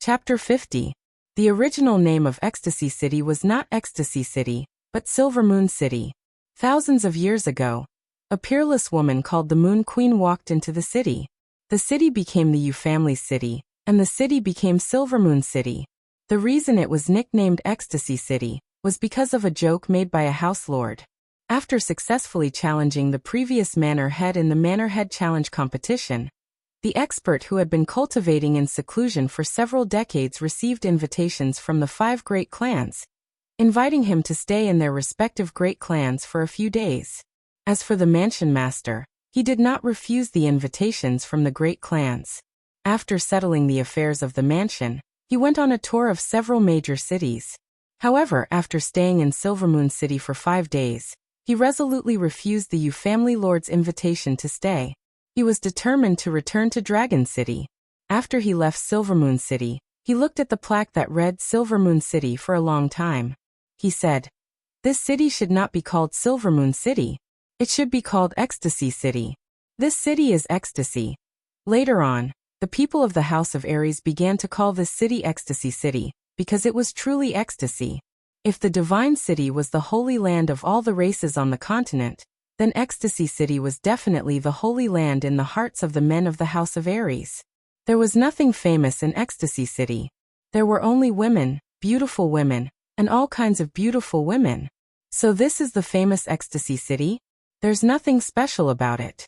Chapter 50. The original name of Ecstasy City was not Ecstasy City, but Silver Moon City. Thousands of years ago, a peerless woman called the Moon Queen walked into the city. The city became the Yu family's city, and the city became Silver Moon City. The reason it was nicknamed Ecstasy City was because of a joke made by a house lord. After successfully challenging the previous manor head in the Manor Head Challenge competition, the expert who had been cultivating in seclusion for several decades received invitations from the 5 great clans, inviting him to stay in their respective great clans for a few days. As for the mansion master, he did not refuse the invitations from the great clans. After settling the affairs of the mansion, he went on a tour of several major cities. However, after staying in Silver Moon City for 5 days, he resolutely refused the Yu family lord's invitation to stay. He was determined to return to Dragon City. After he left Silver Moon City, he looked at the plaque that read Silver Moon City for a long time. He said, "This city should not be called Silver Moon City. It should be called Ecstasy City. This city is ecstasy." Later on, the people of the House of Aries began to call this city Ecstasy City, because it was truly ecstasy. If the Divine City was the holy land of all the races on the continent, then Ecstasy City was definitely the holy land in the hearts of the men of the House of Aries. There was nothing famous in Ecstasy City. There were only women, beautiful women, and all kinds of beautiful women. So this is the famous Ecstasy City? There's nothing special about it.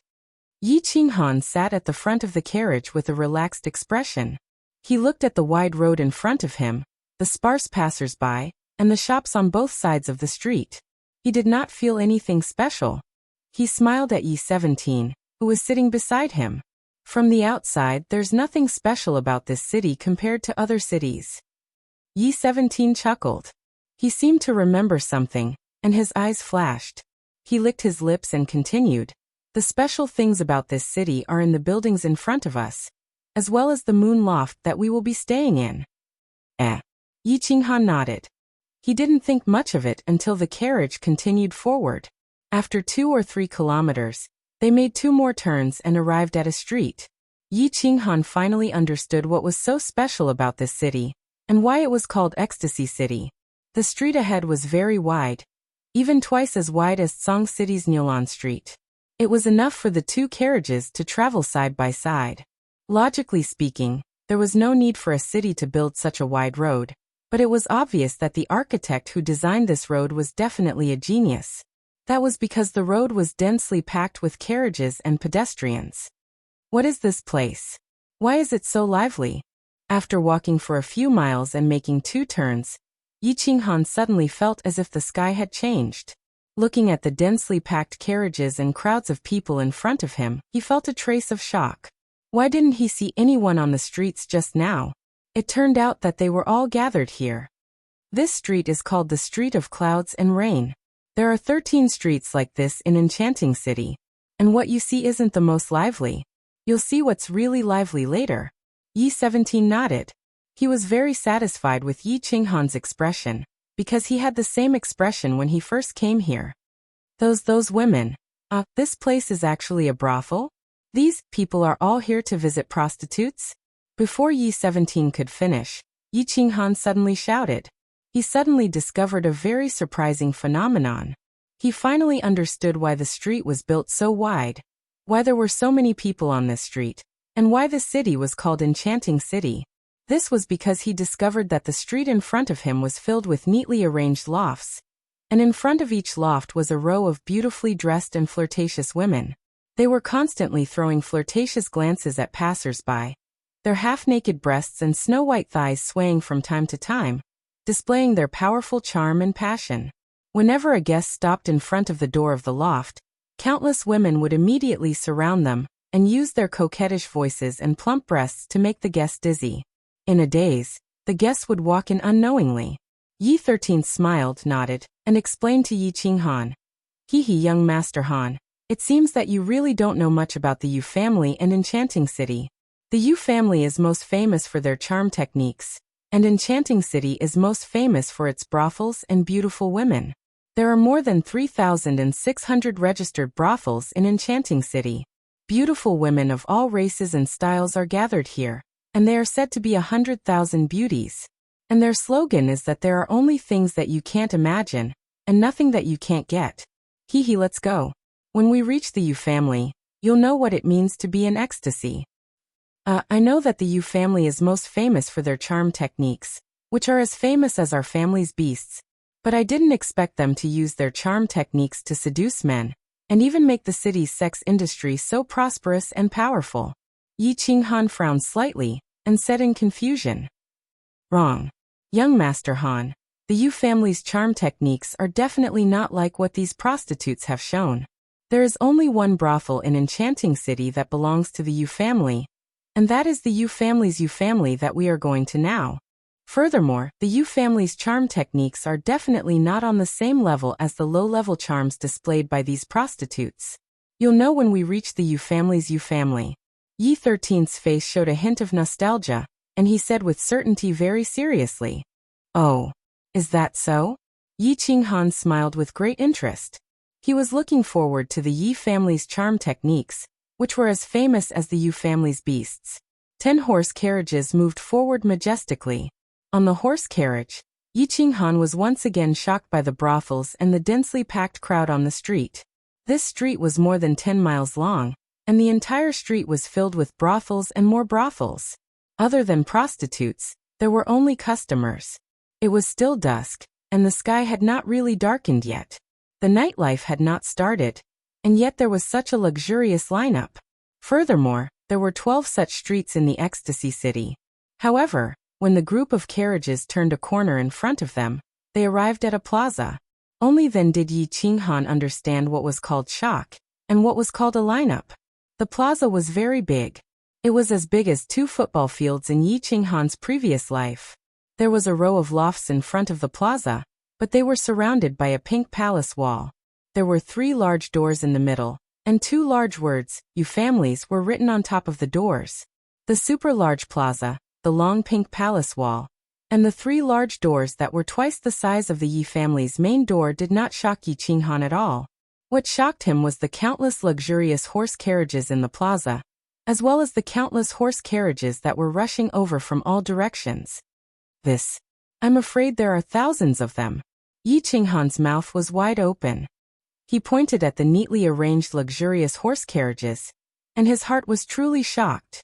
Yi Qinghan sat at the front of the carriage with a relaxed expression. He looked at the wide road in front of him, the sparse passers-by, and the shops on both sides of the street. He did not feel anything special. He smiled at Yi 17, who was sitting beside him. From the outside, there's nothing special about this city compared to other cities. Yi 17 chuckled. He seemed to remember something, and his eyes flashed. He licked his lips and continued, "The special things about this city are in the buildings in front of us, as well as the moon loft that we will be staying in." Yi Qinghan nodded. He didn't think much of it until the carriage continued forward. After 2 or 3 kilometers, they made 2 more turns and arrived at a street. Yi Qinghan finally understood what was so special about this city, and why it was called Ecstasy City. The street ahead was very wide, even twice as wide as Song City's Niulan Street. It was enough for the 2 carriages to travel side by side. Logically speaking, there was no need for a city to build such a wide road, but it was obvious that the architect who designed this road was definitely a genius. That was because the road was densely packed with carriages and pedestrians. What is this place? Why is it so lively? After walking for a few miles and making 2 turns, Yi Qinghan suddenly felt as if the sky had changed. Looking at the densely packed carriages and crowds of people in front of him, he felt a trace of shock. Why didn't he see anyone on the streets just now? It turned out that they were all gathered here. This street is called the Street of Clouds and Rain. There are 13 streets like this in Enchanting City, and what you see isn't the most lively. You'll see what's really lively later. Yi 17 nodded. He was very satisfied with Yi Qinghan's expression, because he had the same expression when he first came here. Those women. This place is actually a brothel? These people are all here to visit prostitutes? Before Yi 17 could finish, Yi Qinghan suddenly shouted. He suddenly discovered a very surprising phenomenon. He finally understood why the street was built so wide, why there were so many people on this street, and why the city was called Enchanting City. This was because he discovered that the street in front of him was filled with neatly arranged lofts, and in front of each loft was a row of beautifully dressed and flirtatious women. They were constantly throwing flirtatious glances at passers-by, their half-naked breasts and snow-white thighs swaying from time to time, displaying their powerful charm and passion. Whenever a guest stopped in front of the door of the loft, countless women would immediately surround them and use their coquettish voices and plump breasts to make the guest dizzy. In a daze, the guests would walk in unknowingly. Yi 13 smiled, nodded, and explained to Yi Qinghan. Young Master Han, it seems that you really don't know much about the Yu family and Enchanting City. The Yu family is most famous for their charm techniques, and Enchanting City is most famous for its brothels and beautiful women. There are more than 3,600 registered brothels in Enchanting City. Beautiful women of all races and styles are gathered here, and they are said to be 100,000 beauties. And their slogan is that there are only things that you can't imagine, and nothing that you can't get. Hee hee, let's go. When we reach the Yu family, you'll know what it means to be in ecstasy. I know that the Yu family is most famous for their charm techniques, which are as famous as our family's beasts, but I didn't expect them to use their charm techniques to seduce men, and even make the city's sex industry so prosperous and powerful. Yi Qinghan frowned slightly, and said in confusion. Wrong. Young Master Han, the Yu family's charm techniques are definitely not like what these prostitutes have shown. There is only one brothel in Enchanting City that belongs to the Yu family, and that is the Yu family's Yu family that we are going to now. Furthermore, the Yu family's charm techniques are definitely not on the same level as the low-level charms displayed by these prostitutes. You'll know when we reach the Yu family's Yu family. Yi 13's face showed a hint of nostalgia, and he said with certainty very seriously, "Oh, is that so?" Yi Qinghan smiled with great interest. He was looking forward to the Yi family's charm techniques, which were as famous as the Yu family's beasts. 10 horse carriages moved forward majestically. On the horse carriage, Yi Qinghan was once again shocked by the brothels and the densely packed crowd on the street. This street was more than 10 miles long, and the entire street was filled with brothels and more brothels. Other than prostitutes, there were only customers. It was still dusk, and the sky had not really darkened yet. The nightlife had not started, and yet there was such a luxurious lineup. Furthermore, there were 12 such streets in the Ecstasy City. However, when the group of carriages turned a corner in front of them, they arrived at a plaza. Only then did Yi Qinghan understand what was called shock, and what was called a lineup. The plaza was very big. It was as big as 2 football fields in Yi Qinghan's previous life. There was a row of lofts in front of the plaza, but they were surrounded by a pink palace wall. There were 3 large doors in the middle, and 2 large words, Yu families, were written on top of the doors. The super large plaza, the long pink palace wall, and the 3 large doors that were twice the size of the Yi family's main door did not shock Yi Qinghan at all. What shocked him was the countless luxurious horse carriages in the plaza, as well as the countless horse carriages that were rushing over from all directions. I'm afraid there are thousands of them. Yi Qinghan's mouth was wide open. He pointed at the neatly arranged luxurious horse carriages, and his heart was truly shocked.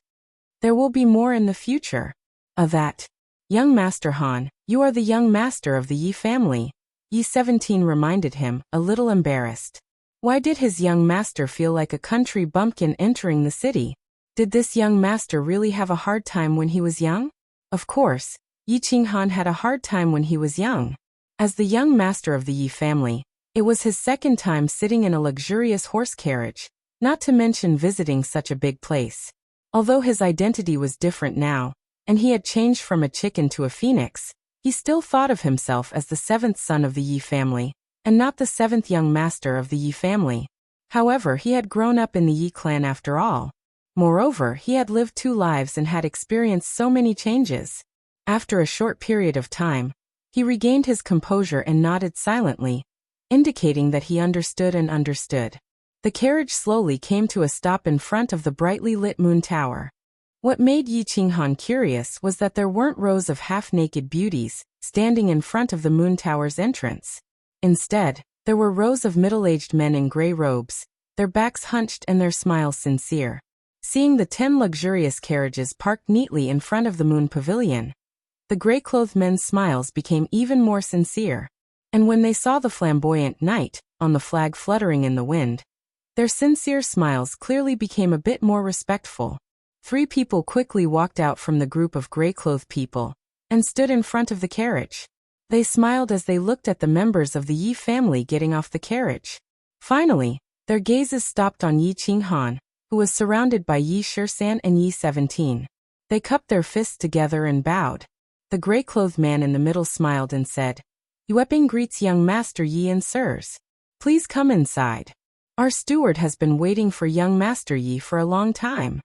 There will be more in the future. That. Young Master Han, you are the young master of the Yi family, Yi 17 reminded him, a little embarrassed. Why did his young master feel like a country bumpkin entering the city? Did this young master really have a hard time when he was young? Of course, Yi Qinghan had a hard time when he was young. As the young master of the Yi family, it was his second time sitting in a luxurious horse carriage, not to mention visiting such a big place. Although his identity was different now, and he had changed from a chicken to a phoenix, he still thought of himself as the 7th son of the Yi family, and not the 7th young master of the Yi family. However, he had grown up in the Yi clan after all. Moreover, he had lived 2 lives and had experienced so many changes. After a short period of time, he regained his composure and nodded silently, indicating that he understood and understood. The carriage slowly came to a stop in front of the brightly lit moon tower. What made Yi Qinghan curious was that there weren't rows of half-naked beauties standing in front of the moon tower's entrance. Instead, there were rows of middle-aged men in gray robes, their backs hunched and their smiles sincere. Seeing the 10 luxurious carriages parked neatly in front of the moon pavilion, the gray-clothed men's smiles became even more sincere. And when they saw the flamboyant knight on the flag fluttering in the wind, their sincere smiles clearly became a bit more respectful. 3 people quickly walked out from the group of gray-clothed people and stood in front of the carriage. They smiled as they looked at the members of the Yi family getting off the carriage. Finally, their gazes stopped on Yi Qinghan, who was surrounded by Yi Shisan and Yi 17. They cupped their fists together and bowed. The gray-clothed man in the middle smiled and said, "Yueping greets young Master Yi and sirs. Please come inside. Our steward has been waiting for young Master Yi for a long time."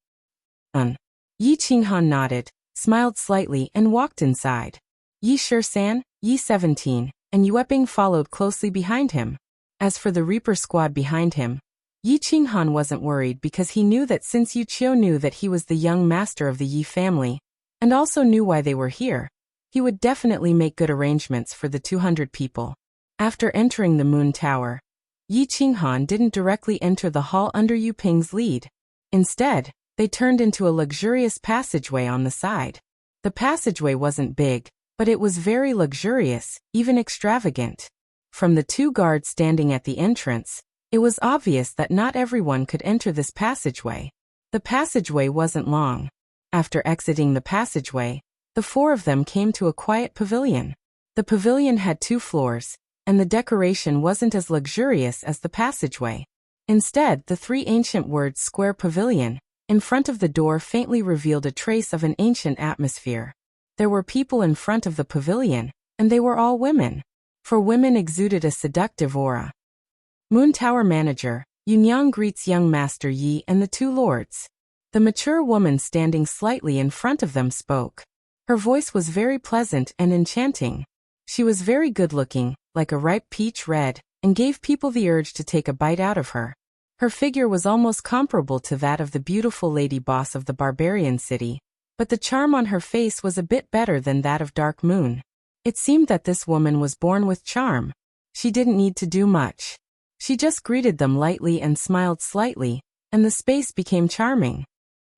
Yi Qinghan nodded, smiled slightly and walked inside. Yi Shisan, Yi 17, and Yueping followed closely behind him. As for the Reaper squad behind him, Yi Qinghan wasn't worried because he knew that since Yu Qiu knew that he was the young master of the Yi family, and also knew why they were here. He would definitely make good arrangements for the 200 people. After entering the Moon Tower, Yi Qinghan didn't directly enter the hall under Yu Ping's lead. Instead, they turned into a luxurious passageway on the side. The passageway wasn't big, but it was very luxurious, even extravagant. From the 2 guards standing at the entrance, it was obvious that not everyone could enter this passageway. The passageway wasn't long. After exiting the passageway, the 4 of them came to a quiet pavilion. The pavilion had 2 floors, and the decoration wasn't as luxurious as the passageway. Instead, the 3 ancient words square pavilion, in front of the door faintly revealed a trace of an ancient atmosphere. There were people in front of the pavilion, and they were all women. For women exuded a seductive aura. Moon Tower Manager, Yunyang greets young Master Yi and the 2 lords. The mature woman standing slightly in front of them spoke. Her voice was very pleasant and enchanting. She was very good-looking, like a ripe peach red, and gave people the urge to take a bite out of her. Her figure was almost comparable to that of the beautiful lady boss of the barbarian city, but the charm on her face was a bit better than that of Dark Moon. It seemed that this woman was born with charm. She didn't need to do much. She just greeted them lightly and smiled slightly, and the space became charming.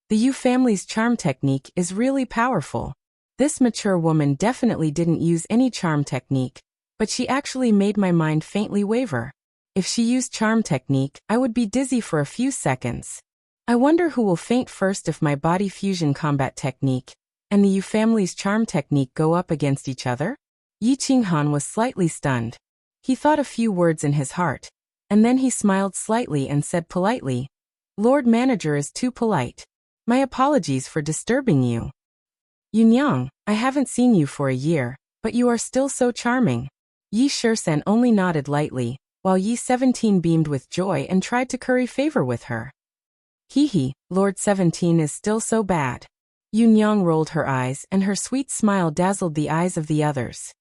The Yu family's charm technique is really powerful. This mature woman definitely didn't use any charm technique, but she actually made my mind faintly waver. If she used charm technique, I would be dizzy for a few seconds. I wonder who will faint first if my body fusion combat technique and the Yu family's charm technique go up against each other? Yi Qinghan was slightly stunned. He thought a few words in his heart, and then he smiled slightly and said politely, "Lord Manager is too polite. My apologies for disturbing you. Yunyang, I haven't seen you for a year, but you are still so charming." Yi Shisan only nodded lightly, while Yi 17 beamed with joy and tried to curry favor with her. "Hee, Lord 17 is still so bad." Yunyang rolled her eyes and her sweet smile dazzled the eyes of the others.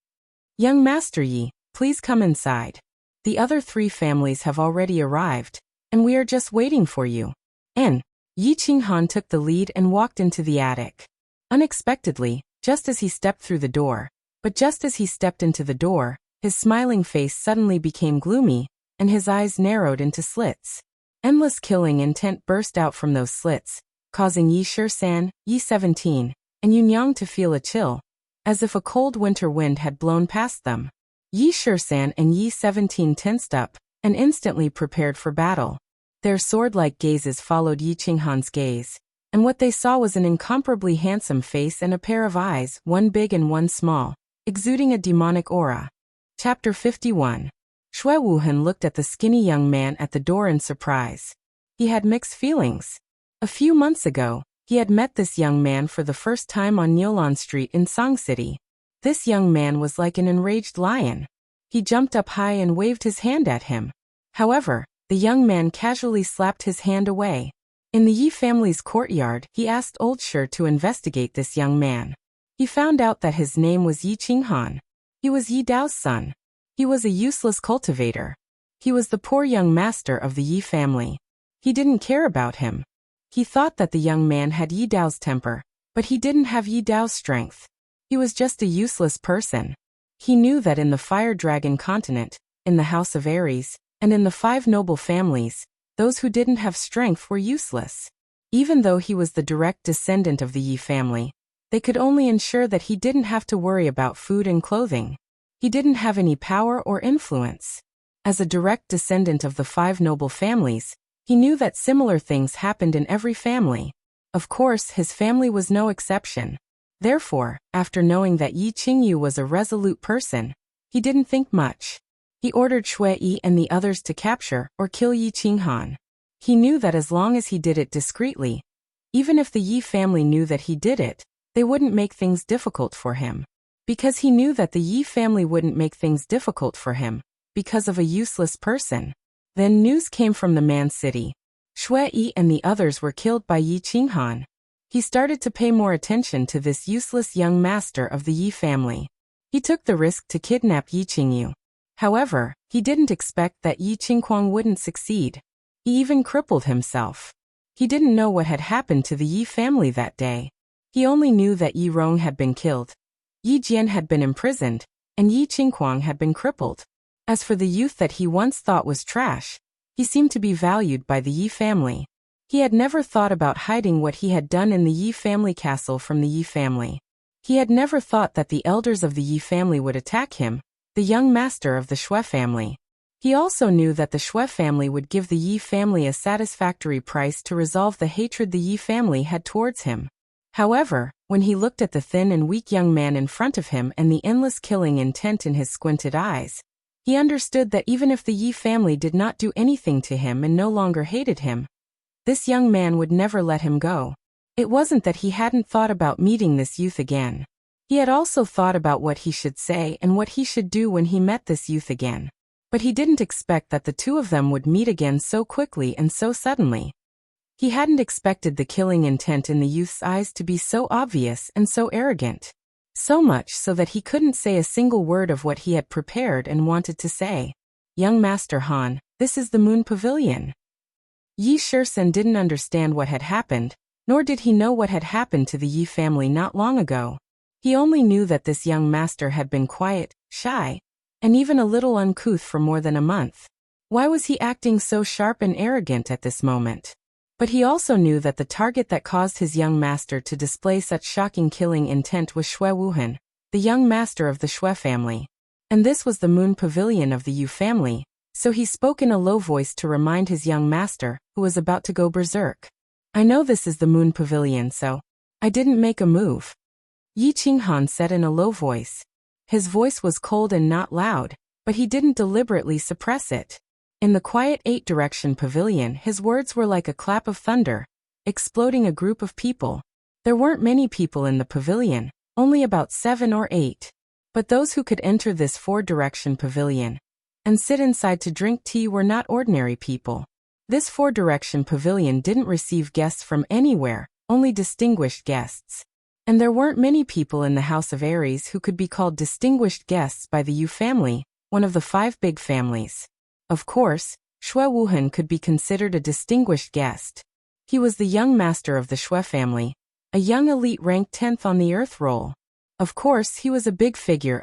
"Young Master Yi, please come inside. The other 3 families have already arrived, and we are just waiting for you." And Yi Qinghan took the lead and walked into the attic. Unexpectedly, just as he stepped through the door, but just as he stepped into the door, his smiling face suddenly became gloomy, and his eyes narrowed into slits. Endless killing intent burst out from those slits, causing Yi Shisan, Yi 17, and Yunyang to feel a chill, as if a cold winter wind had blown past them. Yi Shisan and Yi 17 tensed up, and instantly prepared for battle. Their sword-like gazes followed Yi Qinghan's gaze, and what they saw was an incomparably handsome face and a pair of eyes, one big and one small, exuding a demonic aura. Chapter 51. Shui Wuhan looked at the skinny young man at the door in surprise. He had mixed feelings. A few months ago, he had met this young man for the first time on Nyolan Street in Song City. This young man was like an enraged lion. He jumped up high and waved his hand at him. However, the young man casually slapped his hand away. In the Yi family's courtyard, he asked Old Shi to investigate this young man. He found out that his name was Yi Qinghan. He was Yi Dao's son. He was a useless cultivator. He was the poor young master of the Yi family. He didn't care about him. He thought that the young man had Yi Dao's temper, but he didn't have Yi Dao's strength. He was just a useless person. He knew that in the Fire Dragon continent, in the House of Ares, and in the 5 noble families, those who didn't have strength were useless. Even though he was the direct descendant of the Yi family, they could only ensure that he didn't have to worry about food and clothing. He didn't have any power or influence. As a direct descendant of the 5 noble families, he knew that similar things happened in every family. Of course, his family was no exception. Therefore, after knowing that Yi Qingyu was a resolute person, he didn't think much. He ordered Shui Yi and the others to capture or kill Yi Qinghan. He knew that as long as he did it discreetly, even if the Yi family knew that he did it, they wouldn't make things difficult for him. Because he knew that the Yi family wouldn't make things difficult for him, because of a useless person. Then news came from the Man City. Shui Yi and the others were killed by Yi Qinghan. He started to pay more attention to this useless young master of the Yi family. He took the risk to kidnap Yi Qingyu. However, he didn't expect that Yi Qingquang wouldn't succeed. He even crippled himself. He didn't know what had happened to the Yi family that day. He only knew that Yi Rong had been killed, Yi Jian had been imprisoned, and Yi Qinghuang had been crippled. As for the youth that he once thought was trash, he seemed to be valued by the Yi family. He had never thought about hiding what he had done in the Yi family castle from the Yi family. He had never thought that the elders of the Yi family would attack him, the young master of the Shui family. He also knew that the Shui family would give the Yi family a satisfactory price to resolve the hatred the Yi family had towards him. However, when he looked at the thin and weak young man in front of him and the endless killing intent in his squinted eyes, he understood that even if the Yi family did not do anything to him and no longer hated him, this young man would never let him go. It wasn't that he hadn't thought about meeting this youth again. He had also thought about what he should say and what he should do when he met this youth again. But he didn't expect that the two of them would meet again so quickly and so suddenly. He hadn't expected the killing intent in the youth's eyes to be so obvious and so arrogant. So much so that he couldn't say a single word of what he had prepared and wanted to say. Young Master Han, this is the Moon Pavilion. Yi Shirsen didn't understand what had happened, nor did he know what had happened to the Yi family not long ago. He only knew that this young master had been quiet, shy, and even a little uncouth for more than a month. Why was he acting so sharp and arrogant at this moment? But he also knew that the target that caused his young master to display such shocking killing intent was Shui Wuhan, the young master of the Shui family. And this was the Moon Pavilion of the Yu family, so he spoke in a low voice to remind his young master, who was about to go berserk. I know this is the Moon Pavilion, so I didn't make a move. Yi Qinghan said in a low voice. His voice was cold and not loud, but he didn't deliberately suppress it. In the quiet 8-direction pavilion, his words were like a clap of thunder, exploding a group of people. There weren't many people in the pavilion, only about 7 or 8. But those who could enter this 4-direction pavilion and sit inside to drink tea were not ordinary people. This 4-direction pavilion didn't receive guests from anywhere, only distinguished guests. And there weren't many people in the House of Aries who could be called distinguished guests by the Yu family, one of the 5 big families. Of course, Shui Wuhan could be considered a distinguished guest. He was the young master of the Shui family, a young elite ranked 10th on the Earth roll. Of course, he was a big figure.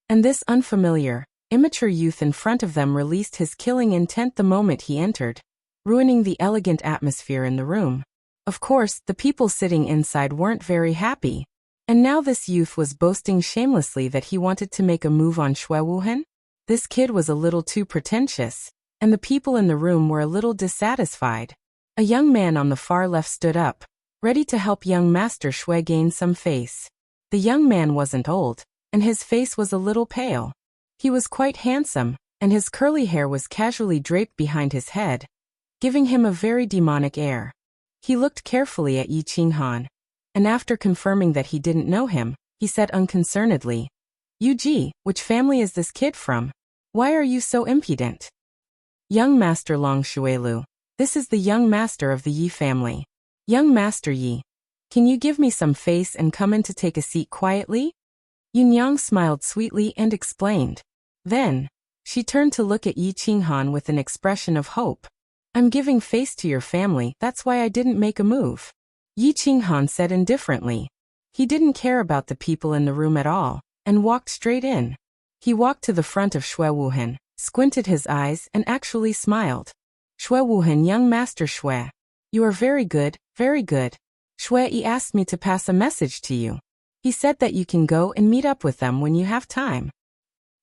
And this unfamiliar, immature youth in front of them released his killing intent the moment he entered, ruining the elegant atmosphere in the room. Of course, the people sitting inside weren't very happy. And now this youth was boasting shamelessly that he wanted to make a move on Shui Wuhan? This kid was a little too pretentious, and the people in the room were a little dissatisfied. A young man on the far left stood up, ready to help young Master Shui gain some face. The young man wasn't old, and his face was a little pale. He was quite handsome, and his curly hair was casually draped behind his head, giving him a very demonic air. He looked carefully at Yi Qinghan, and after confirming that he didn't know him, he said unconcernedly, Yu Ji, which family is this kid from? Why are you so impudent? Young Master Long Shuelu, this is the young master of the Yi family. Young Master Yi, can you give me some face and come in to take a seat quietly? Yunyang smiled sweetly and explained. Then, she turned to look at Yi Qinghan with an expression of hope. I'm giving face to your family, that's why I didn't make a move. Yi Qinghan said indifferently. He didn't care about the people in the room at all, and walked straight in. He walked to the front of Shui Wuhan, squinted his eyes and actually smiled. Shui Wuhan, young Master Shui. You are very good, very good. Shui Yi asked me to pass a message to you. He said that you can go and meet up with them when you have time.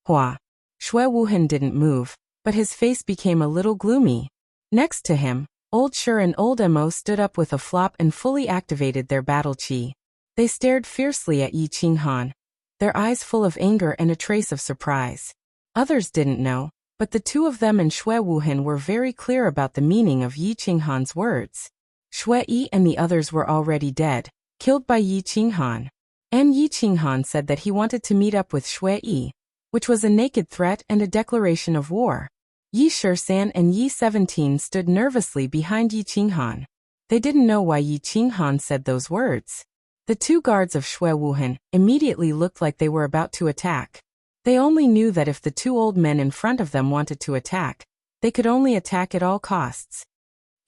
Hua. Shui Wuhan didn't move, but his face became a little gloomy. Next to him, Old Shur and Old Mo stood up with a flop and fully activated their battle chi. They stared fiercely at Yi Qinghan, their eyes full of anger and a trace of surprise. Others didn't know, but the two of them and Shui Wuhan were very clear about the meaning of Yi Qinghan's words. Shui Yi and the others were already dead, killed by Yi Qinghan. And Yi Qinghan said that he wanted to meet up with Shui Yi, which was a naked threat and a declaration of war. Yi Shirsan and Yi 17 stood nervously behind Yi Qinghan. They didn't know why Yi Qinghan said those words. The two guards of Shui Wuhan immediately looked like they were about to attack. They only knew that if the two old men in front of them wanted to attack, they could only attack at all costs.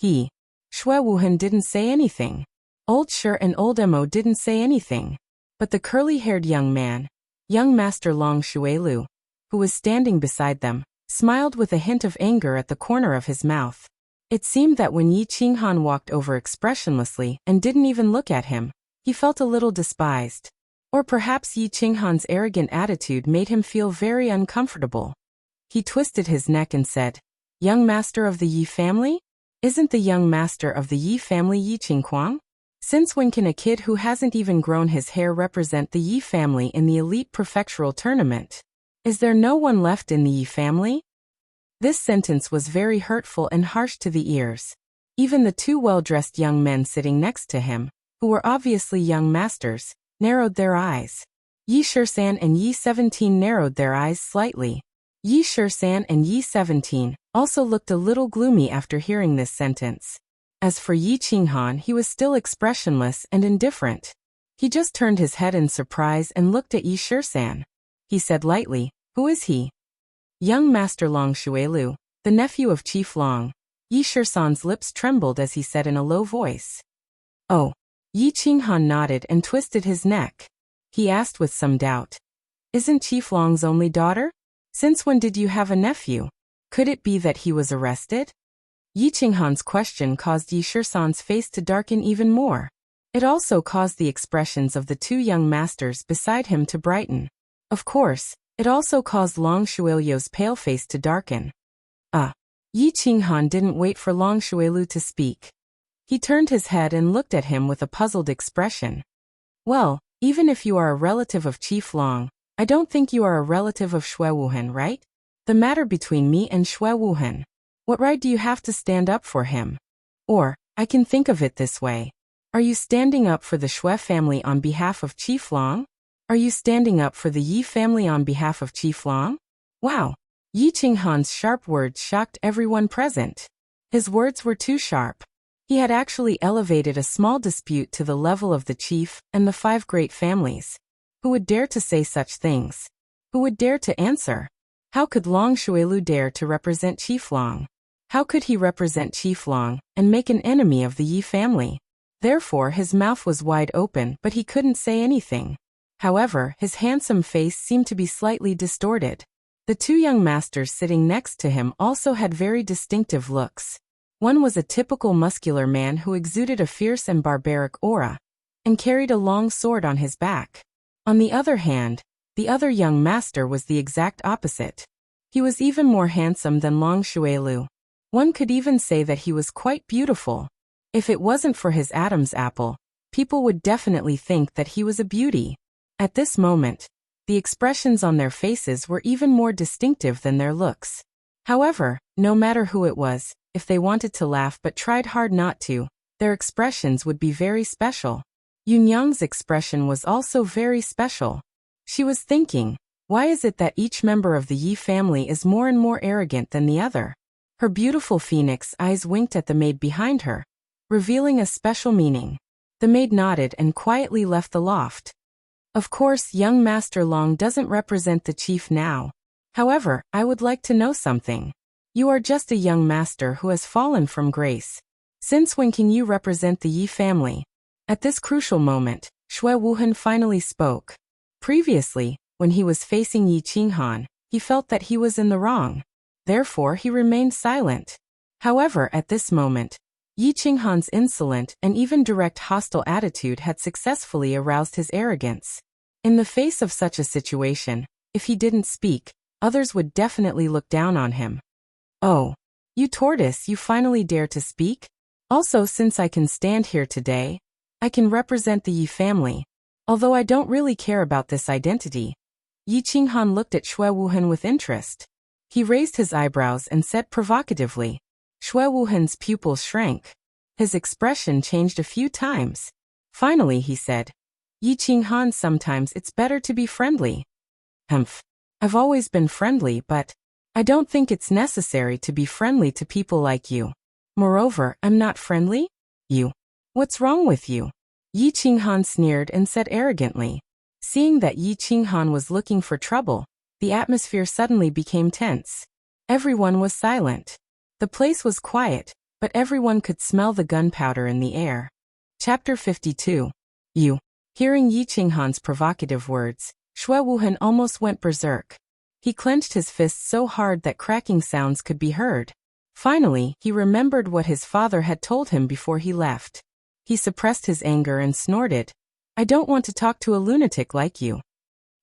Shui Wuhan didn't say anything. Old Sher and Old Mo didn't say anything. But the curly-haired young man, young Master Long Shuelu, who was standing beside them, smiled with a hint of anger at the corner of his mouth. It seemed that when Yi Qinghan walked over expressionlessly and didn't even look at him, he felt a little despised. Or perhaps Yi Qinghan's arrogant attitude made him feel very uncomfortable. He twisted his neck and said, "Young master of the Yi family? Isn't the young master of the Yi family Yi Qingquang? Since when can a kid who hasn't even grown his hair represent the Yi family in the elite prefectural tournament? Is there no one left in the Yi family?" This sentence was very hurtful and harsh to the ears. Even the two well-dressed young men sitting next to him, who were obviously young masters, narrowed their eyes. Yi Shisan and Yi 17 narrowed their eyes slightly. Yi Shisan and Yi 17 also looked a little gloomy after hearing this sentence. As for Yi Qinghan, he was still expressionless and indifferent. He just turned his head in surprise and looked at Yi Shisan. He said lightly, "Who is he?" "Young Master Long Shuelu, the nephew of Chief Long." Yi Shisan's lips trembled as he said in a low voice. "Oh." Yi Qinghan nodded and twisted his neck. He asked with some doubt, "Isn't Chief Long's only daughter? Since when did you have a nephew? Could it be that he was arrested?" Yi Qinghan's question caused Yi Shisan's face to darken even more. It also caused the expressions of the two young masters beside him to brighten. Of course, it also caused Long Shuelio's pale face to darken. Yi Qinghan didn't wait for Long Shuelu to speak. He turned his head and looked at him with a puzzled expression. "Well, even if you are a relative of Chief Long, I don't think you are a relative of Xue Wuhan, right? The matter between me and Xue Wuhan. What right do you have to stand up for him? Or, I can think of it this way. Are you standing up for the Xue family on behalf of Chief Long? Are you standing up for the Yi family on behalf of Chief Long?" Wow! Yi Qinghan's sharp words shocked everyone present. His words were too sharp. He had actually elevated a small dispute to the level of the chief and the 5 great families. Who would dare to say such things? Who would dare to answer? How could Long Shuelu dare to represent Chief Long? How could he represent Chief Long and make an enemy of the Yi family? Therefore his mouth was wide open, but he couldn't say anything. However, his handsome face seemed to be slightly distorted. The two young masters sitting next to him also had very distinctive looks. One was a typical muscular man who exuded a fierce and barbaric aura, and carried a long sword on his back. On the other hand, the other young master was the exact opposite. He was even more handsome than Long Shuelu. One could even say that he was quite beautiful. If it wasn't for his Adam's apple, people would definitely think that he was a beauty. At this moment, the expressions on their faces were even more distinctive than their looks. However, no matter who it was, if they wanted to laugh but tried hard not to, their expressions would be very special. Yunyang's expression was also very special. She was thinking, why is it that each member of the Yi family is more and more arrogant than the other? Her beautiful phoenix eyes winked at the maid behind her, revealing a special meaning. The maid nodded and quietly left the loft. Of course, young Master Long doesn't represent the chief now. However, I would like to know something. You are just a young master who has fallen from grace. Since when can you represent the Yi family? At this crucial moment, Xue Wuhan finally spoke. Previously, when he was facing Yi Qinghan, he felt that he was in the wrong. Therefore, he remained silent. However, at this moment, Yi Qinghan's insolent and even direct hostile attitude had successfully aroused his arrogance. In the face of such a situation, if he didn't speak, others would definitely look down on him. "Oh, you tortoise, you finally dare to speak? Also, since I can stand here today, I can represent the Yi family, although I don't really care about this identity." Yi Qinghan looked at Xue Wuhan with interest. He raised his eyebrows and said provocatively. Xue Wuhan's pupils shrank. His expression changed a few times. Finally he said, "Yi Qinghan, sometimes it's better to be friendly." "Humph. I've always been friendly, but I don't think it's necessary to be friendly to people like you. Moreover, I'm not friendly? You. What's wrong with you?" Yi Qinghan sneered and said arrogantly. Seeing that Yi Qinghan was looking for trouble, the atmosphere suddenly became tense. Everyone was silent. The place was quiet, but everyone could smell the gunpowder in the air. Chapter 52. You. Hearing Yi Qinghan's provocative words, Xue Wuhan almost went berserk. He clenched his fists so hard that cracking sounds could be heard. Finally, he remembered what his father had told him before he left. He suppressed his anger and snorted, "I don't want to talk to a lunatic like you."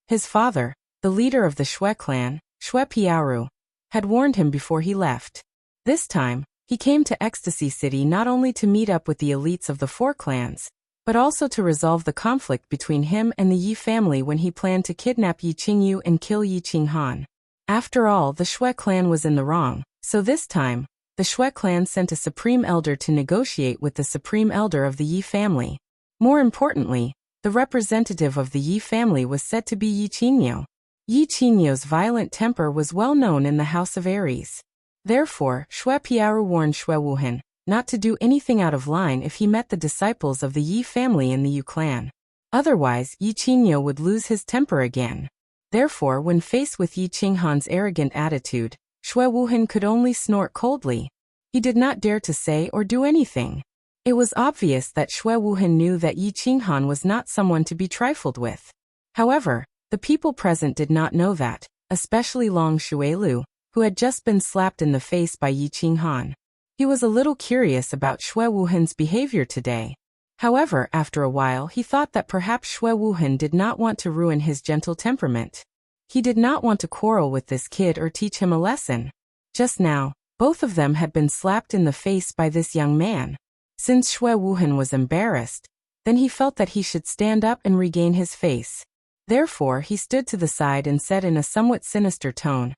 His father, the leader of the Xue clan, Xue Piaoru, had warned him before he left. This time, he came to Ecstasy City not only to meet up with the elites of the four clans, but also to resolve the conflict between him and the Yi family when he planned to kidnap Yi Qingyu and kill Yi Qinghan. After all, the Xue clan was in the wrong, so this time, the Xue clan sent a supreme elder to negotiate with the supreme elder of the Yi family. More importantly, the representative of the Yi family was said to be Yi Qingyu. Yi Qingyu's violent temper was well known in the House of Aries. Therefore, Xue Piaoru warned Xue Wuhan not to do anything out of line if he met the disciples of the Yi family in the Yu clan. Otherwise, Yi Qingyu would lose his temper again. Therefore, when faced with Yi Qinghan's arrogant attitude, Xue Wuhan could only snort coldly. He did not dare to say or do anything. It was obvious that Xue Wuhan knew that Yi Qinghan was not someone to be trifled with. However, the people present did not know that, especially Long Xuelu, who had just been slapped in the face by Yi Qinghan. He was a little curious about Xue Wuhan's behavior today. However, after a while he thought that perhaps Xue Wuhan did not want to ruin his gentle temperament. He did not want to quarrel with this kid or teach him a lesson. Just now, both of them had been slapped in the face by this young man. Since Xue Wuhan was embarrassed, then he felt that he should stand up and regain his face. Therefore, he stood to the side and said in a somewhat sinister tone,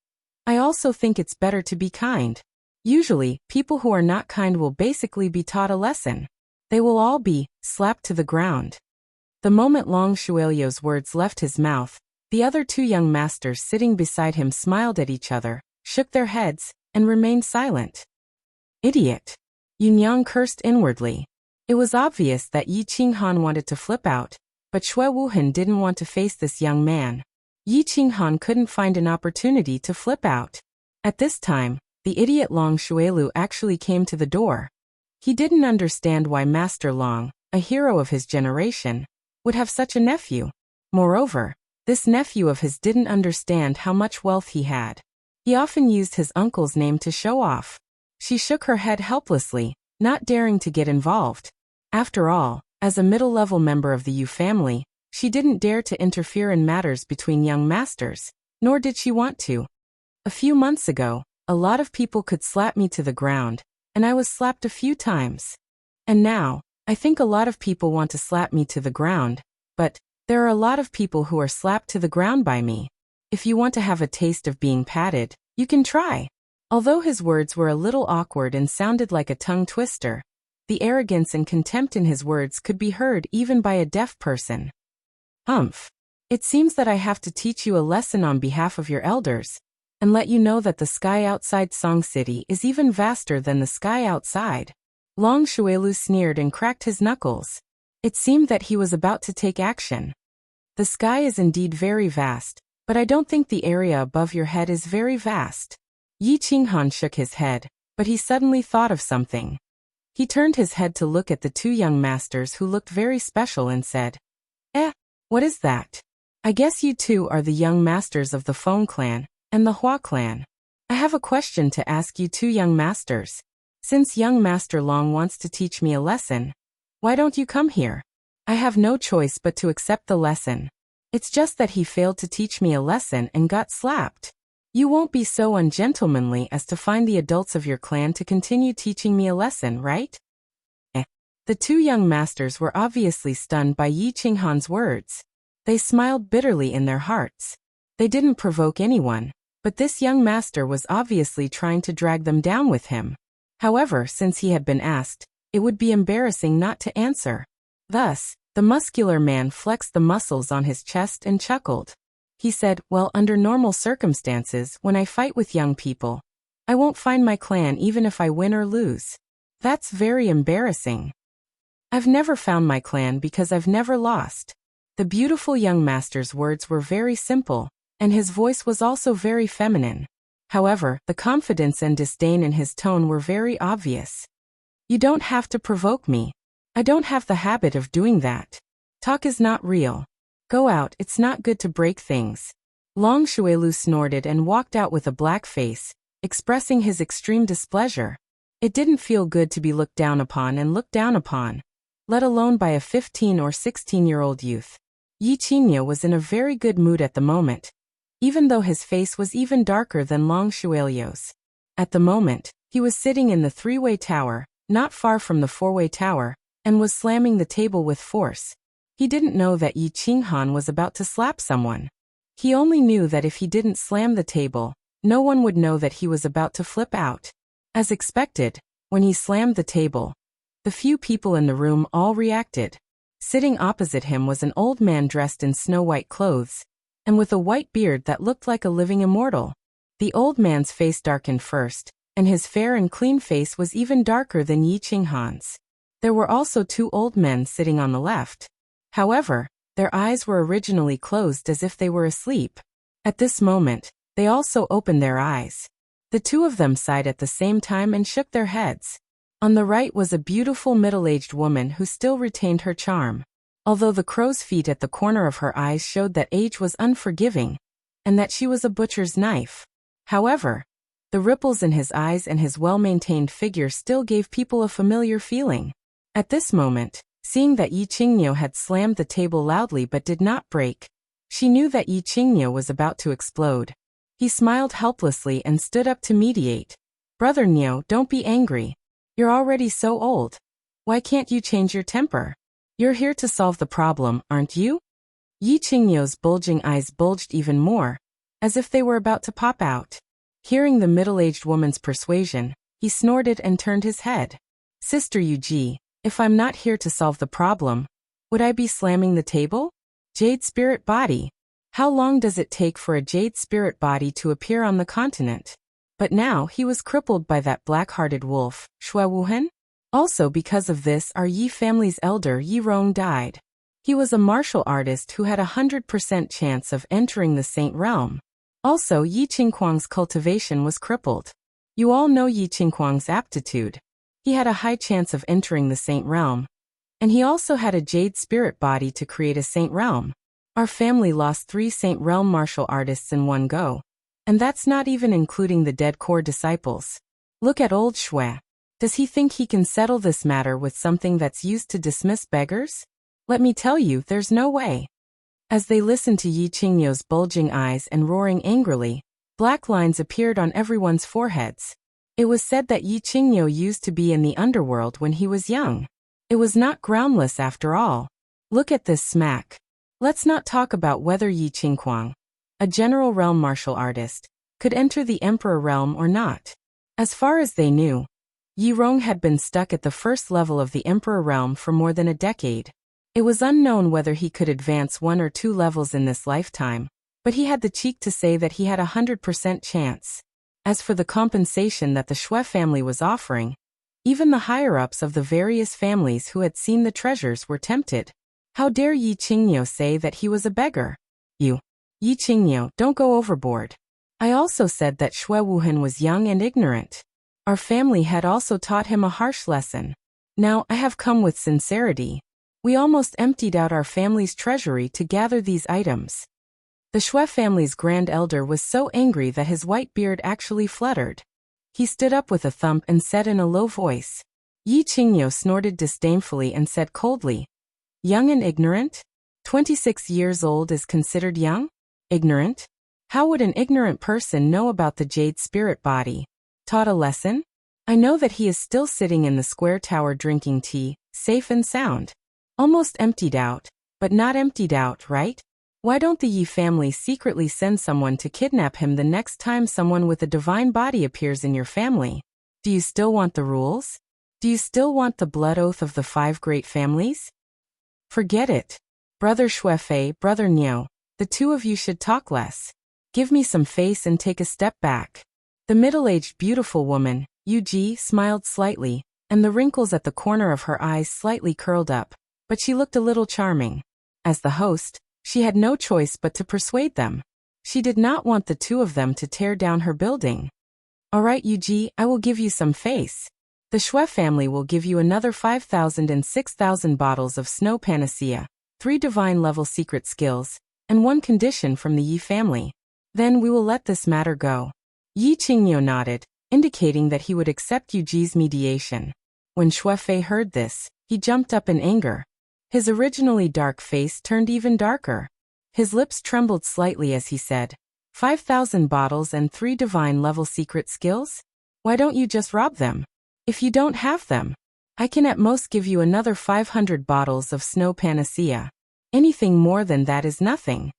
"I also think it's better to be kind. Usually, people who are not kind will basically be taught a lesson. They will all be slapped to the ground." The moment Long Xuelio's words left his mouth, the other two young masters sitting beside him smiled at each other, shook their heads, and remained silent. "Idiot." Yunyang cursed inwardly. It was obvious that Yi Qinghan wanted to flip out, but Xue Wuhan didn't want to face this young man. Yi Qinghan couldn't find an opportunity to flip out. At this time, the idiot Long Xuelu actually came to the door. He didn't understand why Master Long, a hero of his generation, would have such a nephew. Moreover, this nephew of his didn't understand how much wealth he had. He often used his uncle's name to show off. She shook her head helplessly, not daring to get involved. After all, as a middle-level member of the Yu family, she didn't dare to interfere in matters between young masters, nor did she want to. A few months ago, a lot of people could slap me to the ground, and I was slapped a few times. And now, I think a lot of people want to slap me to the ground, but there are a lot of people who are slapped to the ground by me. If you want to have a taste of being patted, you can try. Although his words were a little awkward and sounded like a tongue twister, the arrogance and contempt in his words could be heard even by a deaf person. "Humph. It seems that I have to teach you a lesson on behalf of your elders, and let you know that the sky outside Song City is even vaster than the sky outside." Long Xuelu sneered and cracked his knuckles. It seemed that he was about to take action. "The sky is indeed very vast, but I don't think the area above your head is very vast." Yi Qinghan shook his head, but he suddenly thought of something. He turned his head to look at the two young masters who looked very special and said, What is that? I guess you two are the young masters of the Feng clan and the Hua clan. I have a question to ask you two young masters. Since young Master Long wants to teach me a lesson, why don't you come here? I have no choice but to accept the lesson. It's just that he failed to teach me a lesson and got slapped. You won't be so ungentlemanly as to find the adults of your clan to continue teaching me a lesson, right? The two young masters were obviously stunned by Yi Qinghan's words. They smiled bitterly in their hearts. They didn't provoke anyone, but this young master was obviously trying to drag them down with him. However, since he had been asked, it would be embarrassing not to answer. Thus, the muscular man flexed the muscles on his chest and chuckled. He said, "Well, under normal circumstances, when I fight with young people, I won't find my clan even if I win or lose. That's very embarrassing. I've never found my clan because I've never lost." The beautiful young master's words were very simple, and his voice was also very feminine. However, the confidence and disdain in his tone were very obvious. "You don't have to provoke me. I don't have the habit of doing that. Talk is not real. Go out, it's not good to break things. Long Shuelu snorted and walked out with a black face, expressing his extreme displeasure. It didn't feel good to be looked down upon and looked down upon, let alone by a 15 or 16-year-old youth. Yi Qingyo was in a very good mood at the moment, even though his face was even darker than Long Shuelio's. At the moment, he was sitting in the three-way tower, not far from the four-way tower, and was slamming the table with force. He didn't know that Yi Qinghan was about to slap someone. He only knew that if he didn't slam the table, no one would know that he was about to flip out. As expected, when he slammed the table, the few people in the room all reacted. Sitting opposite him was an old man dressed in snow-white clothes, and with a white beard that looked like a living immortal. The old man's face darkened first, and his fair and clean face was even darker than Yi Qinghan's. There were also two old men sitting on the left. However, their eyes were originally closed as if they were asleep. At this moment, they also opened their eyes. The two of them sighed at the same time and shook their heads. On the right was a beautiful middle-aged woman who still retained her charm, although the crow's feet at the corner of her eyes showed that age was unforgiving, and that she was a butcher's knife. However, the ripples in his eyes and his well-maintained figure still gave people a familiar feeling. At this moment, seeing that Yi Qingyo had slammed the table loudly but did not break, she knew that Yi Qingyo was about to explode. He smiled helplessly and stood up to mediate. Brother Nyo, don't be angry. You're already so old. Why can't you change your temper? You're here to solve the problem, aren't you? Yi Qingyo's bulging eyes bulged even more, as if they were about to pop out. Hearing the middle-aged woman's persuasion, he snorted and turned his head. Sister Yuji, if I'm not here to solve the problem, would I be slamming the table? Jade spirit body. How long does it take for a jade spirit body to appear on the continent? But now he was crippled by that black-hearted wolf, Xue Wuhan. Also because of this our Yi family's elder Yi Rong died. He was a martial artist who had 100% chance of entering the Saint Realm. Also Yi Qingquang's cultivation was crippled. You all know Yi Qingquang's aptitude. He had a high chance of entering the Saint Realm. And he also had a jade spirit body to create a Saint Realm. Our family lost 3 Saint Realm martial artists in one go. And that's not even including the dead core disciples. Look at old Xue. Does he think he can settle this matter with something that's used to dismiss beggars? Let me tell you, there's no way. As they listened to Yi Qingyo's bulging eyes and roaring angrily, black lines appeared on everyone's foreheads. It was said that Yi Qingyo used to be in the underworld when he was young. It was not groundless after all. Look at this smack. Let's not talk about whether Yi Qingquang, a general realm martial artist, could enter the emperor realm or not. As far as they knew, Yi Rong had been stuck at the first level of the emperor realm for more than a decade. It was unknown whether he could advance 1 or 2 levels in this lifetime, but he had the cheek to say that he had 100% chance. As for the compensation that the Xue family was offering, even the higher-ups of the various families who had seen the treasures were tempted. How dare Yi Qingyo say that he was a beggar? You, Yi Qingyo, don't go overboard. I also said that Xue Wuhan was young and ignorant. Our family had also taught him a harsh lesson. Now I have come with sincerity. We almost emptied out our family's treasury to gather these items. The Xue family's grand elder was so angry that his white beard actually fluttered. He stood up with a thump and said in a low voice. Yi Qingyo snorted disdainfully and said coldly, young and ignorant? 26 years old is considered young? Ignorant? How would an ignorant person know about the jade spirit body? Taught a lesson? I know that he is still sitting in the square tower drinking tea, safe and sound. Almost emptied out, but not emptied out, right? Why don't the Yi family secretly send someone to kidnap him the next time someone with a divine body appears in your family? Do you still want the rules? Do you still want the blood oath of the 5 great families? Forget it. Brother Xuefei, Brother Niu, the 2 of you should talk less. Give me some face and take a step back. The middle-aged beautiful woman, Yuji, smiled slightly, and the wrinkles at the corner of her eyes slightly curled up, but she looked a little charming. As the host, she had no choice but to persuade them. She did not want the 2 of them to tear down her building. All right, Yuji, I will give you some face. The Shui family will give you another 5,000 and 6,000 bottles of snow panacea, 3 divine-level secret skills, and 1 condition from the Yi family. Then we will let this matter go. Yi Qingniu nodded, indicating that he would accept Yu Ji's mediation. When Shui Fei heard this, he jumped up in anger. His originally dark face turned even darker. His lips trembled slightly as he said, 5,000 bottles and 3 divine-level secret skills? Why don't you just rob them? If you don't have them, I can at most give you another 500 bottles of snow panacea. Anything more than that is nothing.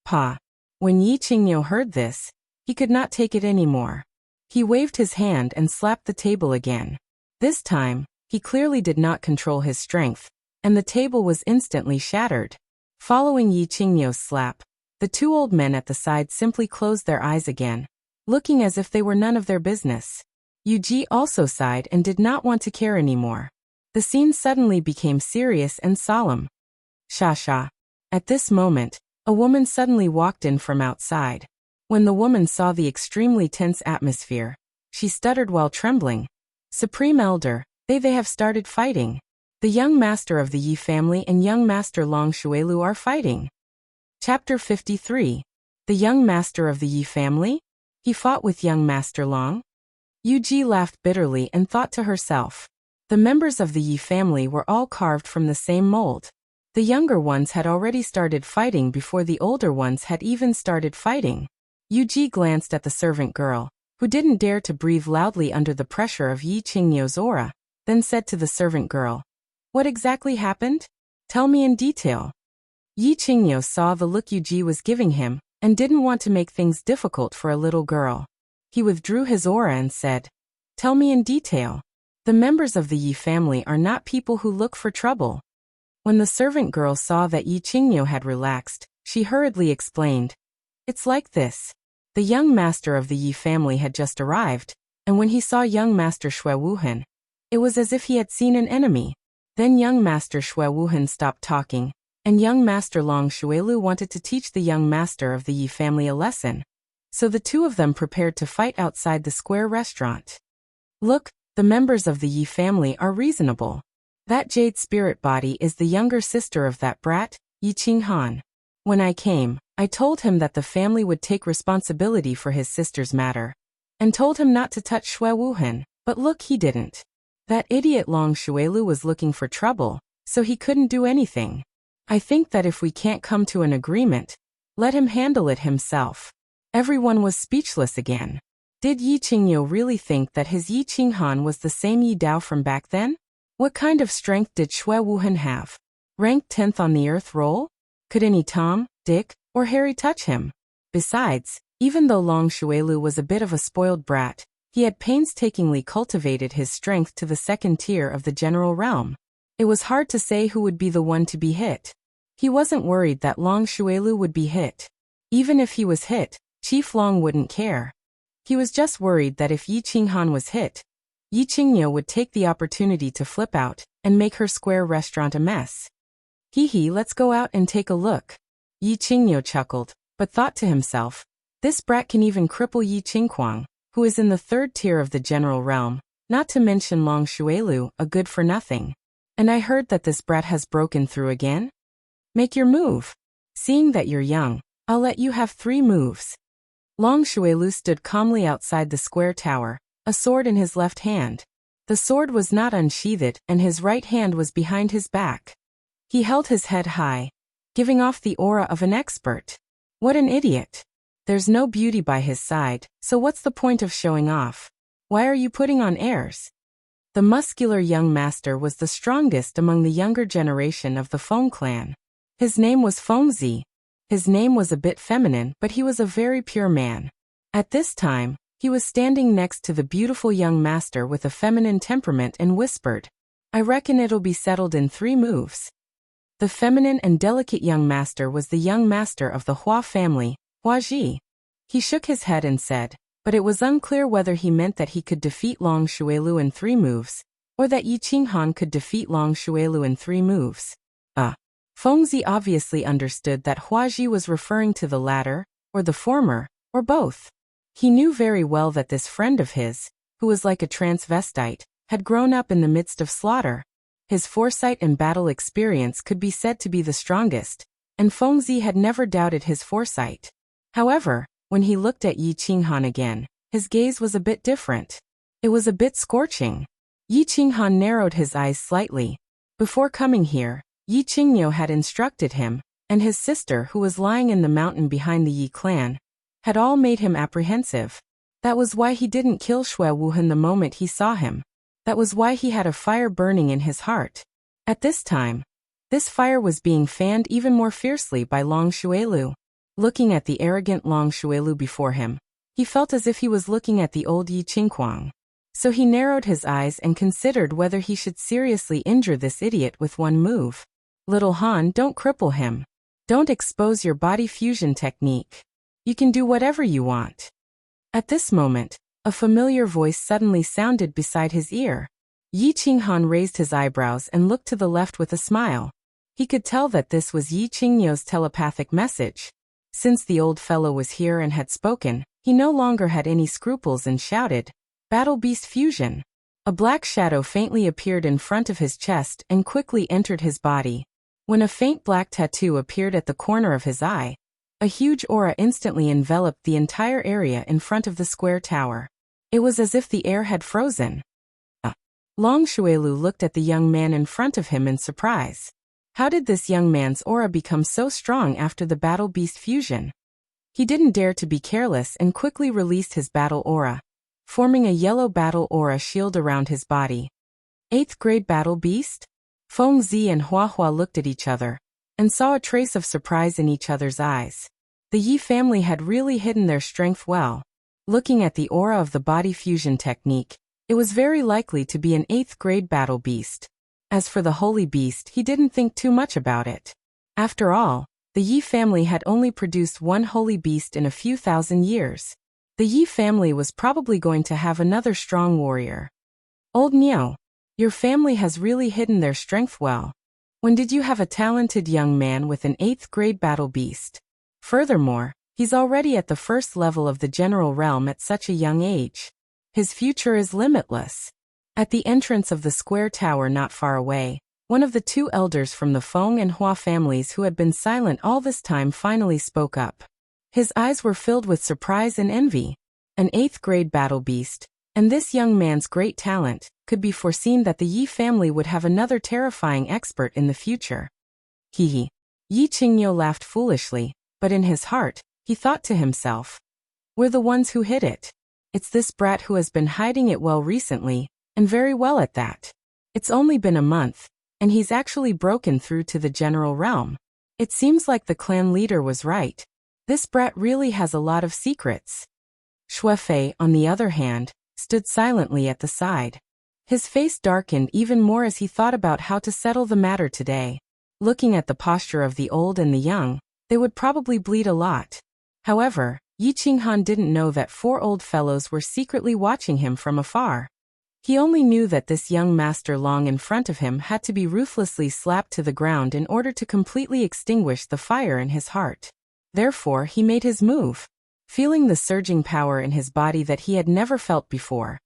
Pa. When Yi Qingniu heard this, he could not take it anymore. He waved his hand and slapped the table again. This time, he clearly did not control his strength, and the table was instantly shattered. Following Yi Qingniu's slap, the 2 old men at the side simply closed their eyes again, looking as if they were none of their business. Yu Ji also sighed and did not want to care anymore. The scene suddenly became serious and solemn. Sha. At this moment, a woman suddenly walked in from outside. When the woman saw the extremely tense atmosphere, she stuttered while trembling. Supreme Elder, they have started fighting. The young master of the Yi family and young master Long Xuelu are fighting. Chapter 53. The young master of the Yi family? He fought with young master Long? Yu Ji laughed bitterly and thought to herself. The members of the Yi family were all carved from the same mold. The younger ones had already started fighting before the older ones had even started fighting. Yu Ji glanced at the servant girl, who didn't dare to breathe loudly under the pressure of Yi Qingniu's aura, then said to the servant girl, "What exactly happened? Tell me in detail." Yi Qingniu saw the look Yu Ji was giving him, and didn't want to make things difficult for a little girl. He withdrew his aura and said, "Tell me in detail. The members of the Yi family are not people who look for trouble." When the servant girl saw that Yi Qingniu had relaxed, she hurriedly explained, "It's like this. The young master of the Yi family had just arrived, and when he saw young master Shui Wuhan, it was as if he had seen an enemy. Then young master Shui Wuhan stopped talking, and young master Long Xuelu wanted to teach the young master of the Yi family a lesson. So the 2 of them prepared to fight outside the square restaurant. Look, the members of the Yi family are reasonable. That jade spirit body is the younger sister of that brat, Yi Qinghan. When I came, I told him that the family would take responsibility for his sister's matter, and told him not to touch Shui Wuhan, but look, he didn't. That idiot Long Xuelu was looking for trouble, so he couldn't do anything. I think that if we can't come to an agreement, let him handle it himself." Everyone was speechless again. Did Yi Qingniu really think that his Yi Qinghan was the same Yi Dao from back then? What kind of strength did Shui Wuhan have? Ranked 10th on the earth roll? Could any Tom, Dick, or Harry touch him? Besides, even though Long Xuelu was a bit of a spoiled brat, he had painstakingly cultivated his strength to the 2nd tier of the general realm. It was hard to say who would be the one to be hit. He wasn't worried that Long Xuelu would be hit. Even if he was hit, Chief Long wouldn't care. He was just worried that if Yi Qinghan was hit, Yi Qingniu would take the opportunity to flip out and make her square restaurant a mess. Hee, let's go out and take a look. Yi Qingniu chuckled, but thought to himself, this brat can even cripple Yi Qingquang, who is in the 3rd tier of the general realm, not to mention Long Xuelu, a good-for-nothing. And I heard that this brat has broken through again? Make your move. Seeing that you're young, I'll let you have 3 moves. Long Xuelu stood calmly outside the square tower, a sword in his left hand. The sword was not unsheathed and his right hand was behind his back. He held his head high, giving off the aura of an expert. What an idiot. There's no beauty by his side, so what's the point of showing off? Why are you putting on airs? The muscular young master was the strongest among the younger generation of the Feng clan. His name was Fengzi. His name was a bit feminine, but he was a very pure man. At this time, he was standing next to the beautiful young master with a feminine temperament and whispered, I reckon it'll be settled in 3 moves. The feminine and delicate young master was the young master of the Hua family, Hua Ji. He shook his head and said, but it was unclear whether he meant that he could defeat Long Xuelu in 3 moves, or that Yi Qinghan could defeat Long Xuelu in 3 moves. Fengzi obviously understood that Hua Ji was referring to the latter, or the former, or both. He knew very well that this friend of his, who was like a transvestite, had grown up in the midst of slaughter. His foresight and battle experience could be said to be the strongest, and Fangs had never doubted his foresight. However, when he looked at Yi Qinghan again, his gaze was a bit different. It was a bit scorching. Yi Qinghan narrowed his eyes slightly. Before coming here, Yi Qingyo had instructed him, and his sister, who was lying in the mountain behind the Yi clan, had all made him apprehensive. That was why he didn't kill Shui Wuhan the moment he saw him. That was why he had a fire burning in his heart. At this time, this fire was being fanned even more fiercely by Long Xuelu. Looking at the arrogant Long Xuelu before him, he felt as if he was looking at the old Yi Qinghuang. So he narrowed his eyes and considered whether he should seriously injure this idiot with one move. Little Han, don't cripple him. Don't expose your body fusion technique. You can do whatever you want. At this moment, a familiar voice suddenly sounded beside his ear. Yi Qinghan raised his eyebrows and looked to the left with a smile. He could tell that this was Yi Qingyo's telepathic message. Since the old fellow was here and had spoken, he no longer had any scruples and shouted, "Battle Beast Fusion!" A black shadow faintly appeared in front of his chest and quickly entered his body. When a faint black tattoo appeared at the corner of his eye, a huge aura instantly enveloped the entire area in front of the square tower. It was as if the air had frozen. Long Xuelu looked at the young man in front of him in surprise. How did this young man's aura become so strong after the Battle Beast fusion? He didn't dare to be careless and quickly released his battle aura, forming a yellow battle aura shield around his body. 8th grade Battle Beast? Fangs and Hua Hua looked at each other and saw a trace of surprise in each other's eyes. The Yi family had really hidden their strength well. Looking at the aura of the body fusion technique, it was very likely to be an 8th grade Battle Beast. As for the Holy Beast, he didn't think too much about it. After all, the Yi family had only produced one Holy Beast in a few thousand years. The Yi family was probably going to have another strong warrior. Old Niao, your family has really hidden their strength well. When did you have a talented young man with an 8th grade Battle Beast? Furthermore, he's already at the first level of the general realm at such a young age. His future is limitless. At the entrance of the square tower not far away, one of the two elders from the Feng and Hua families who had been silent all this time finally spoke up. His eyes were filled with surprise and envy. An 8th grade Battle Beast, and this young man's great talent, could be foreseen that the Yi family would have another terrifying expert in the future. Yi Qingyo laughed foolishly, but in his heart, he thought to himself, we're the ones who hid it. It's this brat who has been hiding it well recently, and very well at that. It's only been a month, and he's actually broken through to the general realm. It seems like the clan leader was right. This brat really has a lot of secrets. Shuefei, on the other hand, stood silently at the side. His face darkened even more as he thought about how to settle the matter today. Looking at the posture of the old and the young, they would probably bleed a lot. However, Yi Qinghan didn't know that 4 old fellows were secretly watching him from afar. He only knew that this young master long in front of him had to be ruthlessly slapped to the ground in order to completely extinguish the fire in his heart. Therefore, he made his move, feeling the surging power in his body that he had never felt before.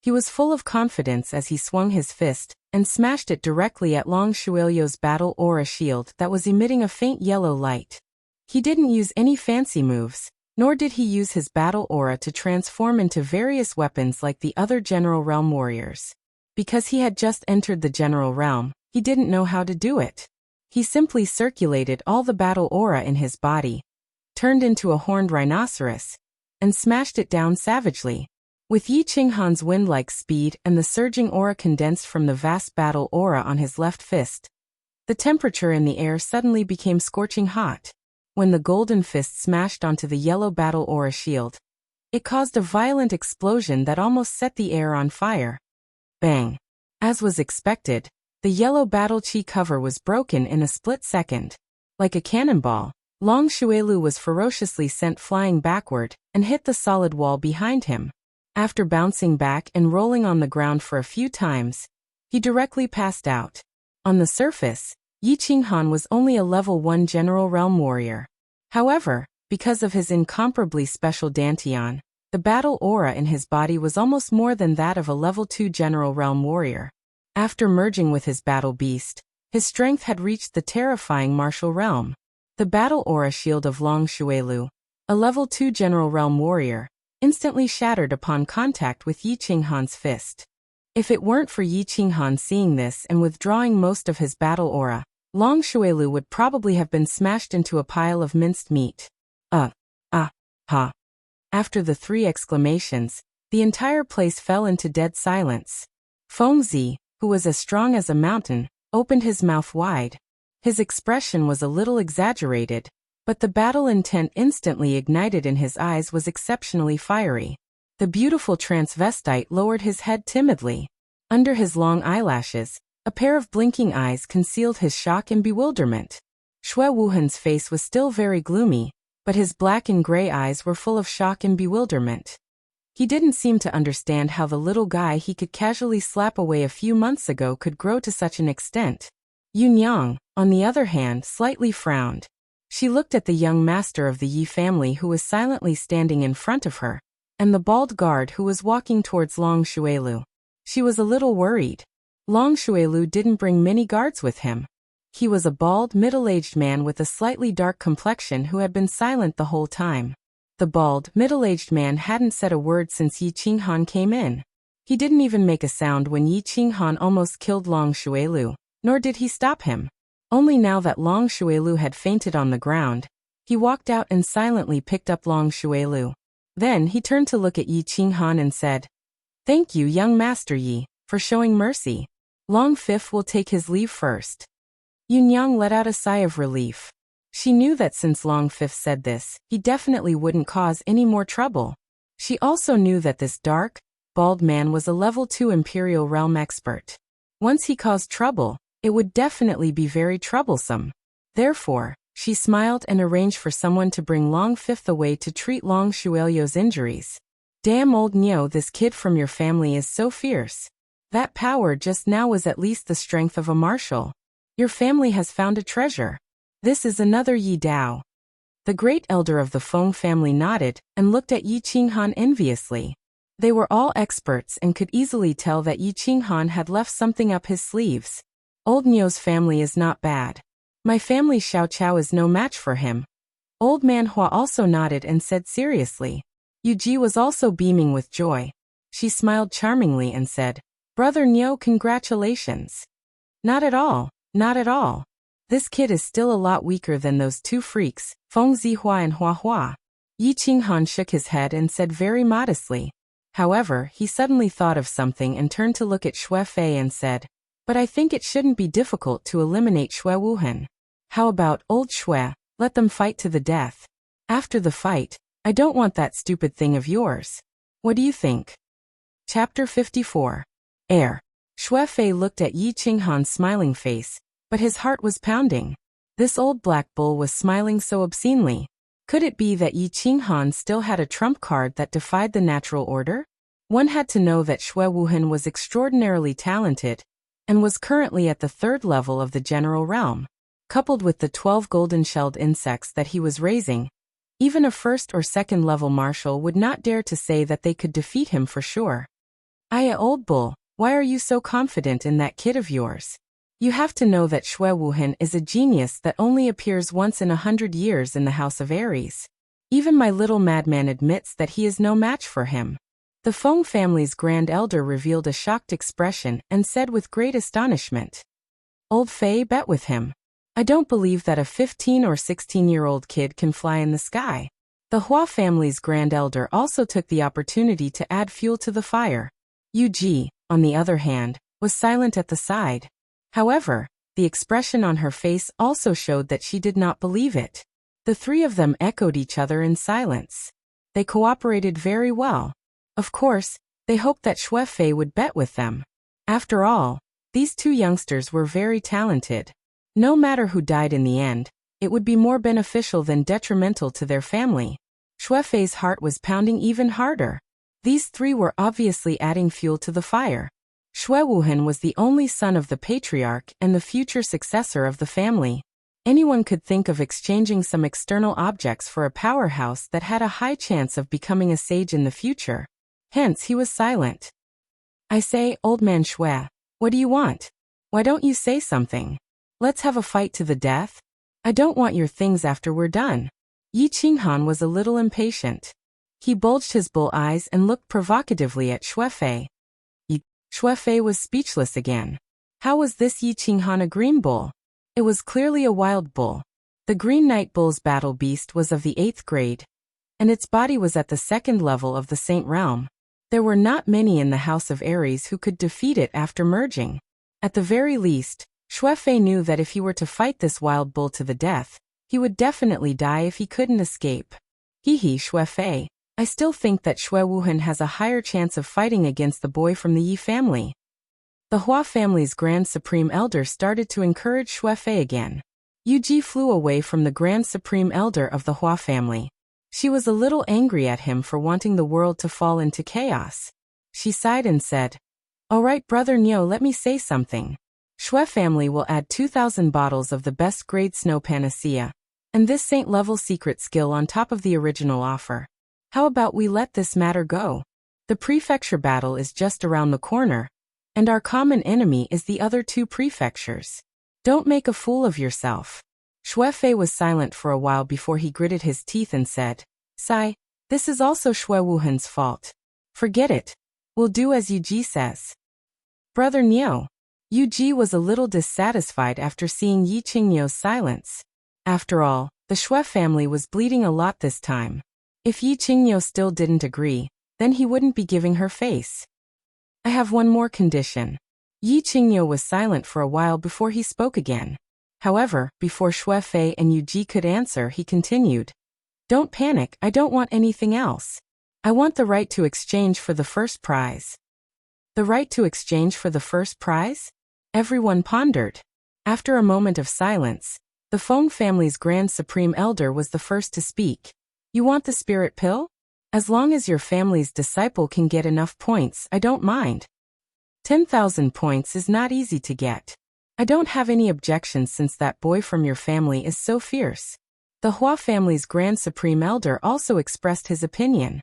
He was full of confidence as he swung his fist and smashed it directly at Long Xuelio's battle aura shield that was emitting a faint yellow light. He didn't use any fancy moves, nor did he use his battle aura to transform into various weapons like the other General Realm warriors. Because he had just entered the General Realm, he didn't know how to do it. He simply circulated all the battle aura in his body, turned into a horned rhinoceros, and smashed it down savagely. With Yi Qinghan's wind-like speed and the surging aura condensed from the vast battle aura on his left fist, the temperature in the air suddenly became scorching hot. When the golden fist smashed onto the yellow battle aura shield, it caused a violent explosion that almost set the air on fire. Bang! As was expected, the yellow battle chi cover was broken in a split second. Like a cannonball, Long Xuelu was ferociously sent flying backward and hit the solid wall behind him. After bouncing back and rolling on the ground for a few times, he directly passed out. On the surface, Yi Qinghan was only a level 1 General Realm warrior. However, because of his incomparably special dantian, The battle aura in his body was almost more than that of a level 2 General Realm warrior. After merging with his battle beast, his strength had reached the terrifying martial realm. The battle aura shield of Long Xuelu, a level 2 General Realm warrior, instantly shattered upon contact with Yi Qinghan's fist. If it weren't for Yi Qinghan seeing this and withdrawing most of his battle aura, Long Xuelu would probably have been smashed into a pile of minced meat. Ha. After the 3 exclamations, the entire place fell into dead silence. Fengzi, who was as strong as a mountain, opened his mouth wide. His expression was a little exaggerated, but the battle intent instantly ignited in his eyes was exceptionally fiery. The beautiful transvestite lowered his head timidly. Under his long eyelashes, a pair of blinking eyes concealed his shock and bewilderment. Xue Wuhan's face was still very gloomy, but his black and gray eyes were full of shock and bewilderment. He didn't seem to understand how the little guy he could casually slap away a few months ago could grow to such an extent. Yunyang, on the other hand, slightly frowned. She looked at the young master of the Yi family who was silently standing in front of her, and the bald guard who was walking towards Long Xuelu. She was a little worried. Long Xuelu didn't bring many guards with him. He was a bald, middle-aged man with a slightly dark complexion who had been silent the whole time. The bald, middle-aged man hadn't said a word since Yi Qinghan came in. He didn't even make a sound when Yi Qinghan almost killed Long Xuelu, nor did he stop him. Only now that Long Xuelu had fainted on the ground, he walked out and silently picked up Long Xuelu. Then he turned to look at Yi Qinghan and said, "Thank you, young Master Yi, for showing mercy. Long Fifth will take his leave first." Yunyang let out a sigh of relief. She knew that since Long Fifth said this, he definitely wouldn't cause any more trouble. She also knew that this dark, bald man was a level 2 Imperial Realm expert. Once he caused trouble, it would definitely be very troublesome. Therefore, she smiled and arranged for someone to bring Long Fifth away to treat Long Xuelio's injuries. "Damn old Nyo, this kid from your family is so fierce. That power just now was at least the strength of a martial. Your family has found a treasure. This is another Yi Dao." The great elder of the Feng family nodded and looked at Yi Qinghan enviously. They were all experts and could easily tell that Yi Qinghan had left something up his sleeves. "Old Nyo's family is not bad. My family Xiao Chao is no match for him." Old man Hua also nodded and said seriously. Yu Ji was also beaming with joy. She smiled charmingly and said, "Brother Nyo, congratulations." "Not at all. Not at all. This kid is still a lot weaker than those 2 freaks, Feng Zihua and Hua Hua." Yi Qinghan shook his head and said very modestly. However, he suddenly thought of something and turned to look at Xue Fei and said, "But I think it shouldn't be difficult to eliminate Xue Wuhan. How about, old Xue, let them fight to the death. After the fight, I don't want that stupid thing of yours. What do you think?" Chapter 54. Air. Xue Fei looked at Yi Qinghan's smiling face, but his heart was pounding. This old black bull was smiling so obscenely. Could it be that Yi Qinghan still had a trump card that defied the natural order? One had to know that Xue Wuhan was extraordinarily talented, and was currently at the 3rd level of the general realm. Coupled with the 12 golden-shelled insects that he was raising, even a 1st or 2nd level marshal would not dare to say that they could defeat him for sure. "Aya, old bull, why are you so confident in that kid of yours? You have to know that Xue Wuhan is a genius that only appears once in 100 years in the House of Aries. Even my little madman admits that he is no match for him." The Feng family's grand elder revealed a shocked expression and said with great astonishment, "Old Fei, bet with him. I don't believe that a 15 or 16-year-old kid can fly in the sky." The Hua family's grand elder also took the opportunity to add fuel to the fire. Yu Ji, on the other hand, was silent at the side. However, the expression on her face also showed that she did not believe it. The 3 of them echoed each other in silence. They cooperated very well. Of course, they hoped that Xue Fei would bet with them. After all, these 2 youngsters were very talented. No matter who died in the end, it would be more beneficial than detrimental to their family. Xue Fei's heart was pounding even harder. These 3 were obviously adding fuel to the fire. Xue Wuhan was the only son of the patriarch and the future successor of the family. Anyone could think of exchanging some external objects for a powerhouse that had a high chance of becoming a sage in the future. Hence he was silent. I say, old man Shui, what do you want? Why don't you say something? Let's have a fight to the death? I don't want your things after we're done. Yi Qinghan was a little impatient. He bulged his bull eyes and looked provocatively at Shuefei. Shuefei was speechless again. How was this Yi Qinghan a green bull? It was clearly a wild bull. The Green Night Bull's battle beast was of the 8th grade, and its body was at the 2nd level of the Saint Realm. There were not many in the House of Aries who could defeat it after merging. At the very least, Shuefei knew that if he were to fight this wild bull to the death, he would definitely die if he couldn't escape. Hehe, Shuefei. I still think that Shui Wuhan has a higher chance of fighting against the boy from the Yi family. The Hua family's Grand Supreme Elder started to encourage Shuefei again. Yu Ji flew away from the Grand Supreme Elder of the Hua family. She was a little angry at him for wanting the world to fall into chaos. She sighed and said, "All right, Brother Niu, let me say something. Shui family will add 2,000 bottles of the best grade snow panacea, and this saint-level secret skill on top of the original offer. How about we let this matter go? The prefecture battle is just around the corner, and our common enemy is the other 2 prefectures. Don't make a fool of yourself." Shuefei was silent for a while before he gritted his teeth and said, "Sai, this is also Shui Wuhan's fault. Forget it. We'll do as Yu Ji says." Brother Niu. Yu Ji was a little dissatisfied after seeing Yi Qingyu's silence. After all, the Shui family was bleeding a lot this time. If Yi Qingyu still didn't agree, then he wouldn't be giving her face. "I have one more condition." Yi Qingyu was silent for a while before he spoke again. However, before Shuefei and Yu Ji could answer, he continued. "Don't panic, I don't want anything else. I want the right to exchange for the first prize." The right to exchange for the first prize? Everyone pondered. After a moment of silence, the Feng family's Grand Supreme Elder was the first to speak. "You want the spirit pill? As long as your family's disciple can get enough points, I don't mind. 10,000 points is not easy to get. I don't have any objections since that boy from your family is so fierce." The Hua family's Grand Supreme Elder also expressed his opinion.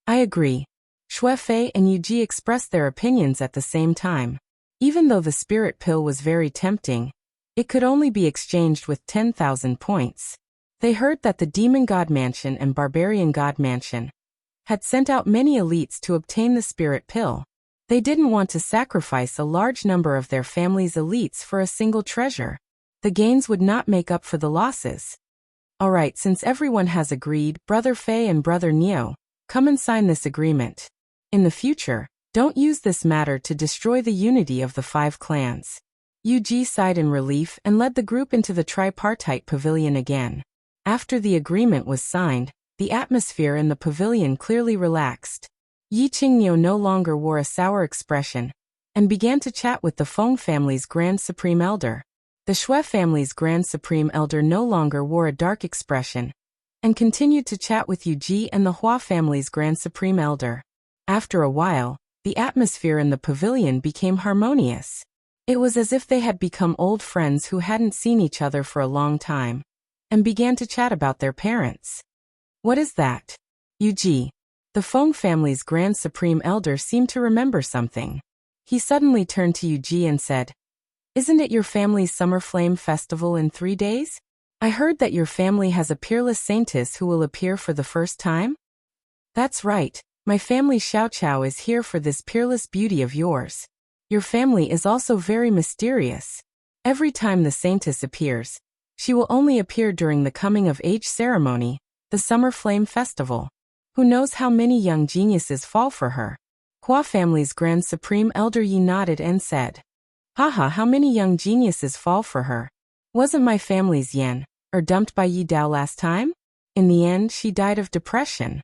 "I agree." Shuefei and Yu Ji expressed their opinions at the same time. Even though the spirit pill was very tempting, it could only be exchanged with 10,000 points. They heard that the Demon God Mansion and Barbarian God Mansion had sent out many elites to obtain the spirit pill. They didn't want to sacrifice a large number of their family's elites for a single treasure. The gains would not make up for the losses. "Alright, since everyone has agreed, Brother Fei and Brother Niu, come and sign this agreement. In the future, don't use this matter to destroy the unity of the 5 clans." Yu Ji sighed in relief and led the group into the tripartite pavilion again. After the agreement was signed, the atmosphere in the pavilion clearly relaxed. Yi Qingyu no longer wore a sour expression, and began to chat with the Feng family's Grand Supreme Elder. The Shui family's Grand Supreme Elder no longer wore a dark expression, and continued to chat with Yu Ji and the Hua family's Grand Supreme Elder. After a while, the atmosphere in the pavilion became harmonious. It was as if they had become old friends who hadn't seen each other for a long time, and began to chat about their parents. "What is that?" Yu Ji. The Feng family's Grand Supreme Elder seemed to remember something. He suddenly turned to Yu Ji and said, "Isn't it your family's Summer Flame Festival in 3 days? I heard that your family has a peerless saintess who will appear for the first time?" "That's right, my family Xiao Chao is here for this peerless beauty of yours. Your family is also very mysterious. Every time the saintess appears, she will only appear during the coming-of-age ceremony, the Summer Flame Festival. Who knows how many young geniuses fall for her?" Hua family's Grand Supreme Elder Yi nodded and said, "Haha, how many young geniuses fall for her? Wasn't my family's Yan, dumped by Yi Dao last time? In the end, she died of depression."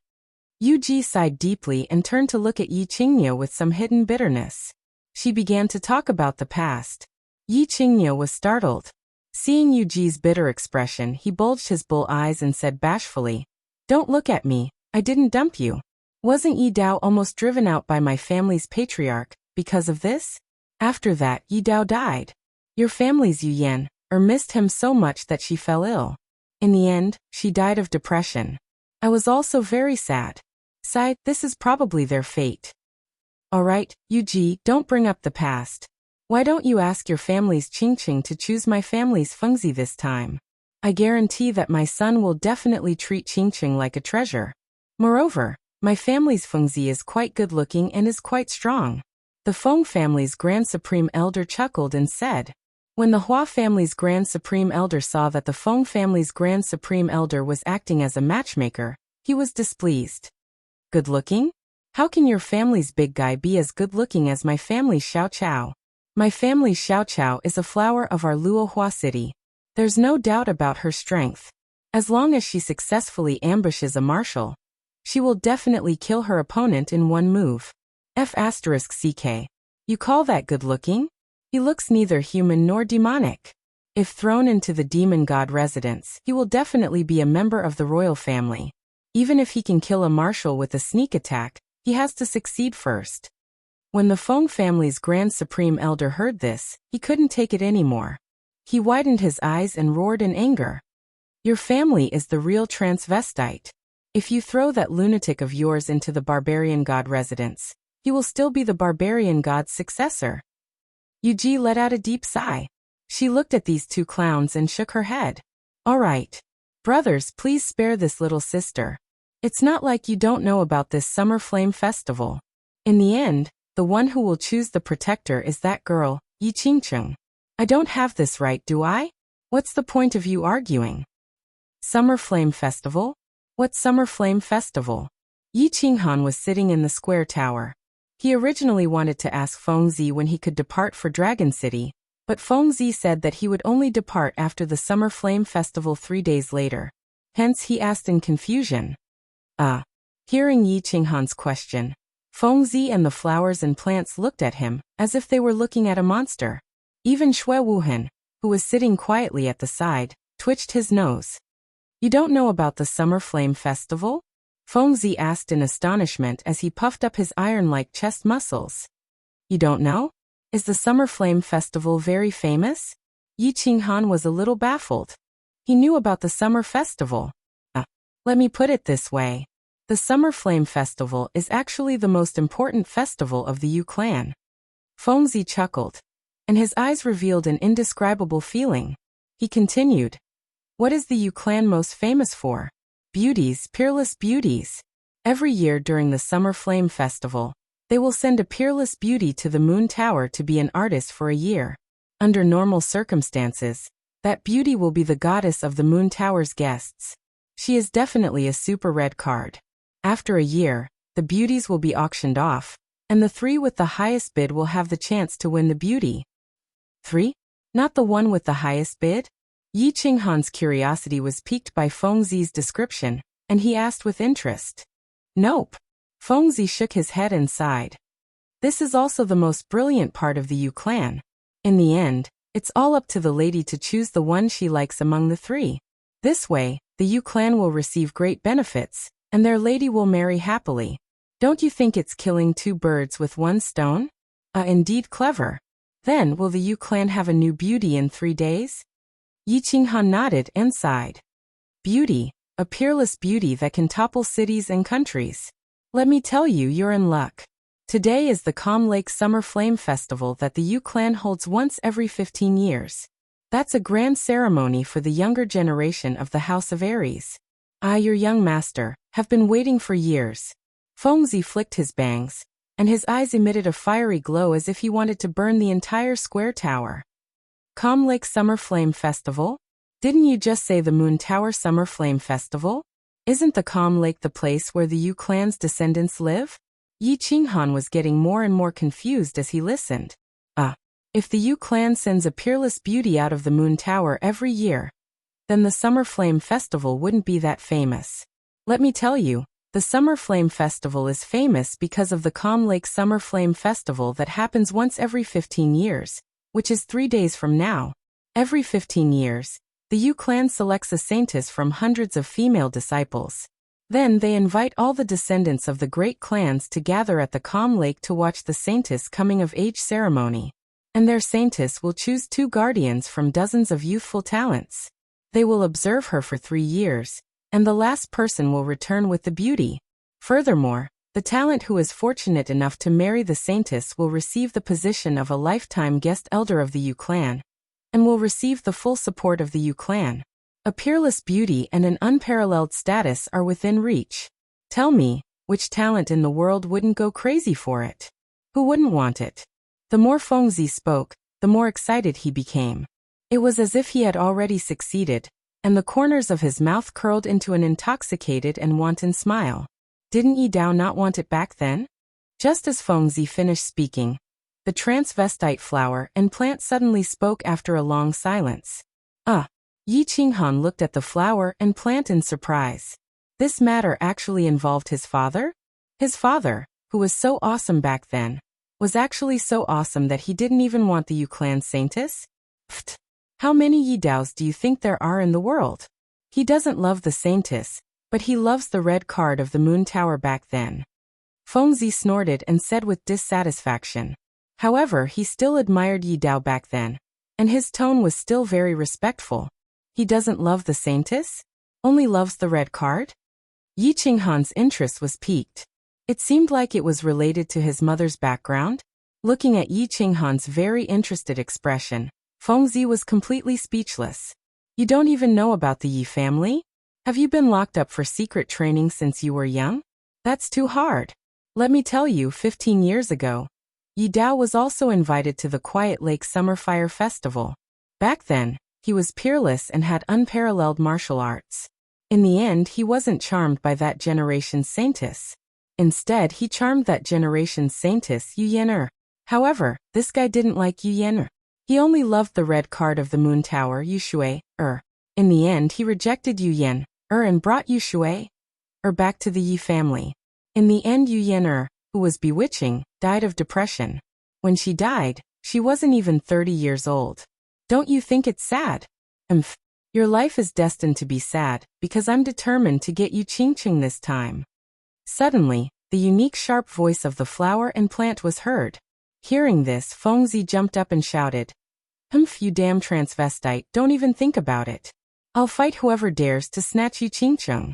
Yu Ji sighed deeply and turned to look at Yi Qingyu with some hidden bitterness. She began to talk about the past. Yi Qingyu was startled. Seeing Yu Ji's bitter expression, he bulged his bull eyes and said bashfully, "Don't look at me, I didn't dump you. Wasn't Yi Dao almost driven out by my family's patriarch because of this? After that, Yi Dao died. Your family's Yu Yan, or missed him so much that she fell ill. In the end, she died of depression. I was also very sad. Sighed, this is probably their fate. Alright, Yuji, don't bring up the past. Why don't you ask your family's Qingqing to choose my family's Fengzi this time? I guarantee that my son will definitely treat Qingqing like a treasure. Moreover, my family's Fengzi is quite good-looking and is quite strong. The Feng family's Grand Supreme Elder chuckled and said. When the Hua family's Grand Supreme Elder saw that the Feng family's Grand Supreme Elder was acting as a matchmaker, he was displeased. Good-looking? How can your family's big guy be as good-looking as my family's Xiao Chao? My family's Xiao Chao is a flower of our Luohua city. There's no doubt about her strength. As long as she successfully ambushes a marshal, she will definitely kill her opponent in one move. F***CK. You call that good-looking? He looks neither human nor demonic. If thrown into the demon god residence, he will definitely be a member of the royal family. Even if he can kill a marshal with a sneak attack, he has to succeed first. When the Feng family's Grand Supreme Elder heard this, he couldn't take it anymore. He widened his eyes and roared in anger. Your family is the real transvestite. If you throw that lunatic of yours into the barbarian god residence, he will still be the barbarian god's successor. Yuji let out a deep sigh. She looked at these two clowns and shook her head. All right. Brothers, please spare this little sister. It's not like you don't know about this Summer Flame Festival. In the end, the one who will choose the protector is that girl, Yi Qingqing. I don't have this right, do I? What's the point of you arguing? Summer Flame Festival? What Summer Flame Festival? Yi Qinghan was sitting in the square tower. He originally wanted to ask Fengzi when he could depart for Dragon City, but Fengzi said that he would only depart after the Summer Flame Festival 3 days later. Hence he asked in confusion. Hearing Yi Qinghan's question, Fengzi and the flowers and plants looked at him, as if they were looking at a monster. Even Shui Wuhan, who was sitting quietly at the side, twitched his nose. You don't know about the Summer Flame Festival? Fengzi asked in astonishment as he puffed up his iron-like chest muscles. You don't know? Is the Summer Flame Festival very famous? Yi Qinghan was a little baffled. He knew about the Summer Festival. Let me put it this way. The Summer Flame Festival is actually the most important festival of the Yu clan. Fengzi chuckled, and his eyes revealed an indescribable feeling. He continued. What is the Yu clan most famous for? Beauties, peerless beauties. Every year during the Summer Flame Festival, they will send a peerless beauty to the Moon Tower to be an artist for a year. Under normal circumstances, that beauty will be the goddess of the Moon Tower's guests. She is definitely a super red card. After a year, the beauties will be auctioned off, and the 3 with the highest bid will have the chance to win the beauty. 3? Not the one with the highest bid? Yi Qinghan's curiosity was piqued by Fengzi's description, and he asked with interest. Nope. Fengzi shook his head and sighed. This is also the most brilliant part of the Yu clan. In the end, it's all up to the lady to choose the one she likes among the 3. This way, the Yu clan will receive great benefits, and their lady will marry happily. Don't you think it's killing 2 birds with 1 stone? Indeed clever. Then will the Yu clan have a new beauty in 3 days? Yi Qinghan nodded and sighed. Beauty, a peerless beauty that can topple cities and countries. Let me tell you, you're in luck. Today is the Calm Lake Summer Flame Festival that the Yu clan holds once every 15 years. That's a grand ceremony for the younger generation of the House of Aries. Your young master, have been waiting for years. Fengzi flicked his bangs, and his eyes emitted a fiery glow as if he wanted to burn the entire square tower. Calm Lake Summer Flame Festival? Didn't you just say the Moon Tower Summer Flame Festival? Isn't the Calm Lake the place where the Yu clan's descendants live? Yi Qinghan was getting more and more confused as he listened. If the Yu clan sends a peerless beauty out of the Moon Tower every year, then the Summer Flame Festival wouldn't be that famous. Let me tell you, the Summer Flame Festival is famous because of the Calm Lake Summer Flame Festival that happens once every 15 years, which is 3 days from now. Every 15 years, the Yu clan selects a saintess from hundreds of female disciples. Then they invite all the descendants of the great clans to gather at the Calm Lake to watch the saintess coming of age ceremony. and their saintess will choose 2 guardians from dozens of youthful talents. They will observe her for 3 years, and the last person will return with the beauty. Furthermore, the talent who is fortunate enough to marry the saintess will receive the position of a lifetime guest elder of the Yu clan, and will receive the full support of the Yu clan. A peerless beauty and an unparalleled status are within reach. Tell me, which talent in the world wouldn't go crazy for it? Who wouldn't want it? The more Fengzi spoke, the more excited he became. It was as if he had already succeeded, and the corners of his mouth curled into an intoxicated and wanton smile. Didn't Yi Dao not want it back then? Just as Fengzi finished speaking, the transvestite flower and plant suddenly spoke after a long silence. Yi Qinghan looked at the flower and plant in surprise. This matter actually involved his father? His father, who was so awesome back then, was actually so awesome that he didn't even want the Yu clan saintess? Pfft! How many Yi Daos do you think there are in the world? He doesn't love the saintess, but he loves the red card of the moon tower back then. Fengzi snorted and said with dissatisfaction. However, he still admired Yi Dao back then, and his tone was still very respectful. He doesn't love the saintess? Only loves the red card? Yi Qinghan's interest was piqued. It seemed like it was related to his mother's background. Looking at Yi Qinghan's very interested expression, Fengzi was completely speechless. You don't even know about the Yi family? Have you been locked up for secret training since you were young? That's too hard. Let me tell you, 15 years ago, Yi Dao was also invited to the Quiet Lake Summer Fire Festival. Back then, he was peerless and had unparalleled martial arts. In the end, he wasn't charmed by that generation's saintess. Instead, he charmed that generation's saintess, Yu Yan'er. However, this guy didn't like Yu Yan'er. He only loved the red card of the moon tower, Yu Shui-er. In the end, he rejected Yu Yan'er and brought Yu Shui-er back to the Yi family. In the end, Yu Yan'er, who was bewitching, died of depression. When she died, she wasn't even 30 years old. Don't you think it's sad? Your life is destined to be sad, because I'm determined to get you Qingqing this time. Suddenly, the unique sharp voice of the flower and plant was heard. Hearing this, Fengzi jumped up and shouted, you damn transvestite, don't even think about it. I'll fight whoever dares to snatch you Qingqing.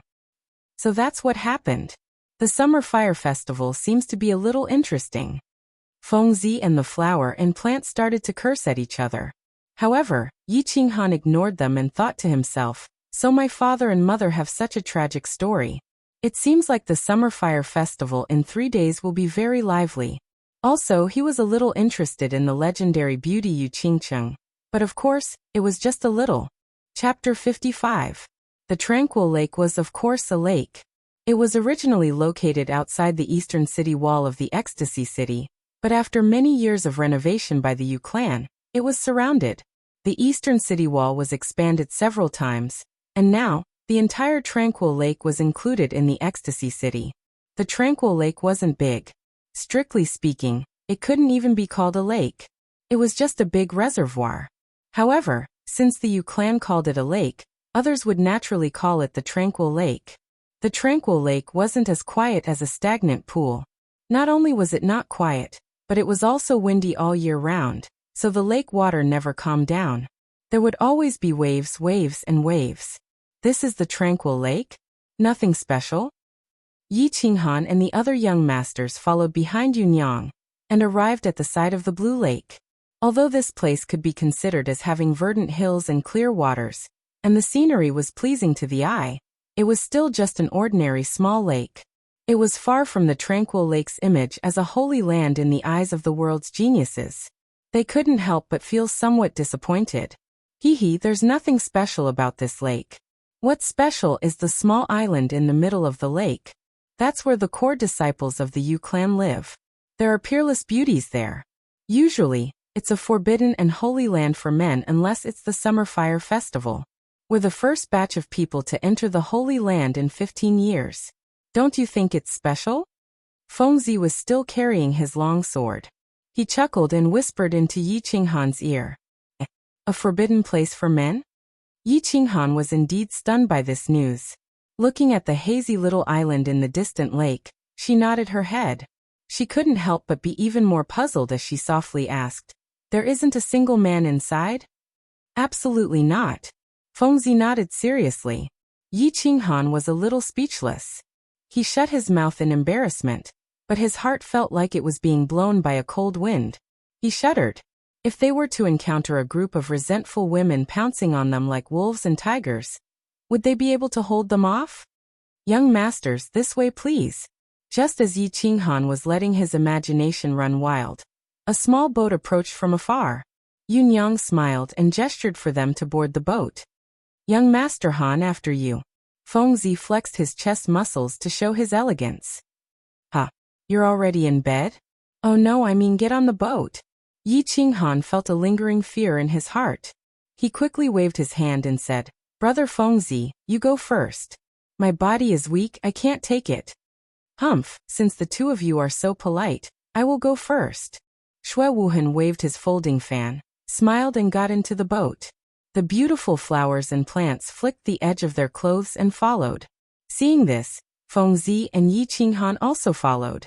So that's what happened. The Summer Fire Festival seems to be a little interesting. Fengzi and the flower and plant started to curse at each other. However, Yi Qinghan ignored them and thought to himself, so my father and mother have such a tragic story. It seems like the Summer Fire Festival in 3 days will be very lively. Also, he was a little interested in the legendary beauty Yu Qingqing. But of course, it was just a little. Chapter 55. The Tranquil Lake was of course a lake. It was originally located outside the eastern city wall of the Ecstasy City, but after many years of renovation by the Yu clan, it was surrounded. The eastern city wall was expanded several times, and now, the entire Tranquil Lake was included in the Ecstasy City. The Tranquil Lake wasn't big. Strictly speaking, it couldn't even be called a lake. It was just a big reservoir. However, since the Yu clan called it a lake, others would naturally call it the Tranquil Lake. The Tranquil Lake wasn't as quiet as a stagnant pool. Not only was it not quiet, but it was also windy all year round, so the lake water never calmed down. There would always be waves, waves, and waves. This is the Tranquil Lake? Nothing special? Yi Qinghan and the other young masters followed behind Yunyang, and arrived at the side of the Blue Lake. Although this place could be considered as having verdant hills and clear waters, and the scenery was pleasing to the eye, it was still just an ordinary small lake. It was far from the Tranquil Lake's image as a holy land in the eyes of the world's geniuses. They couldn't help but feel somewhat disappointed. There's nothing special about this lake. What's special is the small island in the middle of the lake. That's where the core disciples of the Yu clan live. There are peerless beauties there. Usually, it's a forbidden and holy land for men unless it's the Summer Fire Festival. We're the first batch of people to enter the holy land in 15 years. Don't you think it's special? Fengzi was still carrying his long sword. He chuckled and whispered into Yi Qinghan's ear. A forbidden place for men? Yi Qinghan was indeed stunned by this news. Looking at the hazy little island in the distant lake, she nodded her head. She couldn't help but be even more puzzled as she softly asked, There isn't a single man inside? Absolutely not. Fengzi nodded seriously. Yi Qinghan was a little speechless. He shut his mouth in embarrassment, but his heart felt like it was being blown by a cold wind. He shuddered. If they were to encounter a group of resentful women pouncing on them like wolves and tigers, would they be able to hold them off? Young masters, this way please. Just as Yi Qinghan was letting his imagination run wild, a small boat approached from afar. Yunyang smiled and gestured for them to board the boat. Young Master Han, after you. Fengzi flexed his chest muscles to show his elegance. Huh, you're already in bed? Oh no, I mean get on the boat. Yi Qinghan felt a lingering fear in his heart. He quickly waved his hand and said, Brother Fengzi, you go first. My body is weak, I can't take it. Humph, since the two of you are so polite, I will go first. Shui Wuhan waved his folding fan, smiled and got into the boat. The beautiful flowers and plants flicked the edge of their clothes and followed. Seeing this, Fengzi and Yi Qinghan also followed.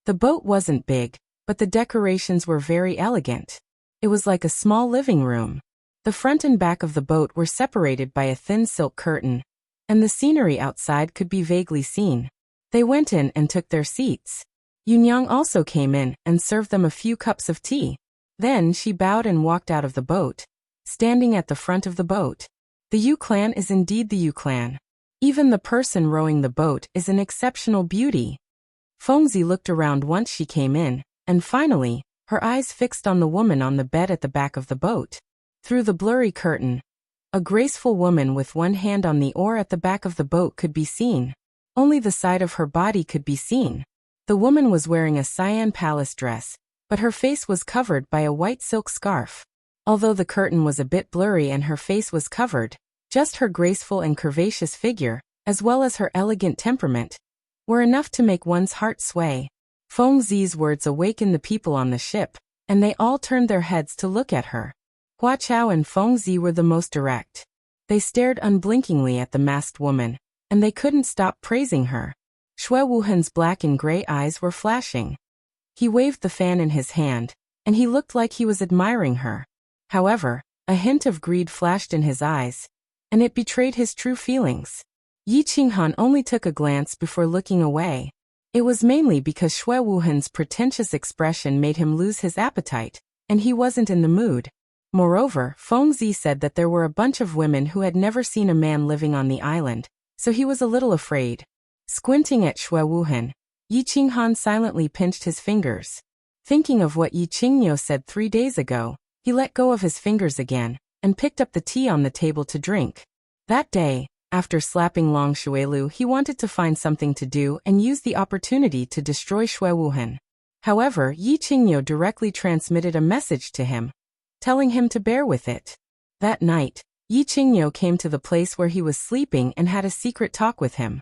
The boat wasn't big, but the decorations were very elegant. It was like a small living room. The front and back of the boat were separated by a thin silk curtain, and the scenery outside could be vaguely seen. They went in and took their seats. Yunyang also came in and served them a few cups of tea. Then she bowed and walked out of the boat, standing at the front of the boat. The Yu clan is indeed the Yu clan. Even the person rowing the boat is an exceptional beauty. Fengzi looked around once she came in, and finally, her eyes fixed on the woman on the bed at the back of the boat. Through the blurry curtain, a graceful woman with one hand on the oar at the back of the boat could be seen. Only the side of her body could be seen. The woman was wearing a cyan palace dress, but her face was covered by a white silk scarf. Although the curtain was a bit blurry and her face was covered, just her graceful and curvaceous figure, as well as her elegant temperament, were enough to make one's heart sway. Fengzi's words awakened the people on the ship, and they all turned their heads to look at her. Hua Chao and Fengzi were the most direct. They stared unblinkingly at the masked woman, and they couldn't stop praising her. Shui Wuhan's black and gray eyes were flashing. He waved the fan in his hand, and he looked like he was admiring her. However, a hint of greed flashed in his eyes, and it betrayed his true feelings. Yi Qinghan only took a glance before looking away. It was mainly because Shui Wuhan's pretentious expression made him lose his appetite, and he wasn't in the mood. Moreover, Fengzi said that there were a bunch of women who had never seen a man living on the island, so he was a little afraid. Squinting at Shui Wuhan, Yi Qinghan silently pinched his fingers. Thinking of what Yi Qingyo said 3 days ago, he let go of his fingers again, and picked up the tea on the table to drink. That day, after slapping Long Shuilu, he wanted to find something to do and use the opportunity to destroy Shui Wuhan. However, Yi Qingyo directly transmitted a message to him, telling him to bear with it. That night, Yi Qingyo came to the place where he was sleeping and had a secret talk with him.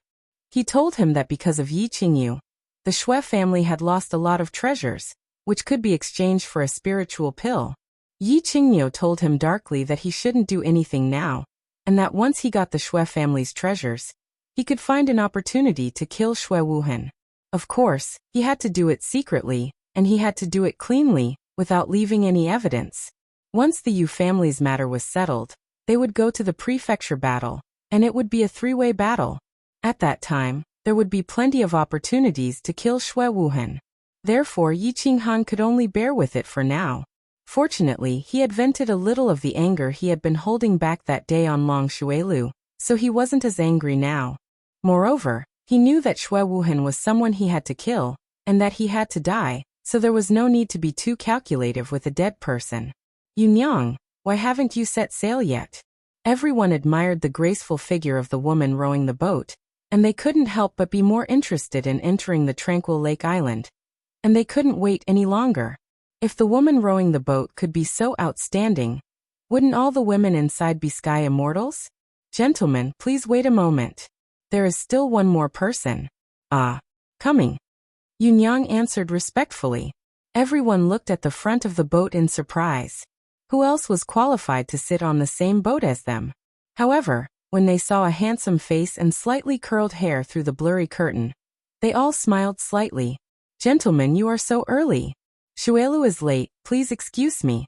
He told him that because of Yi Qingyu, the Shui family had lost a lot of treasures, which could be exchanged for a spiritual pill. Yi Qingyo told him darkly that he shouldn't do anything now, and that once he got the Shui family's treasures, he could find an opportunity to kill Shui Wuhan. Of course, he had to do it secretly, and he had to do it cleanly, without leaving any evidence. Once the Yu family's matter was settled, they would go to the prefecture battle, and it would be a 3-way battle. At that time, there would be plenty of opportunities to kill Shui Wuhan. Therefore, Yi Qinghan could only bear with it for now. Fortunately, he had vented a little of the anger he had been holding back that day on Long Shuilu, so he wasn't as angry now. Moreover, he knew that Shui Wuhan was someone he had to kill, and that he had to die, so there was no need to be too calculative with a dead person. Yunyang, why haven't you set sail yet? Everyone admired the graceful figure of the woman rowing the boat, and they couldn't help but be more interested in entering the tranquil lake island. And they couldn't wait any longer. If the woman rowing the boat could be so outstanding, wouldn't all the women inside be sky immortals? Gentlemen, please wait a moment. There is still one more person. Coming. Yunyang answered respectfully. Everyone looked at the front of the boat in surprise. Who else was qualified to sit on the same boat as them? However, when they saw a handsome face and slightly curled hair through the blurry curtain, they all smiled slightly. Gentlemen, you are so early. Shuilu is late, please excuse me.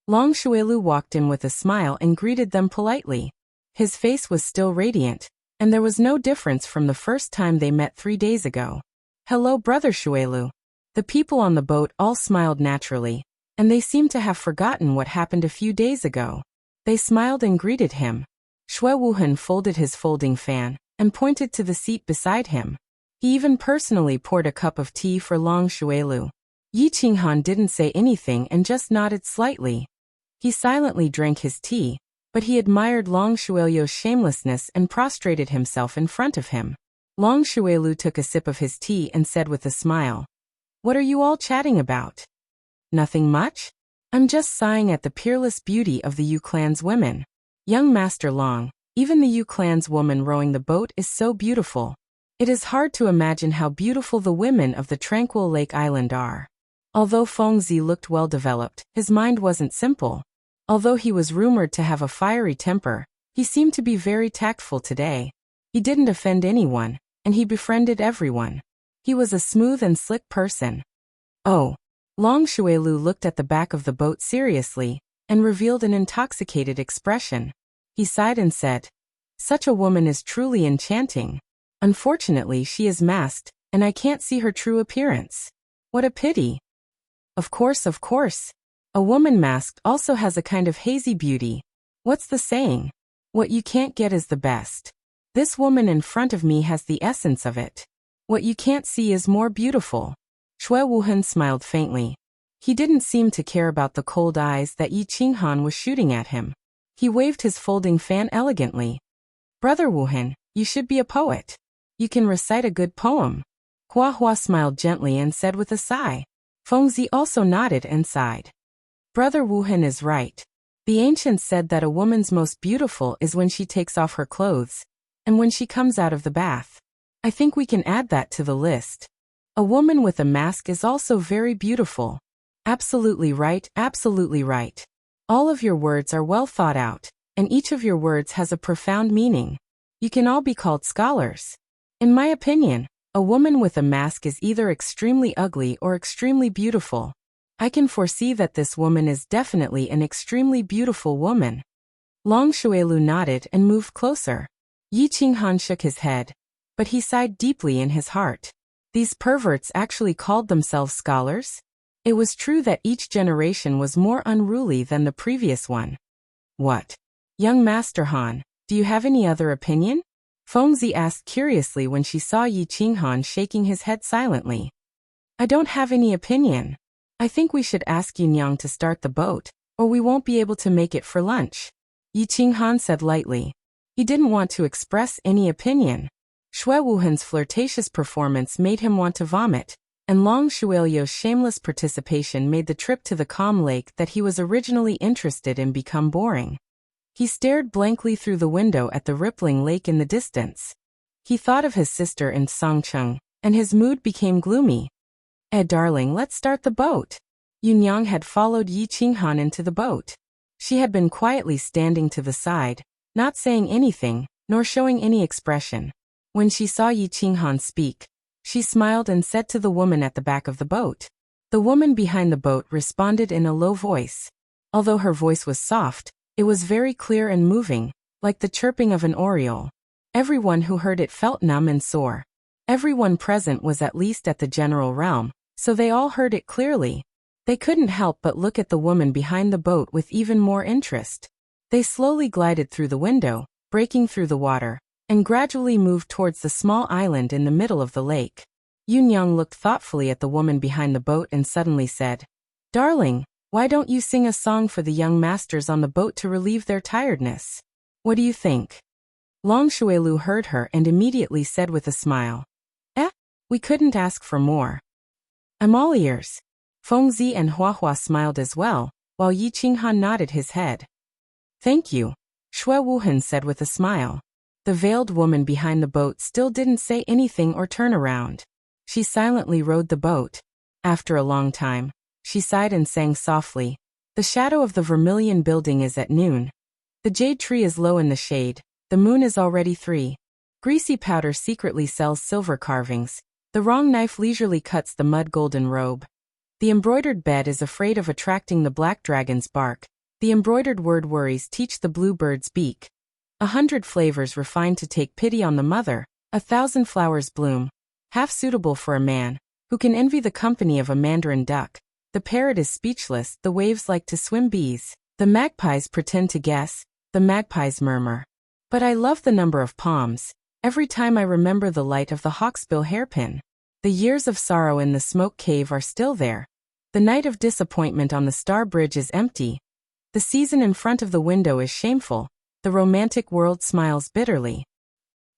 Long Shuelu walked in with a smile and greeted them politely. His face was still radiant, and there was no difference from the first time they met 3 days ago. "Hello, Brother Shuelu." The people on the boat all smiled naturally, and they seemed to have forgotten what happened a few days ago. They smiled and greeted him. Shui Wuhan folded his folding fan and pointed to the seat beside him. He even personally poured a cup of tea for Long Shuelu. Yi Qinghan didn't say anything and just nodded slightly. He silently drank his tea, but he admired Long Shuelu's shamelessness and prostrated himself in front of him. Long Shuelu took a sip of his tea and said with a smile, "What are you all chatting about?" "Nothing much. I'm just sighing at the peerless beauty of the Yu clan's women. Young Master Long, even the Yu clan's woman rowing the boat is so beautiful. It is hard to imagine how beautiful the women of the tranquil Lake Island are." Although Fengzi looked well-developed, his mind wasn't simple. Although he was rumored to have a fiery temper, he seemed to be very tactful today. He didn't offend anyone, and he befriended everyone. He was a smooth and slick person. "Oh." Long Shuelu looked at the back of the boat seriously, and revealed an intoxicated expression. He sighed and said, "Such a woman is truly enchanting. Unfortunately, she is masked, and I can't see her true appearance. What a pity." Of course. A woman masked also has a kind of hazy beauty. What's the saying? What you can't get is the best. This woman in front of me has the essence of it. What you can't see is more beautiful." Shui Wuhan smiled faintly. He didn't seem to care about the cold eyes that Yi Qinghan was shooting at him. He waved his folding fan elegantly. "Brother Wuhan, you should be a poet. You can recite a good poem." Hua Hua smiled gently and said with a sigh. Fengzi also nodded and sighed. Brother Wuhan is right. The ancients said that a woman's most beautiful is when she takes off her clothes, and when she comes out of the bath. I think we can add that to the list. A woman with a mask is also very beautiful. Absolutely right. All of your words are well thought out, and each of your words has a profound meaning. You can all be called scholars. In my opinion, a woman with a mask is either extremely ugly or extremely beautiful. I can foresee that this woman is definitely an extremely beautiful woman. Long Shuelu nodded and moved closer. Yi Qinghan shook his head, but he sighed deeply in his heart. These perverts actually called themselves scholars? It was true that each generation was more unruly than the previous one. "What? Young Master Han, do you have any other opinion?" Fengzi asked curiously when she saw Yi Qinghan shaking his head silently. "I don't have any opinion. I think we should ask Yunyang to start the boat, or we won't be able to make it for lunch," Yi Qinghan said lightly. He didn't want to express any opinion. Shui Wuhan's flirtatious performance made him want to vomit, and Long Shuelio's shameless participation made the trip to the calm lake that he was originally interested in become boring. He stared blankly through the window at the rippling lake in the distance. He thought of his sister in Songcheng, and his mood became gloomy. Darling, let's start the boat." Yunyang had followed Yi Qinghan into the boat. She had been quietly standing to the side, not saying anything, nor showing any expression. When she saw Yi Qinghan speak, she smiled and said to the woman at the back of the boat. The woman behind the boat responded in a low voice. Although her voice was soft, it was very clear and moving, like the chirping of an oriole. Everyone who heard it felt numb and sore. Everyone present was at least at the general realm, so they all heard it clearly. They couldn't help but look at the woman behind the boat with even more interest. They slowly glided through the window, breaking through the water, and gradually moved towards the small island in the middle of the lake. Yunyang looked thoughtfully at the woman behind the boat and suddenly said, "Darling, why don't you sing a song for the young masters on the boat to relieve their tiredness? What do you think?" Long Shuelu heard her and immediately said with a smile, We couldn't ask for more." "I'm all ears." Fengzi and Hua Hua smiled as well, while Yi Qinghan nodded his head. "Thank you," Shui Wuhan said with a smile. The veiled woman behind the boat still didn't say anything or turn around. She silently rowed the boat. After a long time, she sighed and sang softly, "The shadow of the vermilion building is at noon. The jade tree is low in the shade. The moon is already 3. Greasy powder secretly sells silver carvings. The wrong knife leisurely cuts the mud golden robe. The embroidered bed is afraid of attracting the black dragon's bark. The embroidered word worries teach the bluebird's beak. 100 flavors refined to take pity on the mother, 1,000 flowers bloom. Half suitable for a man, who can envy the company of a mandarin duck. The parrot is speechless, the waves like to swim bees. The magpies pretend to guess, the magpies murmur. But I love the number of palms, every time I remember the light of the hawksbill hairpin. The years of sorrow in the smoke cave are still there. The night of disappointment on the star bridge is empty. The season in front of the window is shameful, the romantic world smiles bitterly.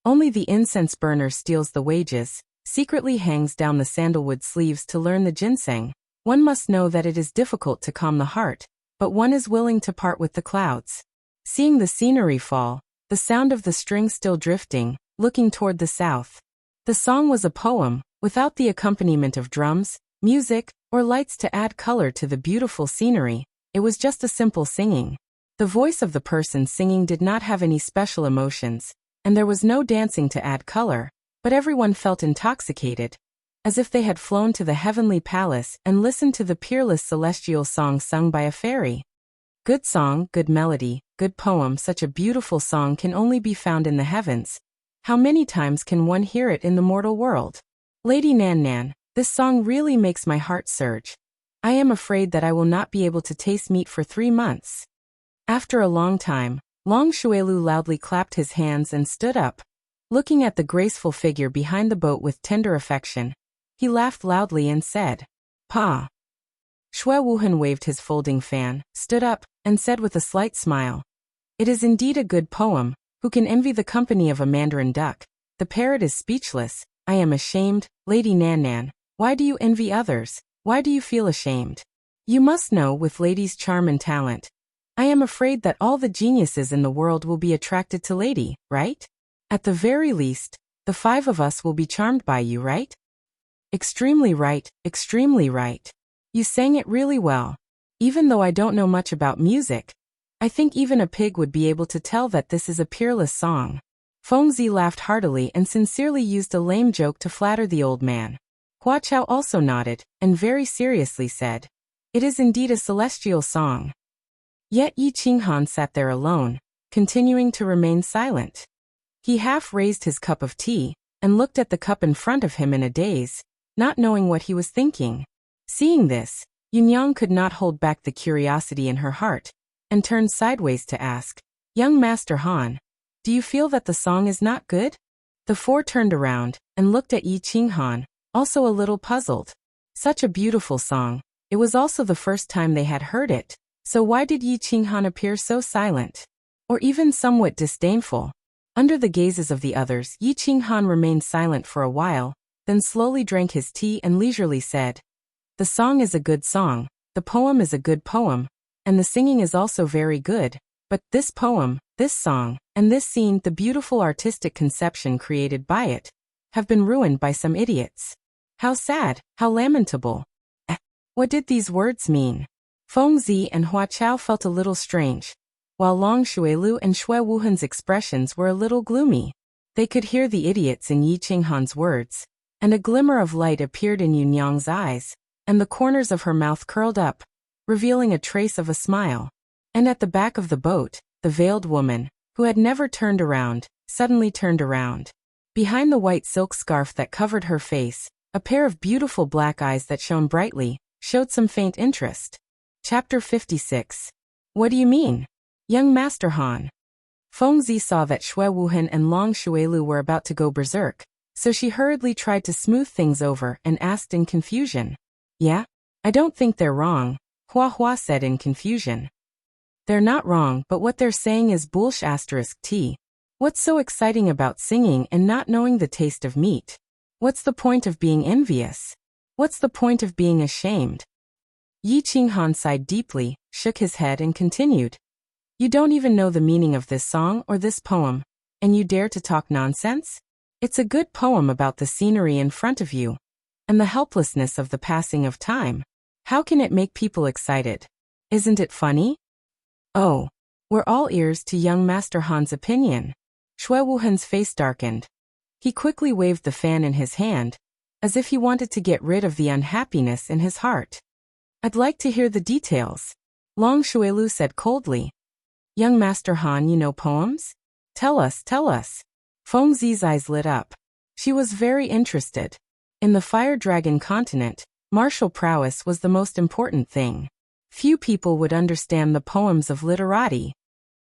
Only the incense burner steals the wages, secretly hangs down the sandalwood sleeves to learn the ginseng. One must know that it is difficult to calm the heart, but one is willing to part with the clouds. Seeing the scenery fall, the sound of the string still drifting, looking toward the south. The song was a poem, without the accompaniment of drums, music, or lights to add color to the beautiful scenery. It was just a simple singing. The voice of the person singing did not have any special emotions, and there was no dancing to add color, but everyone felt intoxicated, as if they had flown to the heavenly palace and listened to the peerless celestial song sung by a fairy. Good song, good melody, good poem. Such a beautiful song can only be found in the heavens. How many times can one hear it in the mortal world? Lady Nan Nan, this song really makes my heart surge. I am afraid that I will not be able to taste meat for 3 months. After a long time, Long Shuelu loudly clapped his hands and stood up. Looking at the graceful figure behind the boat with tender affection, he laughed loudly and said, "Pa." Shui Wuhan waved his folding fan, stood up, and said with a slight smile, "It is indeed a good poem. Who can envy the company of a mandarin duck? The parrot is speechless. I am ashamed. Lady Nan Nan, why do you envy others? Why do you feel ashamed? You must know, with ladies' charm and talent, I am afraid that all the geniuses in the world will be attracted to Lady, right? At the very least, the 5 of us will be charmed by you, right?" Extremely right, extremely right. You sang it really well. Even though I don't know much about music, I think even a pig would be able to tell that this is a peerless song. Fengzi laughed heartily and sincerely used a lame joke to flatter the old man. Hua Chao also nodded, and very seriously said, "It is indeed a celestial song." Yet Yi Qinghan sat there alone, continuing to remain silent. He half raised his cup of tea, and looked at the cup in front of him in a daze, not knowing what he was thinking. Seeing this, Yunyang could not hold back the curiosity in her heart, and turned sideways to ask, "Young Master Han, do you feel that the song is not good?" The 4 turned around, and looked at Yi Qinghan, also a little puzzled. Such a beautiful song. It was also the first time they had heard it, so why did Yi Qinghan appear so silent? Or even somewhat disdainful? Under the gazes of the others, Yi Qinghan remained silent for a while, then slowly drank his tea and leisurely said, "The song is a good song, the poem is a good poem, and the singing is also very good, but this poem, this song, and this scene, the beautiful artistic conception created by it, have been ruined by some idiots. How sad, how lamentable." What did these words mean? Fengzi and Hua Chao felt a little strange, while Long Shuelu and Shui Wuhan's expressions were a little gloomy. They could hear the idiots in Yi Qinghan's words, and a glimmer of light appeared in Yunyang's eyes, and the corners of her mouth curled up, revealing a trace of a smile. And at the back of the boat, the veiled woman, who had never turned around, suddenly turned around. Behind the white silk scarf that covered her face, a pair of beautiful black eyes that shone brightly, showed some faint interest. Chapter 56. What do you mean? Young Master Han. Fengzi saw that Shui Wuhan and Long Shuelu were about to go berserk, so she hurriedly tried to smooth things over and asked in confusion. "Yeah? I don't think they're wrong," Hua Hua said in confusion. "They're not wrong, but what they're saying is bullsh*t. What's so exciting about singing and not knowing the taste of meat? What's the point of being envious? What's the point of being ashamed?" Yi Qinghan sighed deeply, shook his head and continued. "You don't even know the meaning of this song or this poem, and you dare to talk nonsense? It's a good poem about the scenery in front of you, and the helplessness of the passing of time. How can it make people excited? Isn't it funny?" "Oh, we're all ears to young Master Han's opinion." Shui Wuhan's face darkened. He quickly waved the fan in his hand, as if he wanted to get rid of the unhappiness in his heart. "I'd like to hear the details." Long Shuelu said coldly. Young Master Han, you know poems? Tell us, tell us. Feng Zi's eyes lit up. She was very interested. In the Fire Dragon continent, martial prowess was the most important thing. Few people would understand the poems of literati.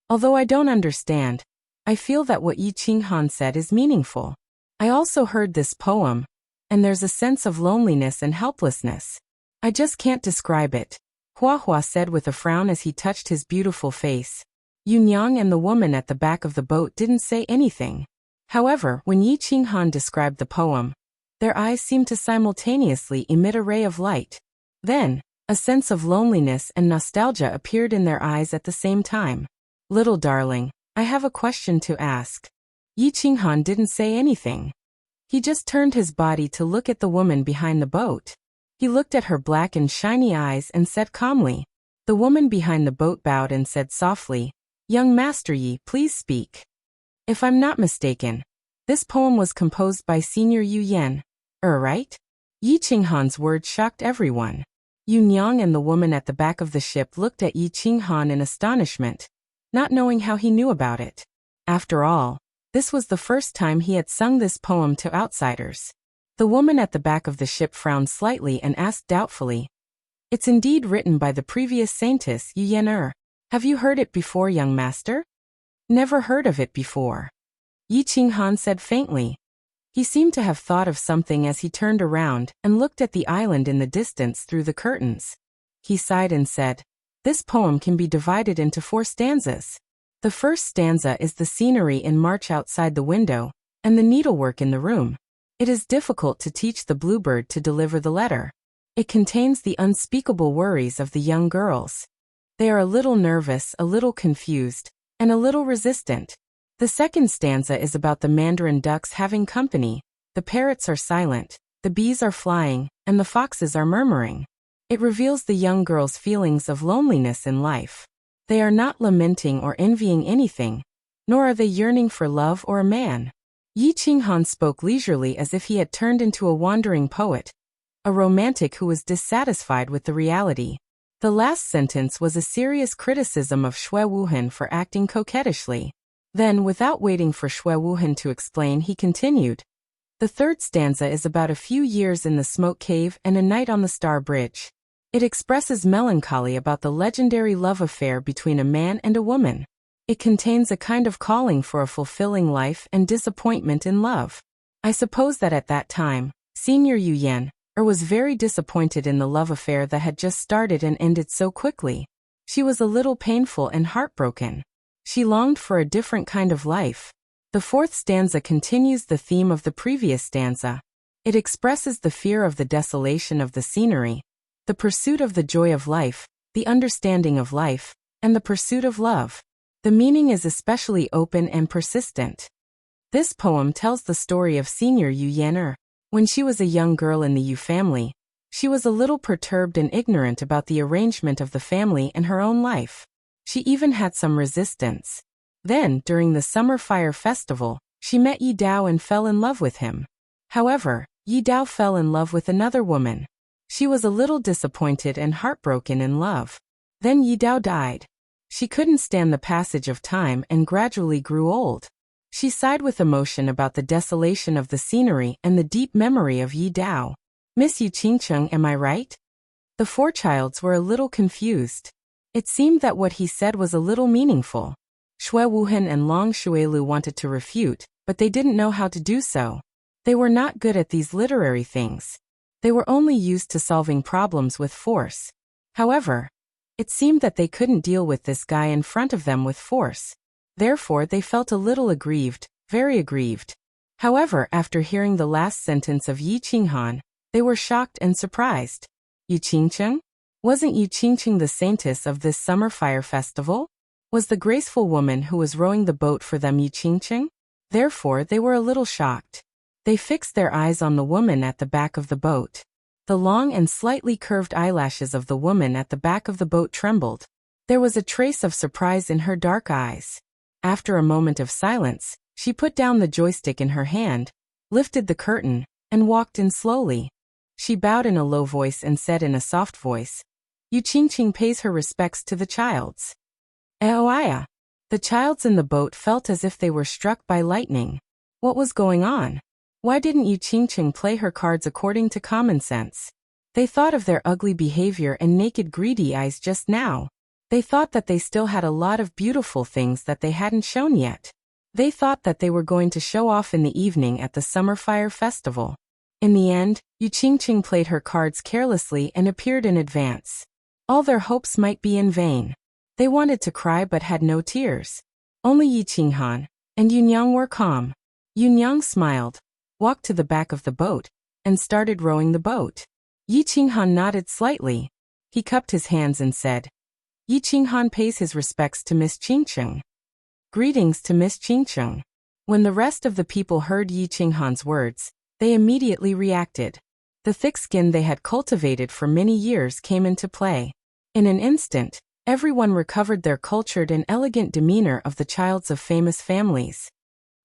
Although I don't understand, I feel that what Yi Qinghan said is meaningful. I also heard this poem, and there's a sense of loneliness and helplessness. I just can't describe it, Hua Hua said with a frown as he touched his beautiful face. Yunyang and the woman at the back of the boat didn't say anything. However, when Yi Qinghan described the poem, their eyes seemed to simultaneously emit a ray of light. Then, a sense of loneliness and nostalgia appeared in their eyes at the same time. Little darling, I have a question to ask. Yi Qinghan didn't say anything. He just turned his body to look at the woman behind the boat. He looked at her black and shiny eyes and said calmly. The woman behind the boat bowed and said softly, Young Master Yi, please speak. If I'm not mistaken, this poem was composed by Senior Yu Yan. Right? Yi Qinghan's words shocked everyone. Yunyang and the woman at the back of the ship looked at Yi Qinghan in astonishment, not knowing how he knew about it. After all, this was the first time he had sung this poem to outsiders. The woman at the back of the ship frowned slightly and asked doubtfully. It's indeed written by the previous saintess Yu Yan. Have you heard it before, young master? Never heard of it before. Yi Qinghan said faintly. He seemed to have thought of something as he turned around and looked at the island in the distance through the curtains. He sighed and said, This poem can be divided into 4 stanzas. The first stanza is the scenery in March outside the window, and the needlework in the room. It is difficult to teach the bluebird to deliver the letter. It contains the unspeakable worries of the young girls. They are a little nervous, a little confused, and a little resistant. The second stanza is about the mandarin ducks having company. The parrots are silent, the bees are flying, and the foxes are murmuring. It reveals the young girls' feelings of loneliness in life. They are not lamenting or envying anything, nor are they yearning for love or a man. Yi Qinghan spoke leisurely as if he had turned into a wandering poet, a romantic who was dissatisfied with the reality. The last sentence was a serious criticism of Xue Wuhan for acting coquettishly. Then, without waiting for Xue Wuhan to explain, he continued. The third stanza is about a few years in the smoke cave and a night on the Star Bridge. It expresses melancholy about the legendary love affair between a man and a woman. It contains a kind of calling for a fulfilling life and disappointment in love. I suppose that at that time, Senior Yu Yan was very disappointed in the love affair that had just started and ended so quickly. She was a little painful and heartbroken. She longed for a different kind of life. The fourth stanza continues the theme of the previous stanza. It expresses the fear of the desolation of the scenery, the pursuit of the joy of life, the understanding of life, and the pursuit of love. The meaning is especially open and persistent. This poem tells the story of Senior Yu Yan. When she was a young girl in the Yu family, she was a little perturbed and ignorant about the arrangement of the family and her own life. She even had some resistance. Then, during the Summer Fire Festival, she met Yi Dao and fell in love with him. However, Yi Dao fell in love with another woman. She was a little disappointed and heartbroken in love. Then Yi Dao died. She couldn't stand the passage of time and gradually grew old. She sighed with emotion about the desolation of the scenery and the deep memory of Yi Dao. Miss Yu Qingcheng, am I right? The 4 childs were a little confused. It seemed that what he said was a little meaningful. Xue Wuhan and Long Shuelu wanted to refute, but they didn't know how to do so. They were not good at these literary things. They were only used to solving problems with force. However, it seemed that they couldn't deal with this guy in front of them with force. Therefore, they felt a little aggrieved, very aggrieved. However, after hearing the last sentence of Yi Qinghan, they were shocked and surprised. Yu Qingcheng? Wasn't Yu Qingcheng the saintess of this summer fire festival? Was the graceful woman who was rowing the boat for them Yu Qingcheng? Therefore, they were a little shocked. They fixed their eyes on the woman at the back of the boat. The long and slightly curved eyelashes of the woman at the back of the boat trembled. There was a trace of surprise in her dark eyes. After a moment of silence, she put down the joystick in her hand, lifted the curtain, and walked in slowly. She bowed in a low voice and said in a soft voice, Yu Qingqing pays her respects to the childs. Eoia. The childs in the boat felt as if they were struck by lightning. What was going on? Why didn't Yu Qingqing play her cards according to common sense? They thought of their ugly behavior and naked greedy eyes just now. They thought that they still had a lot of beautiful things that they hadn't shown yet. They thought that they were going to show off in the evening at the Summer Fire Festival. In the end, Yu Qingqing played her cards carelessly and appeared in advance. All their hopes might be in vain. They wanted to cry but had no tears. Only Yi Qinghan and Yunyang were calm. Yunyang smiled, walked to the back of the boat, and started rowing the boat. Yi Qinghan nodded slightly. He cupped his hands and said, Yi Qinghan pays his respects to Miss Qingqing. Greetings to Miss Qingqing. When the rest of the people heard Yi Qinghan's words, they immediately reacted. The thick skin they had cultivated for many years came into play. In an instant, everyone recovered their cultured and elegant demeanor of the childs of famous families.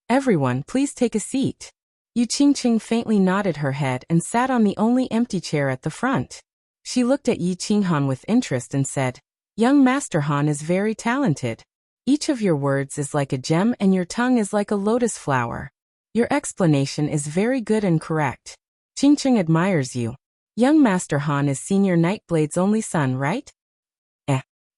Everyone, please take a seat. Yu Qingqing faintly nodded her head and sat on the only empty chair at the front. She looked at Yi Qinghan with interest and said, Young Master Han is very talented. Each of your words is like a gem and your tongue is like a lotus flower. Your explanation is very good and correct. Qingqing admires you. Young Master Han is Senior Nightblade's only son, right?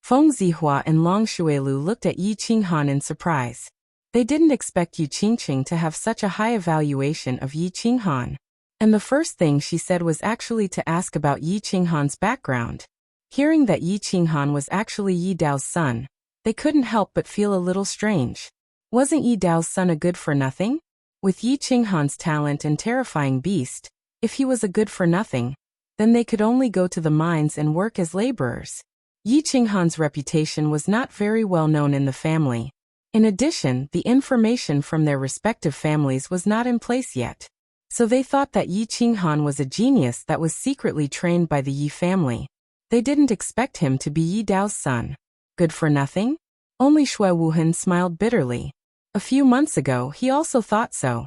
Feng Zihua and Long Shuelu looked at Yi Qinghan in surprise. They didn't expect Yu Qingqing to have such a high evaluation of Yi Qinghan. And the first thing she said was actually to ask about Yi Qinghan's background. Hearing that Yi Qinghan was actually Yi Dao's son, they couldn't help but feel a little strange. Wasn't Yi Dao's son a good-for-nothing? With Yi Qinghan's talent and terrifying beast, if he was a good-for-nothing, then they could only go to the mines and work as laborers. Yi Qinghan's reputation was not very well known in the family. In addition, the information from their respective families was not in place yet. So they thought that Yi Qinghan was a genius that was secretly trained by the Yi family. They didn't expect him to be Yi Dao's son. Good for nothing? Only Shui Wuhan smiled bitterly. A few months ago, he also thought so.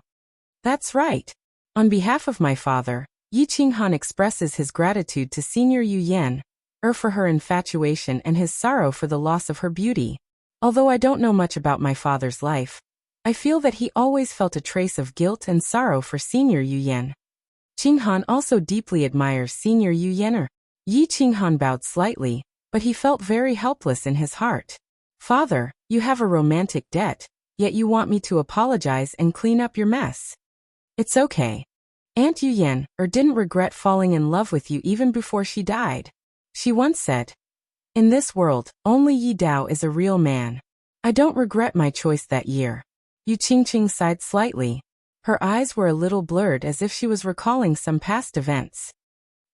That's right. On behalf of my father, Yi Qinghan expresses his gratitude to Senior Yu Yan, for her infatuation and his sorrow for the loss of her beauty. Although I don't know much about my father's life, I feel that he always felt a trace of guilt and sorrow for Senior Yu Yan. Qinghan also deeply admires Senior Yu Yan. Yi Qinghan bowed slightly, but he felt very helpless in his heart. Father, you have a romantic debt, yet you want me to apologize and clean up your mess. It's okay. Aunt Yu Yan didn't regret falling in love with you even before she died. She once said, In this world, only Yi Dao is a real man. I don't regret my choice that year. Yu Qingqing sighed slightly. Her eyes were a little blurred as if she was recalling some past events.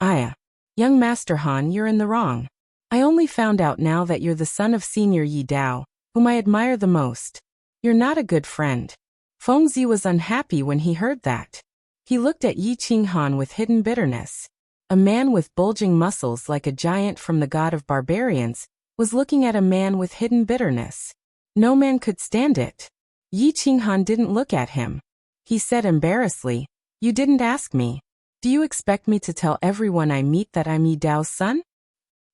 Young Master Han, you're in the wrong. I only found out now that you're the son of Senior Yi Dao, whom I admire the most. You're not a good friend. Feng Zi was unhappy when he heard that. He looked at Yi Qinghan with hidden bitterness. A man with bulging muscles like a giant from the god of barbarians was looking at a man with hidden bitterness. No man could stand it. Yi Qinghan didn't look at him. He said embarrassedly, You didn't ask me. Do you expect me to tell everyone I meet that I'm Yi Dao's son?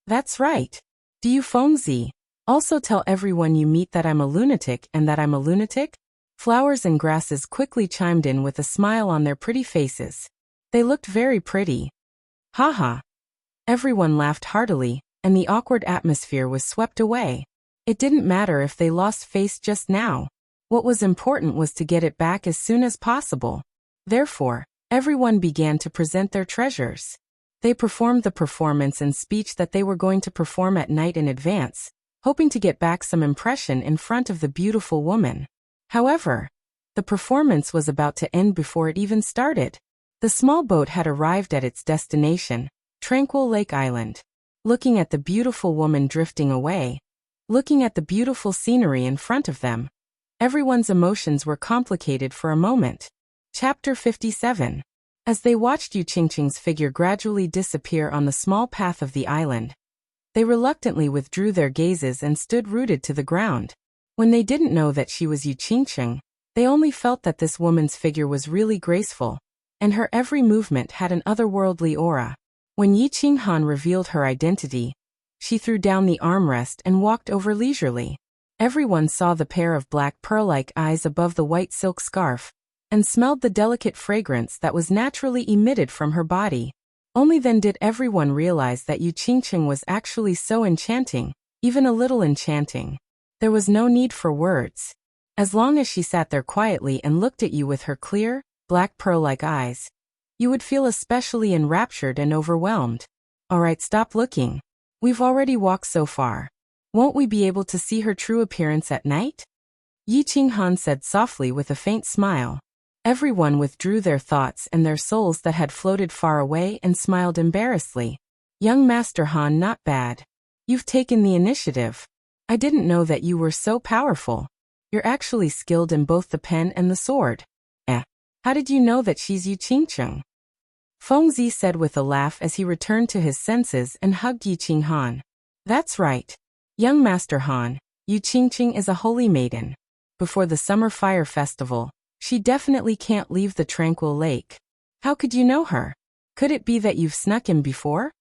That's right. Do you, Feng Zi, also tell everyone you meet that I'm a lunatic and that I'm a lunatic? Flowers and grasses quickly chimed in with a smile on their pretty faces. They looked very pretty. Haha. Everyone laughed heartily, and the awkward atmosphere was swept away. It didn't matter if they lost face just now. What was important was to get it back as soon as possible. Therefore, everyone began to present their treasures. They performed the performance and speech that they were going to perform at night in advance, hoping to get back some impression in front of the beautiful woman. However, the performance was about to end before it even started. The small boat had arrived at its destination, Tranquil Lake Island. Looking at the beautiful woman drifting away, looking at the beautiful scenery in front of them, everyone's emotions were complicated for a moment. Chapter 57. As they watched Yu Qingqing's figure gradually disappear on the small path of the island, they reluctantly withdrew their gazes and stood rooted to the ground. When they didn't know that she was Yu Qingqing, they only felt that this woman's figure was really graceful, and her every movement had an otherworldly aura. When Yi Qinghan revealed her identity, She threw down the armrest and walked over leisurely. Everyone saw the pair of black pearl-like eyes above the white silk scarf, and smelled the delicate fragrance that was naturally emitted from her body. Only then did everyone realize that Yu Qingqing was actually so enchanting, even a little enchanting. There was no need for words. As long as she sat there quietly and looked at you with her clear, black pearl-like eyes, you would feel especially enraptured and overwhelmed. Alright, stop looking. We've already walked so far. Won't we be able to see her true appearance at night? Yi Qinghan said softly with a faint smile. Everyone withdrew their thoughts and their souls that had floated far away and smiled embarrassedly. Young Master Han, not bad. You've taken the initiative. I didn't know that you were so powerful. You're actually skilled in both the pen and the sword. How did you know that she's Yu Qingqing? Fengzi said with a laugh as he returned to his senses and hugged Yi Qinghan. That's right. Young Master Han, Yu Qingqing is a holy maiden. Before the summer fire festival, she definitely can't leave the tranquil lake. How could you know her? Could it be that you've snuck in before?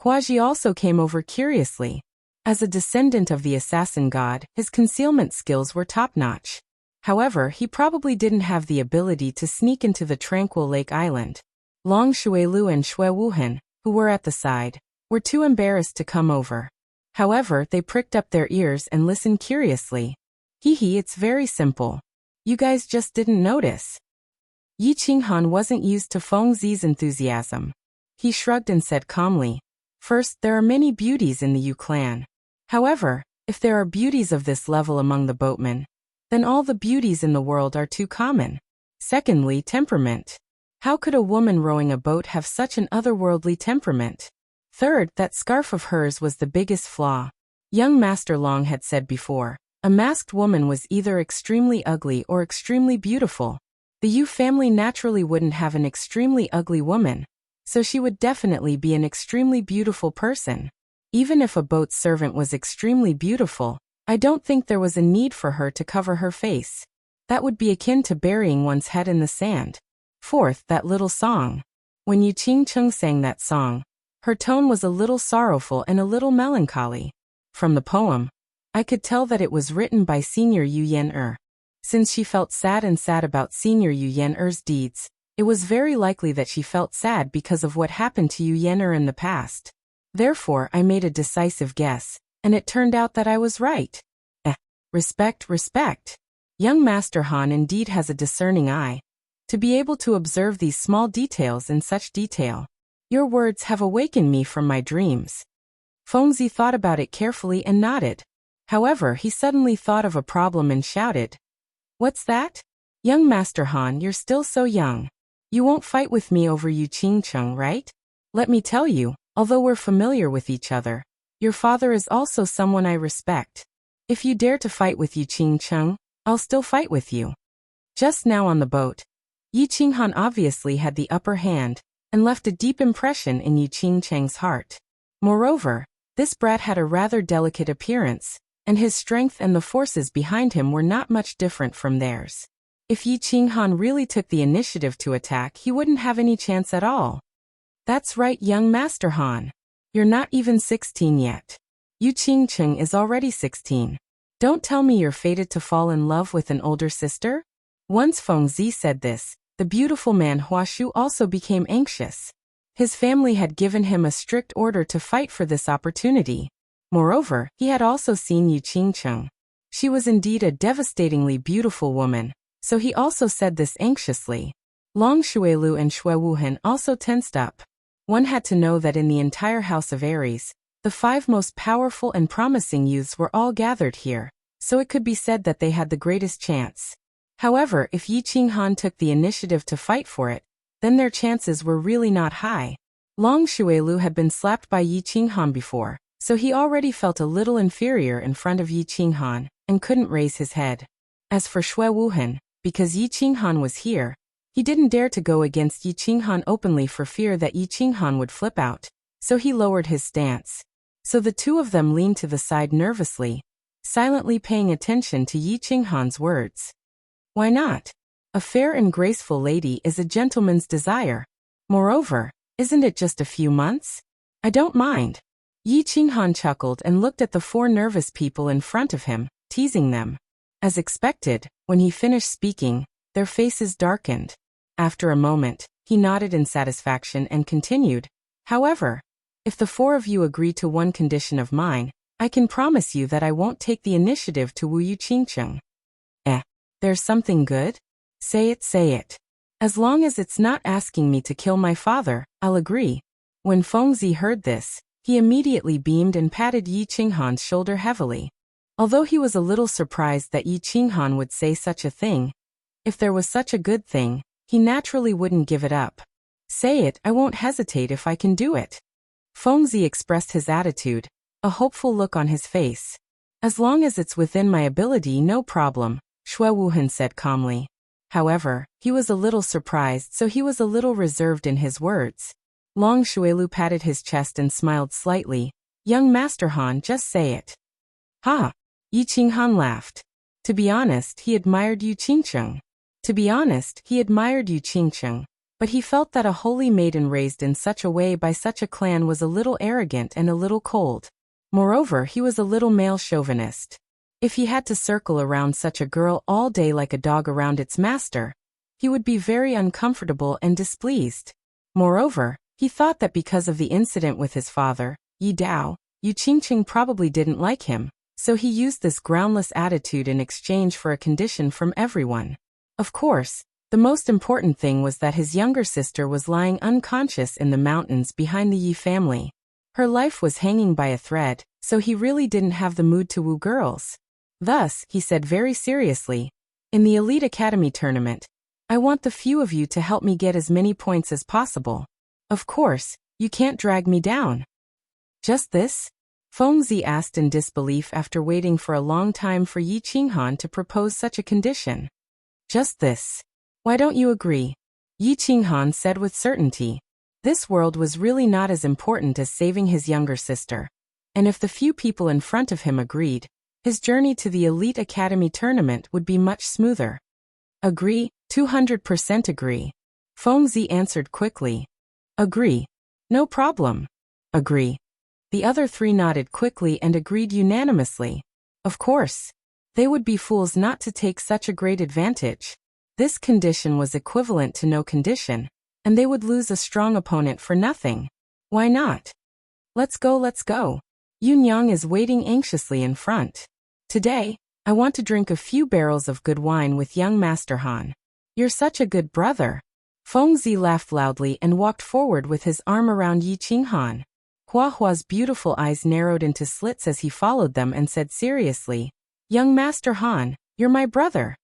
Huaji also came over curiously. As a descendant of the assassin god, his concealment skills were top-notch. However, he probably didn't have the ability to sneak into the tranquil lake island. Long Shuilu and Xue Wuhan, who were at the side, were too embarrassed to come over. However, they pricked up their ears and listened curiously. Hee, it's very simple. You guys just didn't notice. Yi Qinghan wasn't used to Fengzi's enthusiasm. He shrugged and said calmly, First, there are many beauties in the Yu clan. However, if there are beauties of this level among the boatmen, then all the beauties in the world are too common. Secondly, temperament. How could a woman rowing a boat have such an otherworldly temperament? Third, that scarf of hers was the biggest flaw. Young Master Long had said before, a masked woman was either extremely ugly or extremely beautiful. The Yu family naturally wouldn't have an extremely ugly woman, so she would definitely be an extremely beautiful person. Even if a boat servant was extremely beautiful, I don't think there was a need for her to cover her face. That would be akin to burying one's head in the sand. Fourth, that little song. When Yu Qingqing sang that song, her tone was a little sorrowful and a little melancholy. From the poem, I could tell that it was written by Senior Yu Yan-er. Since she felt sad about Senior Yu Yan-er's deeds, it was very likely that she felt sad because of what happened to Yu Yan-er in the past. Therefore, I made a decisive guess, and it turned out that I was right. Respect. Young Master Han indeed has a discerning eye. To be able to observe these small details in such detail. Your words have awakened me from my dreams. Fengzi thought about it carefully and nodded. However, he suddenly thought of a problem and shouted. What's that? Young Master Han, you're still so young. You won't fight with me over Yu Qingqing, right? Let me tell you, although we're familiar with each other, your father is also someone I respect. If you dare to fight with Yu Qingqing, I'll still fight with you. Just now on the boat, Yi Qinghan obviously had the upper hand, and left a deep impression in Yu Qingqing's heart. Moreover, this brat had a rather delicate appearance, and his strength and the forces behind him were not much different from theirs. If Yi Qinghan really took the initiative to attack, he wouldn't have any chance at all. That's right, young Master Han. You're not even 16 yet. Yu Qingqing is already 16. Don't tell me you're fated to fall in love with an older sister? Once Fengzi said this, the beautiful man Huashu also became anxious. His family had given him a strict order to fight for this opportunity. Moreover, he had also seen Yu Qingqing. She was indeed a devastatingly beautiful woman, so he also said this anxiously. Long Shuilu and Xue Wuhan also tensed up. One had to know that in the entire house of Aries, the 5 most powerful and promising youths were all gathered here, so it could be said that they had the greatest chance. However, if Yi Qinghan took the initiative to fight for it, then their chances were really not high. Long Shuilu had been slapped by Yi Qinghan before, so he already felt a little inferior in front of Yi Qinghan, and couldn't raise his head. As for Xue Wuhan, because Yi Qinghan was here, he didn't dare to go against Yi Qinghan openly for fear that Yi Qinghan would flip out, so he lowered his stance. So the two of them leaned to the side nervously, silently paying attention to Yi Qinghan's words. Why not? A fair and graceful lady is a gentleman's desire. Moreover, isn't it just a few months? I don't mind. Yi Qinghan chuckled and looked at the four nervous people in front of him, teasing them. As expected, when he finished speaking, their faces darkened. After a moment, he nodded in satisfaction and continued, "However, if the four of you agree to one condition of mine, I can promise you that I won't take the initiative to woo you Qingcheng." There's something good? Say it, say it. As long as it's not asking me to kill my father, I'll agree. When Fengzi heard this, he immediately beamed and patted Yi Qinghan's shoulder heavily. Although he was a little surprised that Yi Qinghan would say such a thing, if there was such a good thing, he naturally wouldn't give it up. Say it, I won't hesitate if I can do it. Fengzi expressed his attitude, a hopeful look on his face. As long as it's within my ability, no problem, Xue Wuhan said calmly. However, he was a little surprised, so he was a little reserved in his words. Long Xuelu patted his chest and smiled slightly. Young Master Han, just say it. Ha! Yi Qinghan laughed. To be honest, he admired Yu Qingcheng. But he felt that a holy maiden raised in such a way by such a clan was a little arrogant and a little cold. Moreover, he was a little male chauvinist. If he had to circle around such a girl all day like a dog around its master, he would be very uncomfortable and displeased. Moreover, he thought that because of the incident with his father, Yi Dao, Yu Qingcheng probably didn't like him, so he used this groundless attitude in exchange for a condition from everyone. Of course, the most important thing was that his younger sister was lying unconscious in the mountains behind the Yi family. Her life was hanging by a thread, so he really didn't have the mood to woo girls. Thus, he said very seriously, "In the Elite Academy tournament, I want the few of you to help me get as many points as possible. Of course, you can't drag me down." Just this? Fengzi asked in disbelief after waiting for a long time for Yi Qinghan to propose such a condition. Just this. Why don't you agree? Yi Qinghan said with certainty. This world was really not as important as saving his younger sister. And if the few people in front of him agreed, his journey to the Elite Academy tournament would be much smoother. Agree, 200% agree. Fengzi answered quickly. Agree. No problem. Agree. The other three nodded quickly and agreed unanimously. Of course. They would be fools not to take such a great advantage. This condition was equivalent to no condition, and they would lose a strong opponent for nothing. Why not? Let's go, let's go. Yunyang is waiting anxiously in front. Today, I want to drink a few barrels of good wine with young Master Han. You're such a good brother. Fengzi laughed loudly and walked forward with his arm around Yi Qinghan. Hua Hua's beautiful eyes narrowed into slits as he followed them and said seriously, "Young Master Han, you're my brother."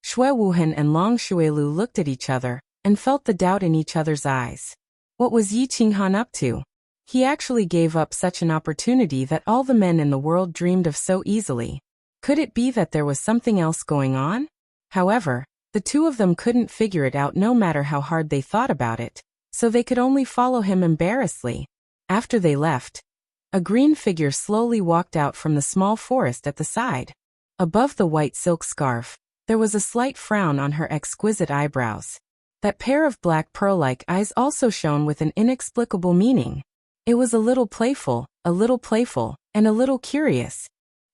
Xue Wuhan and Long Xuelu looked at each other and felt the doubt in each other's eyes. What was Yi Qinghan up to? He actually gave up such an opportunity that all the men in the world dreamed of so easily. Could it be that there was something else going on? However, the two of them couldn't figure it out no matter how hard they thought about it, so they could only follow him embarrassedly. After they left, a green figure slowly walked out from the small forest at the side. Above the white silk scarf, there was a slight frown on her exquisite eyebrows. That pair of black pearl-like eyes also shone with an inexplicable meaning. It was a little playful, and a little curious.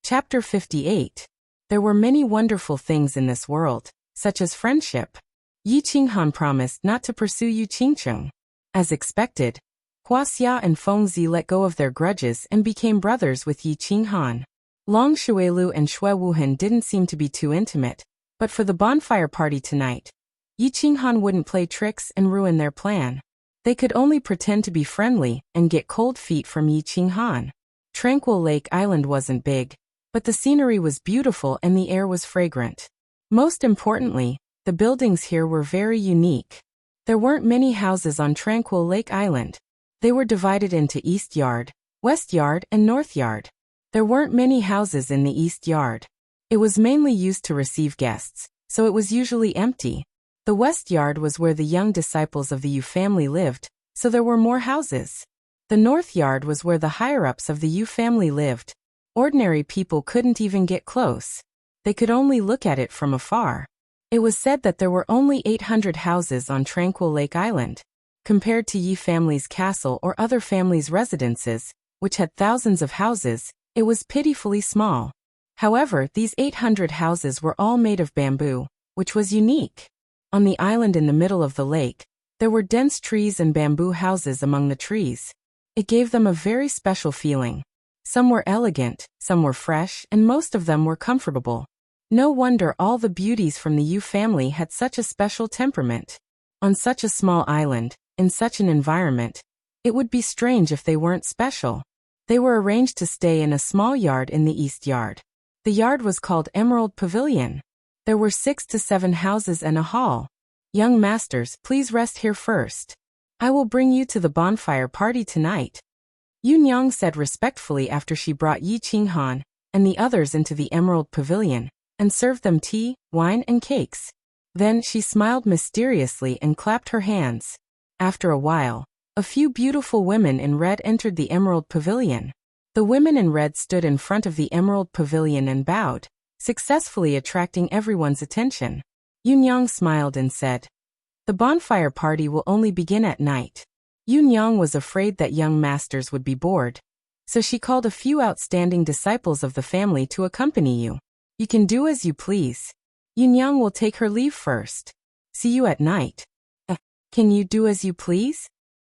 Chapter 58. There were many wonderful things in this world, such as friendship. Yi Qinghan promised not to pursue Yu Qingcheng. As expected, Hua Xia and Fengzi let go of their grudges and became brothers with Yi Qinghan. Long Xuelu and Xue Wuhan didn't seem to be too intimate, but for the bonfire party tonight, Yi Qinghan wouldn't play tricks and ruin their plan. They could only pretend to be friendly and get cold feet from Yi Qinghan. Tranquil Lake Island wasn't big, but the scenery was beautiful and the air was fragrant. Most importantly, the buildings here were very unique. There weren't many houses on Tranquil Lake Island. They were divided into East Yard, West Yard, and North Yard. There weren't many houses in the East Yard. It was mainly used to receive guests, so it was usually empty. The West Yard was where the young disciples of the Yu family lived, so there were more houses. The North Yard was where the higher-ups of the Yu family lived. Ordinary people couldn't even get close. They could only look at it from afar. It was said that there were only 800 houses on Tranquil Lake Island. Compared to Yi family's castle or other families' residences, which had thousands of houses, it was pitifully small. However, these 800 houses were all made of bamboo, which was unique. On the island in the middle of the lake, there were dense trees and bamboo houses among the trees. It gave them a very special feeling. Some were elegant, some were fresh, and most of them were comfortable. No wonder all the beauties from the Yu family had such a special temperament. On such a small island, in such an environment, it would be strange if they weren't special. They were arranged to stay in a small yard in the east yard. The yard was called Emerald Pavilion. There were 6 to 7 houses and a hall. Young masters, please rest here first. I will bring you to the bonfire party tonight. Yun Yang said respectfully after she brought Yi Qinghan and the others into the Emerald Pavilion and served them tea, wine, and cakes. Then she smiled mysteriously and clapped her hands. After a while, a few beautiful women in red entered the Emerald Pavilion. The women in red stood in front of the Emerald Pavilion and bowed, successfully attracting everyone's attention. Yun Yang smiled and said, "The bonfire party will only begin at night." Yun Yang was afraid that young masters would be bored, so she called a few outstanding disciples of the family to accompany you. You can do as you please. Yun Yang will take her leave first. See you at night. Can you do as you please?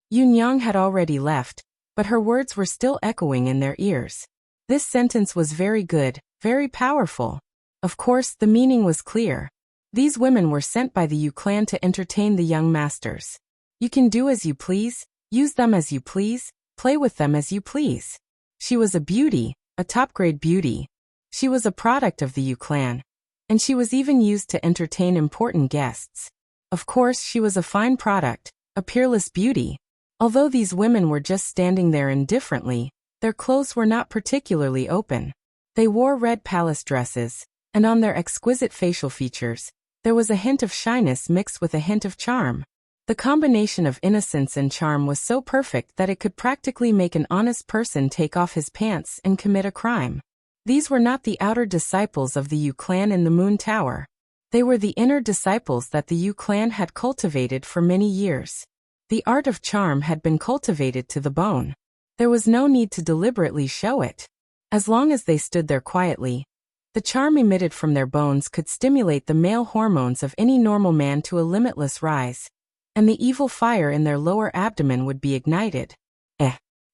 Yun Yang had already left, but her words were still echoing in their ears. This sentence was very good, very powerful. Of course, the meaning was clear. These women were sent by the Yu clan to entertain the young masters. You can do as you please, use them as you please, play with them as you please. She was a beauty, a top-grade beauty. She was a product of the Yu clan, and she was even used to entertain important guests. Of course, she was a fine product, a peerless beauty. Although these women were just standing there indifferently, their clothes were not particularly open. They wore red palace dresses, and on their exquisite facial features, there was a hint of shyness mixed with a hint of charm. The combination of innocence and charm was so perfect that it could practically make an honest person take off his pants and commit a crime. These were not the outer disciples of the Yu clan in the Moon Tower. They were the inner disciples that the Yu clan had cultivated for many years. The art of charm had been cultivated to the bone. There was no need to deliberately show it. As long as they stood there quietly, the charm emitted from their bones could stimulate the male hormones of any normal man to a limitless rise, and the evil fire in their lower abdomen would be ignited.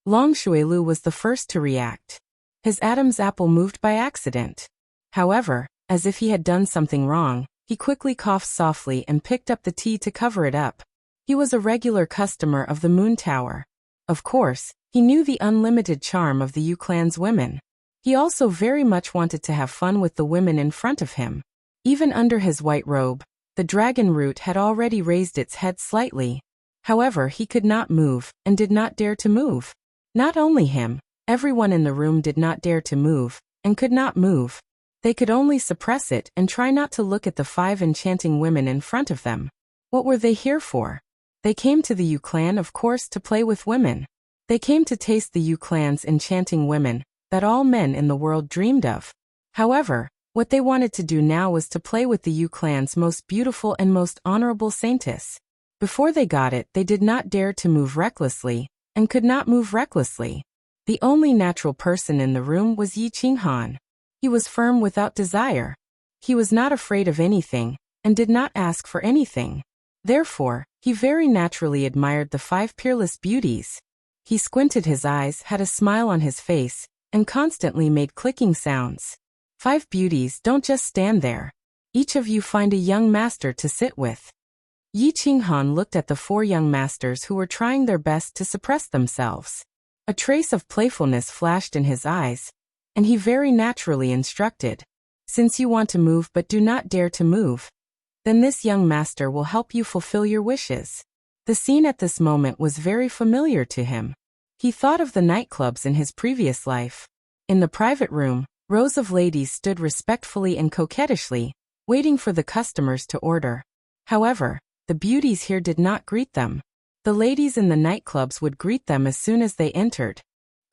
Long Shuilu was the first to react. His Adam's apple moved by accident. However, as if he had done something wrong, he quickly coughed softly and picked up the tea to cover it up. He was a regular customer of the Moon Tower. Of course, he knew the unlimited charm of the Yu clan's women. He also very much wanted to have fun with the women in front of him. Even under his white robe, the dragon root had already raised its head slightly. However, he could not move, and did not dare to move. Not only him, everyone in the room did not dare to move, and could not move. They could only suppress it and try not to look at the 5 enchanting women in front of them. What were they here for? They came to the Yu clan, of course, to play with women. They came to taste the Yu clan's enchanting women that all men in the world dreamed of. However, what they wanted to do now was to play with the Yu clan's most beautiful and most honorable saintess. Before they got it, they did not dare to move recklessly, and could not move recklessly. The only natural person in the room was Yi Qinghan. He was firm without desire. He was not afraid of anything, and did not ask for anything. Therefore, he very naturally admired the 5 peerless beauties. He squinted his eyes, had a smile on his face, and constantly made clicking sounds. 5 beauties, don't just stand there. Each of you find a young master to sit with. Yi Qinghan looked at the 4 young masters who were trying their best to suppress themselves. A trace of playfulness flashed in his eyes, and he very naturally instructed, "Since you want to move but do not dare to move, then this young master will help you fulfill your wishes." The scene at this moment was very familiar to him. He thought of the nightclubs in his previous life. In the private room, rows of ladies stood respectfully and coquettishly, waiting for the customers to order. However, the beauties here did not greet them. The ladies in the nightclubs would greet them as soon as they entered.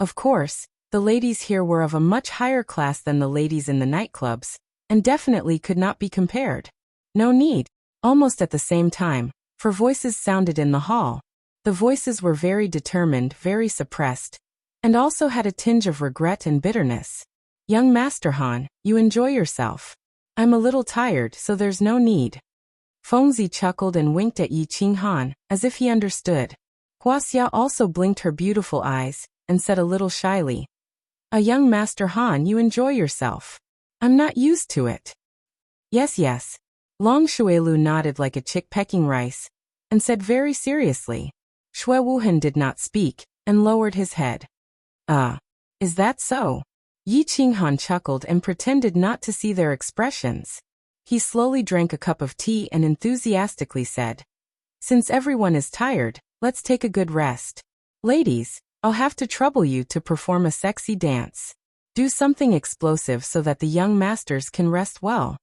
Of course, the ladies here were of a much higher class than the ladies in the nightclubs, and definitely could not be compared. No need. Almost at the same time, for voices sounded in the hall. The voices were very determined, very suppressed, and also had a tinge of regret and bitterness. Young Master Han, you enjoy yourself. I'm a little tired, so there's no need. Fengzi chuckled and winked at Yi Qinghan, as if he understood. Huaxia also blinked her beautiful eyes, and said a little shyly, "A young Master Han, you enjoy yourself. I'm not used to it." Yes, yes. Long Shuelu nodded like a chick pecking rice, and said very seriously. Shui Wuhan did not speak, and lowered his head. Is that so? Yi Qinghan chuckled and pretended not to see their expressions. He slowly drank a cup of tea and enthusiastically said, "Since everyone is tired, let's take a good rest. Ladies, I'll have to trouble you to perform a sexy dance. Do something explosive so that the young masters can rest well."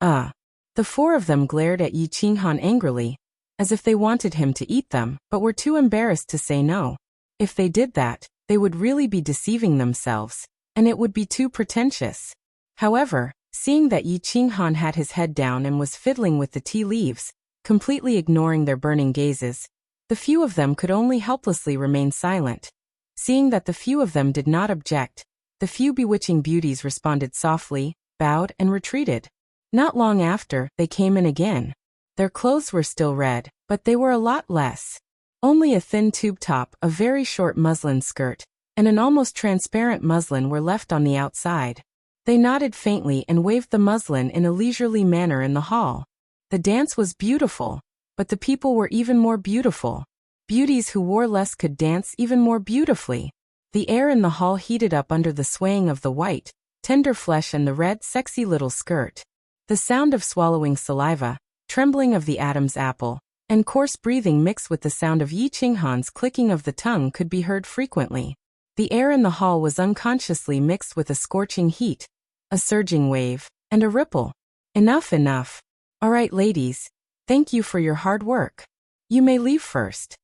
The four of them glared at Yi Qinghan angrily, as if they wanted him to eat them, but were too embarrassed to say no. If they did that, they would really be deceiving themselves, and it would be too pretentious. However, seeing that Yi Qinghan had his head down and was fiddling with the tea leaves, completely ignoring their burning gazes, the few of them could only helplessly remain silent. Seeing that the few of them did not object, the few bewitching beauties responded softly, bowed, and retreated. Not long after, they came in again. Their clothes were still red, but they were a lot less. Only a thin tube top, a very short muslin skirt, and an almost transparent muslin were left on the outside. They nodded faintly and waved the muslin in a leisurely manner in the hall. The dance was beautiful, but the people were even more beautiful. Beauties who wore less could dance even more beautifully. The air in the hall heated up under the swaying of the white, tender flesh and the red, sexy little skirt. The sound of swallowing saliva, trembling of the Adam's apple, and coarse breathing mixed with the sound of Yi Qinghan's clicking of the tongue could be heard frequently. The air in the hall was unconsciously mixed with a scorching heat, a surging wave, and a ripple. Enough, enough. All right, ladies. Thank you for your hard work. You may leave first.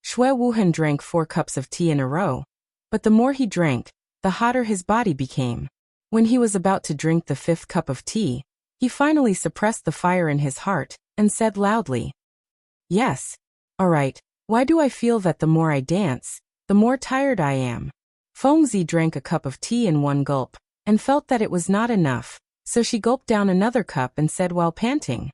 Shui Wuhan drank 4 cups of tea in a row, but the more he drank, the hotter his body became. When he was about to drink the 5th cup of tea, he finally suppressed the fire in his heart, and said loudly, "Yes. All right, why do I feel that the more I dance, the more tired I am?" Fengzi drank a cup of tea in one gulp, and felt that it was not enough, so she gulped down another cup and said while panting,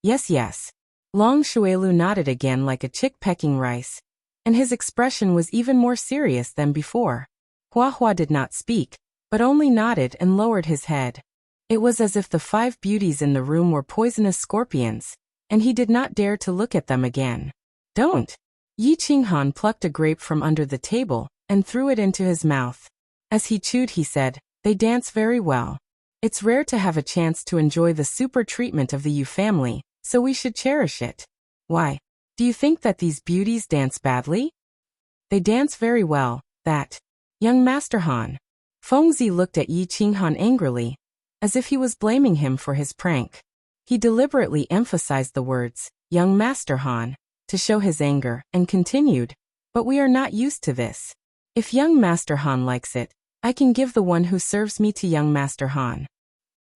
"Yes, yes." Long Shuelu nodded again like a chick pecking rice, and his expression was even more serious than before. Hua did not speak, but only nodded and lowered his head. It was as if the 5 beauties in the room were poisonous scorpions, and he did not dare to look at them again. "Don't." Yi Qinghan plucked a grape from under the table and threw it into his mouth. As he chewed, he said, "They dance very well. It's rare to have a chance to enjoy the super treatment of the Yu family, so we should cherish it. Why? Do you think that these beauties dance badly? They dance very well, that. Young Master Han." Fengzi looked at Yi Qinghan angrily, as if he was blaming him for his prank. He deliberately emphasized the words, "Young Master Han," to show his anger, and continued, "But we are not used to this. If young Master Han likes it, I can give the one who serves me to young Master Han."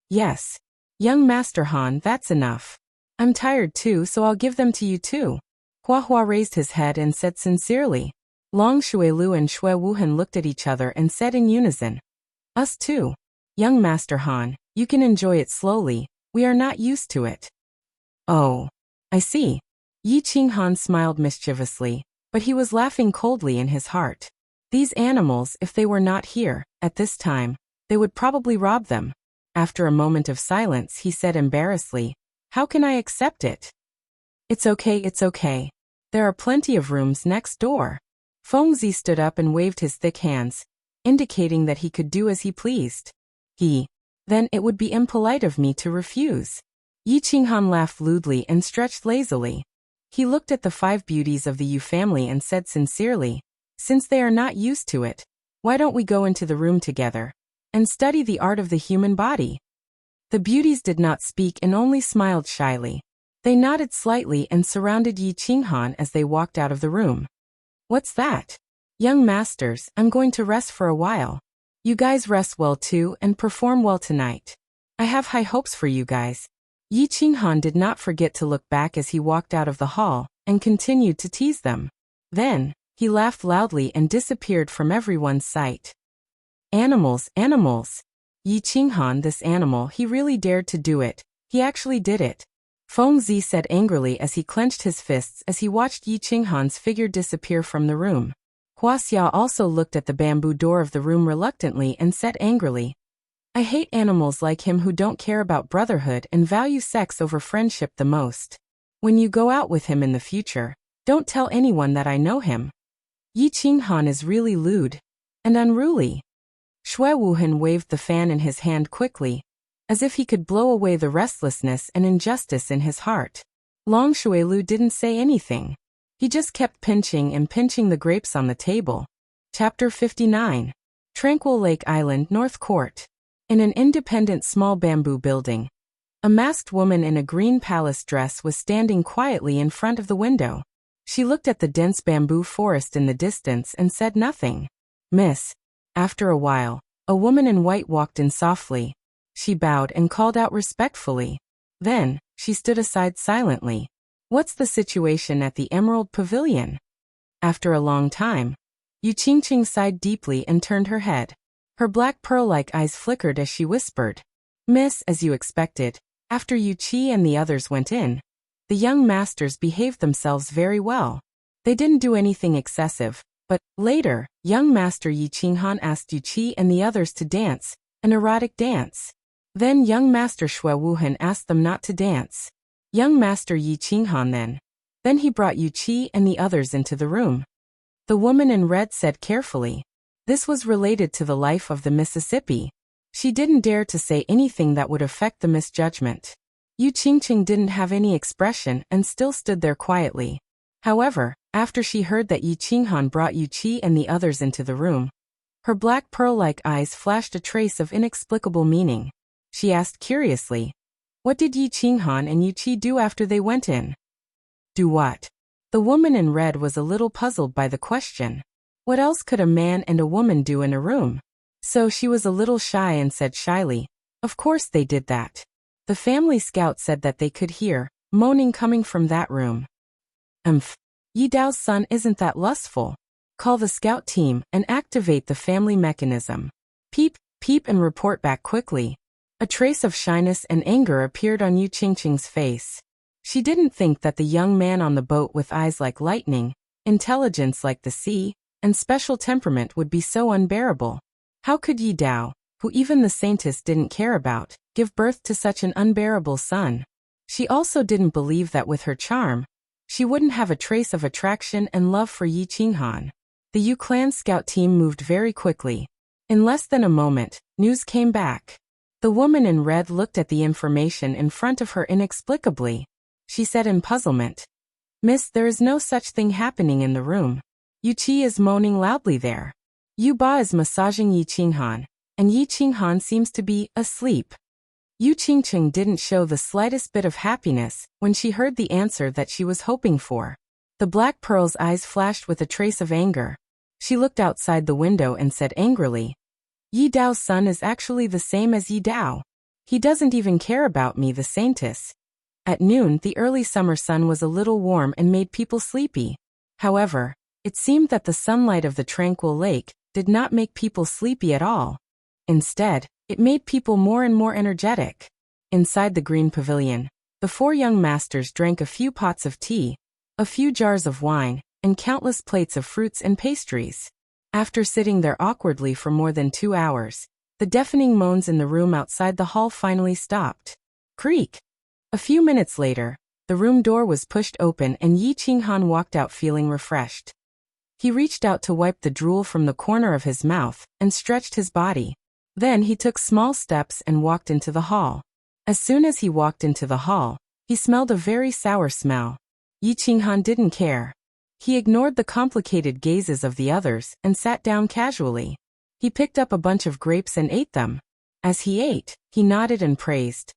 "Yes. Young Master Han, that's enough. I'm tired too, so I'll give them to you too." Hua raised his head and said sincerely. Long Shuelu and Shui Wuhan looked at each other and said in unison, "Us too. Young Master Han, you can enjoy it slowly, we are not used to it." "Oh, I see." Yi Qinghan smiled mischievously, but he was laughing coldly in his heart. These animals, if they were not here, at this time, they would probably rob them. After a moment of silence, he said embarrassedly, "How can I accept it?" It's okay. There are plenty of rooms next door." Fengzi stood up and waved his thick hands, indicating that he could do as he pleased. Then it would be impolite of me to refuse." Yi Qinghan laughed lewdly and stretched lazily. He looked at the 5 beauties of the Yu family and said sincerely, "Since they are not used to it, why don't we go into the room together and study the art of the human body?" The beauties did not speak and only smiled shyly. They nodded slightly and surrounded Yi Qinghan as they walked out of the room. "What's that?" "Young masters, I'm going to rest for a while. You guys rest well too and perform well tonight. I have high hopes for you guys." Yi Qinghan did not forget to look back as he walked out of the hall, and continued to tease them. Then, He laughed loudly and disappeared from everyone's sight. Animals, animals. Yi Qinghan, this animal, he really dared to do it. He actually did it. Feng Zi said angrily as he clenched his fists as he watched Yi Qinghan's figure disappear from the room. Hua Xia also looked at the bamboo door of the room reluctantly and said angrily, I hate animals like him who don't care about brotherhood and value sex over friendship the most. When you go out with him in the future, don't tell anyone that I know him. Yi Qinghan is really lewd and unruly. Shui Wuhan waved the fan in his hand quickly, as if he could blow away the restlessness and injustice in his heart. Long Shuilu didn't say anything. He just kept pinching and pinching the grapes on the table. Chapter 59. Tranquil Lake Island, North Court. In an independent small bamboo building, a masked woman in a green palace dress was standing quietly in front of the window. She looked at the dense bamboo forest in the distance and said nothing. Miss. After a while, a woman in white walked in softly. She bowed and called out respectfully. Then, she stood aside silently. What's the situation at the Emerald Pavilion? After a long time, Yu Qingqing sighed deeply and turned her head. Her black pearl-like eyes flickered as she whispered. Miss, as you expected, after Yu Qi and the others went in, the young masters behaved themselves very well. They didn't do anything excessive, but, later, young master Yi Qinghan asked Yu Qi and the others to dance, an erotic dance. Then young master Shui Wuhan asked them not to dance. Young master Yi Qinghan then he brought Yu Qi and the others into the room. The woman in red said carefully. This was related to the life of the Mississippi. She didn't dare to say anything that would affect the misjudgment. Yu Qingqing didn't have any expression and still stood there quietly. However, after she heard that Yi Qinghan brought Yu Qi and the others into the room, her black pearl-like eyes flashed a trace of inexplicable meaning. She asked curiously, what did Yi Qinghan and Yu Qi do after they went in? Do what? The woman in red was a little puzzled by the question. What else could a man and a woman do in a room? So she was a little shy and said shyly, of course they did that. The family scout said that they could hear moaning coming from that room. Yi Dao's son isn't that lustful. Call the scout team and activate the family mechanism. Peep, peep and report back quickly. A trace of shyness and anger appeared on Yu Qingqing's face. She didn't think that the young man on the boat with eyes like lightning, intelligence like the sea, and special temperament would be so unbearable. How could Yi Dao, who even the saintess didn't care about, give birth to such an unbearable son? She also didn't believe that with her charm, she wouldn't have a trace of attraction and love for Yi Qinghan. The Yu clan scout team moved very quickly. In less than a moment, news came back. The woman in red looked at the information in front of her inexplicably. She said in puzzlement, Miss, there is no such thing happening in the room. Yu Qi is moaning loudly there. Yu Ba is massaging Yi Qinghan, and Yi Qinghan seems to be asleep. Yu Qingqing didn't show the slightest bit of happiness when she heard the answer that she was hoping for. The black pearl's eyes flashed with a trace of anger. She looked outside the window and said angrily, Yi Dao's son is actually the same as Yi Dao. He doesn't even care about me, the saintess. At noon, the early summer sun was a little warm and made people sleepy. However, it seemed that the sunlight of the tranquil lake did not make people sleepy at all. Instead, it made people more and more energetic. Inside the green pavilion, the four young masters drank a few pots of tea, a few jars of wine, and countless plates of fruits and pastries. After sitting there awkwardly for more than 2 hours, the deafening moans in the room outside the hall finally stopped. Creak! A few minutes later, the room door was pushed open and Yi Qinghan walked out feeling refreshed. He reached out to wipe the drool from the corner of his mouth and stretched his body. Then he took small steps and walked into the hall. As soon as he walked into the hall, he smelled a very sour smell. Yi Qinghan didn't care. He ignored the complicated gazes of the others and sat down casually. He picked up a bunch of grapes and ate them. As he ate, he nodded and praised.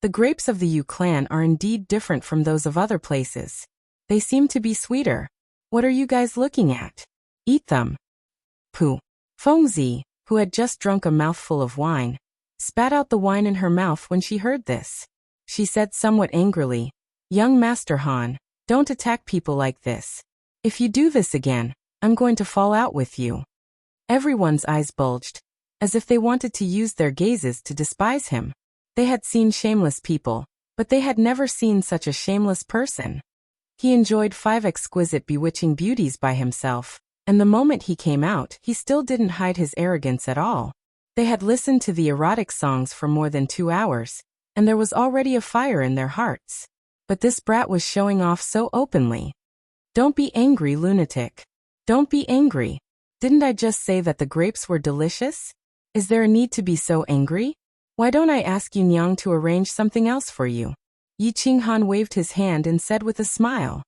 The grapes of the Yu clan are indeed different from those of other places. They seem to be sweeter. What are you guys looking at? Eat them. Pooh. Feng Zi, who had just drunk a mouthful of wine, spat out the wine in her mouth when she heard this. She said somewhat angrily, Young Master Han, don't attack people like this. If you do this again, I'm going to fall out with you. Everyone's eyes bulged, as if they wanted to use their gazes to despise him. They had seen shameless people, but they had never seen such a shameless person. He enjoyed 5 exquisite bewitching beauties by himself, and the moment he came out, he still didn't hide his arrogance at all. They had listened to the erotic songs for more than 2 hours, and there was already a fire in their hearts. But this brat was showing off so openly. Don't be angry, lunatic. Don't be angry. Didn't I just say that the grapes were delicious? Is there a need to be so angry? Why don't I ask Yunyang to arrange something else for you? Yi Qinghan waved his hand and said with a smile.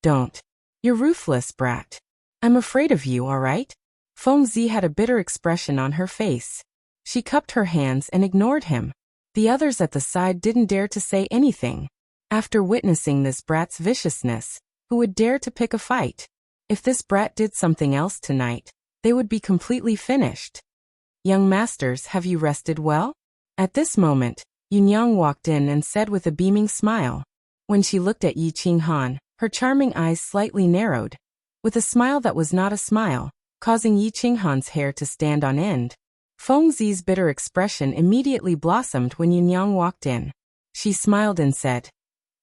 Don't. You're ruthless, brat. I'm afraid of you, all right? Fengzi had a bitter expression on her face. She cupped her hands and ignored him. The others at the side didn't dare to say anything. After witnessing this brat's viciousness, who would dare to pick a fight? If this brat did something else tonight, they would be completely finished. Young masters, have you rested well? At this moment, Yunyang walked in and said with a beaming smile. When she looked at Yi Qinghan, her charming eyes slightly narrowed, with a smile that was not a smile, causing Yi Qinghan's hair to stand on end. Fengzi's bitter expression immediately blossomed when Yunyang walked in. She smiled and said,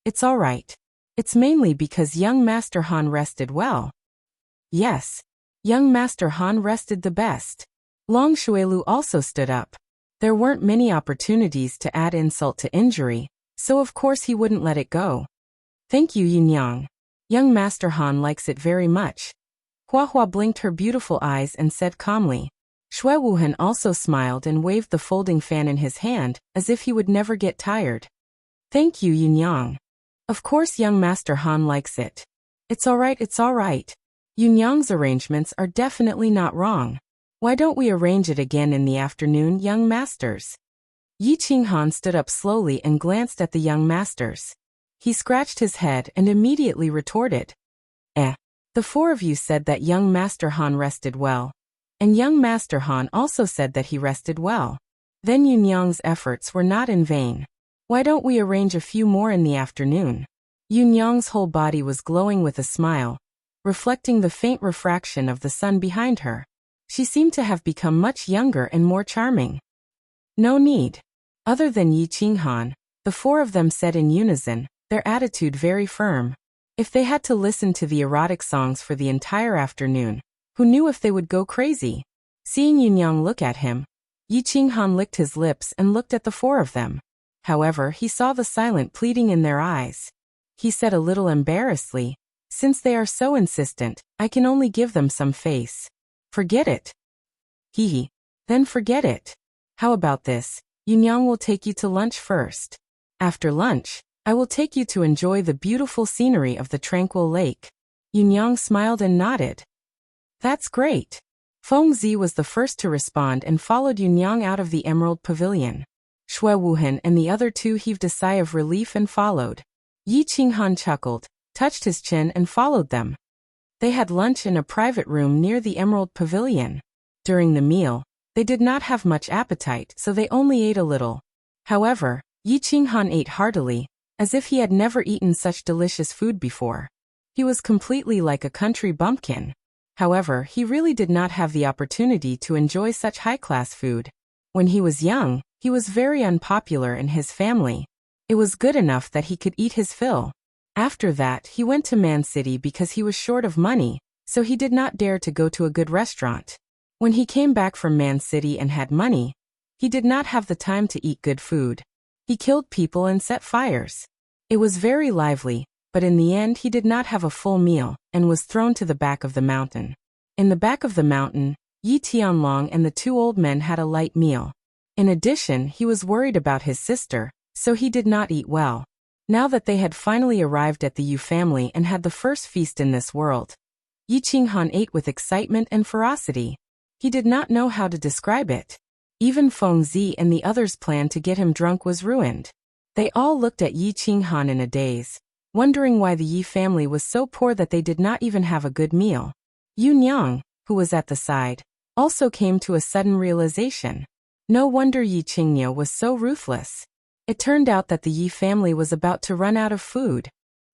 It's all right. It's mainly because young Master Han rested well. Yes. Young Master Han rested the best. Long Shuilu also stood up. There weren't many opportunities to add insult to injury, so of course he wouldn't let it go. Thank you, Yunyang. Young Master Han likes it very much. Hua Hua blinked her beautiful eyes and said calmly. Shui Wuhan also smiled and waved the folding fan in his hand, as if he would never get tired. Thank you, Yunyang. Of course young Master Han likes it. It's all right, it's all right. Yunyang's arrangements are definitely not wrong. Why don't we arrange it again in the afternoon, young masters? Yi Qinghan stood up slowly and glanced at the young masters. He scratched his head and immediately retorted. The 4 of you said that young Master Han rested well. And young Master Han also said that he rested well. Then Yunyang's efforts were not in vain. Why don't we arrange a few more in the afternoon? Yunyang's whole body was glowing with a smile, reflecting the faint refraction of the sun behind her. She seemed to have become much younger and more charming. No need. Other than Yi Qinghan, the 4 of them said in unison, their attitude very firm. If they had to listen to the erotic songs for the entire afternoon, who knew if they would go crazy? Seeing Yunyang look at him, Yi Qinghan licked his lips and looked at the 4 of them. However, he saw the silent pleading in their eyes. He said a little embarrassedly, Since they are so insistent, I can only give them some face. Forget it. Hee. Then forget it. How about this? Yunyang will take you to lunch first. After lunch, I will take you to enjoy the beautiful scenery of the tranquil lake. Yunyang smiled and nodded. That's great. Fengzi was the first to respond and followed Yunyang out of the Emerald Pavilion. Shui Wuhan and the other 2 heaved a sigh of relief and followed. Yi Qinghan chuckled, touched his chin and followed them. They had lunch in a private room near the Emerald Pavilion. During the meal, they did not have much appetite, so they only ate a little. However, Yi Qinghan ate heartily, as if he had never eaten such delicious food before. He was completely like a country bumpkin. However, he really did not have the opportunity to enjoy such high-class food. When he was young, he was very unpopular in his family. It was good enough that he could eat his fill. After that, he went to Man City because he was short of money, so he did not dare to go to a good restaurant. When he came back from Man City and had money, he did not have the time to eat good food. He killed people and set fires. It was very lively, but in the end he did not have a full meal and was thrown to the back of the mountain. In the back of the mountain, Yi Tianlong and the 2 old men had a light meal. In addition, he was worried about his sister, so he did not eat well. Now that they had finally arrived at the Yu family and had the first feast in this world, Yi Qinghan ate with excitement and ferocity. He did not know how to describe it. Even Fengzi and the others' plan to get him drunk was ruined. They all looked at Yi Qinghan in a daze, wondering why the Yi family was so poor that they did not even have a good meal. Yunyang, who was at the side, also came to a sudden realization. No wonder Yi Qingniu was so ruthless. It turned out that the Yi family was about to run out of food.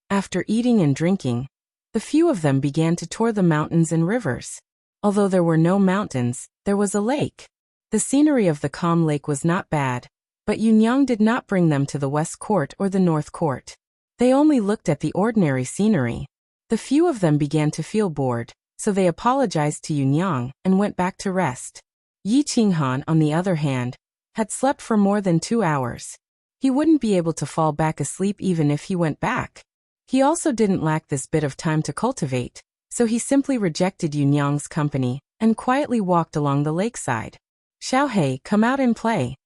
After eating and drinking, The few of them began to tour the mountains and rivers. Although there were no mountains, there was a lake. The scenery of the calm lake was not bad, but Yunyang did not bring them to the West Court or the North Court. They only looked at the ordinary scenery. The few of them began to feel bored, so they apologized to Yunyang and went back to rest. Yi Qinghan, on the other hand, had slept for more than 2 hours. He wouldn't be able to fall back asleep even if he went back. He also didn't lack this bit of time to cultivate, so he simply rejected Yunyang's company and quietly walked along the lakeside. Xiaohei, come out and play.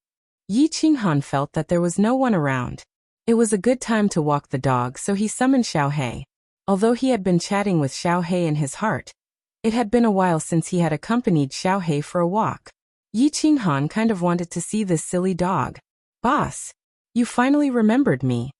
Yi Qinghan felt that there was no one around. It was a good time to walk the dog, so he summoned Xiaohei. Although he had been chatting with Xiaohei in his heart, it had been a while since he had accompanied Xiaohei for a walk. Yi Qinghan kind of wanted to see this silly dog. Boss, you finally remembered me.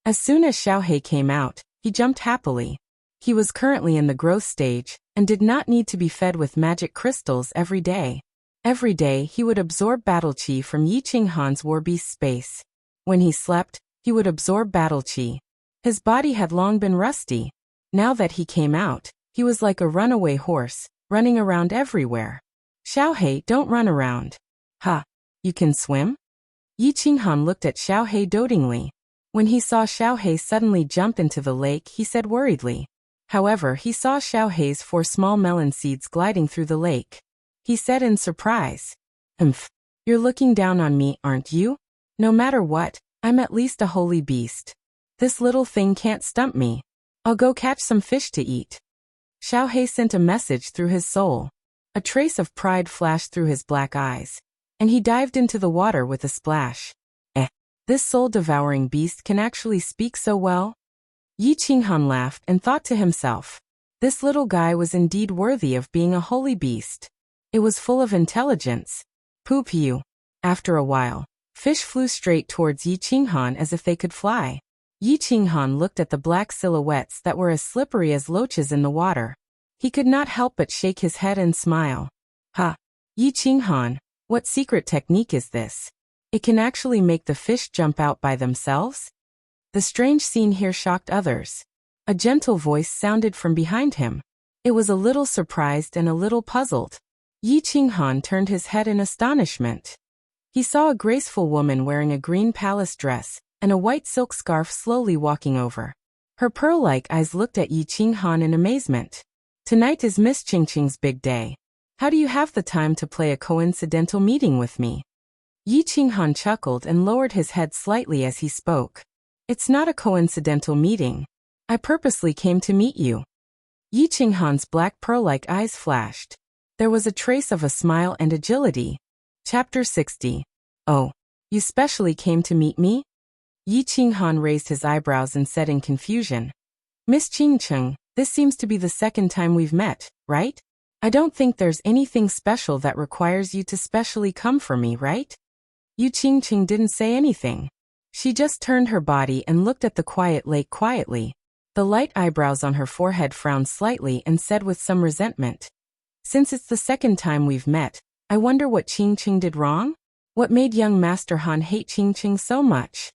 As soon as Xiaohei came out, he jumped happily. He was currently in the growth stage and did not need to be fed with magic crystals every day. Every day he would absorb battle chi from Yi Qinghan's warbeast space. When he slept, he would absorb battle chi. His body had long been rusty. Now that he came out, he was like a runaway horse, running around everywhere. Xiaohei, don't run around. Ha! You can swim? Yi Qinghan looked at Xiaohei dotingly. When he saw Xiaohei suddenly jump into the lake, he said worriedly. However, he saw Xiaohei's 4 small melon seeds gliding through the lake. He said in surprise, You're looking down on me, aren't you? No matter what, I'm at least a holy beast. This little thing can't stump me. I'll go catch some fish to eat. Xiaohei sent a message through his soul. A trace of pride flashed through his black eyes, and he dived into the water with a splash. This soul-devouring beast can actually speak so well? Yi Qinghan laughed and thought to himself, this little guy was indeed worthy of being a holy beast. It was full of intelligence. Poop you. After a while, fish flew straight towards Yi Qinghan as if they could fly. Yi Qinghan looked at the black silhouettes that were as slippery as loaches in the water. He could not help but shake his head and smile. Ha! Yi Qinghan, what secret technique is this? It can actually make the fish jump out by themselves? The strange scene here shocked others. A gentle voice sounded from behind him. It was a little surprised and a little puzzled. Yi Qinghan turned his head in astonishment. He saw a graceful woman wearing a green palace dress and a white silk scarf slowly walking over. Her pearl-like eyes looked at Yi Qinghan in amazement. Tonight is Miss Qingqing's big day. How do you have the time to play a coincidental meeting with me? Yi Qinghan chuckled and lowered his head slightly as he spoke. It's not a coincidental meeting. I purposely came to meet you. Yi Qinghan's black pearl-like eyes flashed. There was a trace of a smile and agility. Chapter 60. Oh, you specially came to meet me? Yi Qinghan raised his eyebrows and said in confusion. Miss Qingqing, this seems to be the second time we've met, right? I don't think there's anything special that requires you to specially come for me, right? Yi Qingqing didn't say anything. She just turned her body and looked at the quiet lake quietly. The light eyebrows on her forehead frowned slightly and said with some resentment. Since it's the second time we've met, I wonder what Qingqing did wrong? What made young Master Han hate Qingqing so much?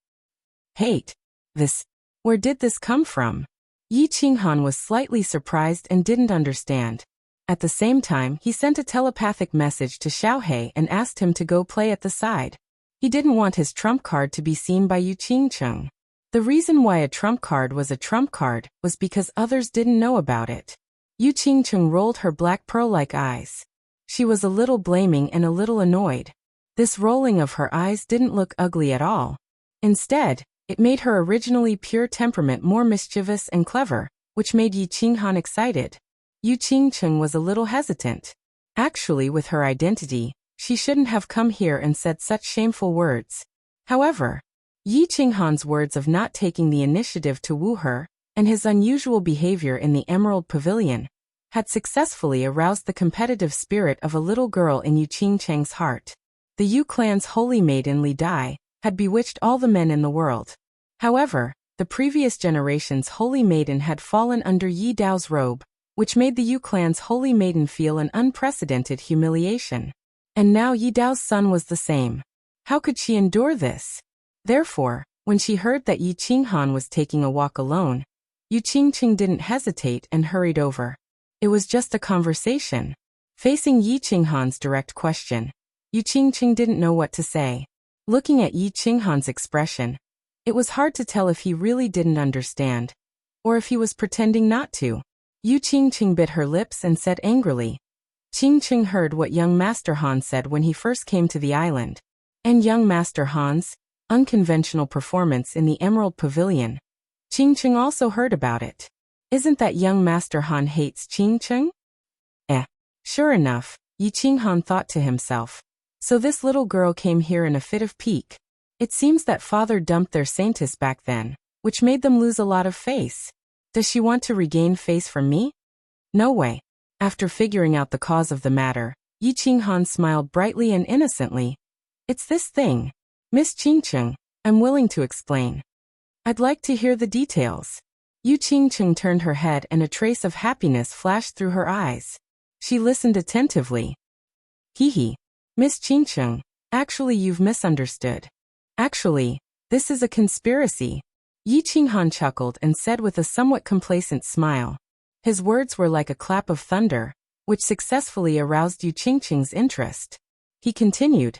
Hate? This? Where did this come from? Yi Qinghan was slightly surprised and didn't understand. At the same time, he sent a telepathic message to Xiaohei and asked him to go play at the side. He didn't want his trump card to be seen by Yi Qingqing. The reason why a trump card was a trump card was because others didn't know about it. Yi Qingqing rolled her black pearl-like eyes. She was a little blaming and a little annoyed. This rolling of her eyes didn't look ugly at all. Instead, it made her originally pure temperament more mischievous and clever, which made Yi Qinghan excited. Yi Qingqing was a little hesitant. Actually, with her identity, she shouldn't have come here and said such shameful words. However, Yi Qinghan's words of not taking the initiative to woo her, and his unusual behavior in the Emerald Pavilion, had successfully aroused the competitive spirit of a little girl in Yi Qingqing's heart. The Yu clan's holy maiden Li Dai had bewitched all the men in the world. However, the previous generation's holy maiden had fallen under Yi Dao's robe, which made the Yu clan's holy maiden feel an unprecedented humiliation. And now Yi Dao's son was the same. How could she endure this? Therefore, when she heard that Yi Qinghan was taking a walk alone, Yu Qingqing didn't hesitate and hurried over. It was just a conversation. Facing Yi Qinghan's direct question, Yu Qingqing didn't know what to say. Looking at Yi Qinghan's expression, it was hard to tell if he really didn't understand, or if he was pretending not to. Yu Qingqing bit her lips and said angrily. Qingqing heard what young Master Han said when he first came to the island. And young Master Han's unconventional performance in the Emerald Pavilion. Qingqing also heard about it. Isn't that young Master Han hates Qingqing? Sure enough, Yi Qinghan thought to himself. So this little girl came here in a fit of pique. It seems that father dumped their saintess back then, which made them lose a lot of face. Does she want to regain face from me? No way. After figuring out the cause of the matter, Yi Qinghan smiled brightly and innocently. It's this thing. Miss Qingqing, I'm willing to explain. I'd like to hear the details. Yu Qingqing turned her head and a trace of happiness flashed through her eyes. She listened attentively. Hee. Miss Qingqing, actually you've misunderstood. Actually, this is a conspiracy. Yi Qinghan chuckled and said with a somewhat complacent smile. His words were like a clap of thunder, which successfully aroused Yu Qingqing's interest. He continued.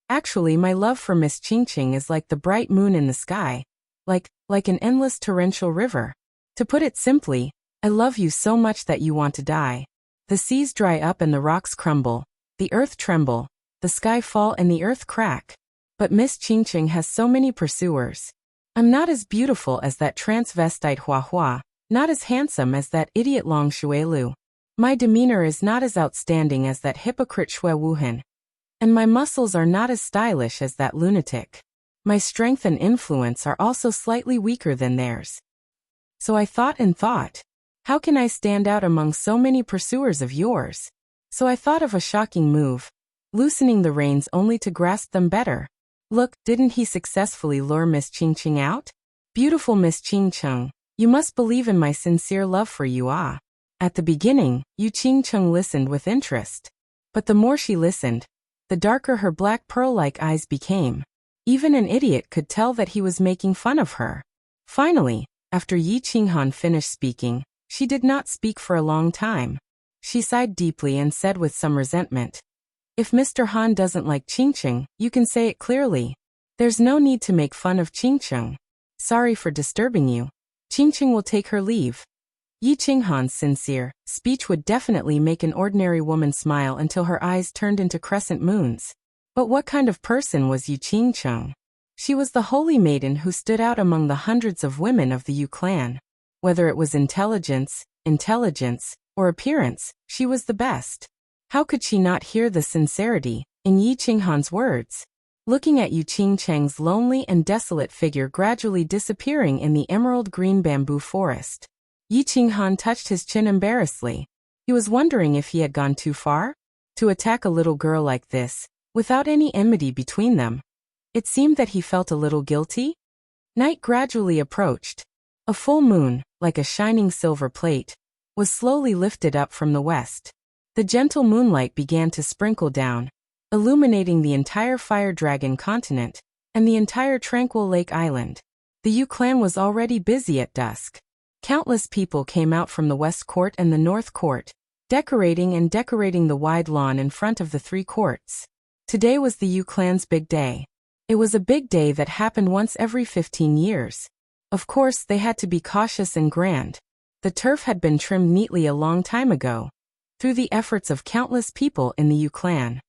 Actually, my love for Miss Qingqing is like the bright moon in the sky, like an endless torrential river. To put it simply, I love you so much that you want to die. The seas dry up and the rocks crumble, the earth tremble, the sky fall and the earth crack. But Miss Qingqing has so many pursuers. I'm not as beautiful as that transvestite Hua Hua, not as handsome as that idiot Long Shuelu. My demeanor is not as outstanding as that hypocrite Xue Wuhan. And my muscles are not as stylish as that lunatic. My strength and influence are also slightly weaker than theirs. So I thought and thought. How can I stand out among so many pursuers of yours? So I thought of a shocking move, loosening the reins only to grasp them better. Look, didn't he successfully lure Miss Qingqing out? Beautiful Miss Qingqing, you must believe in my sincere love for you. At the beginning, Yu Qingqing listened with interest. But the more she listened, the darker her black pearl-like eyes became. Even an idiot could tell that he was making fun of her. Finally, after Yi Qinghan finished speaking, she did not speak for a long time. She sighed deeply and said with some resentment. If Mr. Han doesn't like Qingqing, you can say it clearly. There's no need to make fun of Qingqing. Sorry for disturbing you. Qingqing will take her leave. Yi Qinghan's sincere speech would definitely make an ordinary woman smile until her eyes turned into crescent moons. But what kind of person was Yu Qingqing? She was the holy maiden who stood out among the hundreds of women of the Yu clan. Whether it was intelligence, or appearance, she was the best. How could she not hear the sincerity in Yi Qinghan's words? Looking at Yu Qingqing's lonely and desolate figure gradually disappearing in the emerald green bamboo forest, Yi Qinghan touched his chin embarrassedly. He was wondering if he had gone too far to attack a little girl like this, without any enmity between them. It seemed that he felt a little guilty. Night gradually approached. A full moon, like a shining silver plate, was slowly lifted up from the west. The gentle moonlight began to sprinkle down, illuminating the entire Fire Dragon continent and the entire Tranquil Lake Island. The Yu clan was already busy at dusk. Countless people came out from the West Court and the North Court, decorating the wide lawn in front of the three courts. Today was the Yu clan's big day. It was a big day that happened once every 15 years. Of course, they had to be cautious and grand. The turf had been trimmed neatly a long time ago. Through the efforts of countless people in the Yu clan.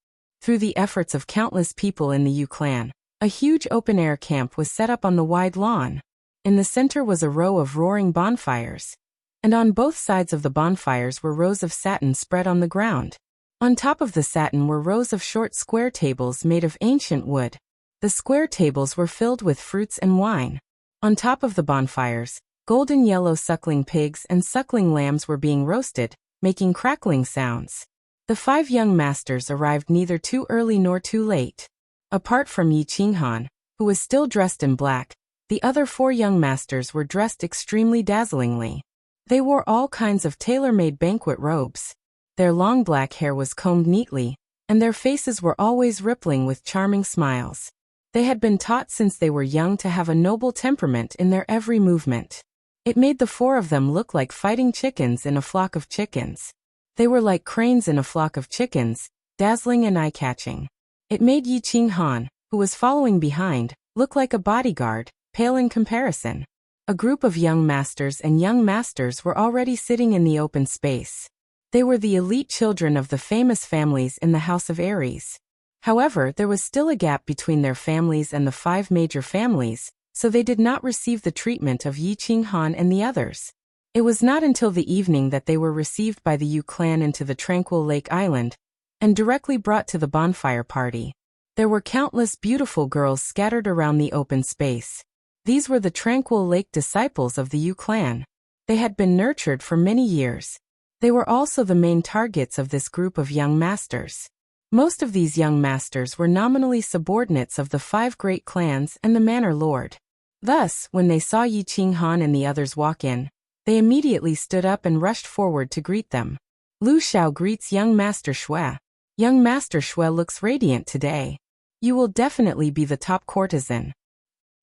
A huge open-air camp was set up on the wide lawn. In the center was a row of roaring bonfires. And on both sides of the bonfires were rows of satin spread on the ground. On top of the satin were rows of short square tables made of ancient wood. The square tables were filled with fruits and wine. On top of the bonfires, golden yellow suckling pigs and suckling lambs were being roasted, making crackling sounds. The 5 young masters arrived neither too early nor too late. Apart from Yi Qinghan, who was still dressed in black, the other 4 young masters were dressed extremely dazzlingly. They wore all kinds of tailor-made banquet robes. Their long black hair was combed neatly, and their faces were always rippling with charming smiles. They had been taught since they were young to have a noble temperament in their every movement. It made the four of them look like fighting chickens in a flock of chickens. They were like cranes in a flock of chickens, dazzling and eye-catching. It made Yi Qinghan, who was following behind, look like a bodyguard, pale in comparison. A group of young masters and young masters were already sitting in the open space. They were the elite children of the famous families in the House of Aries. However, there was still a gap between their families and the 5 major families, so they did not receive the treatment of Yi Qinghan and the others. It was not until the evening that they were received by the Yu clan into the tranquil Lake Island, and directly brought to the bonfire party. There were countless beautiful girls scattered around the open space. These were the tranquil lake disciples of the Yu clan. They had been nurtured for many years. They were also the main targets of this group of young masters. Most of these young masters were nominally subordinates of the 5 great clans and the manor lord. Thus, when they saw Yi Qinghan and the others walk in, they immediately stood up and rushed forward to greet them. Lu Xiao greets young Master Xue. Young Master Xue looks radiant today. You will definitely be the top courtesan.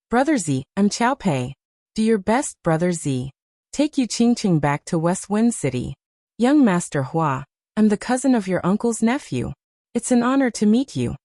Brother Z, I'm Chao Pei. Do your best, Brother Z. Take Yu Qingqing back to West Wind City. Young Master Hua, I'm the cousin of your uncle's nephew. It's an honor to meet you.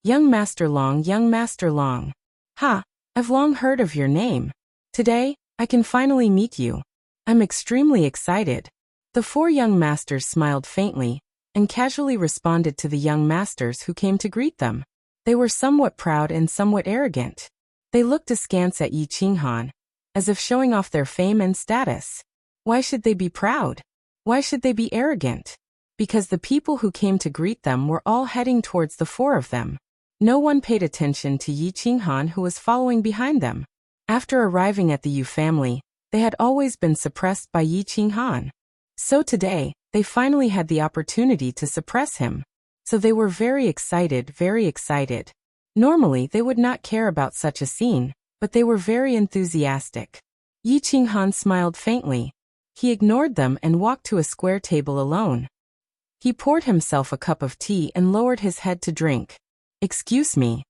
Young Master Long, Young Master Long. Ha, I've long heard of your name. Today, I can finally meet you. I'm extremely excited. The 4 young masters smiled faintly, and casually responded to the young masters who came to greet them. They were somewhat proud and somewhat arrogant. They looked askance at Yi Qinghan, as if showing off their fame and status. Why should they be proud? Why should they be arrogant? Because the people who came to greet them were all heading towards the 4 of them. No one paid attention to Yi Qinghan, who was following behind them. After arriving at the Yu family, they had always been suppressed by Yi Qinghan. So today, they finally had the opportunity to suppress him. So they were very excited, very excited. Normally, they would not care about such a scene, but they were very enthusiastic. Yi Qinghan smiled faintly. He ignored them and walked to a square table alone. He poured himself a cup of tea and lowered his head to drink. Excuse me.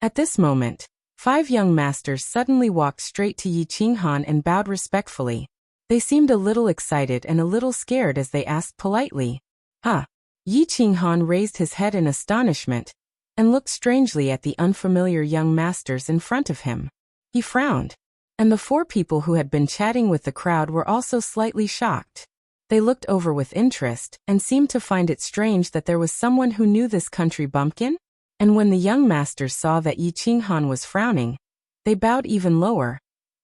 At this moment, 5 young masters suddenly walked straight to Yi Qinghan and bowed respectfully. They seemed a little excited and a little scared as they asked politely. Ah! Yi Qinghan raised his head in astonishment, and looked strangely at the unfamiliar young masters in front of him. He frowned, and the 4 people who had been chatting with the crowd were also slightly shocked. They looked over with interest, and seemed to find it strange that there was someone who knew this country bumpkin. And when the young masters saw that Yi Qinghan was frowning, they bowed even lower,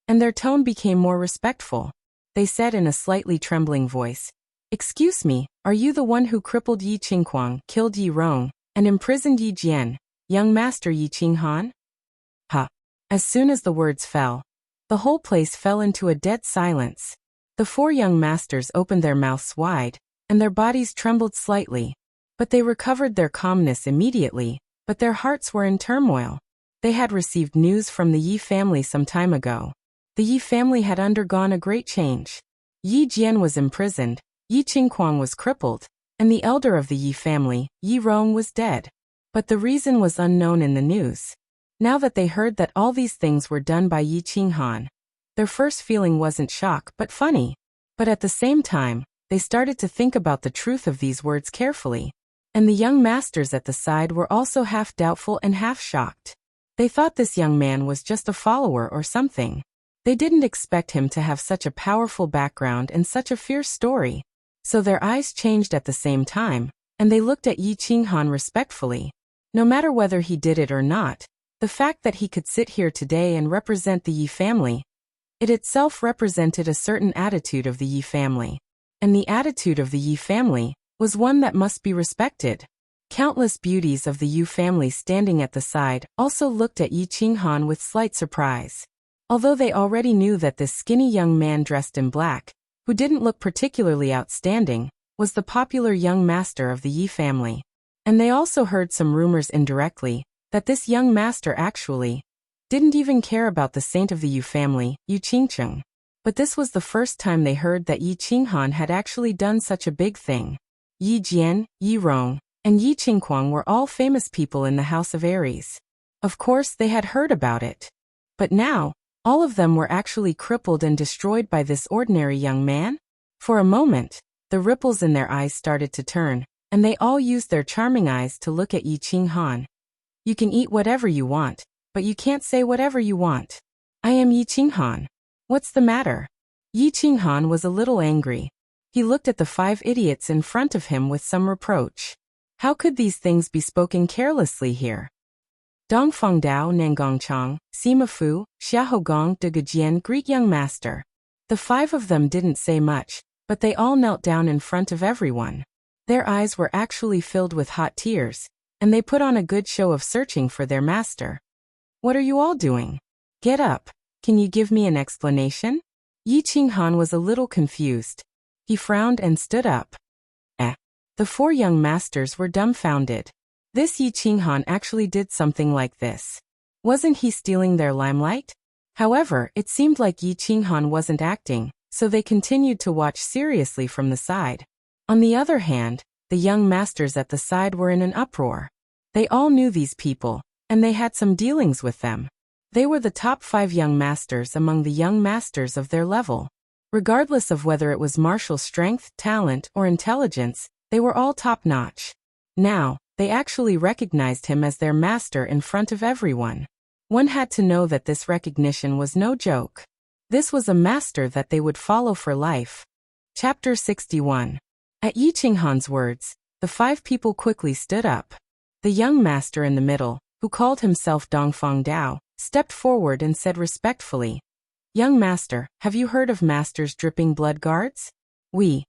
and their tone became more respectful. They said in a slightly trembling voice, "Excuse me, are you the one who crippled Yi Qingquang, killed Yi Rong, and imprisoned Yi Jian, young master Yi Qinghan?" Ha! As soon as the words fell, the whole place fell into a dead silence. The 4 young masters opened their mouths wide, and their bodies trembled slightly. But they recovered their calmness immediately, but their hearts were in turmoil. They had received news from the Yi family some time ago. The Yi family had undergone a great change. Yi Jian was imprisoned, Yi Qingquang was crippled, and the elder of the Yi family, Yi Rong, was dead. But the reason was unknown in the news. Now that they heard that all these things were done by Yi Qinghan, their first feeling wasn't shock but funny. But at the same time, they started to think about the truth of these words carefully. And the young masters at the side were also half doubtful and half shocked. They thought this young man was just a follower or something. They didn't expect him to have such a powerful background and such a fierce story. So their eyes changed at the same time, and they looked at Yi Qinghan respectfully. No matter whether he did it or not, the fact that he could sit here today and represent the Yi family, it itself represented a certain attitude of the Yi family. And the attitude of the Yi family was one that must be respected. Countless beauties of the Yu family standing at the side also looked at Yi Qinghan with slight surprise. Although they already knew that this skinny young man dressed in black, who didn't look particularly outstanding, was the popular young master of the Yi family. And they also heard some rumors indirectly, that this young master actually didn't even care about the saint of the Yu family, Yu Qingcheng. But this was the first time they heard that Yi Qinghan had actually done such a big thing. Yi Jian, Yi Rong, and Yi Qingquang were all famous people in the House of Aries. Of course, they had heard about it. But now, All of them were actually crippled and destroyed by this ordinary young man? For a moment, the ripples in their eyes started to turn, and they all used their charming eyes to look at Yi Qinghan. You can eat whatever you want, but you can't say whatever you want. I am Yi Qinghan. What's the matter? Yi Qinghan was a little angry. He looked at the 5 idiots in front of him with some reproach. How could these things be spoken carelessly here? Dongfang Dao Nangongchang, Sima Fu, Xiaohogong de Gajian, Greek young master. The 5 of them didn't say much, but they all knelt down in front of everyone. Their eyes were actually filled with hot tears, and they put on a good show of searching for their master. What are you all doing? Get up. Can you give me an explanation? Yi Qinghan was a little confused. He frowned and stood up. The 4 young masters were dumbfounded. This Yi Qinghan actually did something like this. Wasn't he stealing their limelight? However, it seemed like Yi Qinghan wasn't acting, so they continued to watch seriously from the side. On the other hand, the young masters at the side were in an uproar. They all knew these people, and they had some dealings with them. They were the top 5 young masters among the young masters of their level. Regardless of whether it was martial strength, talent, or intelligence, they were all top-notch. Now, they actually recognized him as their master in front of everyone. One had to know that this recognition was no joke. This was a master that they would follow for life. Chapter 61. At Yi Qinghan's words, the 5 people quickly stood up. The young master in the middle, who called himself Dongfang Dao, stepped forward and said respectfully, "Young master, have you heard of master's dripping blood guards? We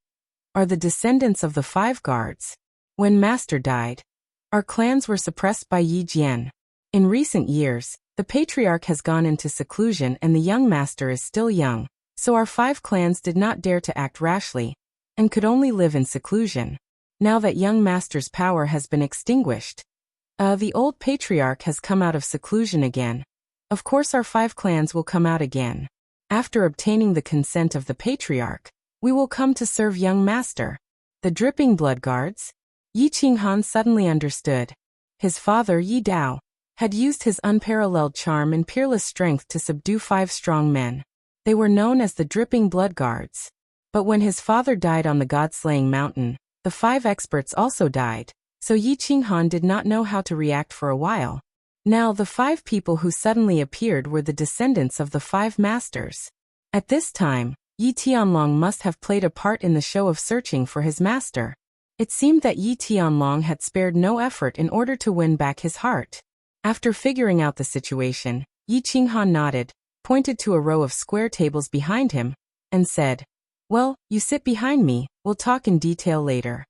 are the descendants of the 5 guards. When master died, our clans were suppressed by Yi Jian. In recent years, the patriarch has gone into seclusion and the young master is still young, so our 5 clans did not dare to act rashly, and could only live in seclusion. Now that young master's power has been extinguished, the old patriarch has come out of seclusion again. Of course our 5 clans will come out again. After obtaining the consent of the patriarch, we will come to serve young master." The dripping blood guards? Yi Qinghan suddenly understood. His father, Yi Dao, had used his unparalleled charm and peerless strength to subdue 5 strong men. They were known as the dripping blood guards. But when his father died on the god-slaying mountain, the 5 experts also died, so Yi Qinghan did not know how to react for a while. Now the 5 people who suddenly appeared were the descendants of the 5 masters. At this time, Yi Tianlong must have played a part in the show of searching for his master. It seemed that Yi Tianlong had spared no effort in order to win back his heart. After figuring out the situation, Yi Qinghan nodded, pointed to a row of square tables behind him, and said, "Well, you sit behind me, we'll talk in detail later."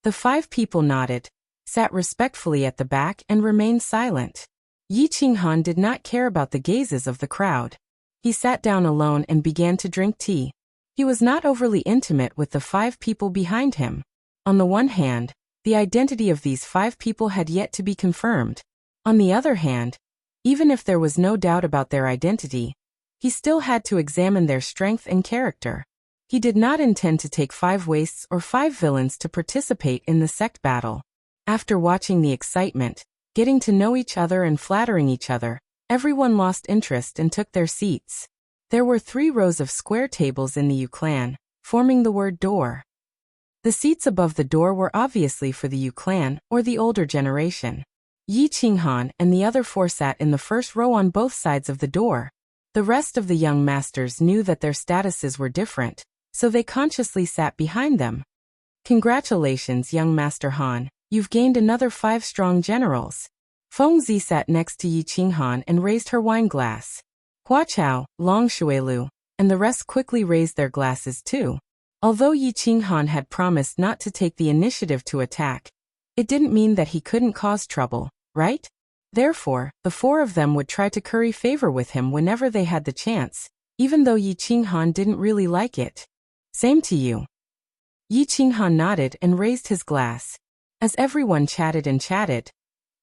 The 5 people nodded, sat respectfully at the back and remained silent. Yi Qinghan did not care about the gazes of the crowd. He sat down alone and began to drink tea. He was not overly intimate with the 5 people behind him. On the one hand, the identity of these 5 people had yet to be confirmed. On the other hand, even if there was no doubt about their identity, he still had to examine their strength and character. He did not intend to take 5 wastes or 5 villains to participate in the sect battle. After watching the excitement, getting to know each other and flattering each other, everyone lost interest and took their seats. There were 3 rows of square tables in the Yu clan, forming the word door. The seats above the door were obviously for the Yu clan, or the older generation. Yi Qinghan and the other 4 sat in the first row on both sides of the door. The rest of the young masters knew that their statuses were different, so they consciously sat behind them. "Congratulations, young Master Han, you've gained another 5 strong generals." Fengzi sat next to Yi Qinghan and raised her wine glass. Hua Chao, Long Shuilu, and the rest quickly raised their glasses too. Although Yi Qinghan had promised not to take the initiative to attack, it didn't mean that he couldn't cause trouble, right? Therefore, the 4 of them would try to curry favor with him whenever they had the chance, even though Yi Qinghan didn't really like it. "Same to you." Yi Qinghan nodded and raised his glass. As everyone chatted and chatted,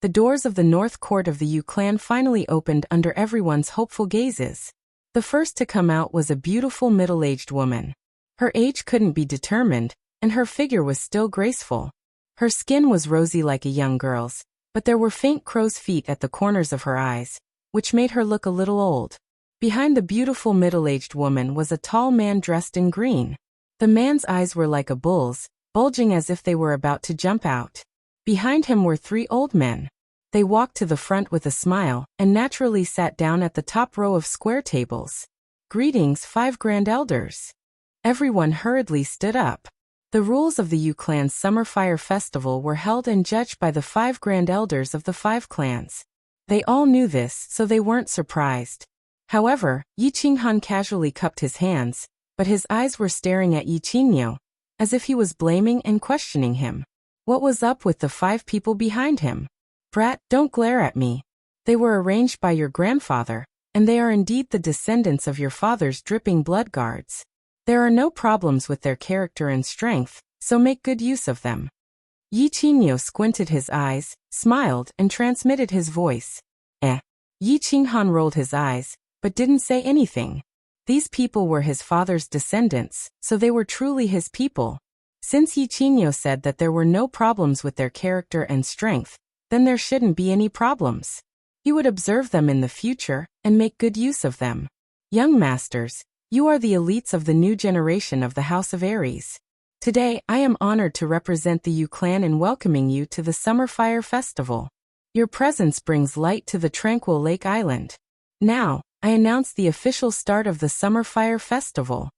the doors of the north court of the Yu clan finally opened under everyone's hopeful gazes. The first to come out was a beautiful middle-aged woman. Her age couldn't be determined, and her figure was still graceful. Her skin was rosy like a young girl's, but there were faint crow's feet at the corners of her eyes, which made her look a little old. Behind the beautiful middle-aged woman was a tall man dressed in green. The man's eyes were like a bull's, bulging as if they were about to jump out. Behind him were 3 old men. They walked to the front with a smile and naturally sat down at the top row of square tables. "Greetings, 5 grand elders." Everyone hurriedly stood up. The rules of the Yu clan's summer fire festival were held and judged by the 5 grand elders of the 5 clans. They all knew this, so they weren't surprised. However, Yi Qinghan casually cupped his hands, but his eyes were staring at Yi Qingniu, as if he was blaming and questioning him. What was up with the 5 people behind him? "Brat, don't glare at me. They were arranged by your grandfather, and they are indeed the descendants of your father's dripping blood guards. There are no problems with their character and strength, so make good use of them." Yi Qingniu squinted his eyes, smiled, and transmitted his voice. Yi Qinghan rolled his eyes, but didn't say anything. These people were his father's descendants, so they were truly his people. Since Yi Qingniu said that there were no problems with their character and strength, then there shouldn't be any problems. He would observe them in the future and make good use of them. "Young masters, you are the elites of the new generation of the House of Aries. Today, I am honored to represent the Yu clan in welcoming you to the Summer Fire Festival. Your presence brings light to the tranquil Lake Island. Now, I announce the official start of the Summer Fire Festival."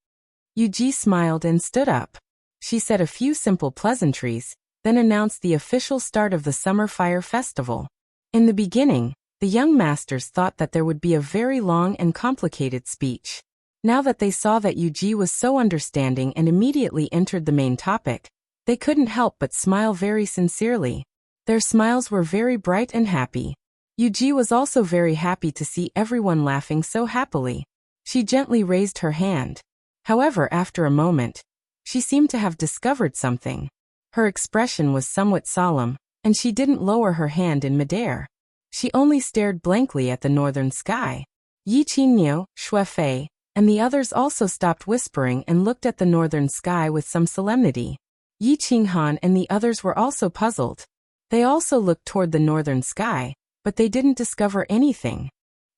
Yu Ji smiled and stood up. She said a few simple pleasantries, then announced the official start of the Summer Fire Festival. In the beginning, the young masters thought that there would be a very long and complicated speech. Now that they saw that Yu Ji was so understanding and immediately entered the main topic, they couldn't help but smile very sincerely. Their smiles were very bright and happy. Yu Ji was also very happy to see everyone laughing so happily. She gently raised her hand. However, after a moment, she seemed to have discovered something. Her expression was somewhat solemn, and she didn't lower her hand in midair. She only stared blankly at the northern sky. Yi Qingniu, Xue Fei, and the others also stopped whispering and looked at the northern sky with some solemnity. Yi Qinghan and the others were also puzzled. They also looked toward the northern sky, but they didn't discover anything.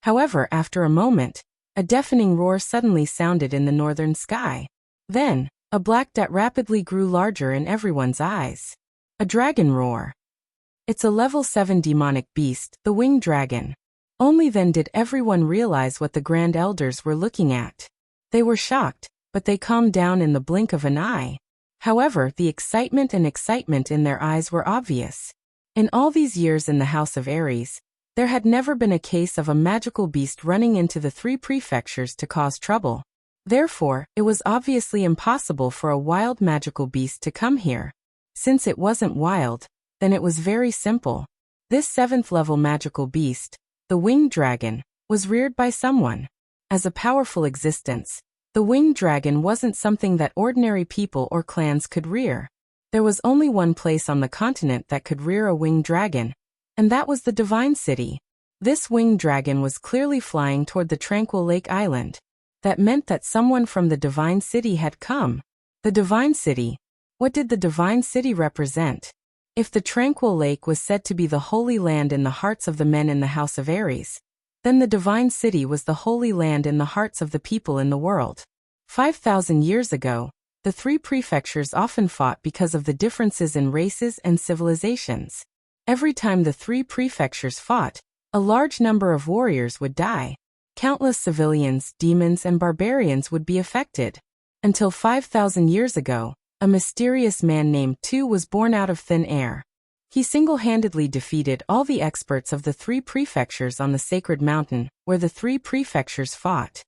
However, after a moment, a deafening roar suddenly sounded in the northern sky. Then, a black dot rapidly grew larger in everyone's eyes. A dragon roar. It's a level 7 demonic beast, the winged dragon. Only then did everyone realize what the Grand Elders were looking at. They were shocked, but they calmed down in the blink of an eye. However, the excitement in their eyes were obvious. In all these years in the House of Aries, there had never been a case of a magical beast running into the 3 prefectures to cause trouble. Therefore, it was obviously impossible for a wild magical beast to come here. Since it wasn't wild, then it was very simple. This 7th level magical beast, the winged dragon, was reared by someone. As a powerful existence, the winged dragon wasn't something that ordinary people or clans could rear. There was only one place on the continent that could rear a winged dragon, and that was the Divine City. This winged dragon was clearly flying toward the tranquil Lake Island. That meant that someone from the Divine City had come. The Divine City. What did the Divine City represent? If the tranquil lake was said to be the holy land in the hearts of the men in the House of Aries, then the Divine City was the holy land in the hearts of the people in the world. 5,000 years ago, the 3 prefectures often fought because of the differences in races and civilizations. Every time the 3 prefectures fought, a large number of warriors would die. Countless civilians, demons, and barbarians would be affected. Until 5,000 years ago, a mysterious man named Tu was born out of thin air. He single-handedly defeated all the experts of the 3 prefectures on the sacred mountain, where the 3 prefectures fought.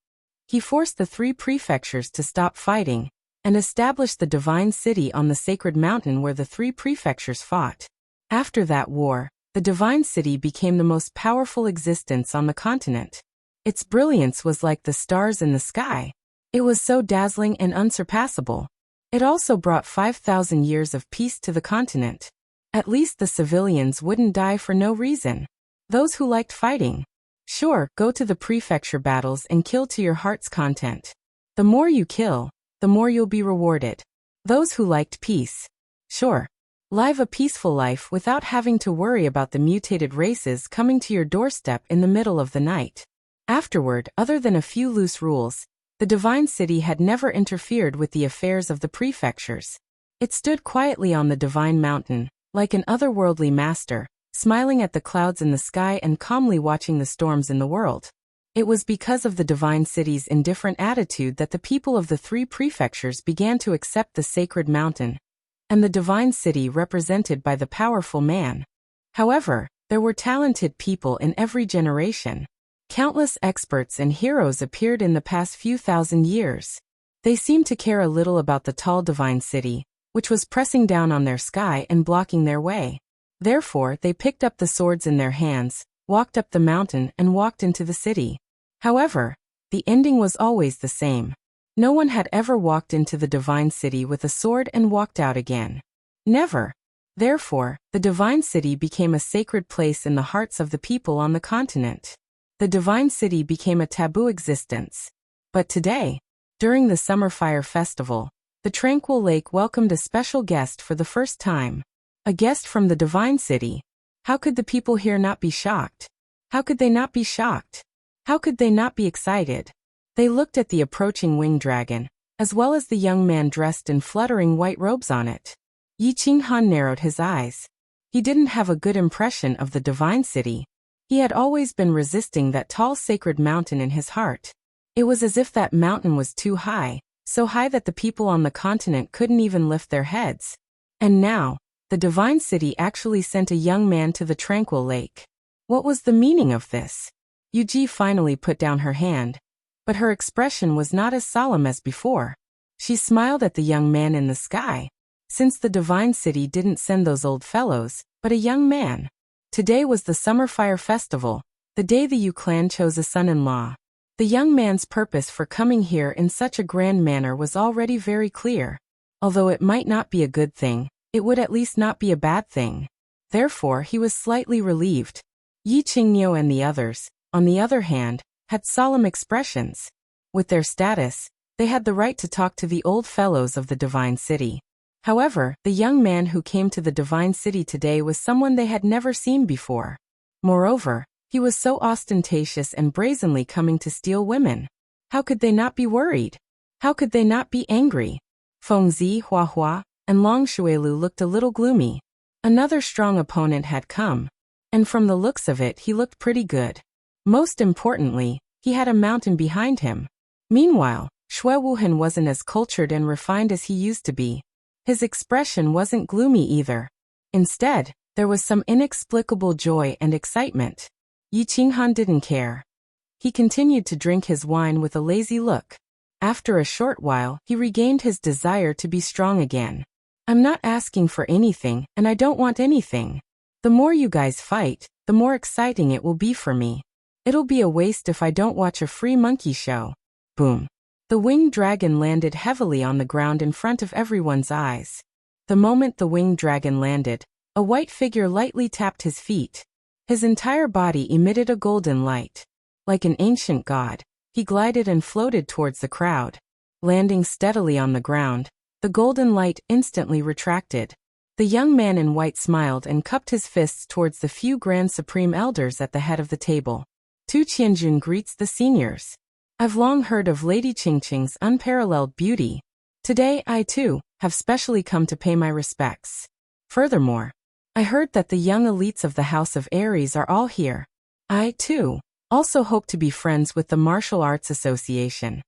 He forced the 3 prefectures to stop fighting, and established the Divine City on the sacred mountain where the 3 prefectures fought. After that war, the Divine City became the most powerful existence on the continent. Its brilliance was like the stars in the sky. It was so dazzling and unsurpassable. It also brought 5,000 years of peace to the continent. At least the civilians wouldn't die for no reason. Those who liked fighting. Sure, go to the prefecture battles and kill to your heart's content. The more you kill, the more you'll be rewarded. Those who liked peace. Sure, live a peaceful life without having to worry about the mutated races coming to your doorstep in the middle of the night. Afterward, other than a few loose rules, the divine city had never interfered with the affairs of the prefectures. It stood quietly on the divine mountain, like an otherworldly master, smiling at the clouds in the sky and calmly watching the storms in the world. It was because of the divine city's indifferent attitude that the people of the three prefectures began to accept the sacred mountain, and the divine city represented by the powerful man. However, there were talented people in every generation. Countless experts and heroes appeared in the past few thousand years. They seemed to care a little about the tall divine city, which was pressing down on their sky and blocking their way. Therefore, they picked up the swords in their hands, walked up the mountain and walked into the city. However, the ending was always the same. No one had ever walked into the divine city with a sword and walked out again. Never. Therefore, the divine city became a sacred place in the hearts of the people on the continent. The divine city became a taboo existence. But today, during the Summer Fire Festival, the tranquil lake welcomed a special guest for the first time. A guest from the divine city. How could the people here not be shocked? How could they not be shocked? How could they not be excited? They looked at the approaching winged dragon, as well as the young man dressed in fluttering white robes on it. Yi Qinghan narrowed his eyes. He didn't have a good impression of the divine city. He had always been resisting that tall sacred mountain in his heart. It was as if that mountain was too high, so high that the people on the continent couldn't even lift their heads. And now, the divine city actually sent a young man to the tranquil lake. What was the meaning of this? Yuji finally put down her hand, but her expression was not as solemn as before. She smiled at the young man in the sky. Since the divine city didn't send those old fellows, but a young man. Today was the Summer Fire Festival, the day the Yu clan chose a son-in-law. The young man's purpose for coming here in such a grand manner was already very clear. Although it might not be a good thing, it would at least not be a bad thing. Therefore, he was slightly relieved. Yi Qingniu and the others, on the other hand, had solemn expressions. With their status, they had the right to talk to the old fellows of the divine city. However, the young man who came to the divine city today was someone they had never seen before. Moreover, he was so ostentatious and brazenly coming to steal women. How could they not be worried? How could they not be angry? Fengzi, Huahua, and Long Shuelu looked a little gloomy. Another strong opponent had come. And from the looks of it, he looked pretty good. Most importantly, he had a mountain behind him. Meanwhile, Xue Wuhan wasn't as cultured and refined as he used to be. His expression wasn't gloomy either. Instead, there was some inexplicable joy and excitement. Yi Qinghan didn't care. He continued to drink his wine with a lazy look. After a short while, he regained his desire to be strong again. I'm not asking for anything, and I don't want anything. The more you guys fight, the more exciting it will be for me. It'll be a waste if I don't watch a free monkey show. Boom. The winged dragon landed heavily on the ground in front of everyone's eyes. The moment the winged dragon landed, a white figure lightly tapped his feet. His entire body emitted a golden light. Like an ancient god, he glided and floated towards the crowd. Landing steadily on the ground, the golden light instantly retracted. The young man in white smiled and cupped his fists towards the few grand supreme elders at the head of the table. Tu Qianjun greets the seniors. I've long heard of Lady Qingqing's unparalleled beauty. Today, I too, have specially come to pay my respects. Furthermore, I heard that the young elites of the House of Aries are all here. I, too, also hope to be friends with the Martial Arts Association.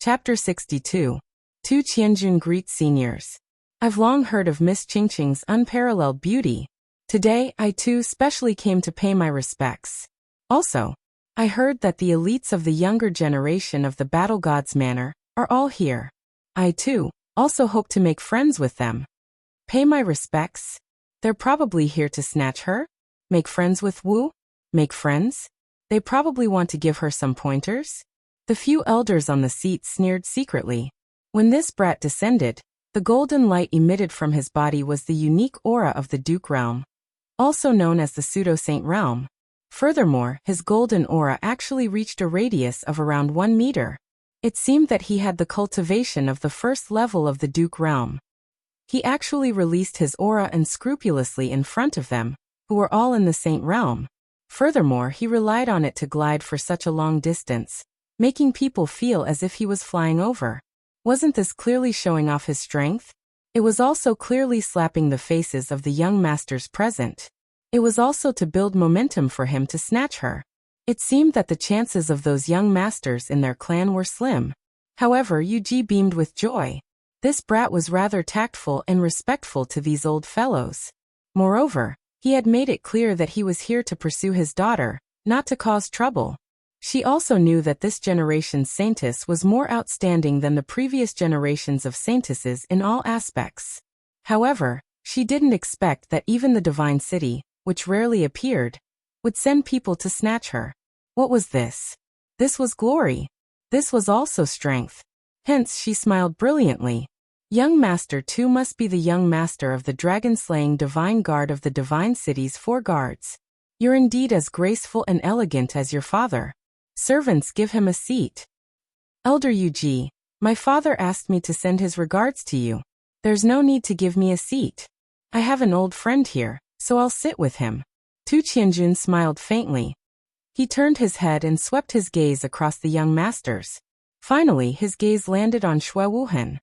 Chapter 62. Tu Qianjun greets seniors. I've long heard of Miss Qingqing's unparalleled beauty. Today, I too specially came to pay my respects. Also, I heard that the elites of the younger generation of the Battle Gods Manor are all here. I too also hope to make friends with them. Pay my respects? They're probably here to snatch her? Make friends with Wu? Make friends? They probably want to give her some pointers? The few elders on the seat sneered secretly. When this brat descended, the golden light emitted from his body was the unique aura of the Duke Realm, also known as the Pseudo-Saint Realm. Furthermore, his golden aura actually reached a radius of around 1 meter. It seemed that he had the cultivation of the first level of the Duke Realm. He actually released his aura unscrupulously in front of them, who were all in the Saint Realm. Furthermore, he relied on it to glide for such a long distance, making people feel as if he was flying over. Wasn't this clearly showing off his strength? It was also clearly slapping the faces of the young masters present. It was also to build momentum for him to snatch her. It seemed that the chances of those young masters in their clan were slim. However, Yuji beamed with joy. This brat was rather tactful and respectful to these old fellows. Moreover, he had made it clear that he was here to pursue his daughter, not to cause trouble. She also knew that this generation's saintess was more outstanding than the previous generations of saintesses in all aspects. However, she didn't expect that even the divine city, which rarely appeared, would send people to snatch her. What was this? This was glory. This was also strength. Hence she smiled brilliantly. Young master too must be the young master of the dragon-slaying divine guard of the divine city's 4 guards. You're indeed as graceful and elegant as your father. Servants, give him a seat. Elder Yuji, my father asked me to send his regards to you. There's no need to give me a seat. I have an old friend here, so I'll sit with him. Tu Qianjun smiled faintly. He turned his head and swept his gaze across the young masters. Finally, his gaze landed on Xue Wuhan.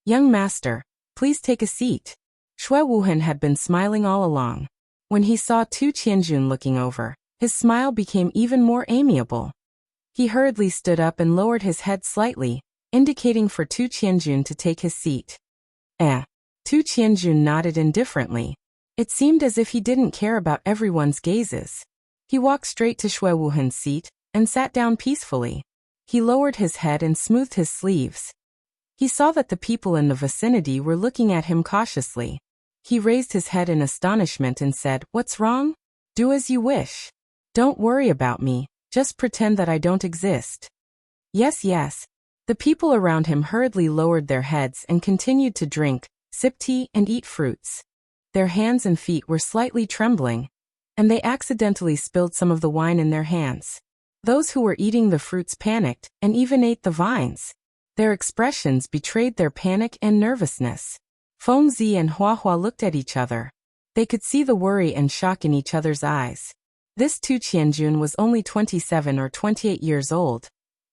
Young master, please take a seat. Xue Wuhan had been smiling all along. When he saw Tu Qianjun looking over, his smile became even more amiable. He hurriedly stood up and lowered his head slightly, indicating for Tu Qianjun to take his seat. Tu Qianjun nodded indifferently. It seemed as if he didn't care about everyone's gazes. He walked straight to Xue Wuhan's seat and sat down peacefully. He lowered his head and smoothed his sleeves. He saw that the people in the vicinity were looking at him cautiously. He raised his head in astonishment and said, "What's wrong? Do as you wish. Don't worry about me, just pretend that I don't exist." Yes, yes. The people around him hurriedly lowered their heads and continued to drink, sip tea, and eat fruits. Their hands and feet were slightly trembling, and they accidentally spilled some of the wine in their hands. Those who were eating the fruits panicked and even ate the vines. Their expressions betrayed their panic and nervousness. Fengzi and Huahua looked at each other. They could see the worry and shock in each other's eyes. This Tu Qianjun was only 27 or 28 years old,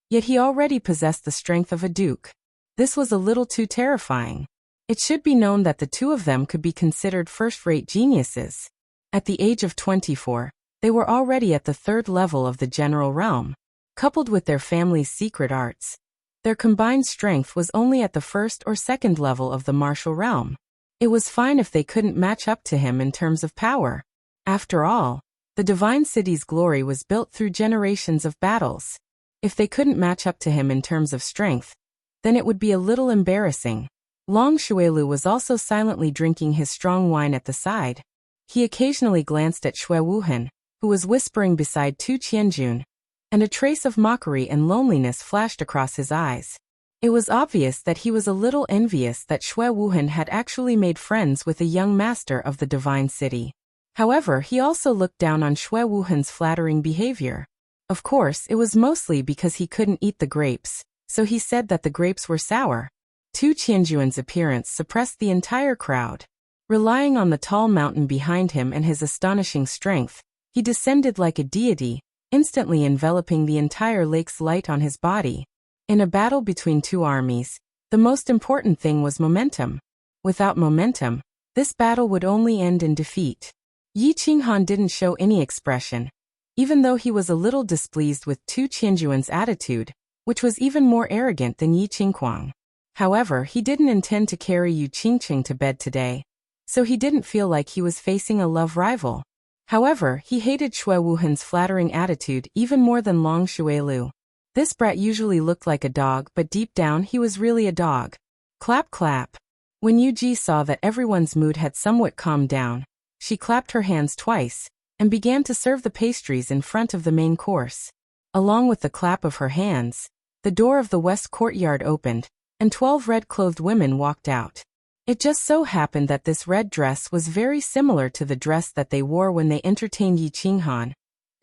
yet he already possessed the strength of a duke. This was a little too terrifying. It should be known that the two of them could be considered first-rate geniuses. At the age of 24, they were already at the 3rd level of the general realm. Coupled with their family's secret arts, their combined strength was only at the 1st or 2nd level of the martial realm. It was fine if they couldn't match up to him in terms of power. After all, the divine city's glory was built through generations of battles. If they couldn't match up to him in terms of strength, then it would be a little embarrassing. Long Xuelu was also silently drinking his strong wine at the side. He occasionally glanced at Xue Wuhan, who was whispering beside Tu Qianjun, and a trace of mockery and loneliness flashed across his eyes. It was obvious that he was a little envious that Xue Wuhan had actually made friends with a young master of the divine city. However, he also looked down on Xue Wuhan's flattering behavior. Of course, it was mostly because he couldn't eat the grapes, so he said that the grapes were sour. Tu Qianjuan's appearance suppressed the entire crowd. Relying on the tall mountain behind him and his astonishing strength, he descended like a deity, instantly enveloping the entire lake's light on his body. In a battle between two armies, the most important thing was momentum. Without momentum, this battle would only end in defeat. Yi Qinghan didn't show any expression, even though he was a little displeased with Tu Qianjuan's attitude, which was even more arrogant than Yi Qinghuang. However, he didn't intend to carry Yu Qingqing to bed today, so he didn't feel like he was facing a love rival. However, he hated Xue Wuhan's flattering attitude even more than Long Xuelu. This brat usually looked like a dog, but deep down he was really a dog. Clap clap. When Yuji saw that everyone's mood had somewhat calmed down, she clapped her hands twice, and began to serve the pastries in front of the main course. Along with the clap of her hands, the door of the west courtyard opened, and 12 red-clothed women walked out. It just so happened that this red dress was very similar to the dress that they wore when they entertained Yi Qinghan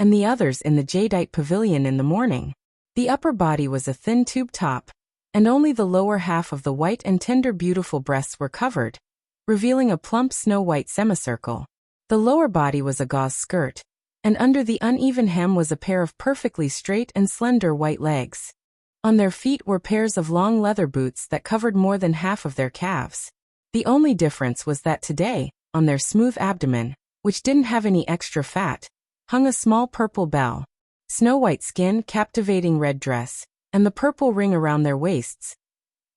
and the others in the jadeite pavilion in the morning. The upper body was a thin tube top, and only the lower half of the white and tender beautiful breasts were covered, revealing a plump snow-white semicircle. The lower body was a gauze skirt, and under the uneven hem was a pair of perfectly straight and slender white legs. On their feet were pairs of long leather boots that covered more than half of their calves. The only difference was that today, on their smooth abdomen, which didn't have any extra fat, hung a small purple bell. Snow-white skin, captivating red dress, and the purple ring around their waists.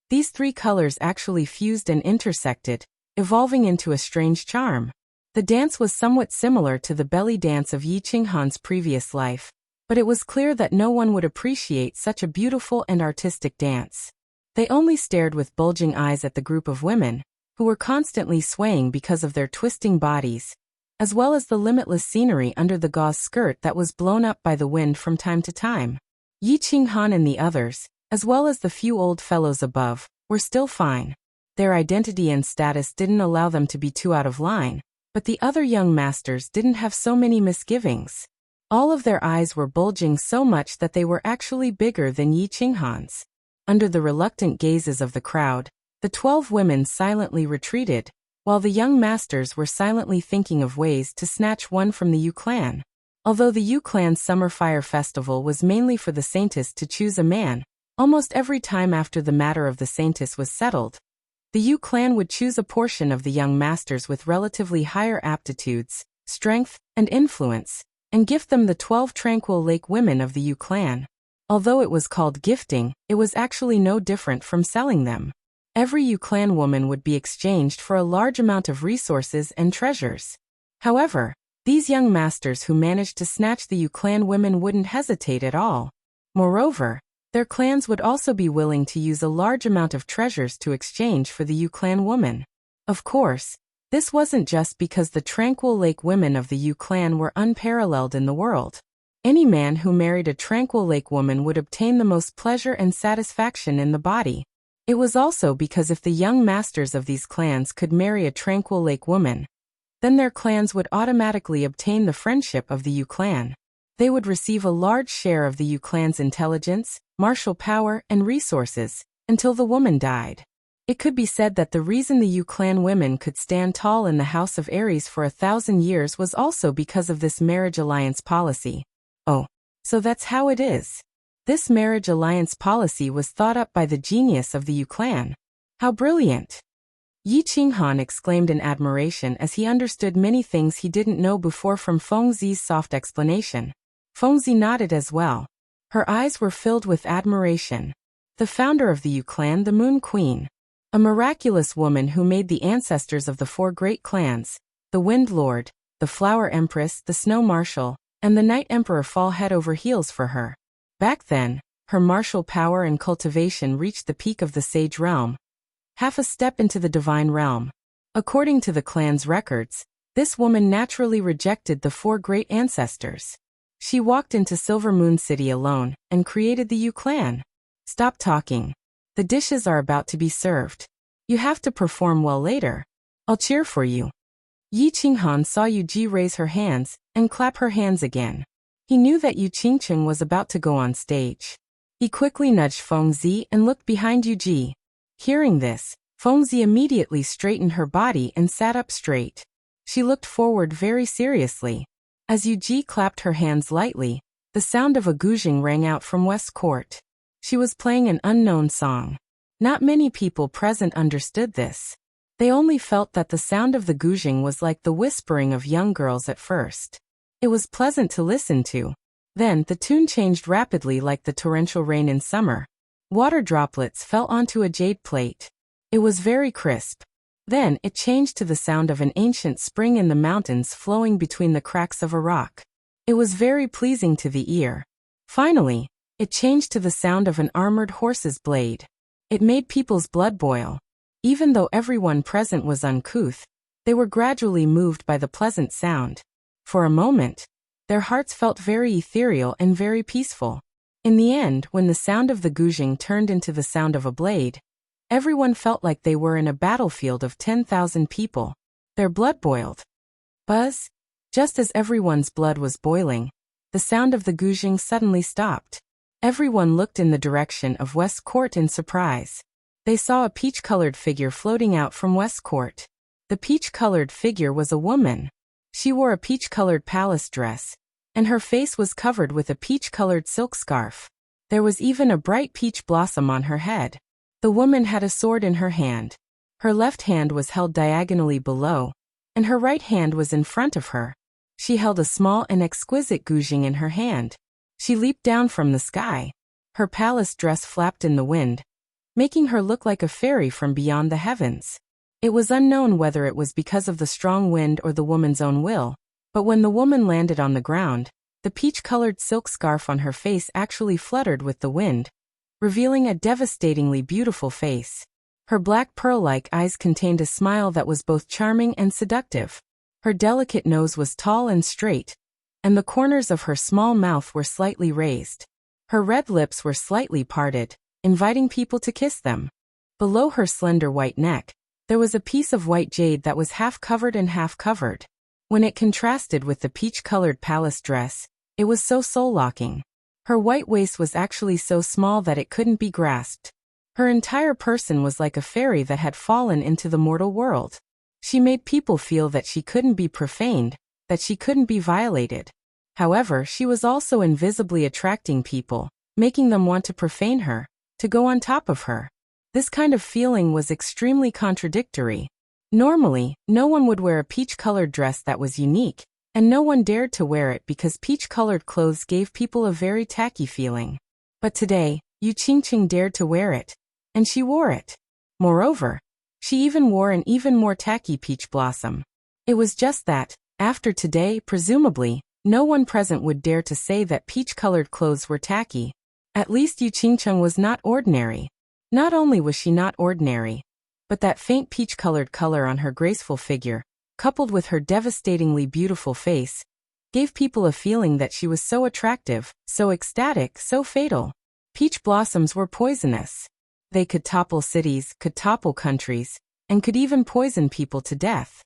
These three colors actually fused and intersected, evolving into a strange charm. The dance was somewhat similar to the belly dance of Yi Qinghan's previous life, but it was clear that no one would appreciate such a beautiful and artistic dance. They only stared with bulging eyes at the group of women, who were constantly swaying because of their twisting bodies, as well as the limitless scenery under the gauze skirt that was blown up by the wind from time to time. Yi Qinghan and the others, as well as the few old fellows above, were still fine. Their identity and status didn't allow them to be too out of line, but the other young masters didn't have so many misgivings. All of their eyes were bulging so much that they were actually bigger than Yi Qinghan's. Under the reluctant gazes of the crowd, the 12 women silently retreated, while the young masters were silently thinking of ways to snatch one from the Yu clan. Although the Yu clan's summer fire festival was mainly for the saintess to choose a man, almost every time after the matter of the saintess was settled, the Yu clan would choose a portion of the young masters with relatively higher aptitudes, strength, and influence, and gift them the 12 tranquil lake women of the Yu clan. Although it was called gifting, it was actually no different from selling them. Every Yu clan woman would be exchanged for a large amount of resources and treasures. However, these young masters who managed to snatch the Yu clan women wouldn't hesitate at all. Moreover, their clans would also be willing to use a large amount of treasures to exchange for the Yu clan woman. Of course, this wasn't just because the Tranquil Lake women of the Yu clan were unparalleled in the world. Any man who married a Tranquil Lake woman would obtain the most pleasure and satisfaction in the body. It was also because if the young masters of these clans could marry a Tranquil Lake woman, then their clans would automatically obtain the friendship of the Yu clan. They would receive a large share of the Yu clan's intelligence, martial power, and resources, until the woman died. It could be said that the reason the Yu clan women could stand tall in the House of Aries for 1,000 years was also because of this marriage alliance policy. Oh, so that's how it is. This marriage alliance policy was thought up by the genius of the Yu clan. How brilliant! Yi Qinghan exclaimed in admiration as he understood many things he didn't know before from Fengzi's soft explanation. Fengzi nodded as well. Her eyes were filled with admiration. The founder of the Yu clan, the Moon Queen, a miraculous woman who made the ancestors of the 4 great clans, the Wind Lord, the Flower Empress, the Snow Marshal, and the Night Emperor fall head over heels for her. Back then, her martial power and cultivation reached the peak of the Sage Realm, half a step into the Divine Realm. According to the clan's records, this woman naturally rejected the 4 great ancestors. She walked into Silver Moon City alone and created the Yu clan. Stop talking. The dishes are about to be served. You have to perform well later. I'll cheer for you. Yi Qinghan saw Yu Ji raise her hands and clap her hands again. He knew that Yu Qingcheng was about to go on stage. He quickly nudged Fengzi and looked behind Yu Ji. Hearing this, Fengzi immediately straightened her body and sat up straight. She looked forward very seriously. As Yu Ji clapped her hands lightly, the sound of a guzheng rang out from West Court. She was playing an unknown song. Not many people present understood this. They only felt that the sound of the guzheng was like the whispering of young girls at first. It was pleasant to listen to. Then the tune changed rapidly like the torrential rain in summer. Water droplets fell onto a jade plate. It was very crisp. Then it changed to the sound of an ancient spring in the mountains flowing between the cracks of a rock. It was very pleasing to the ear. Finally, it changed to the sound of an armored horse's blade. It made people's blood boil. Even though everyone present was uncouth, they were gradually moved by the pleasant sound. For a moment, their hearts felt very ethereal and very peaceful. In the end, when the sound of the guzheng turned into the sound of a blade, everyone felt like they were in a battlefield of 10,000 people. Their blood boiled. Buzz! Just as everyone's blood was boiling, the sound of the guzheng suddenly stopped. Everyone looked in the direction of West Court in surprise. They saw a peach-colored figure floating out from West Court. The peach-colored figure was a woman. She wore a peach-colored palace dress, and her face was covered with a peach-colored silk scarf. There was even a bright peach blossom on her head. The woman had a sword in her hand. Her left hand was held diagonally below, and her right hand was in front of her. She held a small and exquisite guzheng in her hand. She leaped down from the sky. Her palace dress flapped in the wind, making her look like a fairy from beyond the heavens. It was unknown whether it was because of the strong wind or the woman's own will, but when the woman landed on the ground, the peach-colored silk scarf on her face actually fluttered with the wind, revealing a devastatingly beautiful face. Her black pearl-like eyes contained a smile that was both charming and seductive. Her delicate nose was tall and straight, and the corners of her small mouth were slightly raised. Her red lips were slightly parted, inviting people to kiss them. Below her slender white neck, there was a piece of white jade that was half covered and half covered. When it contrasted with the peach-colored palace dress, it was so soul-locking. Her white waist was actually so small that it couldn't be grasped. Her entire person was like a fairy that had fallen into the mortal world. She made people feel that she couldn't be profaned, that she couldn't be violated. However, she was also invisibly attracting people, making them want to profane her, to go on top of her. This kind of feeling was extremely contradictory. Normally, no one would wear a peach-colored dress that was unique, and no one dared to wear it because peach-colored clothes gave people a very tacky feeling. But today, Yu Qingqing dared to wear it, and she wore it. Moreover, she even wore an even more tacky peach blossom. It was just that, after today, presumably, no one present would dare to say that peach-colored clothes were tacky. At least Yu Qingqing was not ordinary. Not only was she not ordinary, but that faint peach-colored color on her graceful figure, coupled with her devastatingly beautiful face, gave people a feeling that she was so attractive, so ecstatic, so fatal. Peach blossoms were poisonous. They could topple cities, could topple countries, and could even poison people to death.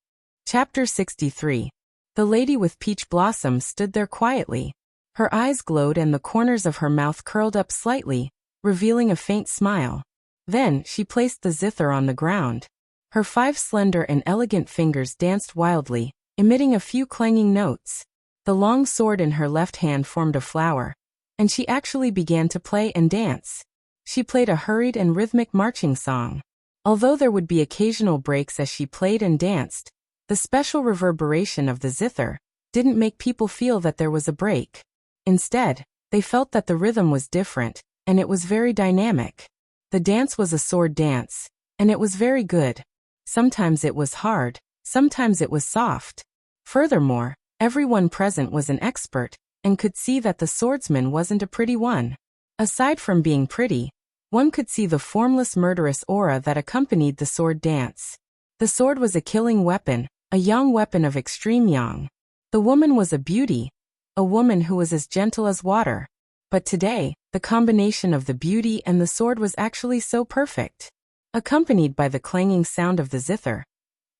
Chapter 63. The lady with peach blossoms stood there quietly. Her eyes glowed and the corners of her mouth curled up slightly, revealing a faint smile. Then, she placed the zither on the ground. Her 5 slender and elegant fingers danced wildly, emitting a few clanging notes. The long sword in her left hand formed a flower, and she actually began to play and dance. She played a hurried and rhythmic marching song. Although there would be occasional breaks as she played and danced, the special reverberation of the zither didn't make people feel that there was a break. Instead, they felt that the rhythm was different, and it was very dynamic. The dance was a sword dance, and it was very good. Sometimes it was hard, sometimes it was soft. Furthermore, everyone present was an expert, and could see that the swordsman wasn't a pretty one. Aside from being pretty, one could see the formless murderous aura that accompanied the sword dance. The sword was a killing weapon, a yang weapon of extreme yang. The woman was a beauty, a woman who was as gentle as water. But today, the combination of the beauty and the sword was actually so perfect. Accompanied by the clanging sound of the zither,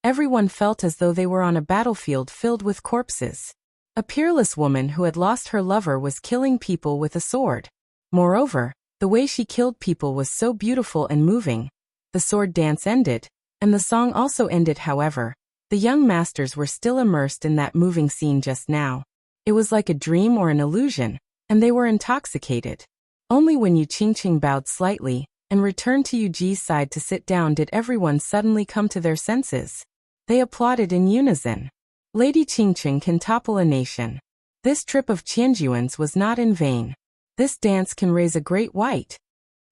everyone felt as though they were on a battlefield filled with corpses. A peerless woman who had lost her lover was killing people with a sword. Moreover, the way she killed people was so beautiful and moving. The sword dance ended, and the song also ended. However, the young masters were still immersed in that moving scene just now. It was like a dream or an illusion, and they were intoxicated. Only when Yu Qingqing bowed slightly and returned to Yu Ji's side to sit down did everyone suddenly come to their senses. They applauded in unison. Lady Qingqing can topple a nation. This trip of Qianjuan's was not in vain. This dance can raise a great white.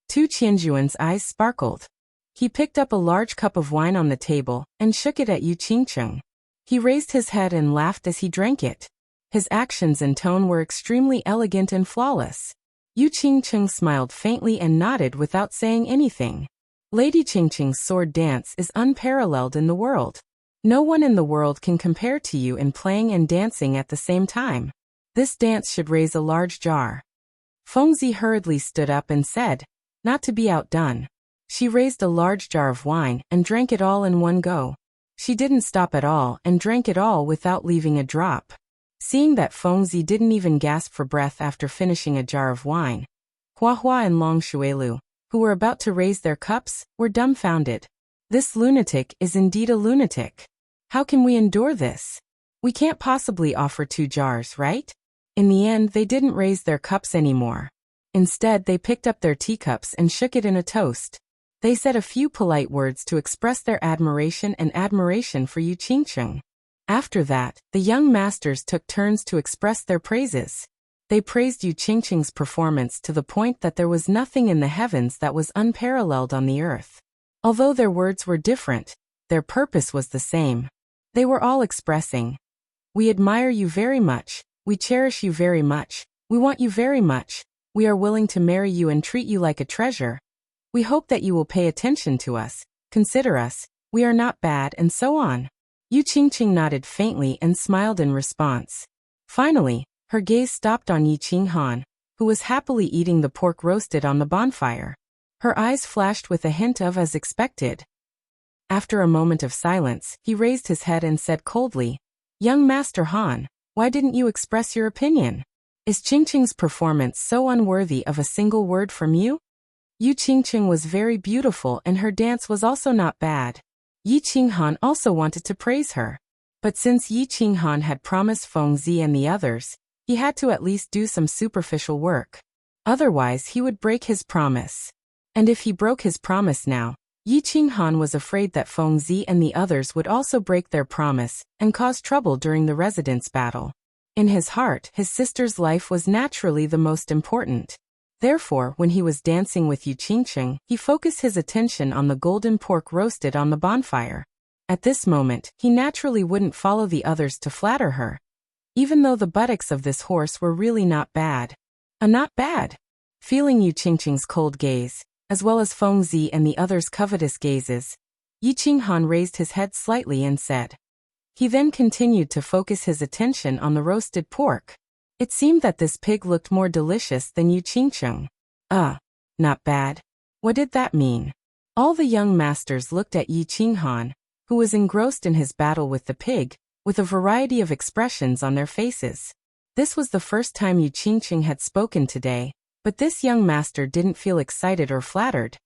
Tu Qianjuan's eyes sparkled. He picked up a large cup of wine on the table and shook it at Yu Qingqing. He raised his head and laughed as he drank it. His actions and tone were extremely elegant and flawless. Yu Qingqing smiled faintly and nodded without saying anything. Lady Qingqing's sword dance is unparalleled in the world. No one in the world can compare to you in playing and dancing at the same time. This dance should raise a large jar. Fengzi hurriedly stood up and said, not to be outdone. She raised a large jar of wine and drank it all in one go. She didn't stop at all and drank it all without leaving a drop. Seeing that Fengzi didn't even gasp for breath after finishing a jar of wine, Hua Hua and Long Shuilu, who were about to raise their cups, were dumbfounded. This lunatic is indeed a lunatic. How can we endure this? We can't possibly offer 2 jars, right? In the end, they didn't raise their cups anymore. Instead, they picked up their teacups and shook it in a toast. They said a few polite words to express their admiration for Yu Qingqing. After that, the young masters took turns to express their praises. They praised Yu Qingqing's performance to the point that there was nothing in the heavens that was unparalleled on the earth. Although their words were different, their purpose was the same. They were all expressing, "We admire you very much, we cherish you very much, we want you very much, we are willing to marry you and treat you like a treasure. We hope that you will pay attention to us, consider us, we are not bad," and so on. Yu Qingqing nodded faintly and smiled in response. Finally, her gaze stopped on Yi Qinghan, who was happily eating the pork roasted on the bonfire. Her eyes flashed with a hint of as expected. After a moment of silence, he raised his head and said coldly, "Young Master Han, why didn't you express your opinion? Is Qingqing's performance so unworthy of a single word from you?" Yu Qingqing was very beautiful and her dance was also not bad. Yi Qinghan also wanted to praise her. But since Yi Qinghan had promised Fengzi and the others, he had to at least do some superficial work. Otherwise, he would break his promise. And if he broke his promise now, Yi Qinghan was afraid that Fengzi and the others would also break their promise and cause trouble during the residence battle. In his heart, his sister's life was naturally the most important. Therefore, when he was dancing with Yu Qingqing, he focused his attention on the golden pork roasted on the bonfire. At this moment, he naturally wouldn't follow the others to flatter her. Even though the buttocks of this horse were really not bad. Not bad. Feeling Yu Qingqing's cold gaze, as well as Fengzi and the others' covetous gazes, Yi Qinghan raised his head slightly and said. He then continued to focus his attention on the roasted pork. It seemed that this pig looked more delicious than Yu Qingqing. Not bad. What did that mean? All the young masters looked at Yi Qinghan, who was engrossed in his battle with the pig, with a variety of expressions on their faces. This was the first time Yu Qingqing had spoken today, but this young master didn't feel excited or flattered.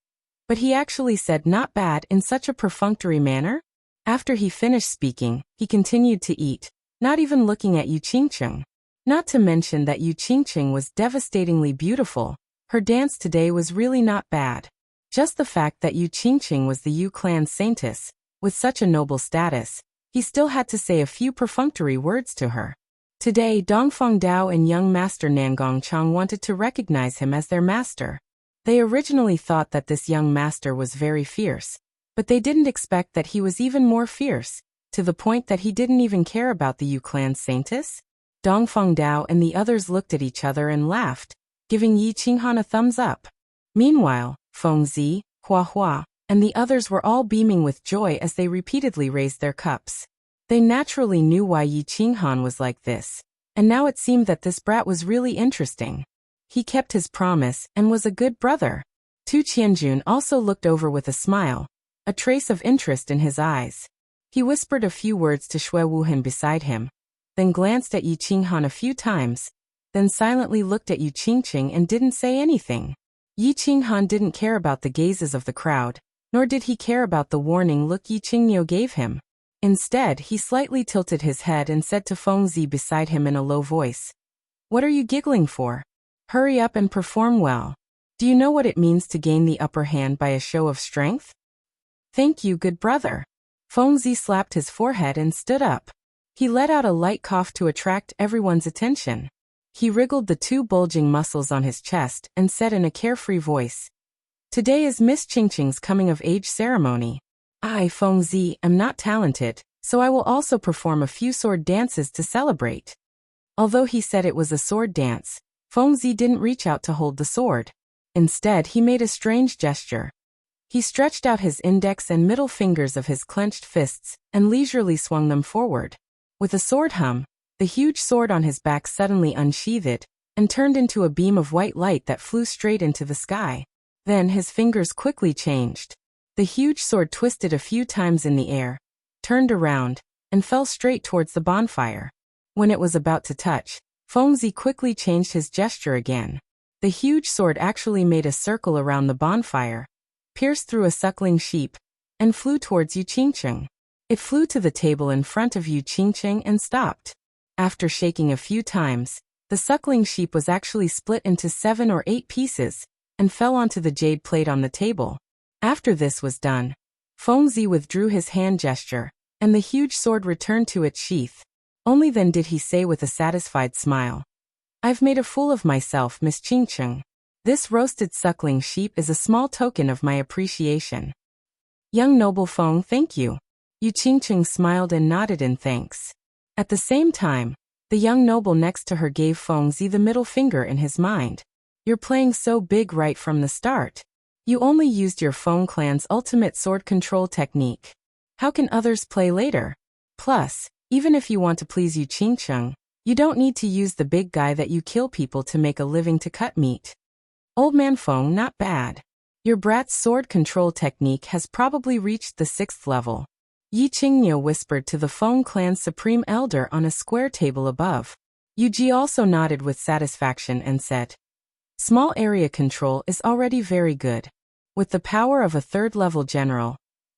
But he actually said not bad in such a perfunctory manner? After he finished speaking, he continued to eat, not even looking at Yu Qingqing. Not to mention that Yu Qingqing was devastatingly beautiful. Her dance today was really not bad. Just the fact that Yu Qingqing was the Yu clan's saintess, with such a noble status, he still had to say a few perfunctory words to her. Today, Dongfeng Dao and young master Nangong Chang wanted to recognize him as their master. They originally thought that this young master was very fierce, but they didn't expect that he was even more fierce, to the point that he didn't even care about the Yu clan's saintess. Dongfeng Dao and the others looked at each other and laughed, giving Yi Qinghan a thumbs up. Meanwhile, Fengzi, Hua Hua, and the others were all beaming with joy as they repeatedly raised their cups. They naturally knew why Yi Qinghan was like this, and now it seemed that this brat was really interesting. He kept his promise and was a good brother. Tu Qianjun also looked over with a smile, a trace of interest in his eyes. He whispered a few words to Xue Wuhan beside him, then glanced at Yi Qinghan a few times, then silently looked at Yu Qingqing and didn't say anything. Yi Qinghan didn't care about the gazes of the crowd, nor did he care about the warning look Yi Qingniu gave him. Instead, he slightly tilted his head and said to Fengzi beside him in a low voice, "What are you giggling for? Hurry up and perform well. Do you know what it means to gain the upper hand by a show of strength?" "Thank you, good brother." Fengzi slapped his forehead and stood up. He let out a light cough to attract everyone's attention. He wriggled the two bulging muscles on his chest and said in a carefree voice, "Today is Miss Qingqing's coming-of-age ceremony. I, Fengzi, am not talented, so I will also perform a few sword dances to celebrate." Although he said it was a sword dance, Fengzi didn't reach out to hold the sword. Instead, he made a strange gesture. He stretched out his index and middle fingers of his clenched fists and leisurely swung them forward. With a sword hum, the huge sword on his back suddenly unsheathed and turned into a beam of white light that flew straight into the sky. Then his fingers quickly changed. The huge sword twisted a few times in the air, turned around, and fell straight towards the bonfire. When it was about to touch, Fengzi quickly changed his gesture again. The huge sword actually made a circle around the bonfire, pierced through a suckling sheep, and flew towards Yu Qingqing. It flew to the table in front of Yu Qingqing and stopped. After shaking a few times, The suckling sheep was actually split into 7 or 8 pieces, and fell onto the jade plate on the table. After this was done, Fengzi withdrew his hand gesture, and the huge sword returned to its sheath. Only then did he say with a satisfied smile, "I've made a fool of myself, Miss Qingqing. This roasted suckling sheep is a small token of my appreciation." "Young noble Feng, thank you." Yu Qingqing smiled and nodded in thanks. At the same time, the young noble next to her gave Fengzi the middle finger in his mind. "You're playing so big right from the start. You only used your Feng clan's ultimate sword control technique. How can others play later? Plus, even if you want to please Yu Qingqing, you don't need to use the big guy that you kill people to make a living to cut meat. Old man Feng, not bad. Your brat's sword control technique has probably reached the 6th level." Yi Qingniu whispered to the Feng clan's supreme elder on a square table above. Yu Ji also nodded with satisfaction and said, "Small area control is already very good. With the power of a 3rd-level general,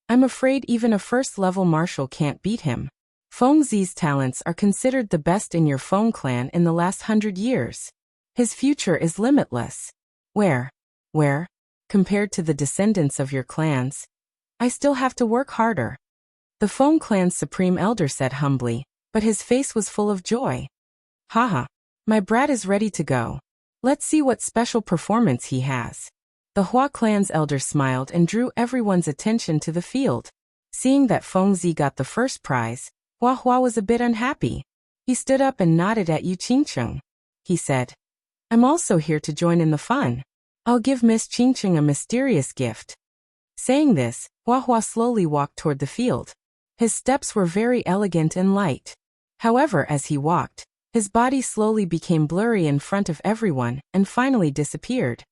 I'm afraid even a 1st-level marshal can't beat him. Fengzi's talents are considered the best in your Feng clan in the last 100 years. His future is limitless. Where, compared to the descendants of your clans, I still have to work harder." The Feng clan's supreme elder said humbly, but his face was full of joy. "Haha, my brat is ready to go. Let's see what special performance he has." The Hua clan's elder smiled and drew everyone's attention to the field. Seeing that Fengzi got the first prize, Hua was a bit unhappy. He stood up and nodded at Yu Qingqing. He said, "I'm also here to join in the fun. I'll give Miss Qingqing a mysterious gift." Saying this, Hua slowly walked toward the field. His steps were very elegant and light. However, as he walked, his body slowly became blurry in front of everyone and finally disappeared.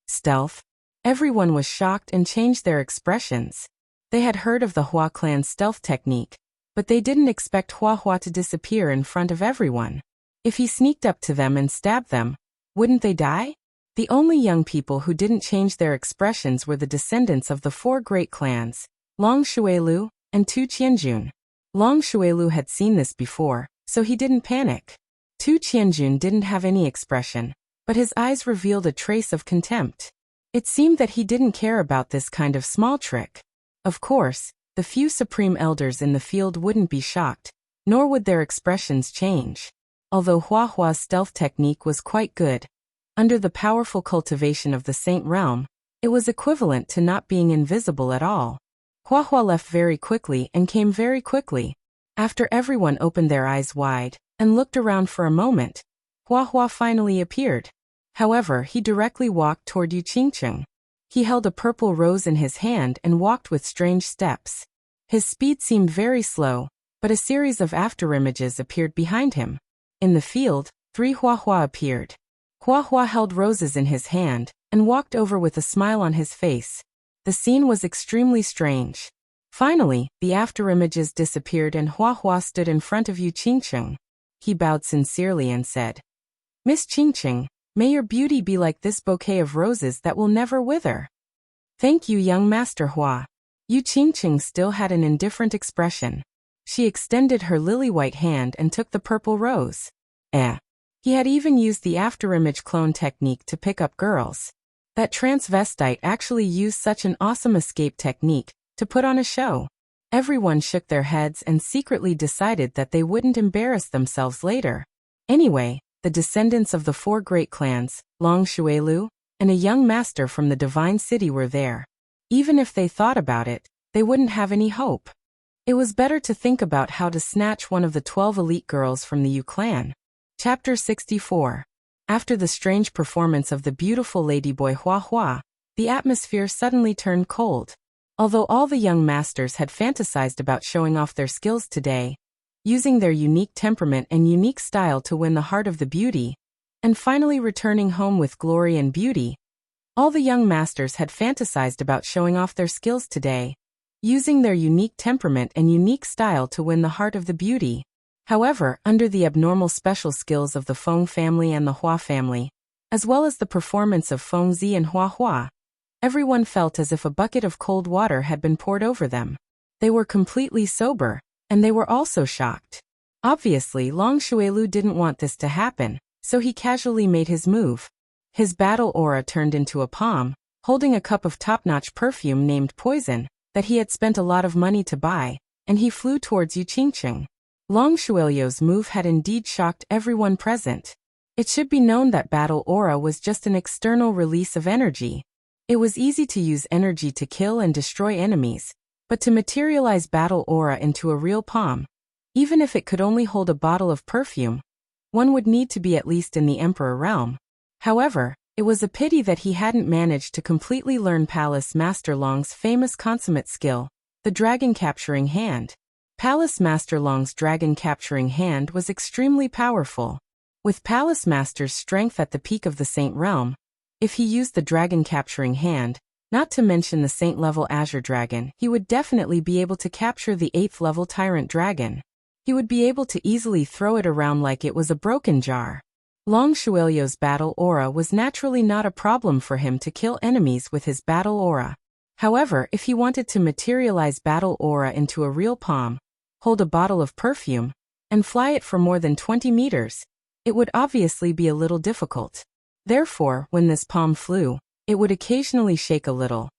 Stealth. Everyone was shocked and changed their expressions. They had heard of the Hua clan's stealth technique, but they didn't expect Hua to disappear in front of everyone. If he sneaked up to them and stabbed them, wouldn't they die? The only young people who didn't change their expressions were the descendants of the 4 great clans, Long Shuilu and Tu Qianjun. Long Shuilu had seen this before, so he didn't panic. Tu Qianjun didn't have any expression, but his eyes revealed a trace of contempt. It seemed that he didn't care about this kind of small trick. Of course, the few supreme elders in the field wouldn't be shocked, nor would their expressions change. Although Hua's stealth technique was quite good, under the powerful cultivation of the Saint Realm, it was equivalent to not being invisible at all. Hua left very quickly and came very quickly. After everyone opened their eyes wide and looked around for a moment, Hua finally appeared. However, he directly walked toward Yu Qingqing. He held a purple rose in his hand and walked with strange steps. His speed seemed very slow, but a series of afterimages appeared behind him. In the field, 3 Hua appeared. Hua held roses in his hand and walked over with a smile on his face. The scene was extremely strange. Finally, the afterimages disappeared and Hua stood in front of Yu Qingqing. He bowed sincerely and said, "Miss Qingqing, may your beauty be like this bouquet of roses that will never wither." "Thank you, young Master Hua." Yu Qingqing still had an indifferent expression. She extended her lily-white hand and took the purple rose. He had even used the afterimage clone technique to pick up girls. That transvestite actually used such an awesome escape technique to put on a show. Everyone shook their heads and secretly decided that they wouldn't embarrass themselves later. Anyway, the descendants of the 4 great clans, Long Shuilu, and a young master from the Divine City were there. Even if they thought about it, they wouldn't have any hope. It was better to think about how to snatch one of the 12 elite girls from the Yu clan. Chapter 64. After the strange performance of the beautiful ladyboy Hua, the atmosphere suddenly turned cold. Although all the young masters had fantasized about showing off their skills today, using their unique temperament and unique style to win the heart of the beauty, and finally returning home with glory and beauty, all the young masters had fantasized about showing off their skills today, using their unique temperament and unique style to win the heart of the beauty. However, under the abnormal special skills of the Feng family and the Hua family, as well as the performance of Fengzi and Hua, everyone felt as if a bucket of cold water had been poured over them. They were completely sober, and they were also shocked. Obviously, Long Shuilu didn't want this to happen, so he casually made his move. His battle aura turned into a palm, holding a cup of top-notch perfume named Poison, that he had spent a lot of money to buy, and he flew towards Yu Qingqing. Long Shuelio's move had indeed shocked everyone present. It should be known that battle aura was just an external release of energy. It was easy to use energy to kill and destroy enemies, but to materialize battle aura into a real palm, even if it could only hold a bottle of perfume, one would need to be at least in the Emperor realm. However, it was a pity that he hadn't managed to completely learn Palace Master Long's famous consummate skill, the dragon capturing hand. Palace Master Long's dragon capturing hand was extremely powerful. With Palace Master's strength at the peak of the Saint Realm, if he used the dragon capturing hand, not to mention the Saint-level Azure Dragon, he would definitely be able to capture the 8th-level Tyrant Dragon. He would be able to easily throw it around like it was a broken jar. Long Shuelio's battle aura was naturally not a problem for him to kill enemies with his battle aura. However, if he wanted to materialize battle aura into a real palm, hold a bottle of perfume, and fly it for more than 20 meters, it would obviously be a little difficult. Therefore, when this palm flew, it would occasionally shake a little.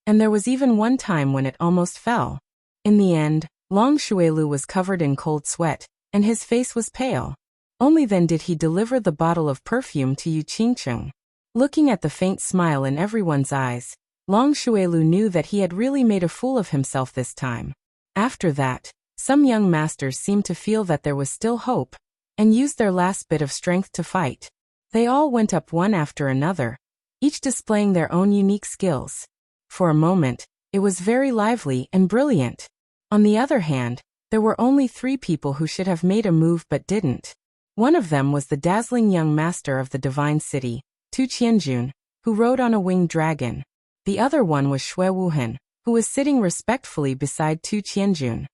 And there was even one time when it almost fell. In the end, Long Shuelu was covered in cold sweat, and his face was pale. Only then did he deliver the bottle of perfume to Yu Qingqing. Looking at the faint smile in everyone's eyes, Long Shuelu knew that he had really made a fool of himself this time. After that, some young masters seemed to feel that there was still hope, and used their last bit of strength to fight. They all went up one after another, each displaying their own unique skills. For a moment, it was very lively and brilliant. On the other hand, there were only 3 people who should have made a move but didn't. One of them was the dazzling young master of the Divine City, Tu Qianjun, who rode on a winged dragon. The other one was Xue Wuhan, who was sitting respectfully beside Tu Qianjun.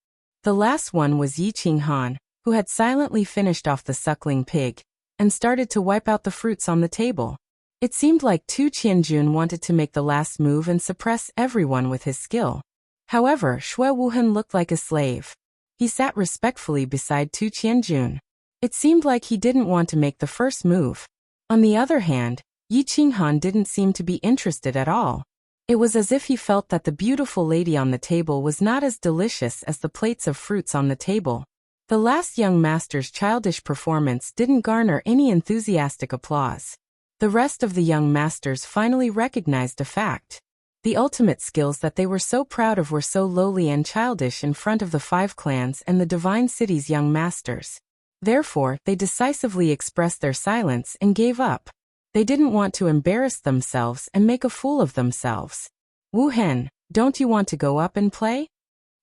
The last one was Yi Qinghan, who had silently finished off the suckling pig, and started to wipe out the fruits on the table. It seemed like Tu Qianjun wanted to make the last move and suppress everyone with his skill. However, Xue Wuhan looked like a slave. He sat respectfully beside Tu Qianjun. It seemed like he didn't want to make the first move. On the other hand, Yi Qinghan didn't seem to be interested at all. It was as if he felt that the beautiful lady on the table was not as delicious as the plates of fruits on the table. The last young master's childish performance didn't garner any enthusiastic applause. The rest of the young masters finally recognized a fact. The ultimate skills that they were so proud of were so lowly and childish in front of the 5 clans and the Divine City's young masters. Therefore, they decisively expressed their silence and gave up. They didn't want to embarrass themselves and make a fool of themselves. Wu Hen, don't you want to go up and play?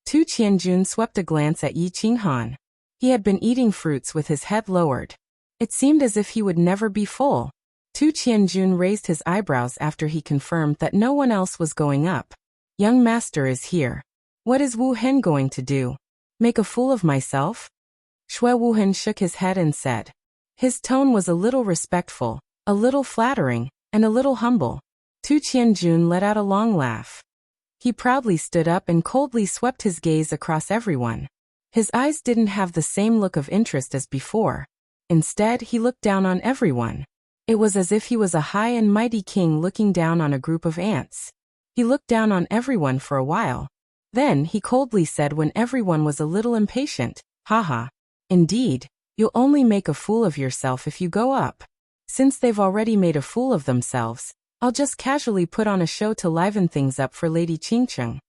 Tu Qianjun swept a glance at Yi Qinghan. He had been eating fruits with his head lowered. It seemed as if he would never be full. Tu Qianjun raised his eyebrows after he confirmed that no one else was going up. Young master is here. What is Wu Hen going to do? Make a fool of myself? Xue Wuhan shook his head and said. His tone was a little respectful, a little flattering, and a little humble. Tu Qianjun let out a long laugh. He proudly stood up and coldly swept his gaze across everyone. His eyes didn't have the same look of interest as before. Instead, he looked down on everyone. It was as if he was a high and mighty king looking down on a group of ants. He looked down on everyone for a while. Then he coldly said when everyone was a little impatient, haha. Indeed, you'll only make a fool of yourself if you go up. Since they've already made a fool of themselves, I'll just casually put on a show to liven things up for Lady Qingqing.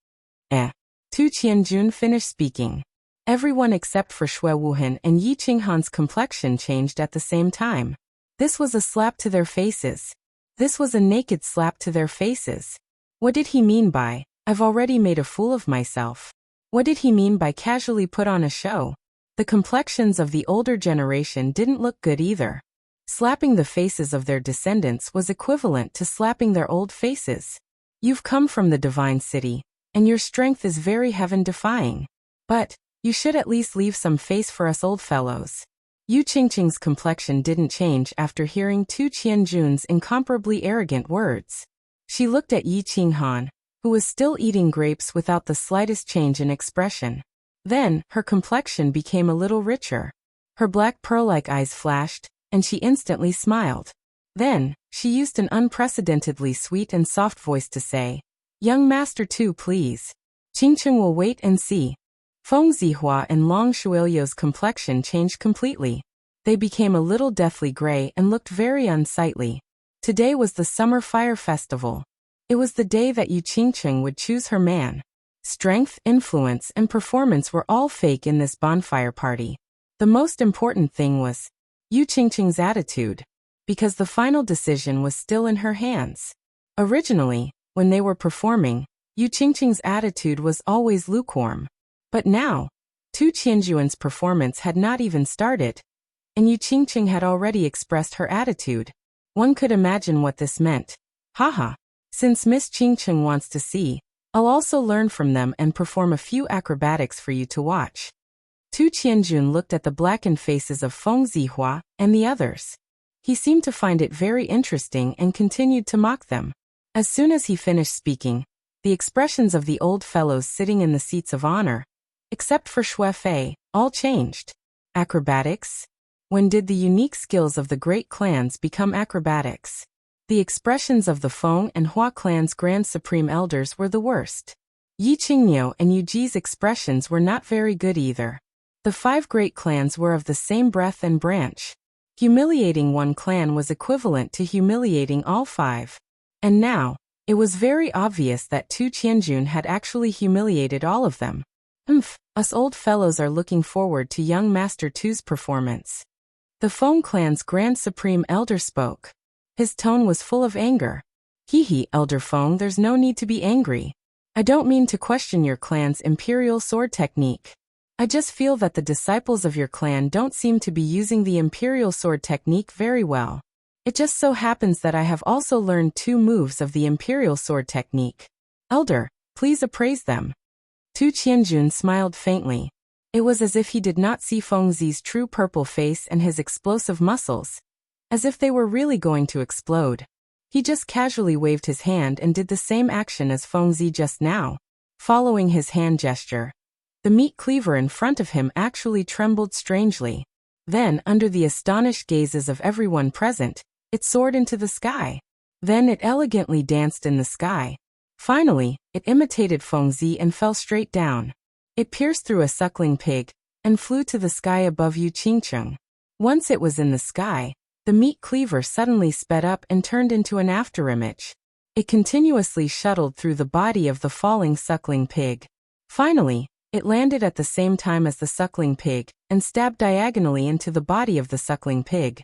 Tu Qianjun finished speaking. Everyone except for Xue Wuhan and Yi Qinghan's complexion changed at the same time. This was a slap to their faces. This was a naked slap to their faces. What did he mean by, I've already made a fool of myself? What did he mean by casually put on a show? The complexions of the older generation didn't look good either. Slapping the faces of their descendants was equivalent to slapping their old faces. You've come from the Divine City, and your strength is very heaven-defying. But, you should at least leave some face for us old fellows. Yu Qingqing's complexion didn't change after hearing Tu Qianjun's incomparably arrogant words. She looked at Yi Qinghan, who was still eating grapes without the slightest change in expression. Then, her complexion became a little richer. Her black pearl-like eyes flashed, and she instantly smiled. Then, she used an unprecedentedly sweet and soft voice to say, "Young Master Tu, please. Qingcheng will wait and see." Feng Zihua and Long Shuilio's complexion changed completely. They became a little deathly gray and looked very unsightly. Today was the Summer Fire Festival. It was the day that Yu Qingcheng would choose her man. Strength, influence, and performance were all fake in this bonfire party. The most important thing was Yu Qingcheng's attitude, because the final decision was still in her hands. Originally, when they were performing, Yu Qingcheng's attitude was always lukewarm. But now, Tu Qianjuan's performance had not even started, and Yu Qingcheng had already expressed her attitude. One could imagine what this meant. Haha. Since Miss Qingcheng wants to see, I'll also learn from them and perform a few acrobatics for you to watch. Tu Qianjun looked at the blackened faces of Feng Zihua and the others. He seemed to find it very interesting and continued to mock them. As soon as he finished speaking, the expressions of the old fellows sitting in the seats of honor, except for Xue Fei, all changed. Acrobatics? When did the unique skills of the great clans become acrobatics? The expressions of the Feng and Hua clans' Grand Supreme Elders were the worst. Yi Qingniu and Yu Ji's expressions were not very good either. The 5 great clans were of the same breadth and branch. Humiliating one clan was equivalent to humiliating all 5. And now, it was very obvious that Tu Qianjun had actually humiliated all of them. Us old fellows are looking forward to young Master Tu's performance. The Feng clan's Grand Supreme Elder spoke. His tone was full of anger. Hee, Elder Feng, there's no need to be angry. I don't mean to question your clan's imperial sword technique. I just feel that the disciples of your clan don't seem to be using the imperial sword technique very well. It just so happens that I have also learned 2 moves of the imperial sword technique. Elder, please appraise them. Tu Qianjun smiled faintly. It was as if he did not see Feng Zi's true purple face and his explosive muscles, as if they were really going to explode. He just casually waved his hand and did the same action as Feng Zi just now. Following his hand gesture, the meat cleaver in front of him actually trembled strangely. Then, under the astonished gazes of everyone present, it soared into the sky. Then it elegantly danced in the sky. Finally, it imitated Feng Zi and fell straight down. It pierced through a suckling pig and flew to the sky above Yu Qingcheng. Once it was in the sky, the meat cleaver suddenly sped up and turned into an afterimage. It continuously shuttled through the body of the falling suckling pig. Finally, it landed at the same time as the suckling pig and stabbed diagonally into the body of the suckling pig.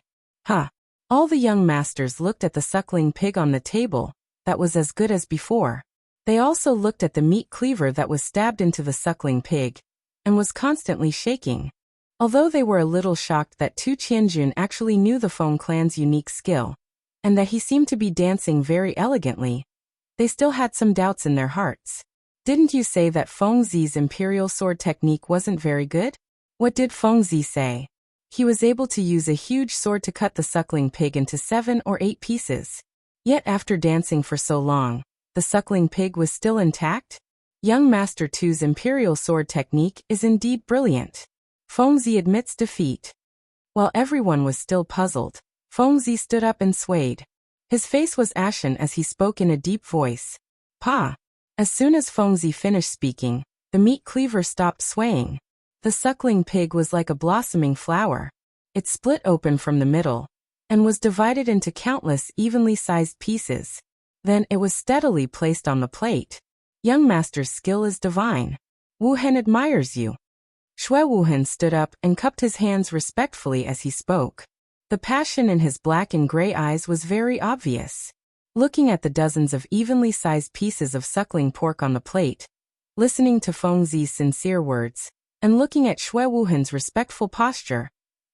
All the young masters looked at the suckling pig on the table, that was as good as before. They also looked at the meat cleaver that was stabbed into the suckling pig, and was constantly shaking. Although they were a little shocked that Tu Qianjun actually knew the Feng clan's unique skill, and that he seemed to be dancing very elegantly, they still had some doubts in their hearts. Didn't you say that Feng Zi's imperial sword technique wasn't very good? What did Feng Zi say? He was able to use a huge sword to cut the suckling pig into 7 or 8 pieces. Yet after dancing for so long, the suckling pig was still intact? Young Master Tu's imperial sword technique is indeed brilliant. Feng Zi admits defeat. While everyone was still puzzled, Feng Zi stood up and swayed. His face was ashen as he spoke in a deep voice. Pa! As soon as Feng Zi finished speaking, the meat cleaver stopped swaying. The suckling pig was like a blossoming flower. It split open from the middle, and was divided into countless evenly sized pieces. Then it was steadily placed on the plate. Young Master's skill is divine. Wu Hen admires you. Xue Wuhen stood up and cupped his hands respectfully as he spoke. The passion in his black and gray eyes was very obvious. Looking at the dozens of evenly sized pieces of suckling pork on the plate, listening to Feng Zi's sincere words, and looking at Xue Wuhen's respectful posture,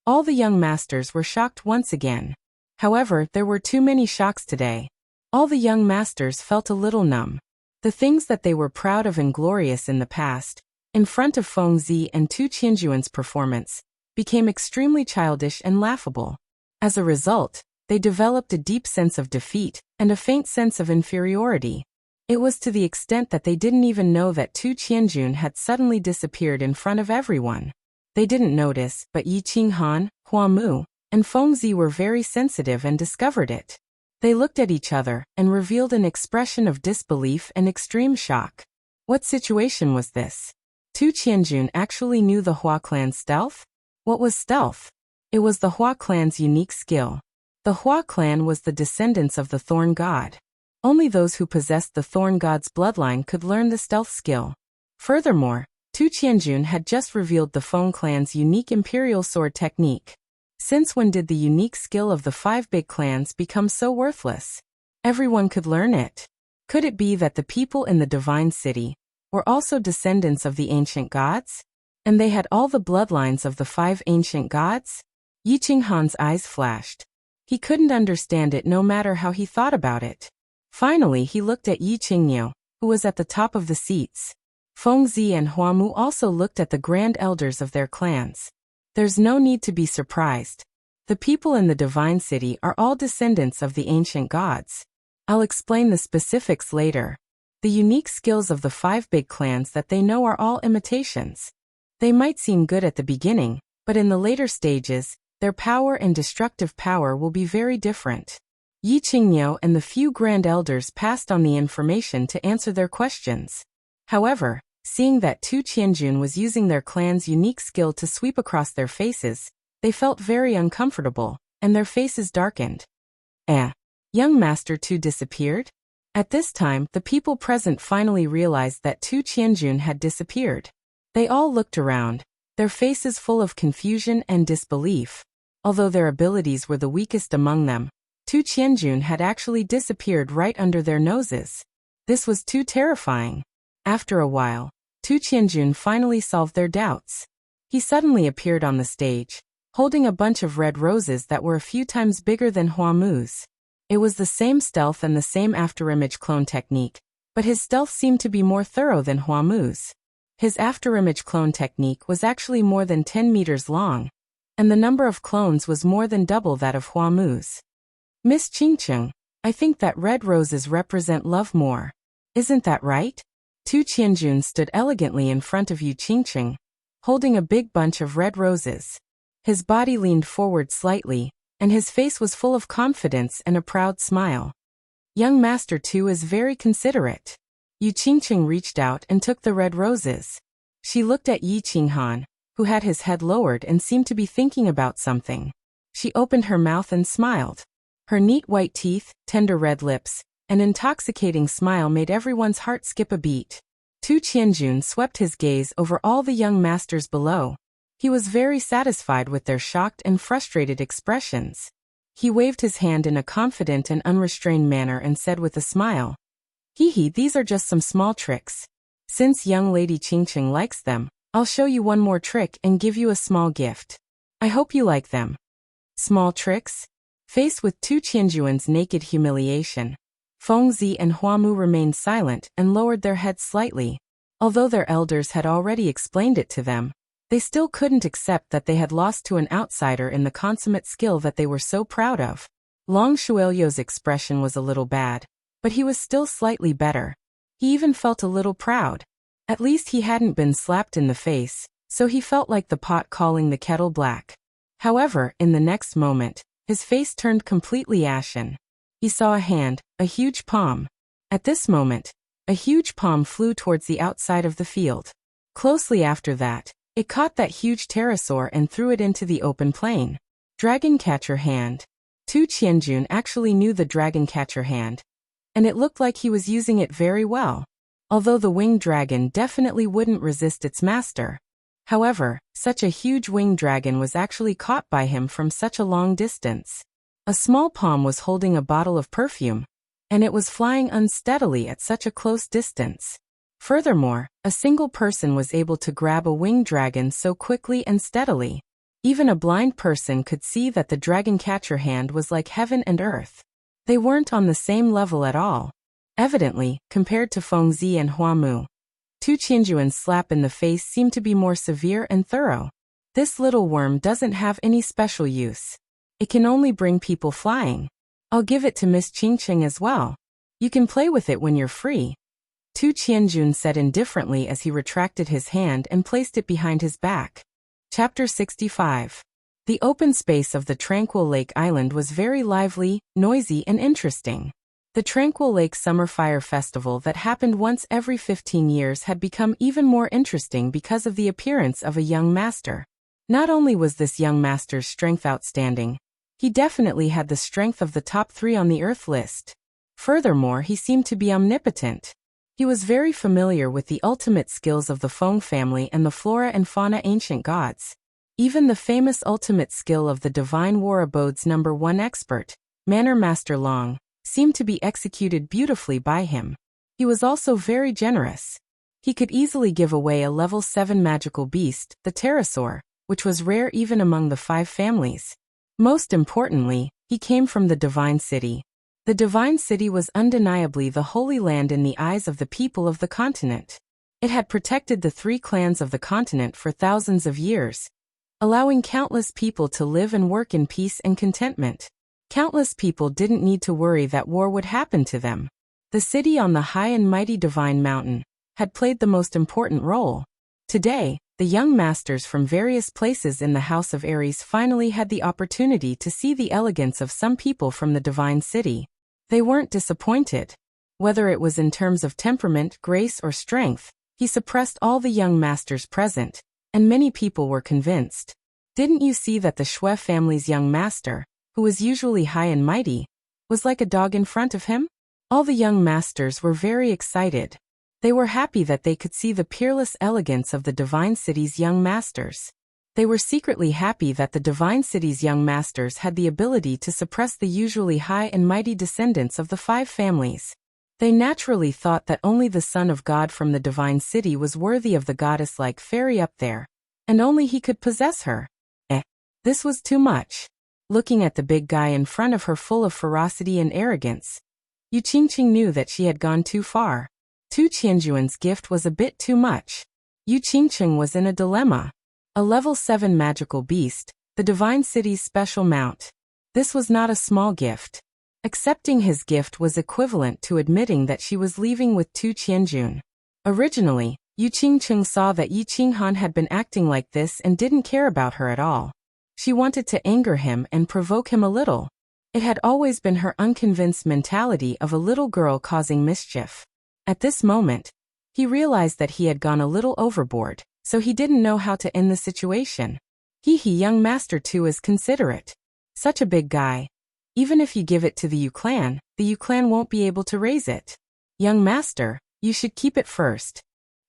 all the young masters were shocked once again. However, there were too many shocks today. All the young masters felt a little numb. The things that they were proud of and glorious in the past, in front of Feng Zi and Tu Qianjuan's performance, became extremely childish and laughable. As a result, they developed a deep sense of defeat and a faint sense of inferiority. It was to the extent that they didn't even know that Tu Qianjun had suddenly disappeared in front of everyone. They didn't notice, but Yi Qinghan, Hua Mu, and Fengzi were very sensitive and discovered it. They looked at each other and revealed an expression of disbelief and extreme shock. What situation was this? Tu Qianjun actually knew the Hua clan's stealth? What was stealth? It was the Hua clan's unique skill. The Hua clan was the descendants of the Thorn God. Only those who possessed the Thorn God's bloodline could learn the stealth skill. Furthermore, Tu Qianjun had just revealed the Feng clan's unique imperial sword technique. Since when did the unique skill of the 5 big clans become so worthless? Everyone could learn it. Could it be that the people in the divine city were also descendants of the ancient gods? And they had all the bloodlines of the 5 ancient gods? Yi Qinghan's eyes flashed. He couldn't understand it no matter how he thought about it. Finally he looked at Yi Qingniu, who was at the top of the seats. Fengzi and Huamu also looked at the grand elders of their clans. There's no need to be surprised. The people in the divine city are all descendants of the ancient gods. I'll explain the specifics later. The unique skills of the 5 big clans that they know are all imitations. They might seem good at the beginning, but in the later stages, their power and destructive power will be very different. Yi Qingniu and the few grand elders passed on the information to answer their questions. However, seeing that Tu Qianjun was using their clan's unique skill to sweep across their faces, they felt very uncomfortable, and their faces darkened. Young Master Tu disappeared? At this time, the people present finally realized that Tu Qianjun had disappeared. They all looked around, their faces full of confusion and disbelief. Although their abilities were the weakest among them, Tu Qianjun had actually disappeared right under their noses. This was too terrifying. After a while, Tu Qianjun finally solved their doubts. He suddenly appeared on the stage, holding a bunch of red roses that were a few times bigger than Huamu's. It was the same stealth and the same afterimage clone technique, but his stealth seemed to be more thorough than Huamu's. His afterimage clone technique was actually more than 10 meters long, and the number of clones was more than double that of Huamu's. Miss Qingqing, I think that red roses represent love more. Isn't that right? Tu Qianjun stood elegantly in front of Yu Qingqing, holding a big bunch of red roses. His body leaned forward slightly, and his face was full of confidence and a proud smile. Young Master Tu is very considerate. Yu Qingqing reached out and took the red roses. She looked at Yi Qinghan, who had his head lowered and seemed to be thinking about something. She opened her mouth and smiled. Her neat white teeth, tender red lips, an intoxicating smile made everyone's heart skip a beat. Tu Qianjun swept his gaze over all the young masters below. He was very satisfied with their shocked and frustrated expressions. He waved his hand in a confident and unrestrained manner and said with a smile, "Hee, these are just some small tricks. Since young Lady Qingqing likes them, I'll show you one more trick and give you a small gift. I hope you like them." Small tricks? Faced with Tu Qianjun's naked humiliation, Fengzi and Huamu remained silent and lowered their heads slightly. Although their elders had already explained it to them, they still couldn't accept that they had lost to an outsider in the consummate skill that they were so proud of. Long Shuelyo's expression was a little bad, but he was still slightly better. He even felt a little proud. At least he hadn't been slapped in the face, so he felt like the pot calling the kettle black. However, in the next moment, his face turned completely ashen. He saw a hand, a huge palm. At this moment, a huge palm flew towards the outside of the field. Closely after that, it caught that huge pterosaur and threw it into the open plain. Dragon Catcher Hand. Tu Qianjun actually knew the Dragon Catcher Hand, and it looked like he was using it very well. Although the winged dragon definitely wouldn't resist its master. However, such a huge winged dragon was actually caught by him from such a long distance. A small palm was holding a bottle of perfume, and it was flying unsteadily at such a close distance. Furthermore, a single person was able to grab a winged dragon so quickly and steadily. Even a blind person could see that the Dragon Catcher Hand was like heaven and earth. They weren't on the same level at all. Evidently, compared to Fengzi and Huamu, Tu Qianjun's slap in the face seemed to be more severe and thorough. This little worm doesn't have any special use. It can only bring people flying. I'll give it to Miss Qingqing as well. You can play with it when you're free. Tu Qianjun said indifferently as he retracted his hand and placed it behind his back. Chapter 65. The open space of the tranquil lake island was very lively, noisy, and interesting. The Tranquil Lake Summer Fire Festival that happened once every 15 years had become even more interesting because of the appearance of a young master. Not only was this young master's strength outstanding, he definitely had the strength of the top 3 on the Earth list. Furthermore, he seemed to be omnipotent. He was very familiar with the ultimate skills of the Feng family and the flora and fauna ancient gods. Even the famous ultimate skill of the Divine War Abode's #1 expert, Manor Master Long, seemed to be executed beautifully by him. He was also very generous. He could easily give away a level 7 magical beast, the pterosaur, which was rare even among the 5 families. Most importantly, he came from the Divine City. The Divine City was undeniably the Holy Land in the eyes of the people of the continent. It had protected the 3 clans of the continent for thousands of years, allowing countless people to live and work in peace and contentment. Countless people didn't need to worry that war would happen to them. The city on the high and mighty Divine Mountain had played the most important role. Today, the young masters from various places in the House of Aries finally had the opportunity to see the elegance of some people from the Divine City. They weren't disappointed. Whether it was in terms of temperament, grace, or strength, he suppressed all the young masters present, and many people were convinced. Didn't you see that the Shui family's young master, who was usually high and mighty, was like a dog in front of him? All the young masters were very excited. They were happy that they could see the peerless elegance of the Divine City's young masters. They were secretly happy that the Divine City's young masters had the ability to suppress the usually high and mighty descendants of the 5 families. They naturally thought that only the Son of God from the Divine City was worthy of the goddess-like fairy up there, and only he could possess her. This was too much. Looking at the big guy in front of her full of ferocity and arrogance, Yu Qingqing knew that she had gone too far. Tu Qianjuan's gift was a bit too much. Yu Qingqing was in a dilemma. A level 7 magical beast, the Divine City's special mount. This was not a small gift. Accepting his gift was equivalent to admitting that she was leaving with Tu Qianjun. Originally, Yu Qingqing saw that Yi Qinghan had been acting like this and didn't care about her at all. She wanted to anger him and provoke him a little. It had always been her unconvinced mentality of a little girl causing mischief. At this moment, he realized that he had gone a little overboard, so he didn't know how to end the situation. Young master too is considerate. Such a big guy. Even if you give it to the Yu clan won't be able to raise it. Young master, you should keep it first.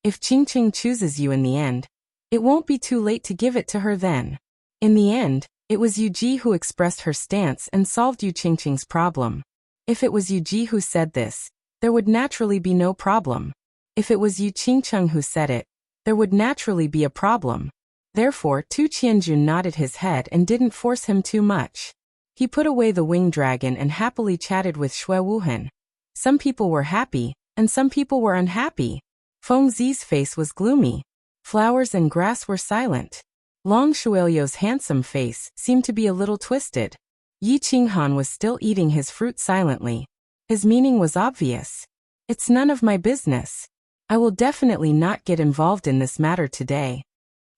If Qingqing chooses you in the end, it won't be too late to give it to her then. In the end, it was Yu Ji who expressed her stance and solved Yu Qingqing's problem. If it was Yu Ji who said this, there would naturally be no problem. If it was Yu Qingqing who said it, there would naturally be a problem. Therefore, Tu Qianjun nodded his head and didn't force him too much. He put away the winged dragon and happily chatted with Shui Wuhan. Some people were happy, and some people were unhappy. Feng Zi's face was gloomy. Flowers and grass were silent. Long Shuelio's handsome face seemed to be a little twisted. Yi Qinghan was still eating his fruit silently. His meaning was obvious. It's none of my business. I will definitely not get involved in this matter today.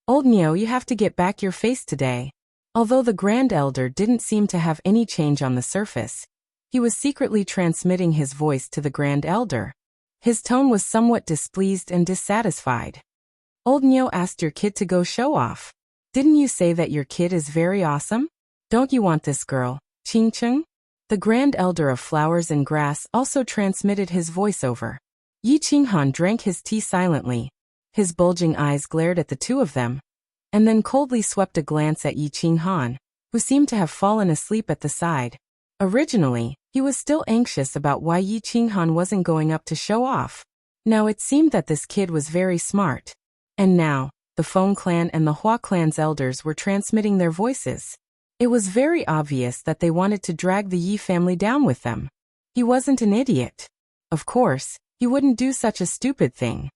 Old Niu, you have to get back your face today. Although the Grand Elder didn't seem to have any change on the surface, he was secretly transmitting his voice to the Grand Elder. His tone was somewhat displeased and dissatisfied. Old Niu asked your kid to go show off. Didn't you say that your kid is very awesome? Don't you want this girl, Qingqing? The Grand Elder of Flowers and Grass also transmitted his voice over. Yi Qinghan drank his tea silently. His bulging eyes glared at the two of them, and then coldly swept a glance at Yi Qinghan, who seemed to have fallen asleep at the side. Originally, he was still anxious about why Yi Qinghan wasn't going up to show off. Now it seemed that this kid was very smart. And now, the Feng clan and the Hua clan's elders were transmitting their voices. It was very obvious that they wanted to drag the Yi family down with them. He wasn't an idiot. Of course, he wouldn't do such a stupid thing.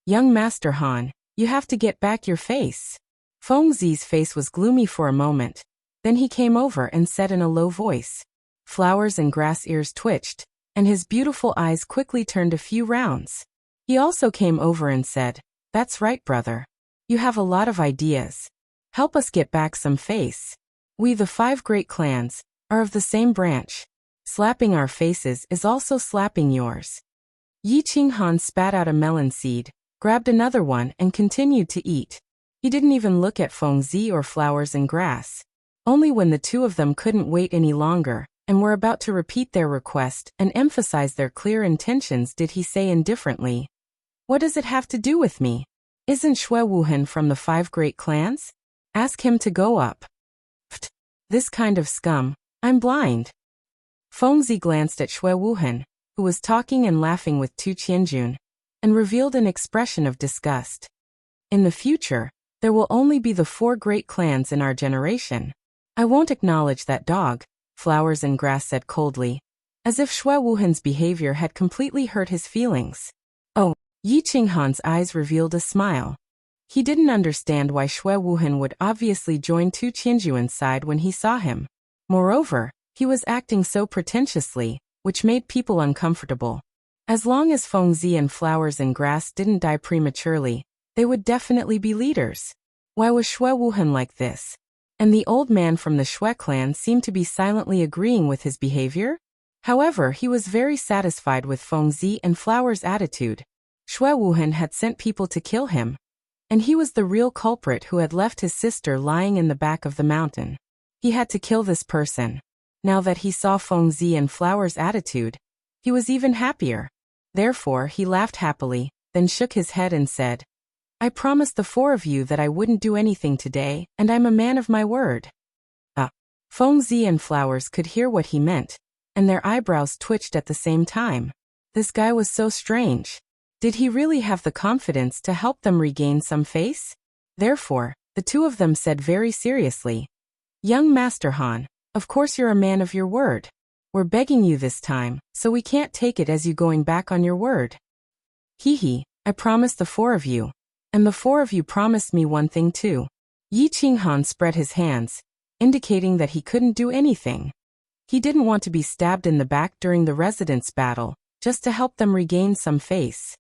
Young Master Han, you have to get back your face. Feng Zi's face was gloomy for a moment. Then he came over and said in a low voice. Flowers and Grass ears twitched, and his beautiful eyes quickly turned a few rounds. He also came over and said, That's right, brother. You have a lot of ideas. Help us get back some face. We, the 5 great clans, are of the same branch. Slapping our faces is also slapping yours. Yi Qinghan spat out a melon seed, grabbed another one and continued to eat. He didn't even look at Fengzi or Flowers and Grass. Only when the two of them couldn't wait any longer, and were about to repeat their request and emphasize their clear intentions, did he say indifferently, "What does it have to do with me? Isn't Xue Wuhan from the 5 great clans? Ask him to go up." Pfft, this kind of scum, I'm blind. Fengzi glanced at Xue Wuhan, who was talking and laughing with Tu Qianjun, and revealed an expression of disgust. In the future, there will only be the 4 great clans in our generation. I won't acknowledge that dog, Flowers and Grass said coldly, as if Xue Wuhan's behavior had completely hurt his feelings. Oh, Yi Qinghan's eyes revealed a smile. He didn't understand why Xue Wuhan would obviously join Tu Qianjuan's side when he saw him. Moreover, he was acting so pretentiously, which made people uncomfortable. As long as Fengzi and Flowers and Grass didn't die prematurely, they would definitely be leaders. Why was Xue Wuhan like this? And the old man from the Xue clan seemed to be silently agreeing with his behavior? However, he was very satisfied with Fengzi and Flowers' attitude. Xue Wuhan had sent people to kill him, and he was the real culprit who had left his sister lying in the back of the mountain. He had to kill this person. Now that he saw Fengzi and Flowers' attitude, he was even happier. Therefore, he laughed happily, then shook his head and said, "I promised the 4 of you that I wouldn't do anything today, and I'm a man of my word." Fengzi and Flowers could hear what he meant, and their eyebrows twitched at the same time. This guy was so strange. Did he really have the confidence to help them regain some face? Therefore, the two of them said very seriously, "Young Master Han, of course you're a man of your word. We're begging you this time, so we can't take it as you going back on your word." I promised the 4 of you. And the 4 of you promised me one thing too." Yi Qinghan spread his hands, indicating that he couldn't do anything. He didn't want to be stabbed in the back during the residence battle, just to help them regain some face.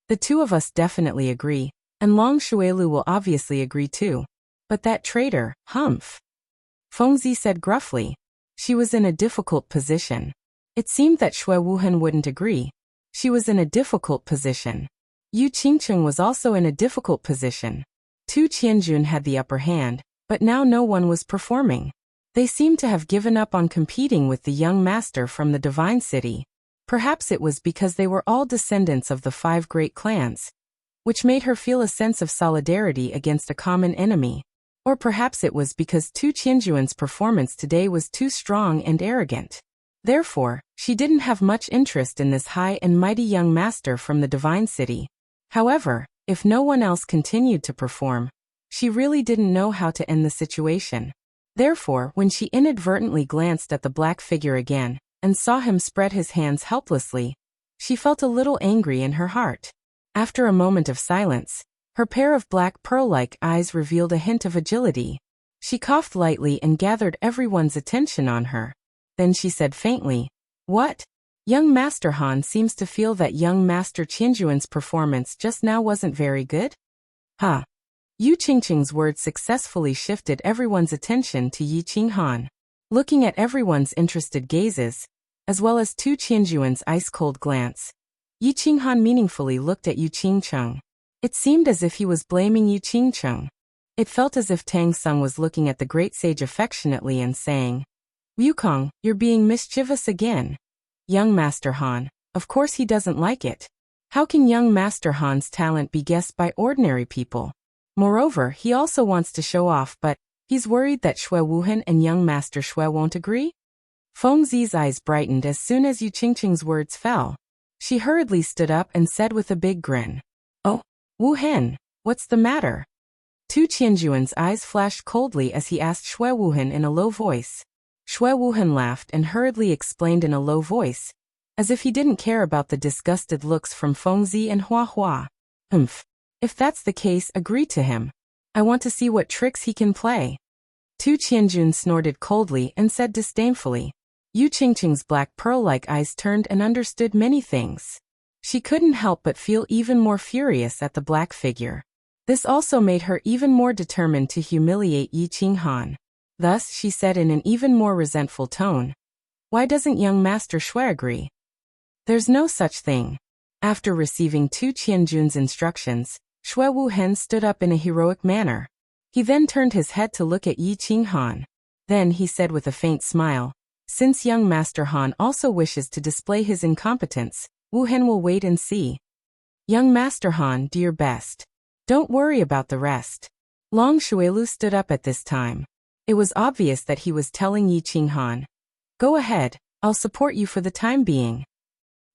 The 2 of us definitely agree, and Long Shuelu will obviously agree too. But that traitor, Humph. Fengzi said gruffly. She was in a difficult position. It seemed that Xue Wuhan wouldn't agree. She was in a difficult position. Yu Qingcheng was also in a difficult position. Tu Qianjun had the upper hand, but now no one was performing. They seemed to have given up on competing with the young master from the Divine City. Perhaps it was because they were all descendants of the 5 great clans, which made her feel a sense of solidarity against a common enemy. Or perhaps it was because Tu Qianjuan's performance today was too strong and arrogant. Therefore, she didn't have much interest in this high and mighty young master from the Divine City. However, if no one else continued to perform, she really didn't know how to end the situation. Therefore, when she inadvertently glanced at the black figure again, and saw him spread his hands helplessly, she felt a little angry in her heart. After a moment of silence, her pair of black pearl-like eyes revealed a hint of agility. She coughed lightly and gathered everyone's attention on her. Then she said faintly, "What? Young Master Han seems to feel that young Master Qianjuan's performance just now wasn't very good?" Yu Qingqing's words successfully shifted everyone's attention to Yi Qinghan. Looking at everyone's interested gazes, as well as Tu Qianjuan's ice-cold glance, Yi Qinghan meaningfully looked at Yu Qingcheng. It seemed as if he was blaming Yu Qingcheng. It felt as if Tang Sung was looking at the great sage affectionately and saying, "Wukong, you're being mischievous again. Young Master Han, of course he doesn't like it. How can young Master Han's talent be guessed by ordinary people? Moreover, he also wants to show off, but he's worried that Xue Wuhan and young Master Xue won't agree?" Fengzi's eyes brightened as soon as Yu Qingqing's words fell. She hurriedly stood up and said with a big grin, "Oh, Wu Hen, what's the matter?" Tu Qianjuan's eyes flashed coldly as he asked Xue Wuhan in a low voice. Xue Wuhan laughed and hurriedly explained in a low voice, as if he didn't care about the disgusted looks from Fengzi and Hua Hua. If that's the case, agree to him. I want to see what tricks he can play." Tu Qianjun snorted coldly and said disdainfully. Yu Qingqing's black pearl-like eyes turned and understood many things. She couldn't help but feel even more furious at the black figure. This also made her even more determined to humiliate Yi Qinghan. Thus, she said in an even more resentful tone, "Why doesn't young Master Shui agree?" "There's no such thing." After receiving Tu Qianjun's instructions, Shui Wuhen stood up in a heroic manner. He then turned his head to look at Yi Qinghan. Then he said with a faint smile, "Since young Master Han also wishes to display his incompetence, Wuhen will wait and see. Young Master Han, do your best. Don't worry about the rest." Long Shuilu stood up at this time. It was obvious that he was telling Yi Qinghan, "Go ahead, I'll support you for the time being."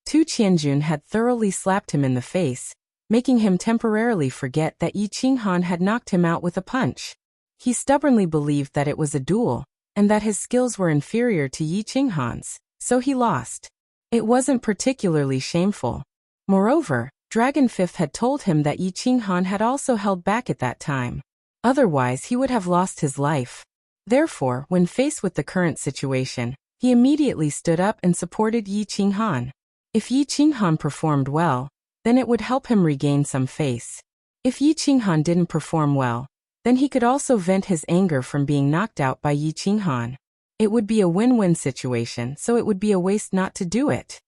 Tu Qianjun had thoroughly slapped him in the face, making him temporarily forget that Yi Qinghan had knocked him out with a punch. He stubbornly believed that it was a duel, and that his skills were inferior to Yi Qinghan's, so he lost. It wasn't particularly shameful. Moreover, Dragon Fifth had told him that Yi Qinghan had also held back at that time. Otherwise he would have lost his life. Therefore, when faced with the current situation, he immediately stood up and supported Yi Qinghan. If Yi Qinghan performed well, then it would help him regain some face. If Yi Qinghan didn't perform well, then he could also vent his anger from being knocked out by Yi Qinghan. It would be a win-win situation, so it would be a waste not to do it.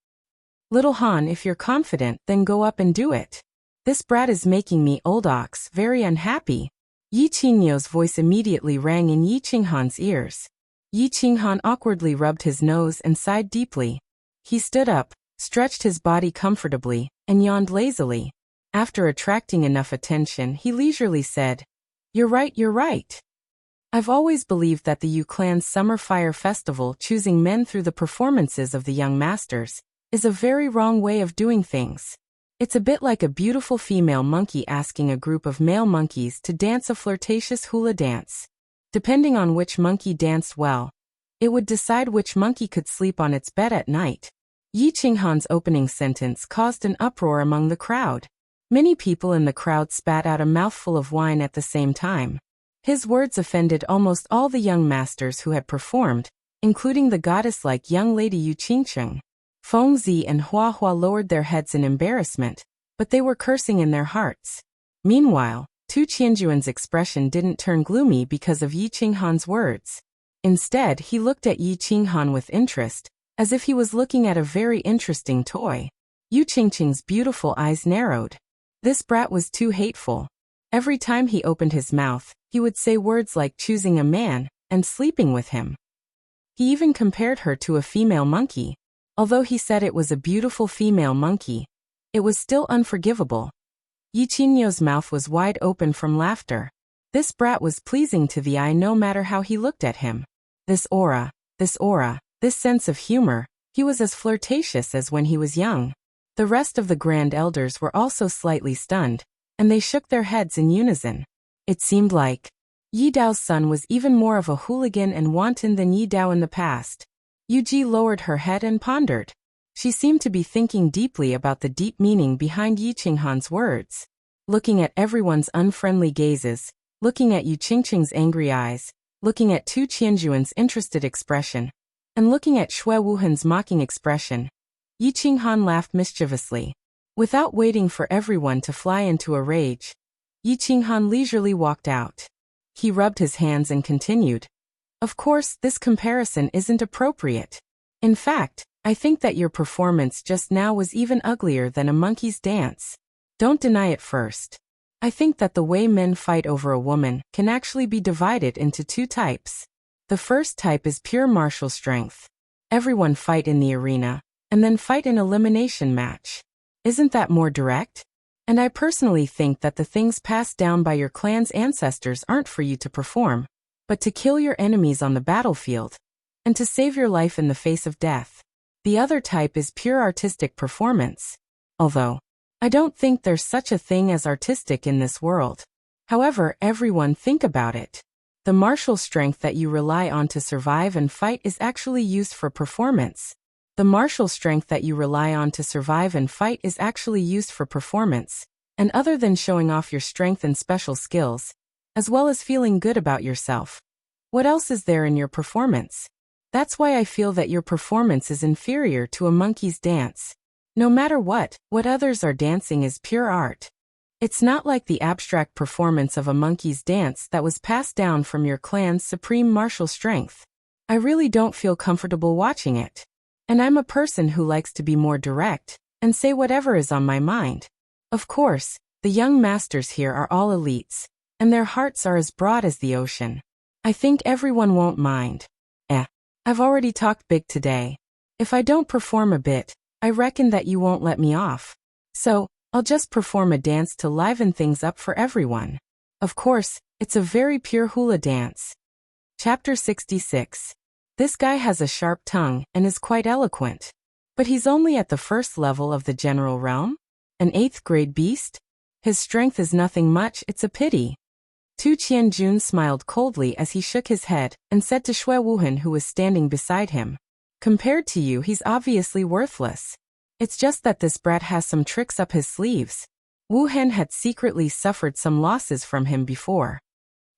"Little Han, if you're confident, then go up and do it. This brat is making me, old ox, very unhappy." Yi Qingniu's voice immediately rang in Yi Qinghan's ears. Yi Qinghan awkwardly rubbed his nose and sighed deeply. He stood up, stretched his body comfortably, and yawned lazily. After attracting enough attention, he leisurely said, You're right. I've always believed that the Yu Clan's Summer Fire Festival, choosing men through the performances of the young masters, is a very wrong way of doing things. It's a bit like a beautiful female monkey asking a group of male monkeys to dance a flirtatious hula dance. Depending on which monkey danced well, it would decide which monkey could sleep on its bed at night. Yi Qinghan's opening sentence caused an uproar among the crowd. Many people in the crowd spat out a mouthful of wine at the same time. His words offended almost all the young masters who had performed, including the goddess-like young lady Yu Qingcheng. Feng Zi and Hua Hua lowered their heads in embarrassment, but they were cursing in their hearts. Meanwhile, Tu Qianjuan's expression didn't turn gloomy because of Yi Qinghan's words. Instead, he looked at Yi Qinghan with interest, as if he was looking at a very interesting toy. Yu Qingcheng's beautiful eyes narrowed. This brat was too hateful. Every time he opened his mouth, he would say words like choosing a man and sleeping with him. He even compared her to a female monkey. Although he said it was a beautiful female monkey, it was still unforgivable. Yi Qingniu's mouth was wide open from laughter. This brat was pleasing to the eye no matter how he looked at him. This aura, this sense of humor, he was as flirtatious as when he was young. The rest of the grand elders were also slightly stunned, and they shook their heads in unison. It seemed like Yi Dao's son was even more of a hooligan and wanton than Yi Dao in the past. Yu Ji lowered her head and pondered. She seemed to be thinking deeply about the deep meaning behind Yi Qinghan's words. Looking at everyone's unfriendly gazes, looking at Yu Qingcheng's angry eyes, looking at Tu Qianjuan's interested expression, and looking at Shui Wuhen's mocking expression, Yi Qinghan laughed mischievously. Without waiting for everyone to fly into a rage, Yi Qinghan leisurely walked out. He rubbed his hands and continued. Of course, this comparison isn't appropriate. In fact, I think that your performance just now was even uglier than a monkey's dance. Don't deny it first. I think that the way men fight over a woman can actually be divided into two types. The first type is pure martial strength. Everyone fight in the arena, and then fight an elimination match. Isn't that more direct? And I personally think that the things passed down by your clan's ancestors aren't for you to perform, but to kill your enemies on the battlefield, and to save your life in the face of death. The other type is pure artistic performance. Although, I don't think there's such a thing as artistic in this world. However, everyone think about it. The martial strength that you rely on to survive and fight is actually used for performance. The martial strength that you rely on to survive and fight is actually used for performance, and other than showing off your strength and special skills, as well as feeling good about yourself. What else is there in your performance? That's why I feel that your performance is inferior to a monkey's dance. No matter what others are dancing is pure art. It's not like the abstract performance of a monkey's dance that was passed down from your clan's supreme martial strength. I really don't feel comfortable watching it. And I'm a person who likes to be more direct and say whatever is on my mind. Of course, the young masters here are all elites, and their hearts are as broad as the ocean. I think everyone won't mind. I've already talked big today. If I don't perform a bit, I reckon that you won't let me off. So, I'll just perform a dance to liven things up for everyone. Of course, it's a very pure hula dance. Chapter 66. This guy has a sharp tongue and is quite eloquent. But he's only at the first level of the general realm? An 8th grade beast? His strength is nothing much, it's a pity. Tu Qianjun smiled coldly as he shook his head and said to Xue Wuhan, who was standing beside him, "Compared to you, he's obviously worthless. It's just that this brat has some tricks up his sleeves." Wu Hen had secretly suffered some losses from him before.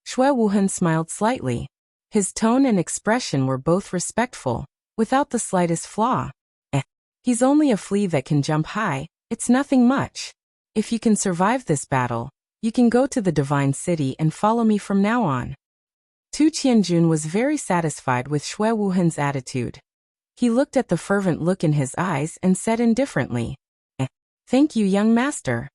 Xue Wuhan smiled slightly. His tone and expression were both respectful, without the slightest flaw. He's only a flea that can jump high, it's nothing much. If you can survive this battle, you can go to the Divine City and follow me from now on. Tu Qianjun was very satisfied with Xue Wuhan's attitude. He looked at the fervent look in his eyes and said indifferently, "Thank you, young master."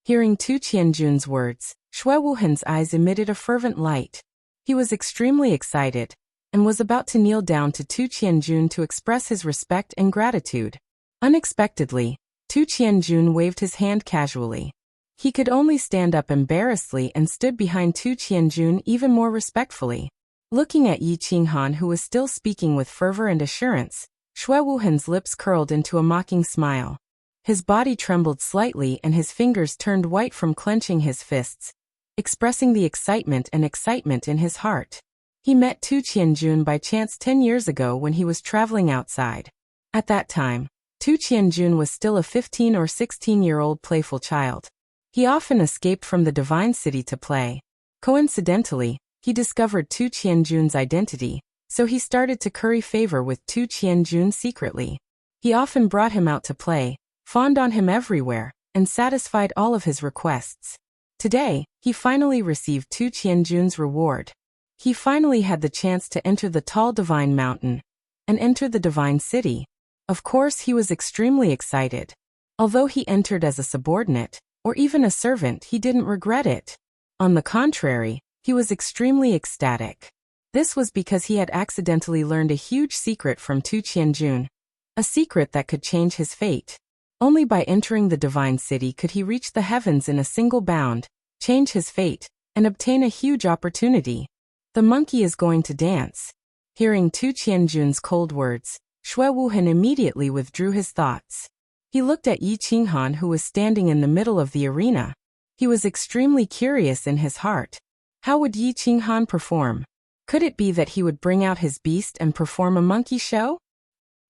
Hearing Tu Qianjun's words, Xue Wuhan's eyes emitted a fervent light. He was extremely excited, and was about to kneel down to Tu Qianjun to express his respect and gratitude. Unexpectedly, Tu Qianjun waved his hand casually. He could only stand up embarrassedly and stood behind Tu Qianjun even more respectfully. Looking at Yi Qinghan, who was still speaking with fervor and assurance, Xue Wuhan's lips curled into a mocking smile. His body trembled slightly and his fingers turned white from clenching his fists, expressing the excitement in his heart. He met Tu Qianjun by chance 10 years ago when he was traveling outside. At that time, Tu Qianjun was still a 15 or 16-year-old playful child. He often escaped from the Divine City to play. Coincidentally, he discovered Tu Qianjun's identity, so he started to curry favor with Tu Qianjun secretly. He often brought him out to play, fawned on him everywhere, and satisfied all of his requests. Today, he finally received Tu Qianjun's reward. He finally had the chance to enter the tall Divine Mountain and enter the Divine City. Of course, he was extremely excited. Although he entered as a subordinate, or even a servant, he didn't regret it. On the contrary, he was extremely ecstatic. This was because he had accidentally learned a huge secret from Tu Qianjun, a secret that could change his fate. Only by entering the Divine City could he reach the heavens in a single bound, change his fate, and obtain a huge opportunity. The monkey is going to dance. Hearing Tu Qianjun's cold words, Xue Wuhan immediately withdrew his thoughts. He looked at Yi Qinghan, who was standing in the middle of the arena. He was extremely curious in his heart. How would Yi Qinghan perform? Could it be that he would bring out his beast and perform a monkey show?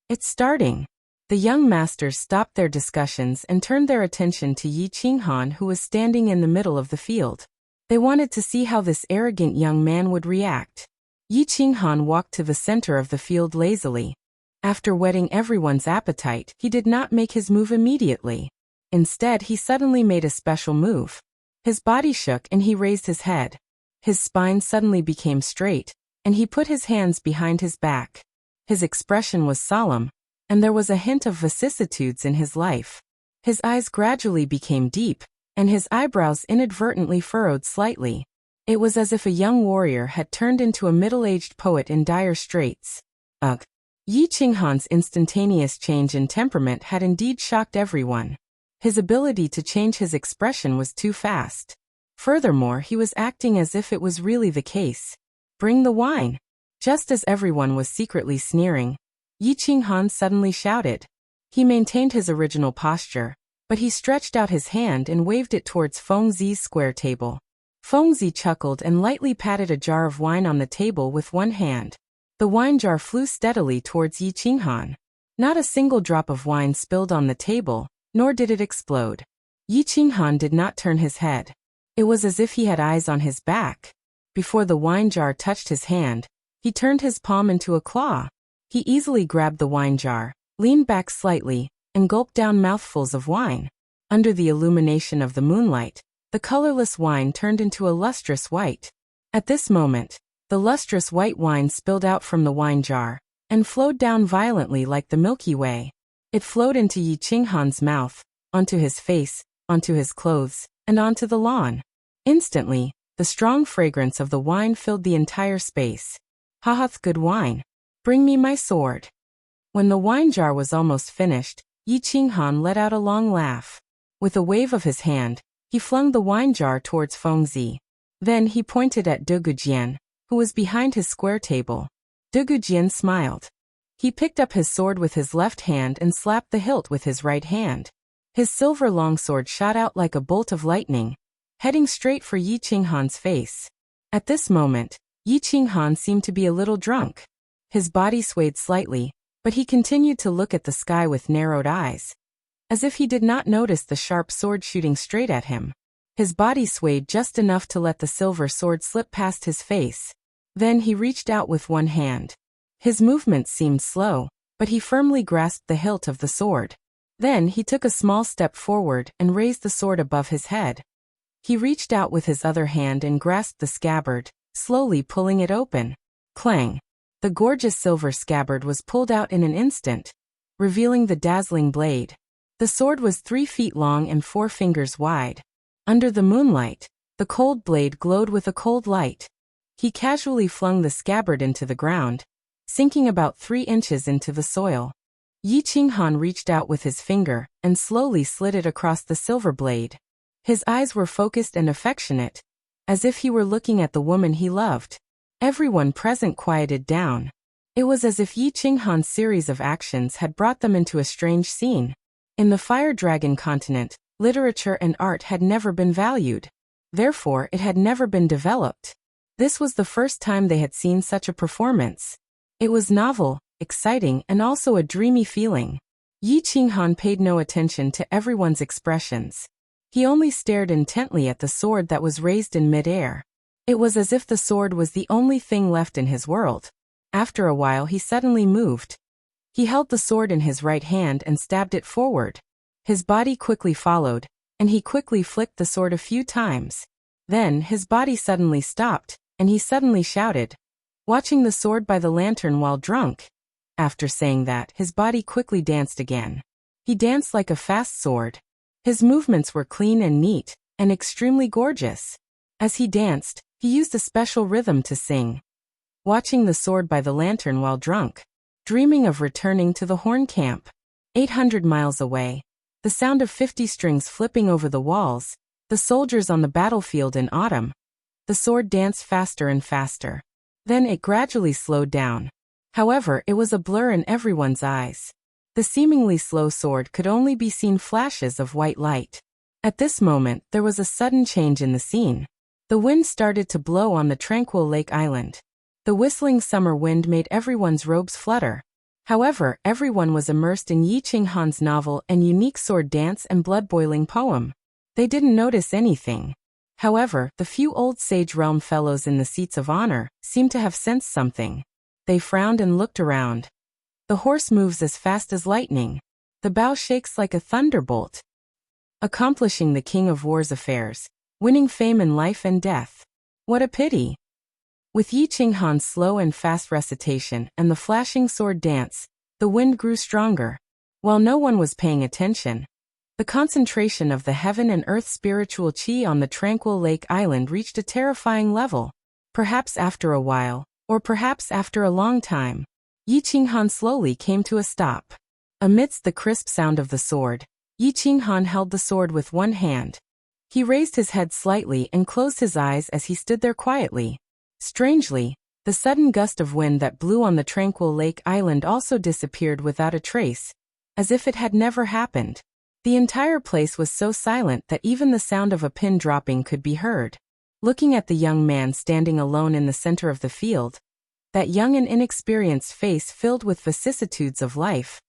It's starting. The young masters stopped their discussions and turned their attention to Yi Qinghan, who was standing in the middle of the field. They wanted to see how this arrogant young man would react. Yi Qinghan walked to the center of the field lazily. After whetting everyone's appetite, he did not make his move immediately. Instead, he suddenly made a special move. His body shook and he raised his head. His spine suddenly became straight, and he put his hands behind his back. His expression was solemn, and there was a hint of vicissitudes in his life. His eyes gradually became deep, and his eyebrows inadvertently furrowed slightly. It was as if a young warrior had turned into a middle-aged poet in dire straits. Ugh! Yi Qinghan's instantaneous change in temperament had indeed shocked everyone. His ability to change his expression was too fast. Furthermore, he was acting as if it was really the case. Bring the wine. Just as everyone was secretly sneering, Yi Qinghan suddenly shouted. He maintained his original posture, but he stretched out his hand and waved it towards Feng Zi's square table. Feng Zi chuckled and lightly patted a jar of wine on the table with one hand. The wine jar flew steadily towards Yi Qinghan. Not a single drop of wine spilled on the table, nor did it explode. Yi Qinghan did not turn his head. It was as if he had eyes on his back. Before the wine jar touched his hand, he turned his palm into a claw. He easily grabbed the wine jar, leaned back slightly, and gulped down mouthfuls of wine. Under the illumination of the moonlight, the colorless wine turned into a lustrous white. At this moment, the lustrous white wine spilled out from the wine jar and flowed down violently like the Milky Way. It flowed into Yi Qinghan's mouth, onto his face, onto his clothes, and onto the lawn. Instantly, the strong fragrance of the wine filled the entire space. "Hahath, good wine. Bring me my sword." When the wine jar was almost finished, Yi Qinghan let out a long laugh. With a wave of his hand, he flung the wine jar towards Fengzi. Then he pointed at De Gujian, who was behind his square table. De Gujian smiled. He picked up his sword with his left hand and slapped the hilt with his right hand. His silver longsword shot out like a bolt of lightning, heading straight for Yi Qinghan's face. At this moment, Yi Qinghan seemed to be a little drunk. His body swayed slightly, but he continued to look at the sky with narrowed eyes, as if he did not notice the sharp sword shooting straight at him. His body swayed just enough to let the silver sword slip past his face. Then he reached out with one hand. His movements seemed slow, but he firmly grasped the hilt of the sword. Then he took a small step forward and raised the sword above his head. He reached out with his other hand and grasped the scabbard, slowly pulling it open. Clang! The gorgeous silver scabbard was pulled out in an instant, revealing the dazzling blade. The sword was 3 feet long and 4 fingers wide. Under the moonlight, the cold blade glowed with a cold light. He casually flung the scabbard into the ground, sinking about 3 inches into the soil. Yi Qinghan reached out with his finger and slowly slid it across the silver blade. His eyes were focused and affectionate, as if he were looking at the woman he loved. Everyone present quieted down. It was as if Yi Qinghan's series of actions had brought them into a strange scene. In the Fire Dragon continent, literature and art had never been valued. Therefore, it had never been developed. This was the first time they had seen such a performance. It was novel, exciting, and also a dreamy feeling. Yi Qinghan paid no attention to everyone's expressions. He only stared intently at the sword that was raised in midair. It was as if the sword was the only thing left in his world. After a while he suddenly moved. He held the sword in his right hand and stabbed it forward. His body quickly followed, and he quickly flicked the sword a few times. Then his body suddenly stopped, and he suddenly shouted, "Watching the sword by the lantern while drunk." After saying that, his body quickly danced again. He danced like a fast sword. His movements were clean and neat, and extremely gorgeous. As he danced, he used a special rhythm to sing. Watching the sword by the lantern while drunk. Dreaming of returning to the Horn Camp. 800 miles away. The sound of 50 strings flipping over the walls. The soldiers on the battlefield in autumn. The sword danced faster and faster. Then it gradually slowed down. However, it was a blur in everyone's eyes. The seemingly slow sword could only be seen flashes of white light. At this moment, there was a sudden change in the scene. The wind started to blow on the tranquil lake island. The whistling summer wind made everyone's robes flutter. However, everyone was immersed in Yi Qinghan's novel and unique sword dance and blood-boiling poem. They didn't notice anything. However, the few old Sage Realm fellows in the seats of honor seemed to have sensed something. They frowned and looked around. The horse moves as fast as lightning. The bow shakes like a thunderbolt. Accomplishing the King of War's affairs, winning fame in life and death. What a pity! With Yi Qinghan's slow and fast recitation and the flashing sword dance, the wind grew stronger. While no one was paying attention, the concentration of the heaven and earth spiritual chi on the tranquil lake island reached a terrifying level. Perhaps after a while, or perhaps after a long time, Yi Qinghan slowly came to a stop. Amidst the crisp sound of the sword, Yi Qinghan held the sword with one hand. He raised his head slightly and closed his eyes as he stood there quietly. Strangely, the sudden gust of wind that blew on the tranquil lake island also disappeared without a trace, as if it had never happened. The entire place was so silent that even the sound of a pin dropping could be heard. Looking at the young man standing alone in the center of the field, that young and inexperienced face filled with vicissitudes of life,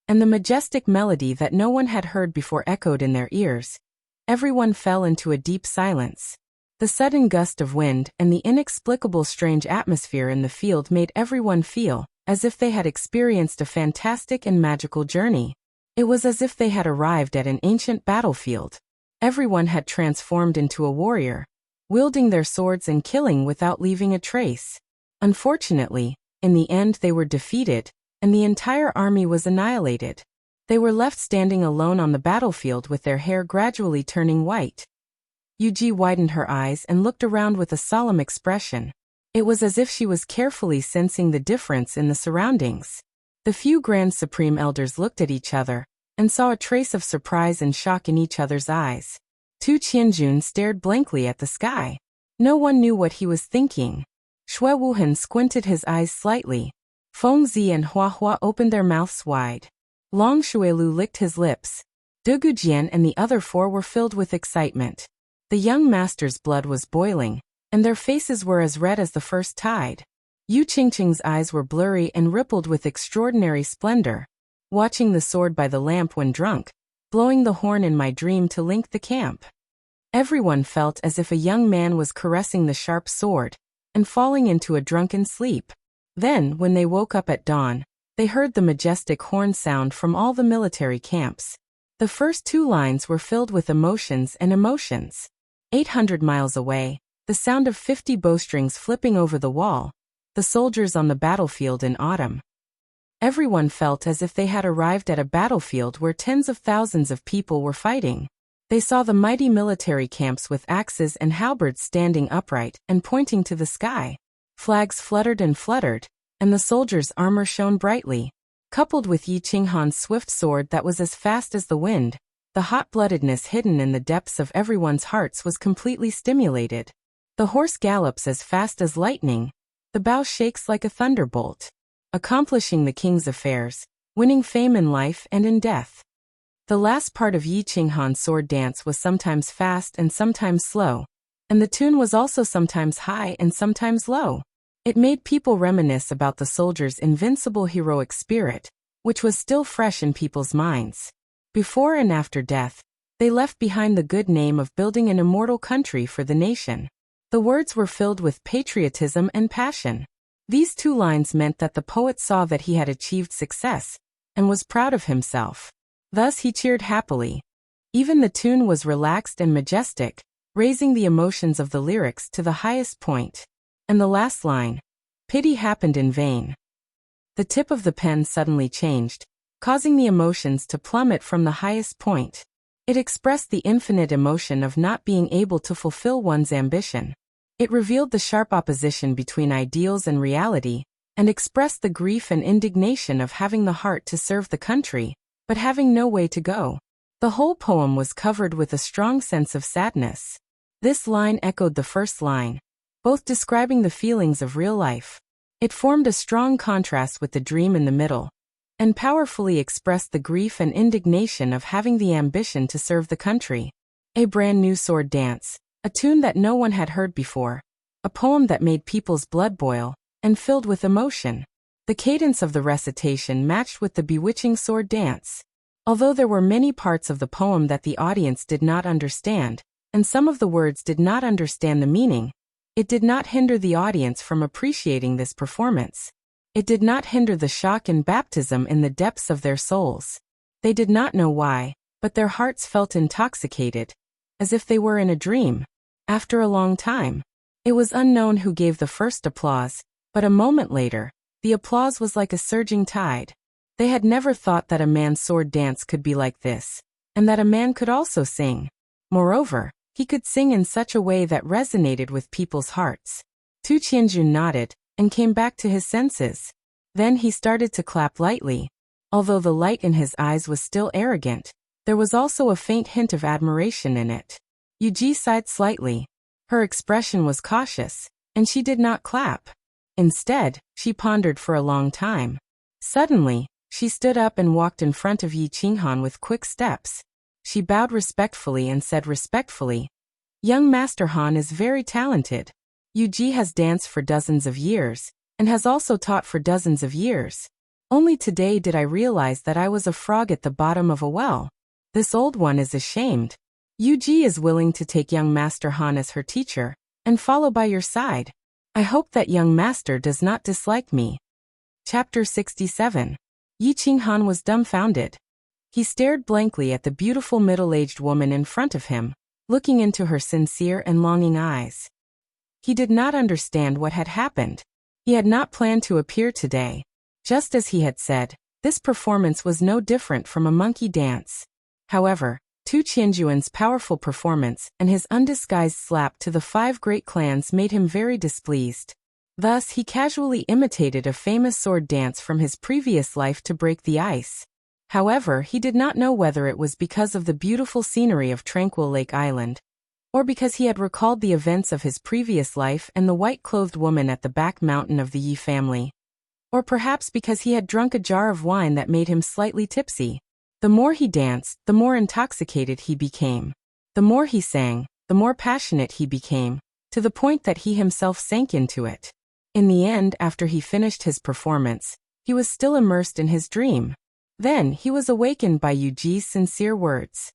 and the majestic melody that no one had heard before echoed in their ears, everyone fell into a deep silence. The sudden gust of wind and the inexplicable strange atmosphere in the field made everyone feel as if they had experienced a fantastic and magical journey. It was as if they had arrived at an ancient battlefield. Everyone had transformed into a warrior, wielding their swords and killing without leaving a trace. Unfortunately, in the end they were defeated, and the entire army was annihilated. They were left standing alone on the battlefield with their hair gradually turning white. Yuji widened her eyes and looked around with a solemn expression. It was as if she was carefully sensing the difference in the surroundings. The few Grand Supreme Elders looked at each other, and saw a trace of surprise and shock in each other's eyes. Tu Qianjun stared blankly at the sky. No one knew what he was thinking. Xue Wuhan squinted his eyes slightly. Feng Zi and Hua Hua opened their mouths wide. Long Xuelu licked his lips. De Gujian and the other four were filled with excitement. The young master's blood was boiling, and their faces were as red as the first tide. Yu Qingqing's eyes were blurry and rippled with extraordinary splendor. Watching the sword by the lamp when drunk, blowing the horn in my dream to link the camp. Everyone felt as if a young man was caressing the sharp sword, and falling into a drunken sleep. Then, when they woke up at dawn, they heard the majestic horn sound from all the military camps. The first two lines were filled with emotions and emotions. 800 miles away, the sound of 50 bowstrings flipping over the wall, the soldiers on the battlefield in autumn. Everyone felt as if they had arrived at a battlefield where tens of thousands of people were fighting. They saw the mighty military camps with axes and halberds standing upright and pointing to the sky. Flags fluttered, and the soldiers' armor shone brightly. Coupled with Yi Qinghan's swift sword that was as fast as the wind, the hot-bloodedness hidden in the depths of everyone's hearts was completely stimulated. The horse gallops as fast as lightning. The bow shakes like a thunderbolt. Accomplishing the king's affairs, winning fame in life and in death. The last part of Yi Qinghan's sword dance was sometimes fast and sometimes slow, and the tune was also sometimes high and sometimes low. It made people reminisce about the soldiers' invincible heroic spirit, which was still fresh in people's minds. Before and after death, they left behind the good name of building an immortal country for the nation. The words were filled with patriotism and passion. These two lines meant that the poet saw that he had achieved success, and was proud of himself. Thus he cheered happily. Even the tune was relaxed and majestic, raising the emotions of the lyrics to the highest point. And the last line, "Pity happened in vain." The tip of the pen suddenly changed, causing the emotions to plummet from the highest point. It expressed the infinite emotion of not being able to fulfill one's ambition. It revealed the sharp opposition between ideals and reality, and expressed the grief and indignation of having the heart to serve the country, but having no way to go. The whole poem was covered with a strong sense of sadness. This line echoed the first line, both describing the feelings of real life. It formed a strong contrast with the dream in the middle, and powerfully expressed the grief and indignation of having the ambition to serve the country. A brand new sword dance, a tune that no one had heard before, a poem that made people's blood boil, and filled with emotion. The cadence of the recitation matched with the bewitching sword dance. Although there were many parts of the poem that the audience did not understand, and some of the words did not understand the meaning, it did not hinder the audience from appreciating this performance. It did not hinder the shock and baptism in the depths of their souls. They did not know why, but their hearts felt intoxicated, as if they were in a dream. After a long time, it was unknown who gave the first applause, but a moment later, the applause was like a surging tide. They had never thought that a man's sword dance could be like this, and that a man could also sing. Moreover, he could sing in such a way that resonated with people's hearts. Tu Qianjun nodded, and came back to his senses. Then he started to clap lightly. Although the light in his eyes was still arrogant, there was also a faint hint of admiration in it. Yuji sighed slightly. Her expression was cautious, and she did not clap. Instead, she pondered for a long time. Suddenly, she stood up and walked in front of Yi Qinghan with quick steps. She bowed respectfully and said respectfully, "Young Master Han is very talented. Yuji has danced for dozens of years, and has also taught for dozens of years. Only today did I realize that I was a frog at the bottom of a well. This old one is ashamed. Yuji is willing to take young Master Han as her teacher, and follow by your side. I hope that young master does not dislike me." Chapter 67. Yi Qinghan was dumbfounded. He stared blankly at the beautiful middle-aged woman in front of him, looking into her sincere and longing eyes. He did not understand what had happened. He had not planned to appear today. Just as he had said, this performance was no different from a monkey dance. However, Tu Qianjuan's powerful performance and his undisguised slap to the 5 great clans made him very displeased. Thus, he casually imitated a famous sword dance from his previous life to break the ice. However, he did not know whether it was because of the beautiful scenery of Tranquil Lake Island, or because he had recalled the events of his previous life and the white-clothed woman at the back mountain of the Yi family, or perhaps because he had drunk a jar of wine that made him slightly tipsy. The more he danced, the more intoxicated he became. The more he sang, the more passionate he became, to the point that he himself sank into it. In the end, after he finished his performance, he was still immersed in his dream. Then, he was awakened by Yu Ji's sincere words.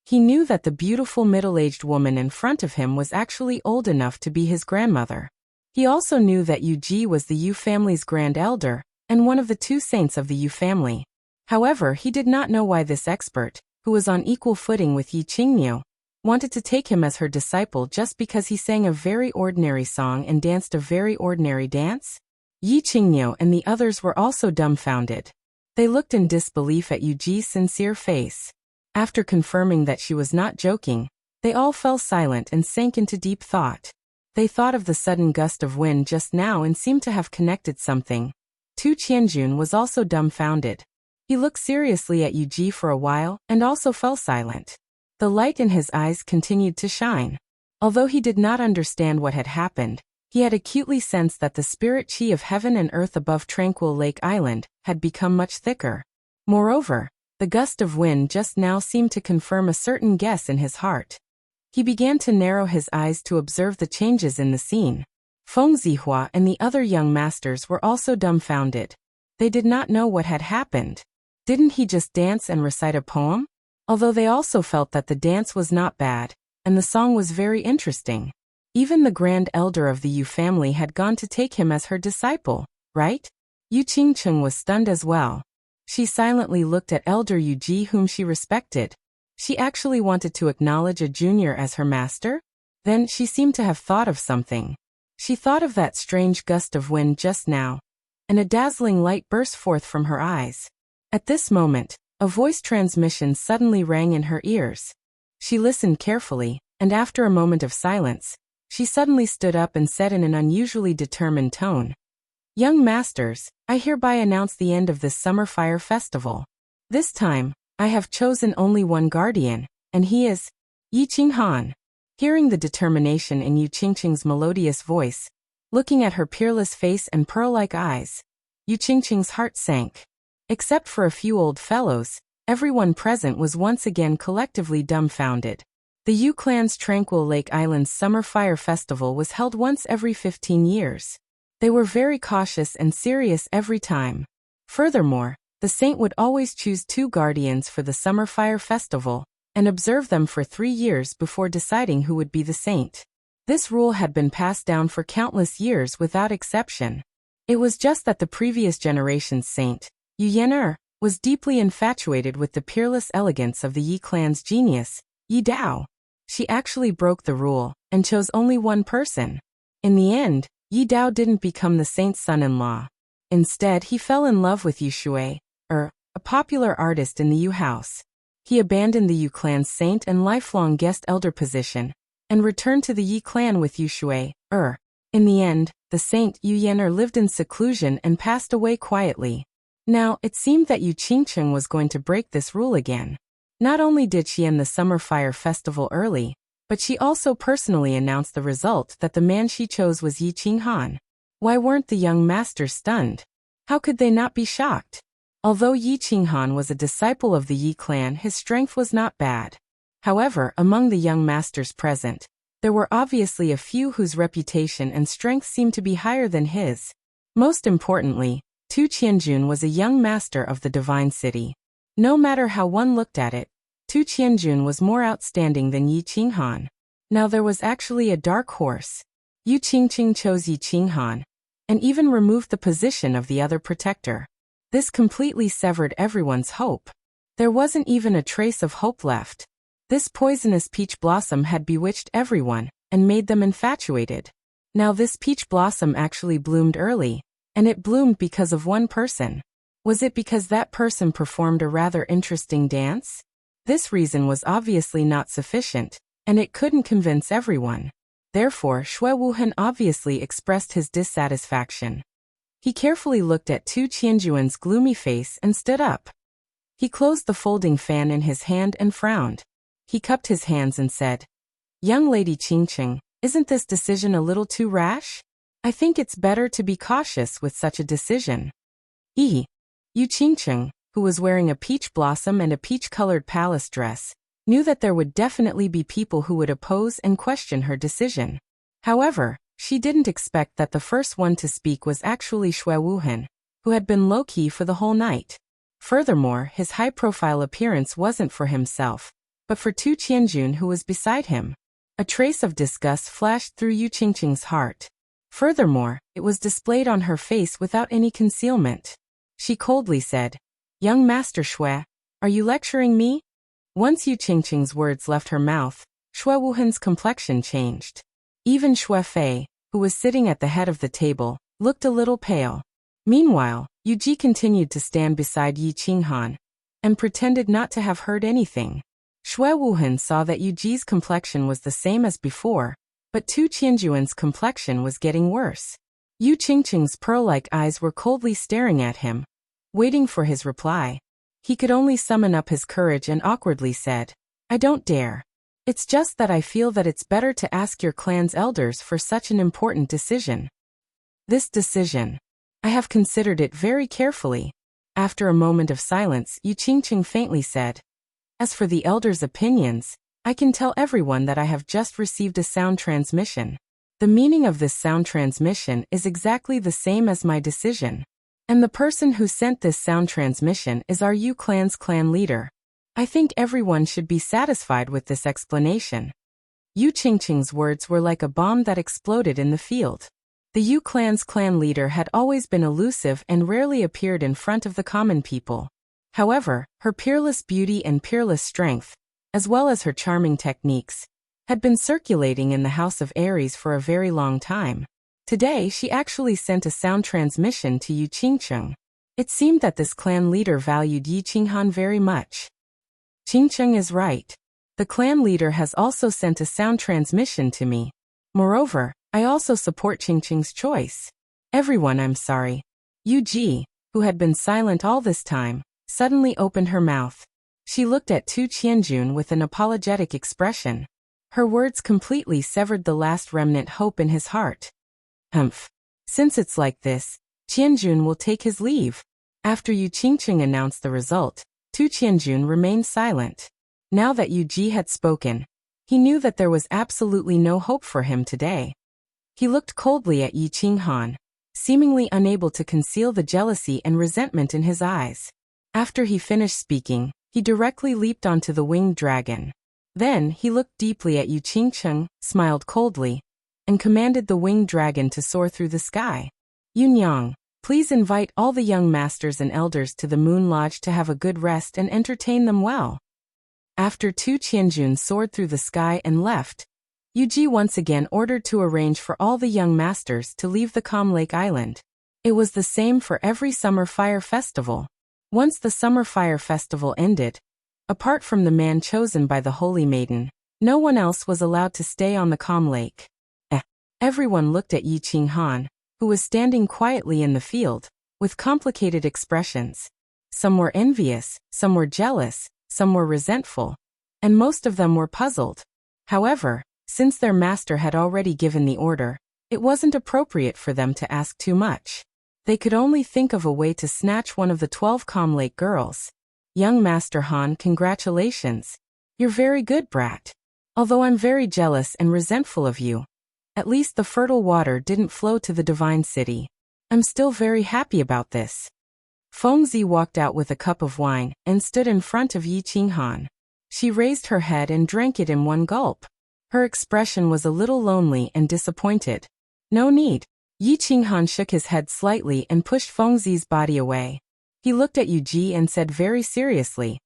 He knew that the beautiful middle-aged woman in front of him was actually old enough to be his grandmother. He also knew that Yu Ji was the Yu family's grand elder, and one of the 2 saints of the Yu family. However, he did not know why this expert, who was on equal footing with Yi Qingniu, wanted to take him as her disciple just because he sang a very ordinary song and danced a very ordinary dance. Yi Qingniu and the others were also dumbfounded. They looked in disbelief at Yu Ji's sincere face. After confirming that she was not joking, they all fell silent and sank into deep thought. They thought of the sudden gust of wind just now and seemed to have connected something. Tu Qianjun was also dumbfounded. He looked seriously at Yu Ji for a while and also fell silent. The light in his eyes continued to shine. Although he did not understand what had happened, he had acutely sensed that the spirit chi of heaven and earth above Tranquil Lake Island had become much thicker. Moreover, the gust of wind just now seemed to confirm a certain guess in his heart. He began to narrow his eyes to observe the changes in the scene. Feng Zihua and the other young masters were also dumbfounded. They did not know what had happened. Didn't he just dance and recite a poem? Although they also felt that the dance was not bad, and the song was very interesting. Even the grand elder of the Yu family had gone to take him as her disciple, right? Yu Qingcheng was stunned as well. She silently looked at elder Yu Ji, whom she respected. She actually wanted to acknowledge a junior as her master? Then she seemed to have thought of something. She thought of that strange gust of wind just now, and a dazzling light burst forth from her eyes. At this moment, a voice transmission suddenly rang in her ears. She listened carefully, and after a moment of silence, she suddenly stood up and said in an unusually determined tone, "Young masters, I hereby announce the end of this summer fire festival. This time, I have chosen only one guardian, and he is Yi Qinghan." Hearing the determination in Yu Qingqing's melodious voice, looking at her peerless face and pearl-like eyes, Yu Qingqing's heart sank. Except for a few old fellows, everyone present was once again collectively dumbfounded. The Yu clan's Tranquil Lake Island's Summer Fire Festival was held once every 15 years. They were very cautious and serious every time. Furthermore, the saint would always choose 2 guardians for the Summer Fire Festival, and observe them for 3 years before deciding who would be the saint. This rule had been passed down for countless years without exception. It was just that the previous generation's saint, Yu Yan'er, was deeply infatuated with the peerless elegance of the Yi clan's genius, Yi Dao. She actually broke the rule, and chose only one person. In the end, Yi Dao didn't become the saint's son-in-law. Instead, he fell in love with Yu Shui, a popular artist in the Yu house. He abandoned the Yu clan's saint and lifelong guest elder position, and returned to the Yi clan with Yu Shui, In the end, the saint Yu Yan'er lived in seclusion and passed away quietly. Now, it seemed that Yu Qingcheng was going to break this rule again. Not only did she end the Summer Fire Festival early, but she also personally announced the result that the man she chose was Yi Qinghan. Why weren't the young masters stunned? How could they not be shocked? Although Yi Qinghan was a disciple of the Yi clan, his strength was not bad. However, among the young masters present, there were obviously a few whose reputation and strength seemed to be higher than his. Most importantly, Tu Qianjun was a young master of the Divine City. No matter how one looked at it, Tu Qianjun was more outstanding than Yi Qinghan. Now there was actually a dark horse. Yu Qingqing chose Yi Qinghan, and even removed the position of the other protector. This completely severed everyone's hope. There wasn't even a trace of hope left. This poisonous peach blossom had bewitched everyone and made them infatuated. Now this peach blossom actually bloomed early, and it bloomed because of one person. Was it because that person performed a rather interesting dance? This reason was obviously not sufficient, and it couldn't convince everyone. Therefore, Xue Wuhan obviously expressed his dissatisfaction. He carefully looked at Tu Qianjuan's gloomy face and stood up. He closed the folding fan in his hand and frowned. He cupped his hands and said, "Young lady Qingqing, isn't this decision a little too rash? I think it's better to be cautious with such a decision." Yu Qingqing, who was wearing a peach blossom and a peach-colored palace dress, knew that there would definitely be people who would oppose and question her decision. However, she didn't expect that the first one to speak was actually Xue Wuhan, who had been low-key for the whole night. Furthermore, his high-profile appearance wasn't for himself, but for Tu Qianjun, who was beside him. A trace of disgust flashed through Yu Qingqing's heart. Furthermore, it was displayed on her face without any concealment. She coldly said, "Young Master Xue, are you lecturing me?" Once Yu Qingqing's words left her mouth, Xue Wuhan's complexion changed. Even Xue Fei, who was sitting at the head of the table, looked a little pale. Meanwhile, Yu Ji continued to stand beside Yi Qinghan and pretended not to have heard anything. Xue Wuhan saw that Yu Ji's complexion was the same as before, but Tu Qianjuan's complexion was getting worse. Yu Qingqing's pearl-like eyes were coldly staring at him, waiting for his reply. He could only summon up his courage and awkwardly said, "I don't dare. It's just that I feel that it's better to ask your clan's elders for such an important decision." This decision. I have considered it very carefully. After a moment of silence, Yu Qingqing faintly said, "As for the elders' opinions, I can tell everyone that I have just received a sound transmission. The meaning of this sound transmission is exactly the same as my decision. And the person who sent this sound transmission is our Yu clan's clan leader. I think everyone should be satisfied with this explanation." Yu Qingqing's words were like a bomb that exploded in the field. The Yu clan's clan leader had always been elusive and rarely appeared in front of the common people. However, her peerless beauty and peerless strength, as well as her charming techniques, had been circulating in the House of Aries for a very long time. Today she actually sent a sound transmission to Yu Qingqing. It seemed that this clan leader valued Yi Qinghan very much. Qingqing is right. The clan leader has also sent a sound transmission to me. Moreover, I also support Qingqing's choice. Everyone, I'm sorry. Yu Ji, who had been silent all this time, suddenly opened her mouth. She looked at Tu Qianjun with an apologetic expression. Her words completely severed the last remnant hope in his heart. Since it's like this, Qianjun will take his leave." After Yu Qingqing announced the result, Tu Qianjun remained silent. Now that Yu Ji had spoken, he knew that there was absolutely no hope for him today. He looked coldly at Yi Qinghan, seemingly unable to conceal the jealousy and resentment in his eyes. After he finished speaking, he directly leaped onto the winged dragon. Then he looked deeply at Yu Qingqing, smiled coldly, and commanded the winged dragon to soar through the sky. "Yunyang, please invite all the young masters and elders to the Moon Lodge to have a good rest and entertain them well." After Tu Qianjun soared through the sky and left, Yu Ji once again ordered to arrange for all the young masters to leave the Calm Lake Island. It was the same for every summer fire festival. Once the summer fire festival ended, apart from the man chosen by the Holy Maiden, no one else was allowed to stay on the Calm Lake. Everyone looked at Yi Qinghan, who was standing quietly in the field, with complicated expressions. Some were envious, some were jealous, some were resentful, and most of them were puzzled. However, since their master had already given the order, it wasn't appropriate for them to ask too much. They could only think of a way to snatch one of the 12 Calm Lake girls. "Young Master Han, congratulations. You're very good, brat. Although I'm very jealous and resentful of you, at least the fertile water didn't flow to the divine city. I'm still very happy about this." Fengzi walked out with a cup of wine and stood in front of Yi Qinghan. She raised her head and drank it in one gulp. Her expression was a little lonely and disappointed. "No need." Yi Qinghan shook his head slightly and pushed Fengzi's body away. He looked at Yu Ji and said very seriously,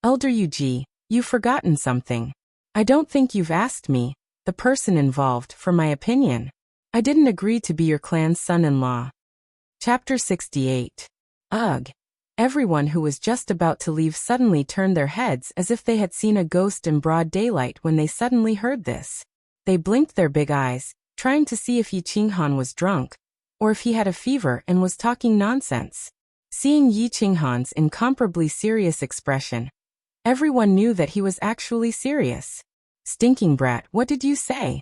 Elder Yuji, you've forgotten something. I don't think you've asked me, the person involved, for my opinion. I didn't agree to be your clan's son-in-law. Chapter 68. Ugh. Everyone who was just about to leave suddenly turned their heads as if they had seen a ghost in broad daylight when they suddenly heard this. They blinked their big eyes, trying to see if Yi Qinghan was drunk, or if he had a fever and was talking nonsense. Seeing Yi Qinghan's incomparably serious expression, everyone knew that he was actually serious. Stinking brat, what did you say?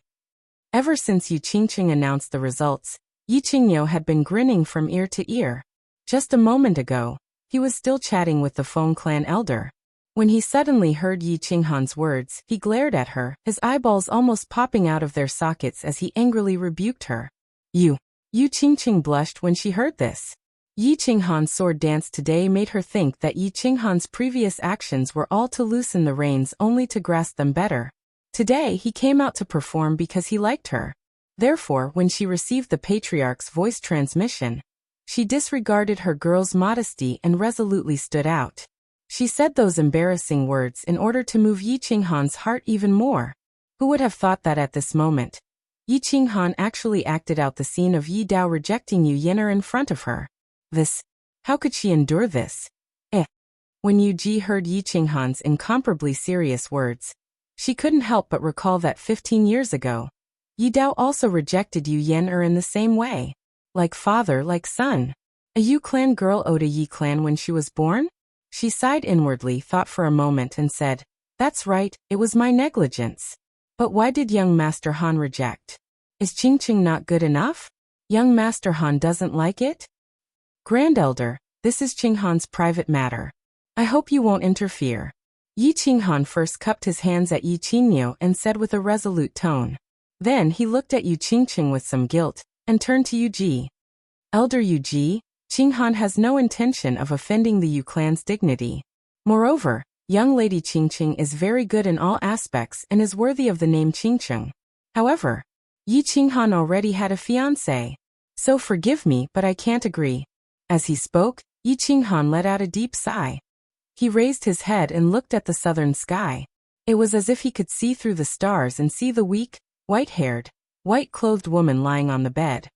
Ever since Yi Qingqing announced the results, Yi Qingyo had been grinning from ear to ear. Just a moment ago, he was still chatting with the Feng clan elder. When he suddenly heard Yi Qinghan's words, he glared at her, his eyeballs almost popping out of their sockets as he angrily rebuked her. Yi Qingqing blushed when she heard this. Yi Qinghan's sword dance today made her think that Yi Qinghan's previous actions were all to loosen the reins only to grasp them better. Today he came out to perform because he liked her. Therefore, when she received the patriarch's voice transmission, she disregarded her girl's modesty and resolutely stood out. She said those embarrassing words in order to move Yi Qinghan's heart even more. Who would have thought that at this moment, Yi Qinghan actually acted out the scene of Yi Dao rejecting Yu Yin'er in front of her. How could she endure this? When Yu Ji heard Yi Qinghan's incomparably serious words, she couldn't help but recall that 15 years ago, Yi Dao also rejected Yu Yin'er in the same way. Like father, like son. A Yu clan girl owed a Yi clan when she was born? She sighed inwardly, thought for a moment and said, "That's right, it was my negligence. But why did young Master Han reject? Is Qingqing not good enough? Young Master Han doesn't like it? Grand Elder, this is Qinghan's private matter. I hope you won't interfere." Yi Qinghan first cupped his hands at Yi Qingyo and said with a resolute tone. Then he looked at Yu Qingqing with some guilt, and turned to Yu Ji. Elder Yu Ji, Qinghan has no intention of offending the Yu clan's dignity. Moreover, young lady Qingqing is very good in all aspects and is worthy of the name Qingqing. However, Yi Qinghan already had a fiancé. So forgive me, but I can't agree. As he spoke, Yi Qinghan let out a deep sigh. He raised his head and looked at the southern sky. It was as if he could see through the stars and see the weak, white-haired, white-clothed woman lying on the bed.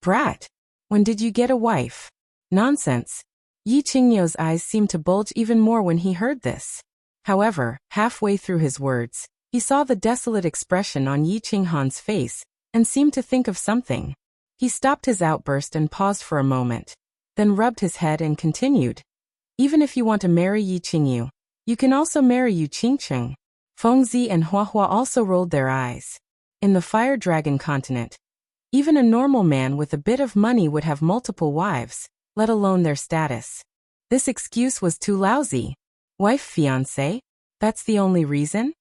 Brat! When did you get a wife? Nonsense. Yi Qingyo's eyes seemed to bulge even more when he heard this. However, halfway through his words, he saw the desolate expression on Yi Qinghan's face, and seemed to think of something. He stopped his outburst and paused for a moment, then rubbed his head and continued. Even if you want to marry Yi Qingyu, you can also marry Yu Qingqing. Fengzi and Huahua also rolled their eyes. In the Fire Dragon continent, even a normal man with a bit of money would have multiple wives, let alone their status. This excuse was too lousy. Wife fiancé? That's the only reason?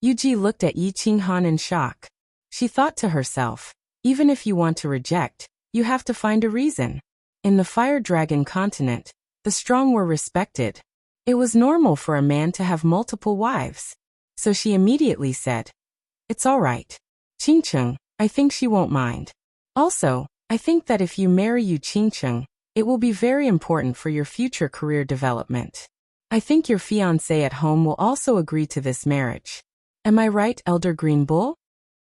Yuji looked at Yi Qinghan in shock. She thought to herself, even if you want to reject, you have to find a reason. In the Fire Dragon continent, the strong were respected. It was normal for a man to have multiple wives. So she immediately said, "It's all right. Qingqing, I think she won't mind. Also, I think that if you marry Yu Qingqing, it will be very important for your future career development. I think your fiancé at home will also agree to this marriage. Am I right, Elder Green Bull?"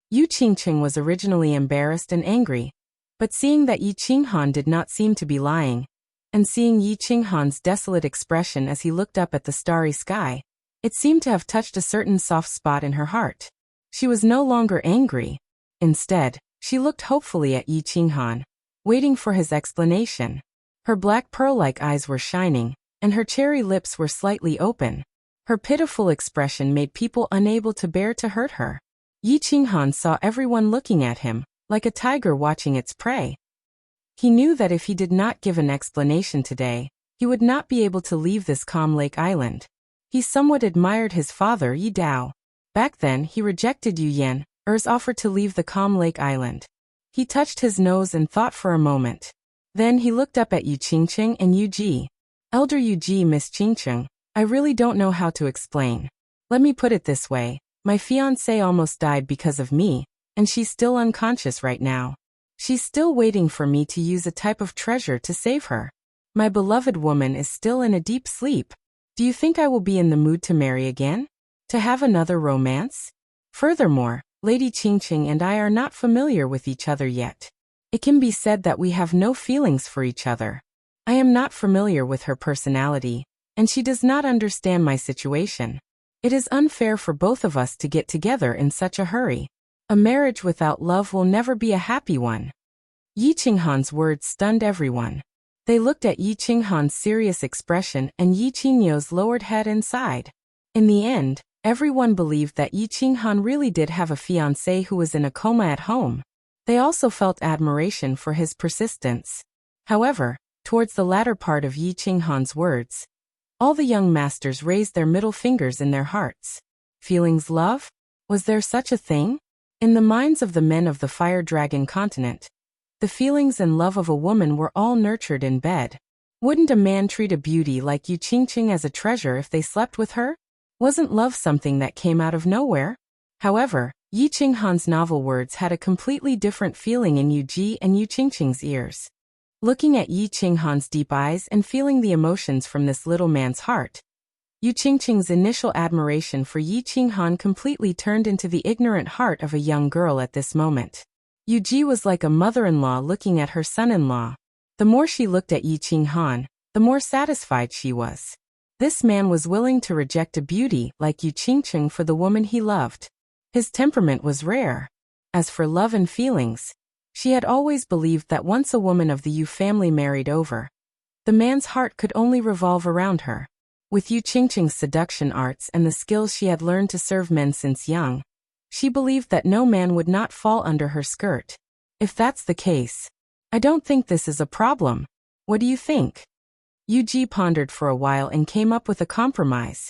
Yu Qingqing was originally embarrassed and angry, but seeing that Yi Qinghan did not seem to be lying, and seeing Yi Qinghan's desolate expression as he looked up at the starry sky, it seemed to have touched a certain soft spot in her heart. She was no longer angry. Instead, she looked hopefully at Yi Qinghan, waiting for his explanation. Her black pearl-like eyes were shining, and her cherry lips were slightly open. Her pitiful expression made people unable to bear to hurt her. Yi Qinghan saw everyone looking at him, like a tiger watching its prey. He knew that if he did not give an explanation today, he would not be able to leave this calm lake island. He somewhat admired his father Yi Dao. Back then he rejected Yu Yin'er's offer to leave the calm lake island. He touched his nose and thought for a moment. Then he looked up at Yu Qingqing and Yu Ji. Elder Yu Ji, Miss Qingqing, I really don't know how to explain. Let me put it this way. My fiancé almost died because of me, and she's still unconscious right now. She's still waiting for me to use a type of treasure to save her. My beloved woman is still in a deep sleep. Do you think I will be in the mood to marry again? To have another romance? Furthermore, Lady Qingqing and I are not familiar with each other yet. It can be said that we have no feelings for each other. I am not familiar with her personality, and she does not understand my situation. It is unfair for both of us to get together in such a hurry. A marriage without love will never be a happy one. Yi Qinghan's words stunned everyone. They looked at Yi Qinghan's serious expression and Yi Qingyo's lowered head and sighed. In the end, everyone believed that Yi Qinghan really did have a fiancé who was in a coma at home. They also felt admiration for his persistence. However, towards the latter part of Yi Qinghan's words, all the young masters raised their middle fingers in their hearts. Feelings love? Was there such a thing? In the minds of the men of the Fire Dragon continent, the feelings and love of a woman were all nurtured in bed. Wouldn't a man treat a beauty like Yu Qingqing as a treasure if they slept with her? Wasn't love something that came out of nowhere? However, Yi Qinghan's novel words had a completely different feeling in Yu Ji and Yu Qingqing's ears. Looking at Yi Qinghan's deep eyes and feeling the emotions from this little man's heart, Yu Qingqing's initial admiration for Yi Qinghan completely turned into the ignorant heart of a young girl at this moment. Yu Ji was like a mother-in-law looking at her son-in-law. The more she looked at Yi Qinghan, the more satisfied she was. This man was willing to reject a beauty like Yu Qingqing for the woman he loved. His temperament was rare. As for love and feelings, she had always believed that once a woman of the Yu family married over, the man's heart could only revolve around her. With Yu Qingqing's seduction arts and the skills she had learned to serve men since young, she believed that no man would not fall under her skirt. If that's the case, I don't think this is a problem. What do you think? Yu Ji pondered for a while and came up with a compromise.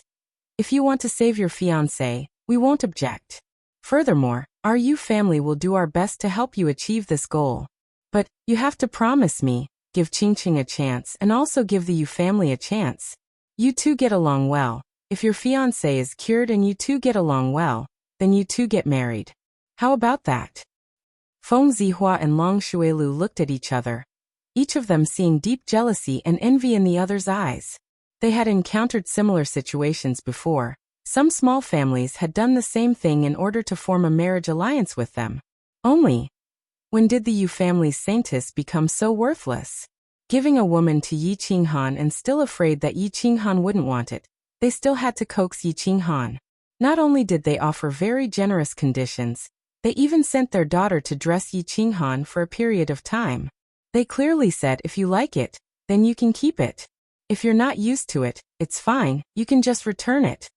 If you want to save your fiancé, we won't object. Furthermore, our Yu family will do our best to help you achieve this goal. But, you have to promise me, give Qingqing a chance and also give the Yu family a chance. You two get along well. If your fiancé is cured and you two get along well, then you two get married. How about that? Feng Zihua and Long Shuelu looked at each other, each of them seeing deep jealousy and envy in the other's eyes. They had encountered similar situations before. Some small families had done the same thing in order to form a marriage alliance with them. Only, when did the Yu family's saintess become so worthless? Giving a woman to Yi Qinghan and still afraid that Yi Qinghan wouldn't want it, they still had to coax Yi Qinghan. Not only did they offer very generous conditions, they even sent their daughter to dress Yi Qinghan for a period of time. They clearly said if you like it, then you can keep it. If you're not used to it, it's fine, you can just return it.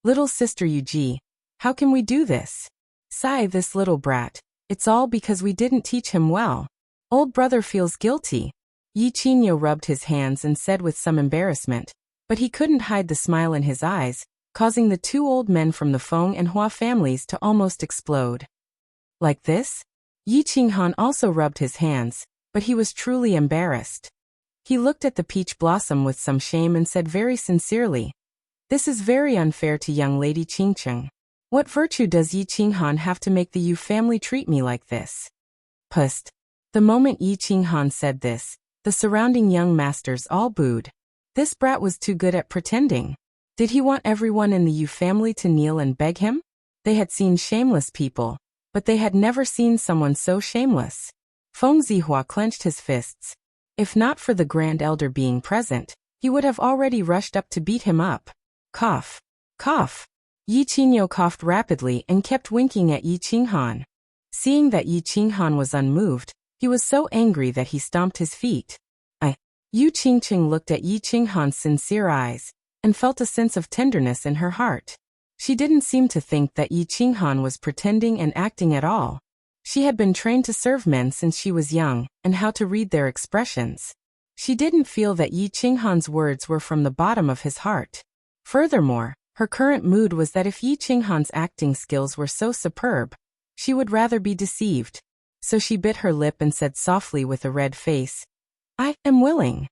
Little sister Yu Ji, how can we do this? Sigh, this little brat, it's all because we didn't teach him well. Old brother feels guilty. Yi Qingyo rubbed his hands and said with some embarrassment, but he couldn't hide the smile in his eyes, causing the two old men from the Feng and Hua families to almost explode. Like this? Yi Qinghan also rubbed his hands, but he was truly embarrassed. He looked at the peach blossom with some shame and said very sincerely, "This is very unfair to young Lady Qingqing. What virtue does Yi Qinghan have to make the Yu family treat me like this?" Pust. The moment Yi Qinghan said this, the surrounding young masters all booed. This brat was too good at pretending. Did he want everyone in the Yu family to kneel and beg him? They had seen shameless people, but they had never seen someone so shameless. Feng Zihua clenched his fists. If not for the Grand Elder being present, he would have already rushed up to beat him up. Cough. Cough. Yi Qingyo coughed rapidly and kept winking at Yi Qinghan. Seeing that Yi Qinghan was unmoved, he was so angry that he stomped his feet. Yu Qingqing looked at Yi Qinghan's sincere eyes, and felt a sense of tenderness in her heart. She didn't seem to think that Yi Qinghan was pretending and acting at all. She had been trained to serve men since she was young, and how to read their expressions. She didn't feel that Yi Qinghan's words were from the bottom of his heart. Furthermore, her current mood was that if Yi Qinghan's acting skills were so superb, she would rather be deceived. So she bit her lip and said softly with a red face, "I am willing."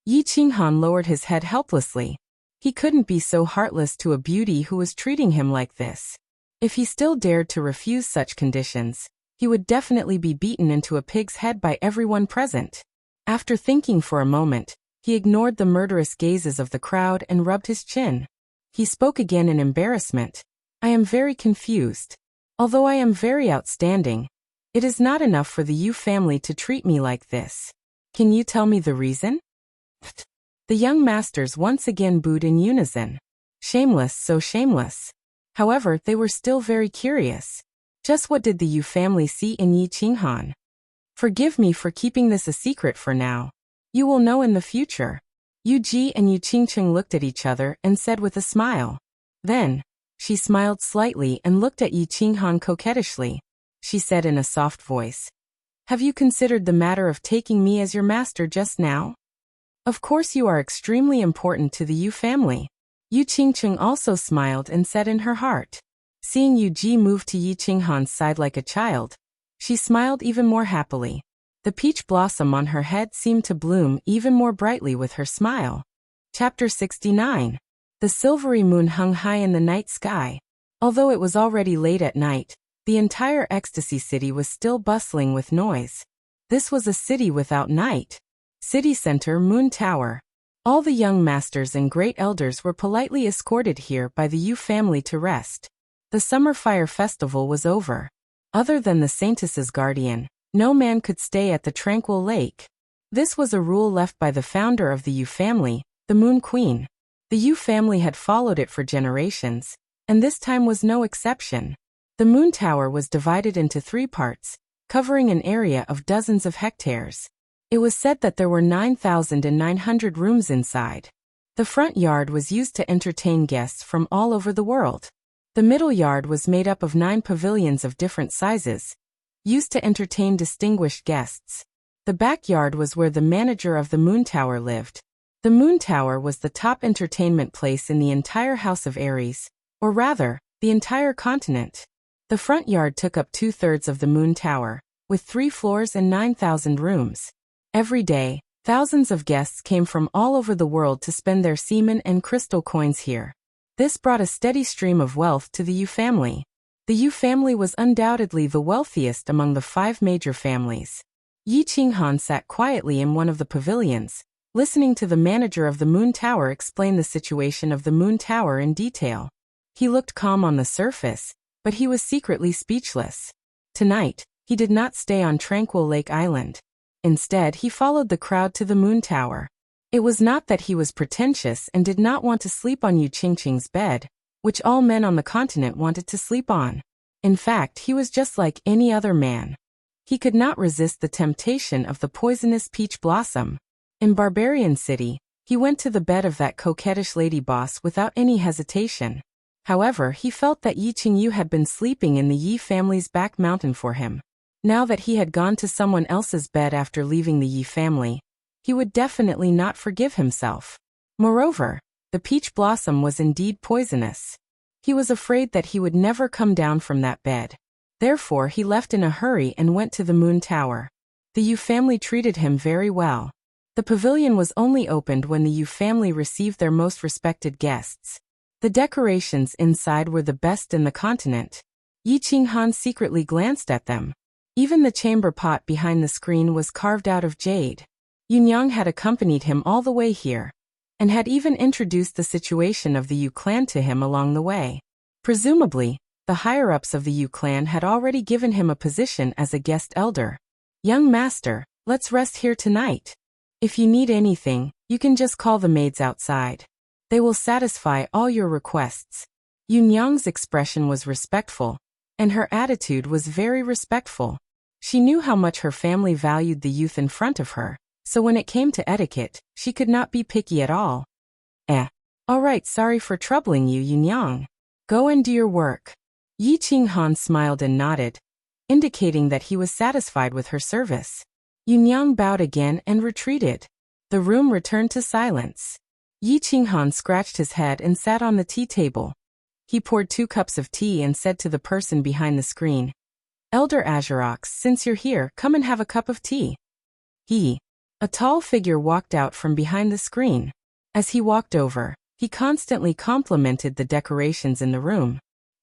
Yi Qinghan lowered his head helplessly. He couldn't be so heartless to a beauty who was treating him like this. If he still dared to refuse such conditions, he would definitely be beaten into a pig's head by everyone present. After thinking for a moment, He ignored the murderous gazes of the crowd and rubbed his chin. He spoke again in embarrassment. I am very confused. Although I am very outstanding, it is not enough for the Yu family to treat me like this. Can you tell me the reason? The young masters once again booed in unison. Shameless, so shameless. However, they were still very curious. Just what did the Yu family see in Yi Qinghan? Forgive me for keeping this a secret for now. You will know in the future. Yu Ji and Yu Qingcheng looked at each other and said with a smile. Then, she smiled slightly and looked at Yi Qinghan coquettishly. She said in a soft voice, "Have you considered the matter of taking me as your master just now? Of course you are extremely important to the Yu family." Yu Qingcheng also smiled and said in her heart. Seeing Yu Ji move to Yi Qinghan's side like a child, she smiled even more happily. The peach blossom on her head seemed to bloom even more brightly with her smile. Chapter 69. The silvery moon hung high in the night sky. Although it was already late at night, the entire Ecstasy City was still bustling with noise. This was a city without night. City center Moon Tower. All the young masters and great elders were politely escorted here by the Yu family to rest. The summer fire festival was over. Other than the Saintess's guardian, no man could stay at the tranquil lake. This was a rule left by the founder of the Yu family, the Moon Queen. The Yu family had followed it for generations, and this time was no exception. The Moon Tower was divided into 3 parts, covering an area of dozens of hectares. It was said that there were 9,900 rooms inside. The front yard was used to entertain guests from all over the world. The middle yard was made up of 9 pavilions of different sizes, used to entertain distinguished guests. The backyard was where the manager of the Moon Tower lived. The Moon Tower was the top entertainment place in the entire House of Aries, or rather, the entire continent. The front yard took up 2/3 of the Moon Tower, with 3 floors and 9,000 rooms. Every day, thousands of guests came from all over the world to spend their semen and crystal coins here. This brought a steady stream of wealth to the Yu family. The Yu family was undoubtedly the wealthiest among the 5 major families. Yi Qinghan sat quietly in one of the pavilions, listening to the manager of the Moon Tower explain the situation of the Moon Tower in detail. He looked calm on the surface, but he was secretly speechless. Tonight, he did not stay on Tranquil Lake Island. Instead, he followed the crowd to the Moon Tower. It was not that he was pretentious and did not want to sleep on Yu Qingcheng's bed, which all men on the continent wanted to sleep on. In fact, he was just like any other man. He could not resist the temptation of the poisonous peach blossom. In Barbarian City, he went to the bed of that coquettish lady boss without any hesitation. However, he felt that Yi Qingyu had been sleeping in the Yi family's back mountain for him. Now that he had gone to someone else's bed after leaving the Yi family, he would definitely not forgive himself. Moreover, the peach blossom was indeed poisonous. He was afraid that he would never come down from that bed. Therefore, he left in a hurry and went to the Moon Tower. The Yu family treated him very well. The pavilion was only opened when the Yu family received their most respected guests. The decorations inside were the best in the continent. Yi Qinghan secretly glanced at them. Even the chamber pot behind the screen was carved out of jade. Yunyang had accompanied him all the way here, and had even introduced the situation of the Yu clan to him along the way. Presumably, the higher-ups of the Yu clan had already given him a position as a guest elder. "Young master, let's rest here tonight. If you need anything, you can just call the maids outside. They will satisfy all your requests." Yunyang's expression was respectful, and her attitude was very respectful. She knew how much her family valued the youth in front of her, so when it came to etiquette, she could not be picky at all. All right, sorry for troubling you, Yunyang. Go and do your work." Yi Qinghan smiled and nodded, indicating that he was satisfied with her service. Yunyang bowed again and retreated. The room returned to silence. Yi Qinghan scratched his head and sat on the tea table. He poured 2 cups of tea and said to the person behind the screen, "Elder Azurox, since you're here, come and have a cup of tea." A tall figure walked out from behind the screen. As he walked over, he constantly complimented the decorations in the room.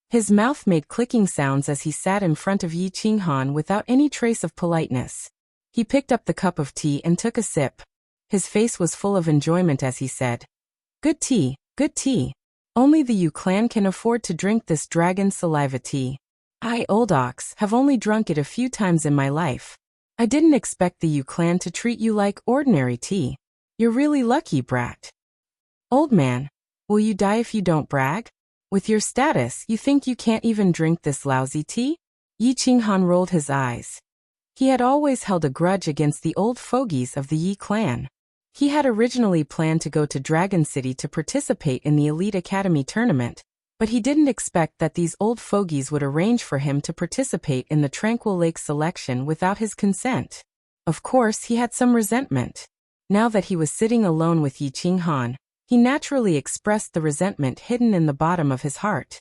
His mouth made clicking sounds as he sat in front of Yi Qinghan without any trace of politeness. He picked up the cup of tea and took a sip. His face was full of enjoyment as he said, "Good tea, good tea. Only the Yu clan can afford to drink this dragon saliva tea. I, Old Ox, have only drunk it a few times in my life. I didn't expect the Yu clan to treat you like ordinary tea. You're really lucky, brat." "Old man, will you die if you don't brag? With your status, you think you can't even drink this lousy tea?" Yi Qinghan rolled his eyes. He had always held a grudge against the old fogies of the Yi clan. He had originally planned to go to Dragon City to participate in the Elite Academy tournament, but he didn't expect that these old fogies would arrange for him to participate in the Tranquil Lake selection without his consent. Of course, he had some resentment. Now that he was sitting alone with Yi Qinghan, he naturally expressed the resentment hidden in the bottom of his heart.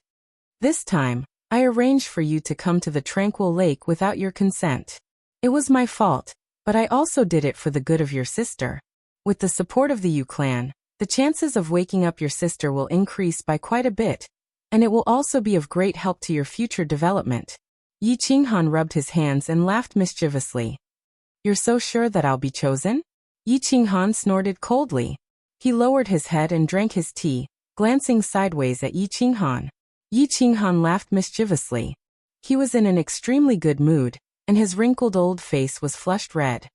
"This time, I arranged for you to come to the Tranquil Lake without your consent. It was my fault, but I also did it for the good of your sister. With the support of the Yu clan, the chances of waking up your sister will increase by quite a bit, and it will also be of great help to your future development." Yi Qinghan rubbed his hands and laughed mischievously. "You're so sure that I'll be chosen?" Yi Qinghan snorted coldly. He lowered his head and drank his tea, glancing sideways at Yi Qinghan. Yi Qinghan laughed mischievously. He was in an extremely good mood, and his wrinkled old face was flushed red.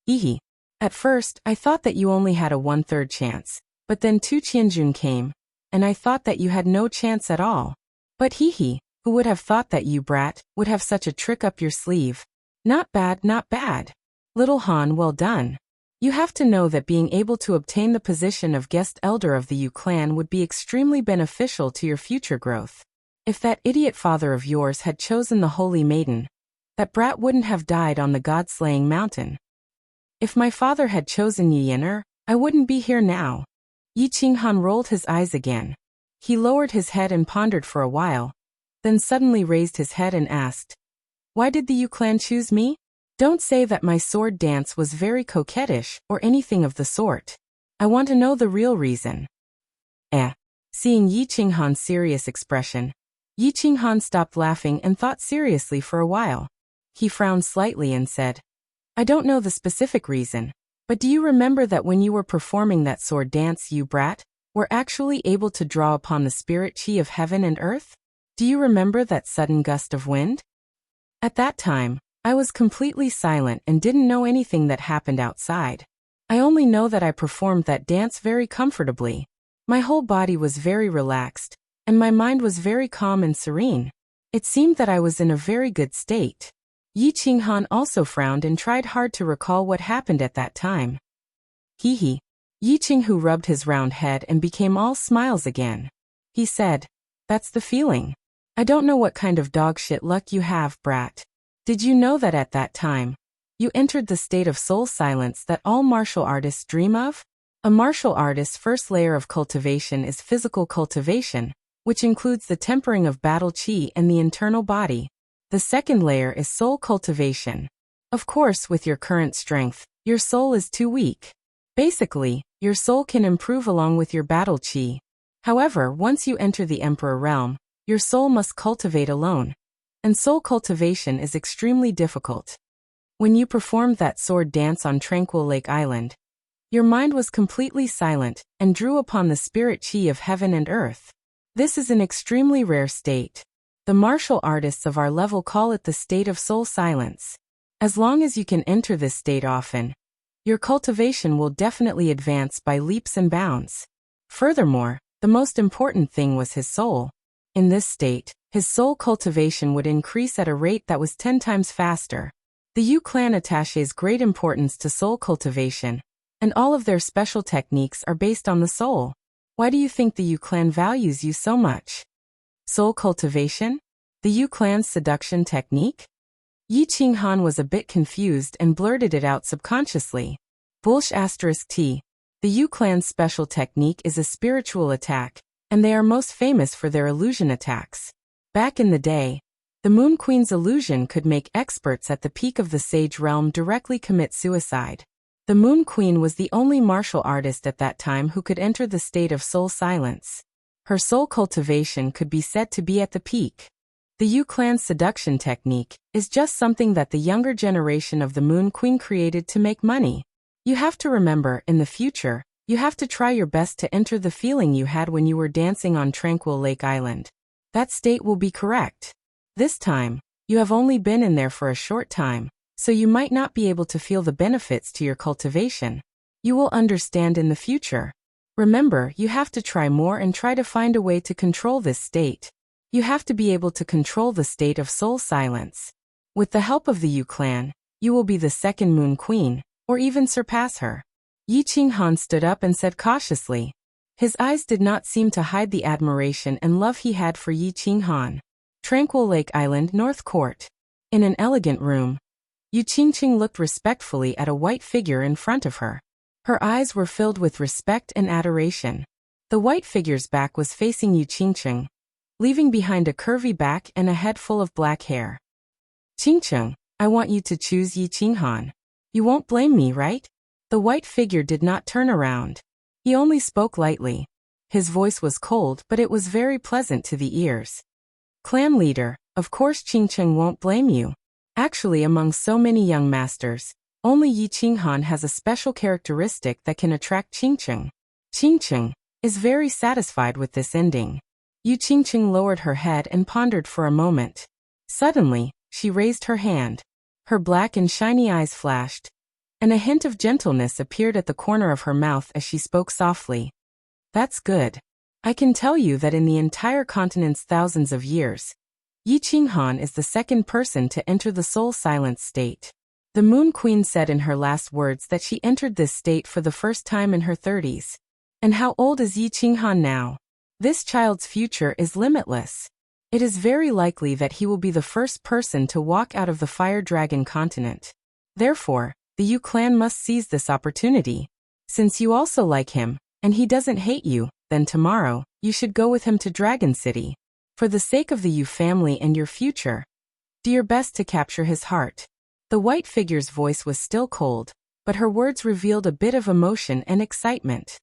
"Ehe. At first, I thought that you only had a 1/3 chance, but then Tu Qianjun came, and I thought that you had no chance at all. But hee, who would have thought that you, brat, would have such a trick up your sleeve? Not bad, not bad. Little Han, well done. You have to know that being able to obtain the position of guest elder of the Yu clan would be extremely beneficial to your future growth. If that idiot father of yours had chosen the Holy Maiden, that brat wouldn't have died on the God-slaying mountain. If my father had chosen Yi Yin'er, I wouldn't be here now." Yi Qinghan rolled his eyes again. He lowered his head and pondered for a while, then suddenly raised his head and asked, "Why did the Yu clan choose me? Don't say that my sword dance was very coquettish or anything of the sort. I want to know the real reason." Seeing Yi Qinghan's serious expression, Yi Qinghan stopped laughing and thought seriously for a while. He frowned slightly and said, "I don't know the specific reason, but do you remember that when you were performing that sword dance, you, brat, were actually able to draw upon the spirit chi of heaven and earth? Do you remember that sudden gust of wind? At that time, I was completely silent and didn't know anything that happened outside. I only know that I performed that dance very comfortably. My whole body was very relaxed, and my mind was very calm and serene. It seemed that I was in a very good state." Yi Qinghan also frowned and tried hard to recall what happened at that time. Hee. Yi Qinghu rubbed his round head and became all smiles again. He said, "That's the feeling. I don't know what kind of dog shit luck you have, brat. Did you know that at that time, you entered the state of soul silence that all martial artists dream of? A martial artist's first layer of cultivation is physical cultivation, which includes the tempering of battle chi and the internal body. The second layer is soul cultivation. Of course, with your current strength, your soul is too weak. Basically, your soul can improve along with your battle chi. However, once you enter the Emperor realm, your soul must cultivate alone. And soul cultivation is extremely difficult. When you performed that sword dance on Tranquil Lake Island, your mind was completely silent and drew upon the spirit chi of heaven and earth. This is an extremely rare state. The martial artists of our level call it the state of soul silence. As long as you can enter this state often, your cultivation will definitely advance by leaps and bounds. Furthermore, the most important thing was his soul. In this state, his soul cultivation would increase at a rate that was 10 times faster. The Yu clan attaches great importance to soul cultivation, and all of their special techniques are based on the soul. Why do you think the Yu clan values you so much? Soul cultivation? The Yu clan's seduction technique? Yi Qinghan was a bit confused and blurted it out subconsciously. *T. The Yu clan's special technique is a spiritual attack, and they are most famous for their illusion attacks. Back in the day, the Moon Queen's illusion could make experts at the peak of the Sage realm directly commit suicide. The Moon Queen was the only martial artist at that time who could enter the state of soul silence. Her soul cultivation could be said to be at the peak. The Yu clan's seduction technique is just something that the younger generation of the Moon Queen created to make money. You have to remember, in the future, you have to try your best to enter the feeling you had when you were dancing on Tranquil Lake Island. That state will be correct. This time, you have only been in there for a short time, so you might not be able to feel the benefits to your cultivation. You will understand in the future. Remember, you have to try more and try to find a way to control this state. You have to be able to control the state of soul silence. With the help of the Yu clan, you will be the second Moon Queen, or even surpass her. Yi Qinghan stood up and said cautiously. His eyes did not seem to hide the admiration and love he had for Yi Qinghan. Tranquil Lake Island, North Court. In an elegant room, Yu Qingqing looked respectfully at a white figure in front of her. Her eyes were filled with respect and adoration. The white figure's back was facing Yu Qingqing, leaving behind a curvy back and a head full of black hair. Qingqing, I want you to choose Yi Qinghan. You won't blame me, right? The white figure did not turn around. He only spoke lightly. His voice was cold, but it was very pleasant to the ears. Clan leader, of course Qingqing won't blame you. Actually, among so many young masters, only Yi Qinghan has a special characteristic that can attract Qingqing. Qingqing is very satisfied with this ending. Yu Qingqing lowered her head and pondered for a moment. Suddenly, she raised her hand. Her black and shiny eyes flashed, and a hint of gentleness appeared at the corner of her mouth as she spoke softly. That's good. I can tell you that in the entire continent's thousands of years, Yi Qinghan is the second person to enter the soul silence state. The Moon Queen said in her last words that she entered this state for the first time in her 30s. And how old is Yi Qinghan now? This child's future is limitless. It is very likely that he will be the first person to walk out of the Fire Dragon continent. Therefore, the Yu clan must seize this opportunity. Since you also like him, and he doesn't hate you, then tomorrow, you should go with him to Dragon City. For the sake of the Yu family and your future, do your best to capture his heart. The white figure's voice was still cold, but her words revealed a bit of emotion and excitement.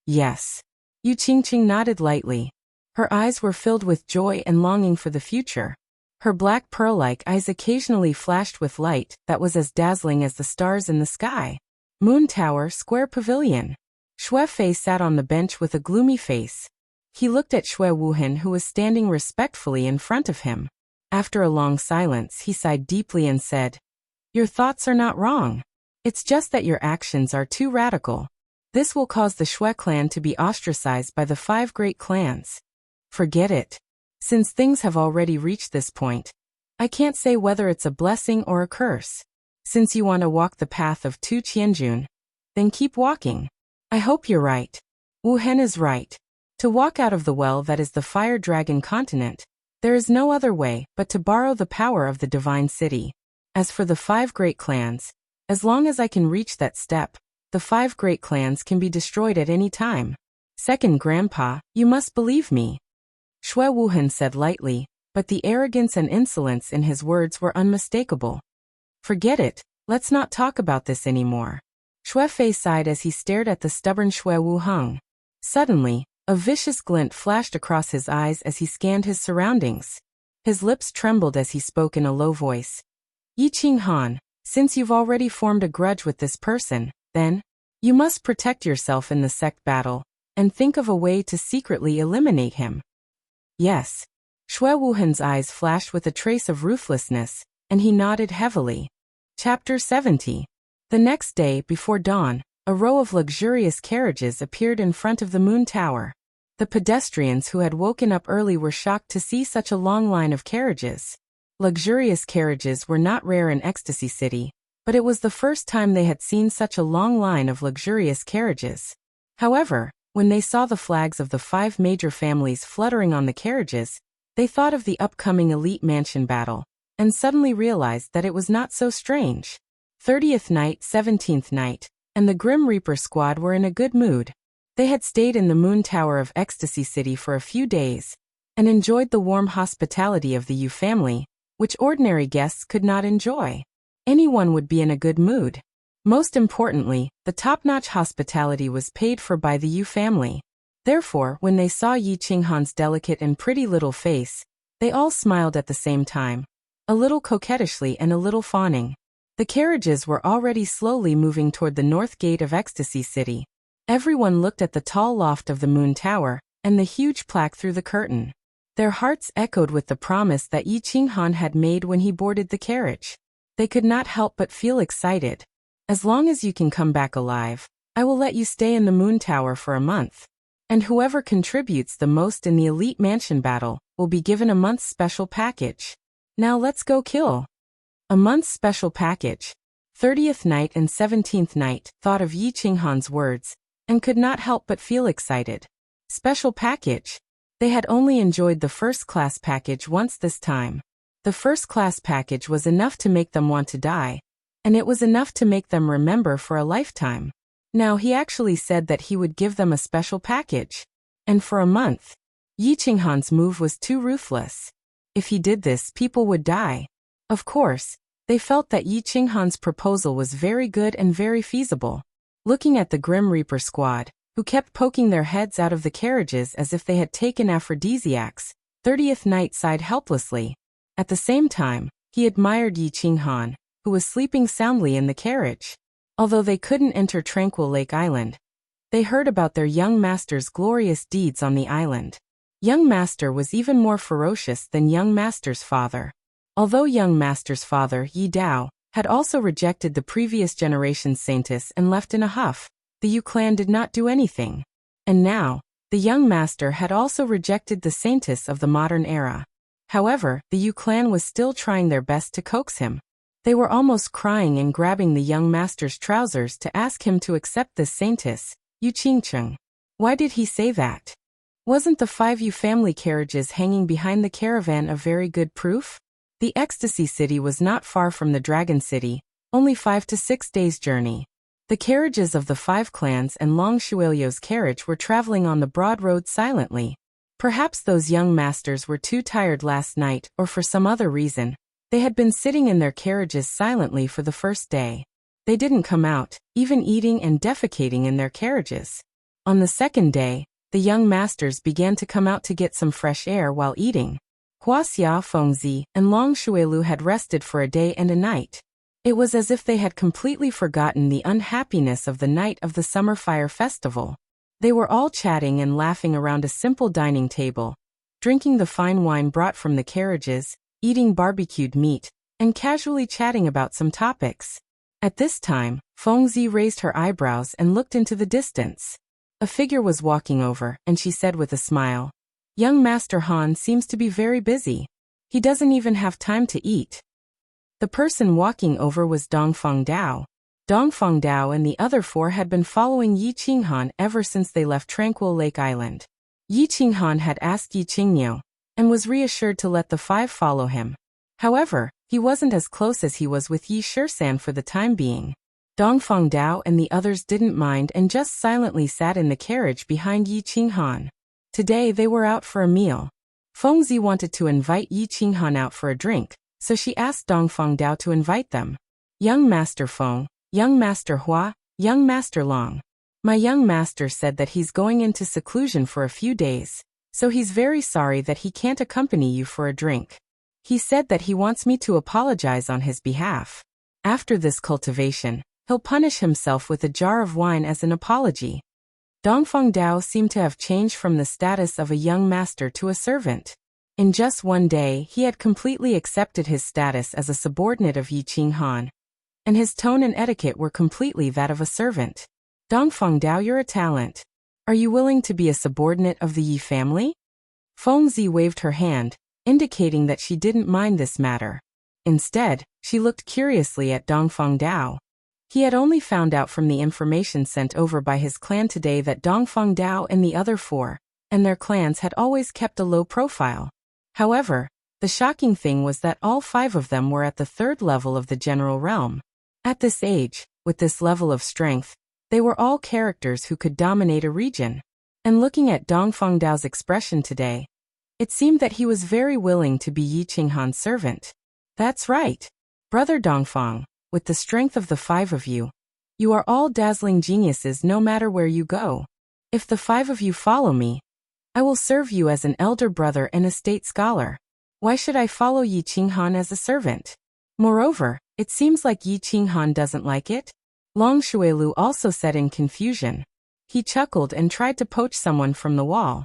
Yes. Yu Qingqing nodded lightly. Her eyes were filled with joy and longing for the future. Her black pearl-like eyes occasionally flashed with light that was as dazzling as the stars in the sky. Moon Tower Square Pavilion. Xue Fei sat on the bench with a gloomy face. He looked at Xue Wuhan, who was standing respectfully in front of him. After a long silence, he sighed deeply and said, Your thoughts are not wrong. It's just that your actions are too radical. This will cause the Xue clan to be ostracized by the 5 great clans. Forget it. Since things have already reached this point, I can't say whether it's a blessing or a curse. Since you want to walk the path of Tu Qianjun, then keep walking. I hope you're right. Wu Hen is right. To walk out of the well that is the Fire Dragon continent, there is no other way but to borrow the power of the Divine City. As for the 5 great clans, as long as I can reach that step, the 5 great clans can be destroyed at any time. Second Grandpa, you must believe me. Xue Wuhan said lightly, but the arrogance and insolence in his words were unmistakable. Forget it, let's not talk about this anymore. Xue Fei sighed as he stared at the stubborn Xue Wuheng. Suddenly, a vicious glint flashed across his eyes as he scanned his surroundings. His lips trembled as he spoke in a low voice. Yi Qinghan, since you've already formed a grudge with this person, then, you must protect yourself in the sect battle, and think of a way to secretly eliminate him. Yes. Xue Wuhan's eyes flashed with a trace of ruthlessness, and he nodded heavily. Chapter 70. The next day, before dawn, a row of luxurious carriages appeared in front of the Moon Tower. The pedestrians who had woken up early were shocked to see such a long line of carriages. Luxurious carriages were not rare in Ecstasy City, but it was the first time they had seen such a long line of luxurious carriages. However, when they saw the flags of the 5 major families fluttering on the carriages, they thought of the upcoming elite mansion battle, and suddenly realized that it was not so strange. 30th night, 17th night, and the Grim Reaper squad were in a good mood. They had stayed in the Moon Tower of Ecstasy City for a few days, and enjoyed the warm hospitality of the Yu family, which ordinary guests could not enjoy. Anyone would be in a good mood. Most importantly, the top-notch hospitality was paid for by the Yu family. Therefore, when they saw Yi Qinghan's delicate and pretty little face, they all smiled at the same time, a little coquettishly and a little fawning. The carriages were already slowly moving toward the north gate of Ecstasy City. Everyone looked at the tall loft of the Moon Tower and the huge plaque through the curtain. Their hearts echoed with the promise that Yi Qinghan had made when he boarded the carriage. They could not help but feel excited. As long as you can come back alive, I will let you stay in the Moon Tower for a month. And whoever contributes the most in the Elite Mansion battle will be given a month's special package. Now let's go kill. A month's special package. 30th night and 17th night thought of Yi Qinghan's words and could not help but feel excited. Special package. They had only enjoyed the first-class package once this time. The first-class package was enough to make them want to die, and it was enough to make them remember for a lifetime. Now he actually said that he would give them a special package. And for a month. Yi Qinghan's move was too ruthless. If he did this, people would die. Of course, they felt that Yi Qinghan's proposal was very good and very feasible. Looking at the Grim Reaper squad, who kept poking their heads out of the carriages as if they had taken aphrodisiacs, 30th Night sighed helplessly. At the same time, he admired Yi Qinghan, who was sleeping soundly in the carriage. Although they couldn't enter Tranquil Lake Island, they heard about their young master's glorious deeds on the island. Young master was even more ferocious than young master's father. Although young master's father, Yi Dao, had also rejected the previous generation's saintess and left in a huff, the Yu clan did not do anything. And now, the young master had also rejected the saintess of the modern era. However, the Yu clan was still trying their best to coax him. They were almost crying and grabbing the young master's trousers to ask him to accept this saintess, Yu Qingcheng. Why did he say that? Wasn't the 5 Yu family carriages hanging behind the caravan a very good proof? The Ecstasy City was not far from the Dragon City, only 5 to 6 days' journey. The carriages of the 5 clans and Long Shuelio's carriage were traveling on the broad road silently. Perhaps those young masters were too tired last night, or for some other reason. They had been sitting in their carriages silently for the first day. They didn't come out, even eating and defecating in their carriages. On the second day, the young masters began to come out to get some fresh air while eating. Huaxia, Fengzi, and Long Shuelu had rested for a day and a night. It was as if they had completely forgotten the unhappiness of the night of the Summer Fire Festival. They were all chatting and laughing around a simple dining table, drinking the fine wine brought from the carriages, eating barbecued meat, and casually chatting about some topics. At this time, Fengzi raised her eyebrows and looked into the distance. A figure was walking over, and she said with a smile, "Young Master Han seems to be very busy. He doesn't even have time to eat." The person walking over was Dongfang Dao. Dongfang Dao and the other 4 had been following Yi Qinghan ever since they left Tranquil Lake Island. Yi Qinghan had asked Yi Qingniu, and was reassured to let the 5 follow him. However, he wasn't as close as he was with Yi Shisan for the time being. Dongfang Dao and the others didn't mind and just silently sat in the carriage behind Yi Qinghan. Today they were out for a meal. Fengzi wanted to invite Yi Qinghan out for a drink, so she asked Dongfang Dao to invite them. "Young Master Feng, Young Master Hua, Young Master Long. My young master said that he's going into seclusion for a few days, so he's very sorry that he can't accompany you for a drink. He said that he wants me to apologize on his behalf. After this cultivation, he'll punish himself with a jar of wine as an apology." Dongfang Dao seemed to have changed from the status of a young master to a servant. In just one day, he had completely accepted his status as a subordinate of Yi Qinghan, and his tone and etiquette were completely that of a servant. "Dongfang Dao, you're a talent. Are you willing to be a subordinate of the Yi family?" Fengzi waved her hand, indicating that she didn't mind this matter. Instead, she looked curiously at Dongfang Dao. He had only found out from the information sent over by his clan today that Dongfang Dao and the other 4, and their clans had always kept a low profile. However, the shocking thing was that all 5 of them were at the 3rd level of the general realm. At this age, with this level of strength, they were all characters who could dominate a region. And looking at Dongfang Dao's expression today, it seemed that he was very willing to be Yi Qinghan's servant. "That's right. Brother Dongfang, with the strength of the 5 of you, you are all dazzling geniuses no matter where you go. If the 5 of you follow me, I will serve you as an elder brother and a state scholar. Why should I follow Yi Qinghan as a servant?" Moreover, it seems like Yi Qinghan doesn't like it. Long Shuilu also said in confusion. He chuckled and tried to poach someone from the wall.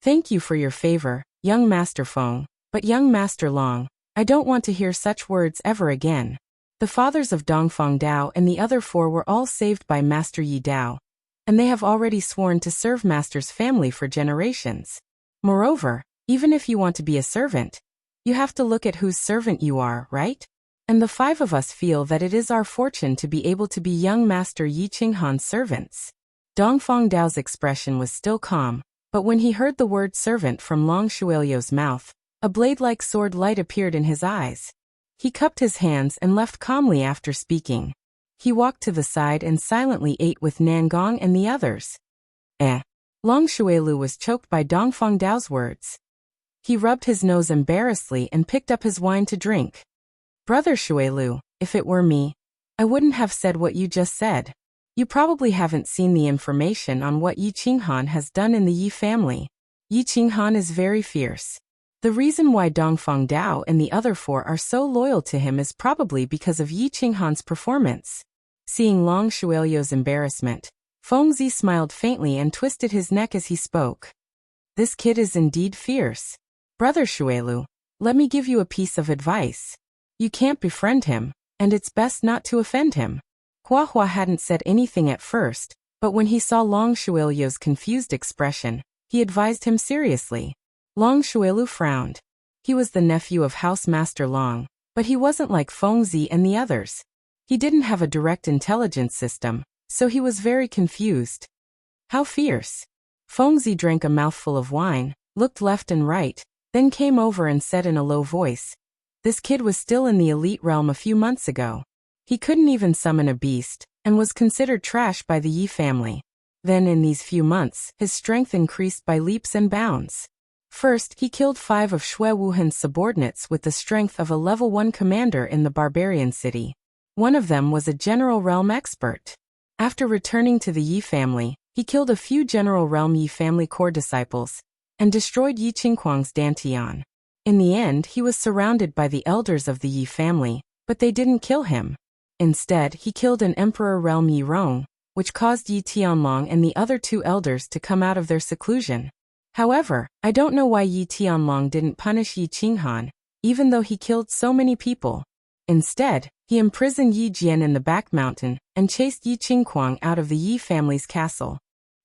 Thank you for your favor, young Master Feng, but young Master Long, I don't want to hear such words ever again. The fathers of Dongfang Dao and the other four were all saved by Master Yi Dao, and they have already sworn to serve Master's family for generations. Moreover, even if you want to be a servant, you have to look at whose servant you are, right? And the five of us feel that it is our fortune to be able to be young Master Yi Qinghan's servants. Dongfang Dao's expression was still calm, but when he heard the word servant from Long Shuelio's mouth, a blade-like sword light appeared in his eyes. He cupped his hands and left calmly after speaking. He walked to the side and silently ate with Nangong and the others. Long Shuelu was choked by Dongfang Dao's words. He rubbed his nose embarrassedly and picked up his wine to drink. Brother Shuelu, if it were me, I wouldn't have said what you just said. You probably haven't seen the information on what Yi Qinghan has done in the Yi family. Yi Qinghan is very fierce. The reason why Dongfang Dao and the other four are so loyal to him is probably because of Yi Qinghan's performance. Seeing Long Shuelio's embarrassment, Fengzi smiled faintly and twisted his neck as he spoke. This kid is indeed fierce. Brother Shuelu, let me give you a piece of advice. You can't befriend him, and it's best not to offend him. Hua Hua hadn't said anything at first, but when he saw Long Shuelio's confused expression, he advised him seriously. Long Shuelu frowned. He was the nephew of House Master Long, but he wasn't like Fengzi and the others. He didn't have a direct intelligence system, so he was very confused. How fierce. Fengzi drank a mouthful of wine, looked left and right, then came over and said in a low voice, this kid was still in the elite realm a few months ago. He couldn't even summon a beast, and was considered trash by the Yi family. Then in these few months, his strength increased by leaps and bounds. First, he killed 5 of Shui Wuhan's subordinates with the strength of a level 1 commander in the barbarian city. One of them was a general realm expert. After returning to the Yi family, he killed a few general realm Yi family core disciples, and destroyed Yi Qinghuang's Dantian. In the end, he was surrounded by the elders of the Yi family, but they didn't kill him. Instead, he killed an emperor realm Yi Rong, which caused Yi Tianlong and the other 2 elders to come out of their seclusion. However, I don't know why Yi Tianlong didn't punish Yi Qinghan, even though he killed so many people. Instead, he imprisoned Yi Jian in the back mountain and chased Yi Qinghuang out of the Yi family's castle.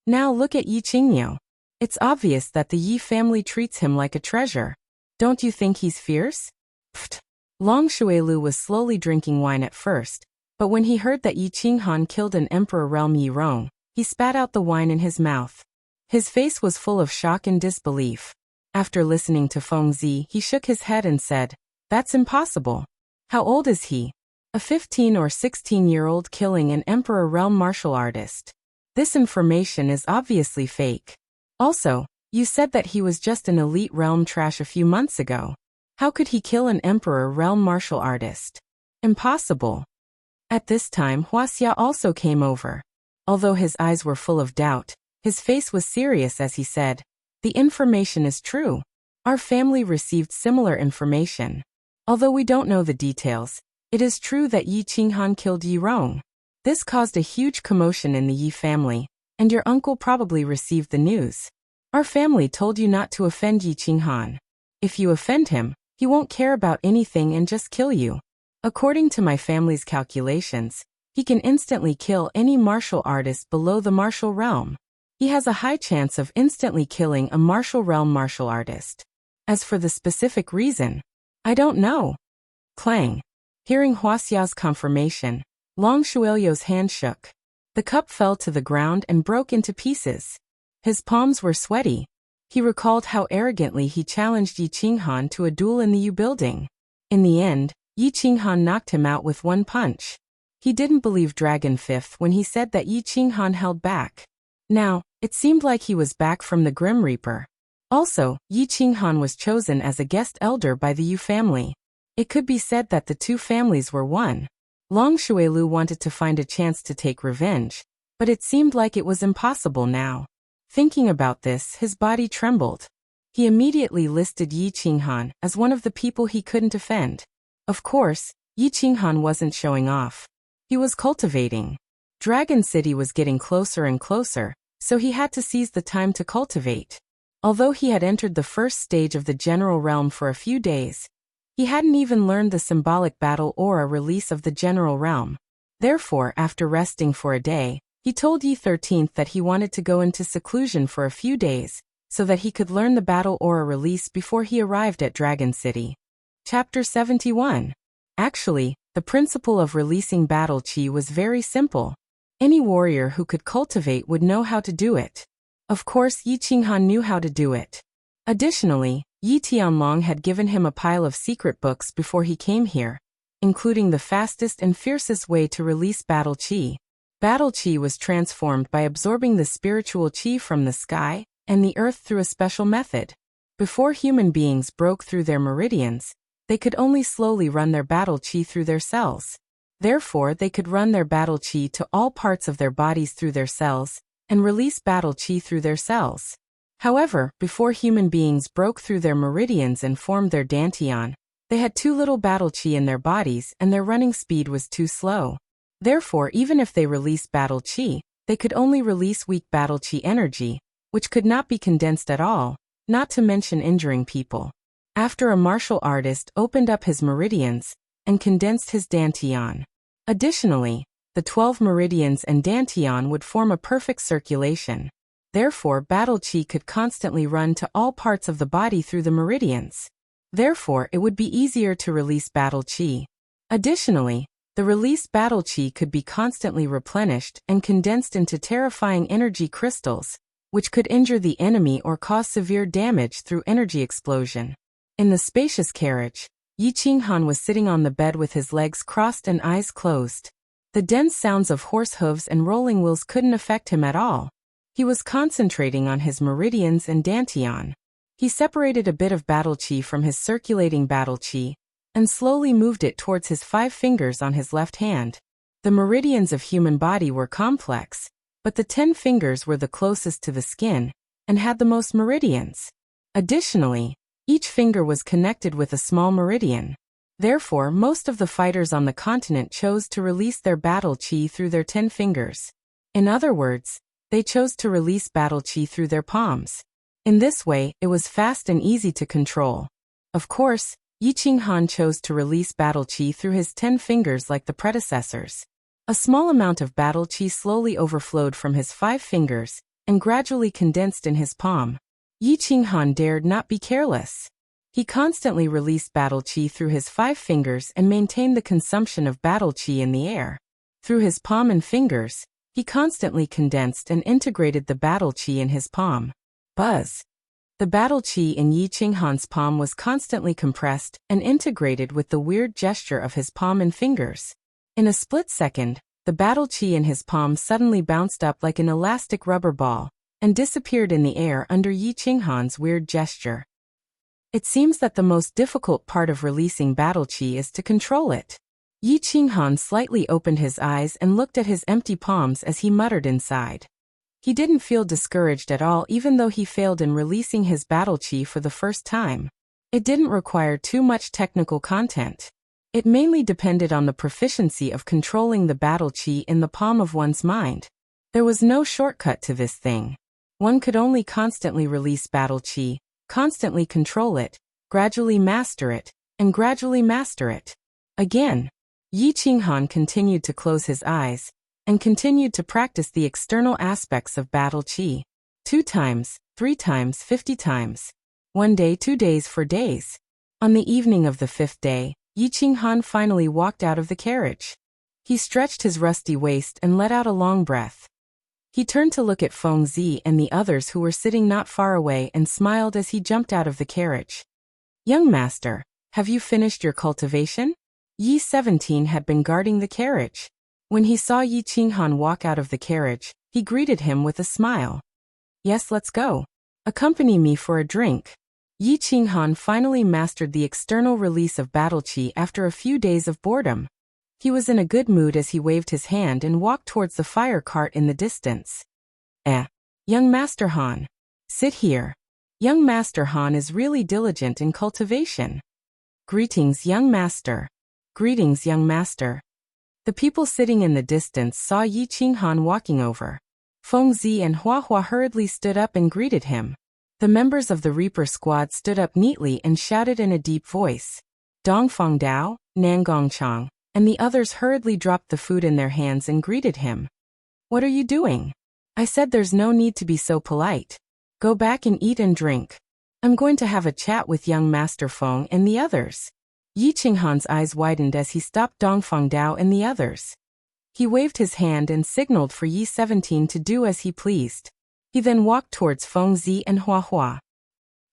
Now look at Yi Qingniu. It's obvious that the Yi family treats him like a treasure. Don't you think he's fierce? Pfft. Long Shuelu was slowly drinking wine at first, but when he heard that Yi Qinghan killed an emperor realm Yi Rong, he spat out the wine in his mouth. His face was full of shock and disbelief. After listening to Fengzi, he shook his head and said, that's impossible. How old is he? A 15 or 16-year-old killing an emperor realm martial artist. This information is obviously fake. Also, you said that he was just an elite realm trash a few months ago. How could he kill an emperor realm martial artist? Impossible. At this time, Huaxia also came over. Although his eyes were full of doubt, his face was serious as he said, the information is true. Our family received similar information. Although we don't know the details, it is true that Yi Qinghan killed Yi Rong. This caused a huge commotion in the Yi family, and your uncle probably received the news. Our family told you not to offend Yi Qinghan. If you offend him, he won't care about anything and just kill you. According to my family's calculations, he can instantly kill any martial artist below the martial realm. He has a high chance of instantly killing a martial realm martial artist. As for the specific reason, I don't know. Clang. Hearing Huaxia's confirmation, Long Shuelio's hand shook. The cup fell to the ground and broke into pieces. His palms were sweaty. He recalled how arrogantly he challenged Yi Qinghan to a duel in the Yu building. In the end, Yi Qinghan knocked him out with one punch. He didn't believe Dragon Fifth when he said that Yi Qinghan held back. Now, it seemed like he was back from the Grim Reaper. Also, Yi Qinghan was chosen as a guest elder by the Yu family. It could be said that the 2 families were one. Long Shuelu wanted to find a chance to take revenge, but it seemed like it was impossible now. Thinking about this, his body trembled. He immediately listed Yi Qinghan as one of the people he couldn't offend. Of course, Yi Qinghan wasn't showing off. He was cultivating. Dragon City was getting closer and closer, so he had to seize the time to cultivate. Although he had entered the first stage of the general realm for a few days, he hadn't even learned the symbolic battle aura release of the general realm. Therefore, after resting for a day, he told Yi 13th that he wanted to go into seclusion for a few days, so that he could learn the battle aura release before he arrived at Dragon City. Chapter 71. Actually, the principle of releasing battle chi was very simple. Any warrior who could cultivate would know how to do it. Of course, Yi Qinghan knew how to do it. Additionally, Yi Tianlong had given him a pile of secret books before he came here, including the fastest and fiercest way to release battle chi. Battle chi was transformed by absorbing the spiritual chi from the sky and the earth through a special method. Before human beings broke through their meridians, they could only slowly run their battle chi through their cells. Therefore, they could run their battle chi to all parts of their bodies through their cells, and release battle chi through their cells. However, before human beings broke through their meridians and formed their dantian, they had too little battle chi in their bodies and their running speed was too slow. Therefore, even if they released battle chi, they could only release weak battle chi energy, which could not be condensed at all, not to mention injuring people. After a martial artist opened up his meridians and condensed his dantian. Additionally, the 12 meridians and dantian would form a perfect circulation. Therefore, battle chi could constantly run to all parts of the body through the meridians. Therefore, it would be easier to release battle chi. Additionally, the released battle chi could be constantly replenished and condensed into terrifying energy crystals, which could injure the enemy or cause severe damage through energy explosion. In the spacious carriage, Yi Qinghan was sitting on the bed with his legs crossed and eyes closed. The dense sounds of horse hooves and rolling wheels couldn't affect him at all. He was concentrating on his meridians and dantian. He separated a bit of battle chi from his circulating battle chi, and slowly moved it towards his 5 fingers on his left hand. The meridians of human body were complex, but the 10 fingers were the closest to the skin, and had the most meridians. Additionally, each finger was connected with a small meridian. Therefore, most of the fighters on the continent chose to release their battle chi through their 10 fingers. In other words, they chose to release battle chi through their palms. In this way, it was fast and easy to control. Of course, Yi Qinghan chose to release battle chi through his 10 fingers like the predecessors. A small amount of battle chi slowly overflowed from his 5 fingers and gradually condensed in his palm. Yi Qinghan dared not be careless. He constantly released battle chi through his 5 fingers and maintained the consumption of battle chi in the air. Through his palm and fingers, he constantly condensed and integrated the battle chi in his palm. Buzz. The battle chi in Yi Qinghan's palm was constantly compressed and integrated with the weird gesture of his palm and fingers. In a split second, the battle chi in his palm suddenly bounced up like an elastic rubber ball and disappeared in the air under Yi Qinghan's weird gesture. It seems that the most difficult part of releasing battle chi is to control it. Yi Qinghan slightly opened his eyes and looked at his empty palms as he muttered inside. He didn't feel discouraged at all even though he failed in releasing his battle chi for the first time. It didn't require too much technical content. It mainly depended on the proficiency of controlling the battle chi in the palm of one's mind. There was no shortcut to this thing. One could only constantly release battle chi, constantly control it, gradually master it, and gradually master it. Again, Yi Qinghan continued to close his eyes, and continued to practice the external aspects of battle chi. 2 times, 3 times, 50 times. 1 day, 2 days, 4 days. On the evening of the 5th day, Yi Qinghan finally walked out of the carriage. He stretched his rusty waist and let out a long breath. He turned to look at Feng Zi and the others who were sitting not far away and smiled as he jumped out of the carriage. "Young master, have you finished your cultivation?" Yi 17 had been guarding the carriage. When he saw Yi Qinghan walk out of the carriage, he greeted him with a smile. "Yes, let's go. Accompany me for a drink." Yi Qinghan finally mastered the external release of battle chi after a few days of boredom. He was in a good mood as he waved his hand and walked towards the fire cart in the distance. Young Master Han. Sit here. Young Master Han is really diligent in cultivation." "Greetings, young master." Greetings, young master. The people sitting in the distance saw Yi Qinghan walking over. Fengzi and Huahua hurriedly stood up and greeted him. The members of the Reaper squad stood up neatly and shouted in a deep voice. Dongfang Dao, Nangongchang, and the others hurriedly dropped the food in their hands and greeted him. What are you doing? I said there's no need to be so polite. Go back and eat and drink. I'm going to have a chat with young Master Feng and the others. Yi Qinghan's eyes widened as he stopped Dongfang Dao and the others. He waved his hand and signaled for Yi 17 to do as he pleased. He then walked towards Fengzi and Huahua.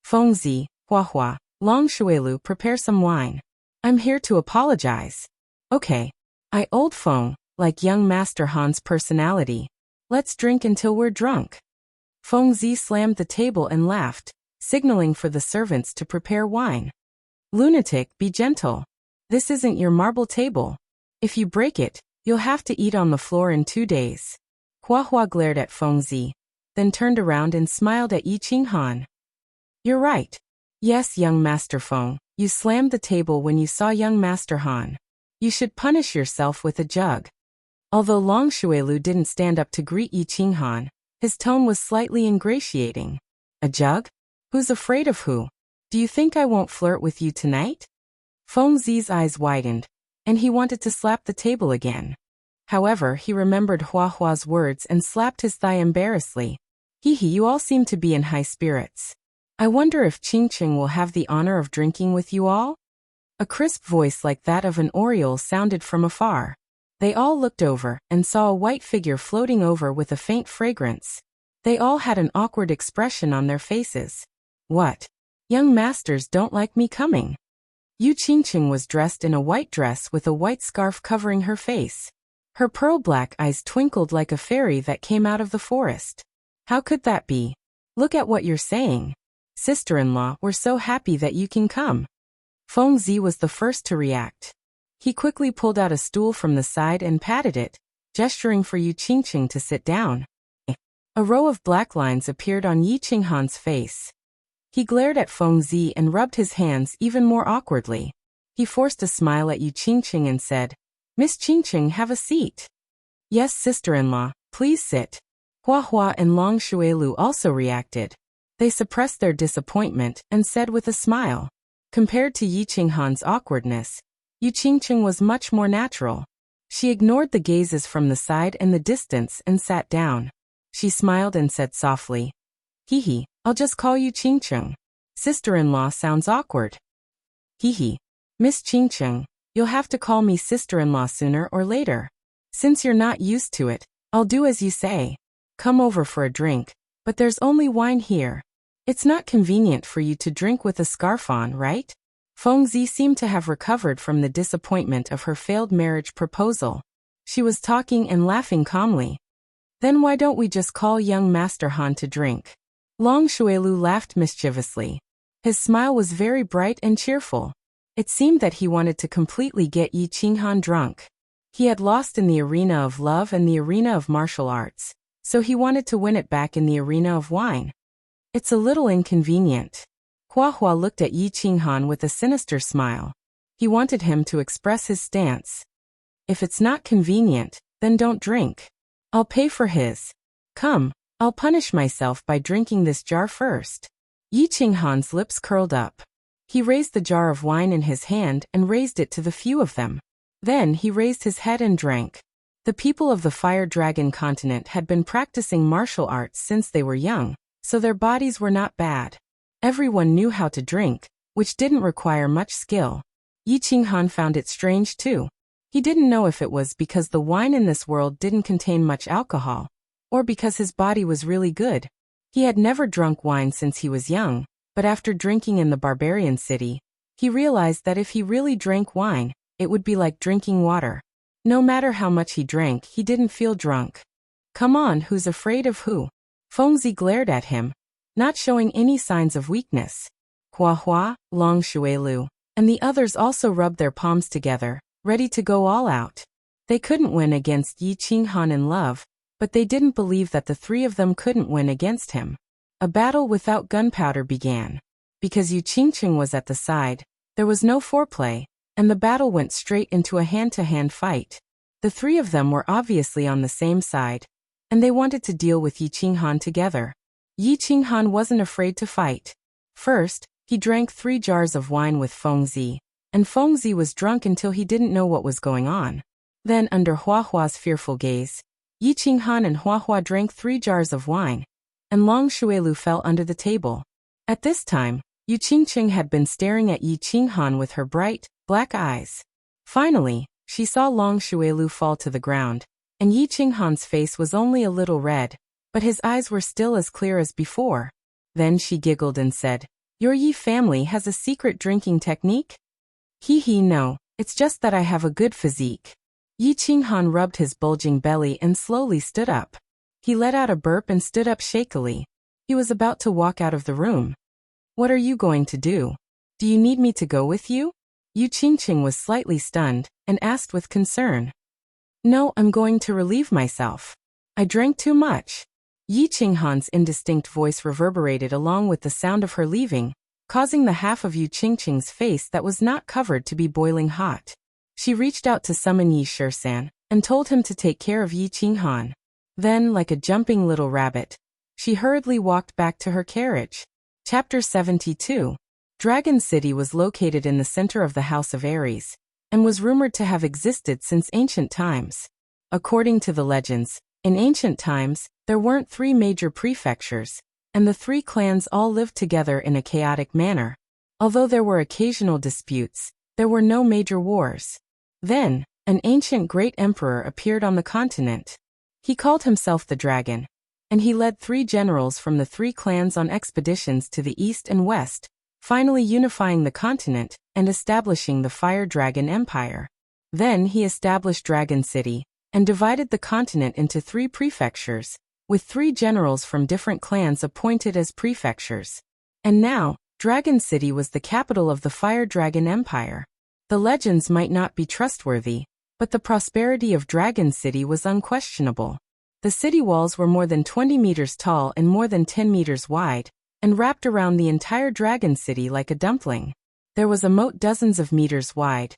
Fengzi, Huahua, Long Shuelu, prepare some wine. I'm here to apologize. Okay. I old Feng, like young Master Han's personality. Let's drink until we're drunk. Fengzi slammed the table and laughed, signaling for the servants to prepare wine. Lunatic, be gentle. This isn't your marble table. If you break it, you'll have to eat on the floor in 2 days. Huahua glared at Fengzi, then turned around and smiled at Yi Qinghan. You're right. Yes, young Master Feng, you slammed the table when you saw young Master Han. You should punish yourself with a jug. Although Long Shuelu didn't stand up to greet Yi Qinghan, his tone was slightly ingratiating. A jug? Who's afraid of who? Do you think I won't flirt with you tonight? Fengzi's eyes widened, and he wanted to slap the table again. However, he remembered Huahua's words and slapped his thigh embarrassedly. Hee, you all seem to be in high spirits. I wonder if Qingqing will have the honor of drinking with you all? A crisp voice like that of an oriole sounded from afar. They all looked over and saw a white figure floating over with a faint fragrance. They all had an awkward expression on their faces. What? Young masters don't like me coming. Yu Qingqing was dressed in a white dress with a white scarf covering her face. Her pearl-black eyes twinkled like a fairy that came out of the forest. How could that be? Look at what you're saying. Sister-in-law, we're so happy that you can come. Fengzi was the first to react. He quickly pulled out a stool from the side and patted it, gesturing for Yu Qingqing to sit down. A row of black lines appeared on Yi Qinghan's face. He glared at Fengzi and rubbed his hands even more awkwardly. He forced a smile at Yu Qingqing and said, Miss Qingqing, have a seat. Yes, sister-in-law, please sit. Huahua and Long Shuelu also reacted. They suppressed their disappointment and said with a smile. Compared to Yi Qinghan's awkwardness, Yu Qingqing was much more natural. She ignored the gazes from the side and the distance and sat down. She smiled and said softly, Hee, I'll just call you Qingqing. Sister-in-law sounds awkward. Hee, Miss Qingqing, you'll have to call me sister-in-law sooner or later. Since you're not used to it, I'll do as you say. Come over for a drink, but there's only wine here. It's not convenient for you to drink with a scarf on, right? Fengzi seemed to have recovered from the disappointment of her failed marriage proposal. She was talking and laughing calmly. Then why don't we just call young Master Han to drink? Long Shuelu laughed mischievously. His smile was very bright and cheerful. It seemed that he wanted to completely get Yi Qinghan drunk. He had lost in the arena of love and the arena of martial arts, so he wanted to win it back in the arena of wine. It's a little inconvenient. Huahua looked at Yi Qinghan with a sinister smile. He wanted him to express his stance. If it's not convenient, then don't drink. I'll pay for his. Come, I'll punish myself by drinking this jar first. Yi Qinghan's lips curled up. He raised the jar of wine in his hand and raised it to the few of them. Then he raised his head and drank. The people of the Fire Dragon continent had been practicing martial arts since they were young, so their bodies were not bad. Everyone knew how to drink, which didn't require much skill. Yi Qinghan found it strange too. He didn't know if it was because the wine in this world didn't contain much alcohol, or because his body was really good. He had never drunk wine since he was young, but after drinking in the barbarian city, he realized that if he really drank wine, it would be like drinking water. No matter how much he drank, he didn't feel drunk. Come on, who's afraid of who? Fengzi glared at him, not showing any signs of weakness. Huahua, Long Shuelu, and the others also rubbed their palms together, ready to go all out. They couldn't win against Yi Qinghan in love, but they didn't believe that the three of them couldn't win against him. A battle without gunpowder began. Because Yu Qingqing was at the side, there was no foreplay, and the battle went straight into a hand-to-hand fight. The three of them were obviously on the same side, and they wanted to deal with Yi Qinghan together. Yi Qinghan wasn't afraid to fight. First, he drank 3 jars of wine with Fengzi, and Fengzi was drunk until he didn't know what was going on. Then, under Huahua's fearful gaze, Yi Qinghan and Huahua drank 3 jars of wine, and Long Shuelu fell under the table. At this time, Yu Qingqing had been staring at Yi Qinghan with her bright, black eyes. Finally, she saw Long Shuelu fall to the ground, and Yi Qinghan's face was only a little red, but his eyes were still as clear as before. Then she giggled and said, "Your Yi family has a secret drinking technique?" "Hee, no, it's just that I have a good physique." Yi Qinghan rubbed his bulging belly and slowly stood up. He let out a burp and stood up shakily. He was about to walk out of the room. "What are you going to do? Do you need me to go with you?" Yu Qingqing was slightly stunned and asked with concern. "No, I'm going to relieve myself. I drank too much." Yi Qinghan's indistinct voice reverberated along with the sound of her leaving, causing the half of Yu Qingqing's face that was not covered to be boiling hot. She reached out to summon Yi Shisan and told him to take care of Yi Qinghan. Then, like a jumping little rabbit, she hurriedly walked back to her carriage. Chapter 72. Dragon City was located in the center of the House of Ares, and was rumored to have existed since ancient times. According to the legends, in ancient times, there weren't 3 major prefectures, and the 3 clans all lived together in a chaotic manner. Although there were occasional disputes, there were no major wars. Then, an ancient great emperor appeared on the continent. He called himself the Dragon, and he led 3 generals from the 3 clans on expeditions to the east and west, finally unifying the continent and establishing the Fire Dragon Empire. Then he established Dragon City and divided the continent into 3 prefectures, with 3 generals from different clans appointed as prefectures. And now, Dragon City was the capital of the Fire Dragon Empire. The legends might not be trustworthy, but the prosperity of Dragon City was unquestionable. The city walls were more than 20 meters tall and more than 10 meters wide, and wrapped around the entire Dragon City like a dumpling. There was a moat dozens of meters wide,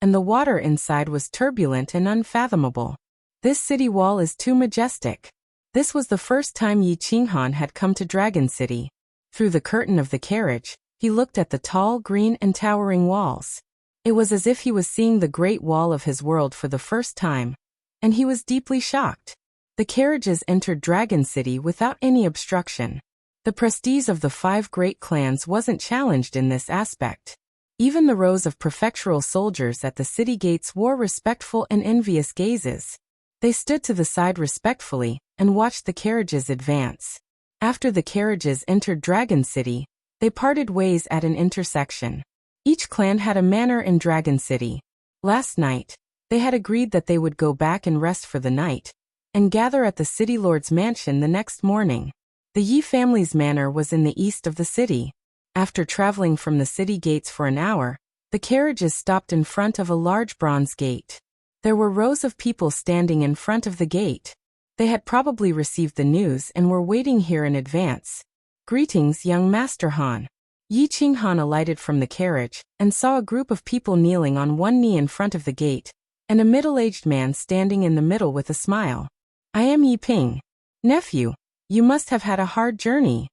and the water inside was turbulent and unfathomable. This city wall is too majestic. This was the first time Yi Qinghan had come to Dragon City. Through the curtain of the carriage, he looked at the tall, green, and towering walls. It was as if he was seeing the great wall of his world for the first time, and he was deeply shocked. The carriages entered Dragon City without any obstruction. The prestige of the 5 great clans wasn't challenged in this aspect. Even the rows of prefectural soldiers at the city gates wore respectful and envious gazes. They stood to the side respectfully and watched the carriages advance. After the carriages entered Dragon City, they parted ways at an intersection. Each clan had a manor in Dragon City. Last night, they had agreed that they would go back and rest for the night, and gather at the city lord's mansion the next morning. The Yi family's manor was in the east of the city. After traveling from the city gates for an hour, the carriages stopped in front of a large bronze gate. There were rows of people standing in front of the gate. They had probably received the news and were waiting here in advance. "Greetings, young Master Han." Yi Qinghan alighted from the carriage and saw a group of people kneeling on one knee in front of the gate, and a middle-aged man standing in the middle with a smile. "I am Yi Ping. Nephew, you must have had a hard journey."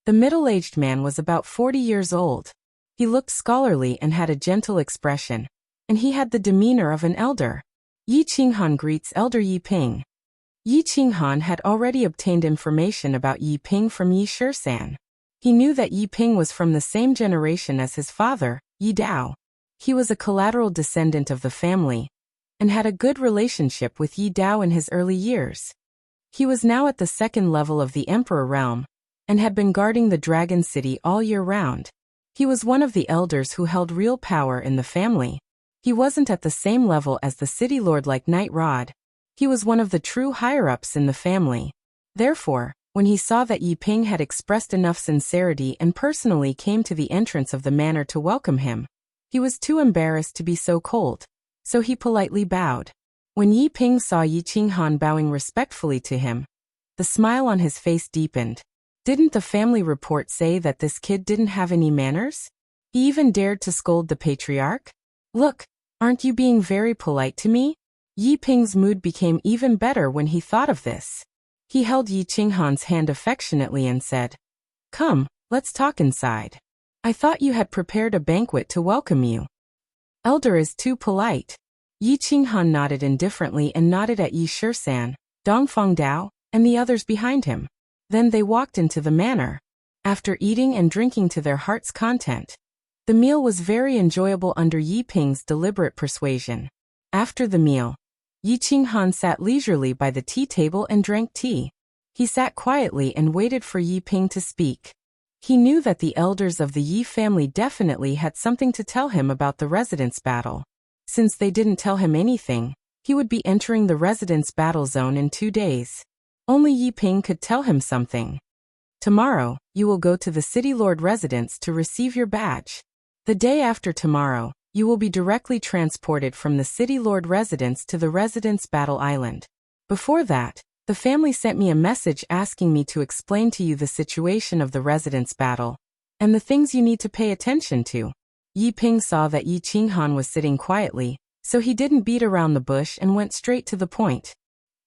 The middle-aged man was about 40 years old. He looked scholarly and had a gentle expression, and he had the demeanor of an elder. Yi Qinghan greets Elder Yi Ping. Yi Qinghan had already obtained information about Yi Ping from Yi Shisan. He knew that Yi Ping was from the same generation as his father, Yi Dao. He was a collateral descendant of the family, and had a good relationship with Yi Dao in his early years. He was now at the 2nd level of the Emperor realm, and had been guarding the Dragon City all year round. He was one of the elders who held real power in the family. He wasn't at the same level as the city lord like Night Rod. He was one of the true higher-ups in the family. Therefore, when he saw that Yi Ping had expressed enough sincerity and personally came to the entrance of the manor to welcome him, he was too embarrassed to be so cold, so he politely bowed. When Yi Ping saw Yi Qinghan bowing respectfully to him, the smile on his face deepened. Didn't the family report say that this kid didn't have any manners? He even dared to scold the patriarch? Look, aren't you being very polite to me? Yi Ping's mood became even better when he thought of this. He held Yi Qinghan's hand affectionately and said, "Come, let's talk inside. I thought you had prepared a banquet to welcome you." "Elder is too polite." Yi Qinghan nodded indifferently and nodded at Yi Shisan, Dongfeng Dao, and the others behind him. Then they walked into the manor. After eating and drinking to their heart's content, the meal was very enjoyable under Yi Ping's deliberate persuasion. After the meal, Yi Qinghan sat leisurely by the tea table and drank tea. He sat quietly and waited for Yi Ping to speak. He knew that the elders of the Yi family definitely had something to tell him about the residence battle. Since they didn't tell him anything, he would be entering the residence battle zone in 2 days. Only Yi Ping could tell him something. "Tomorrow, you will go to the City Lord residence to receive your badge. The day after tomorrow, you will be directly transported from the City Lord residence to the Residence Battle Island. Before that, the family sent me a message asking me to explain to you the situation of the Residence Battle, and the things you need to pay attention to." Yi Ping saw that Yi Qinghan was sitting quietly, so he didn't beat around the bush and went straight to the point.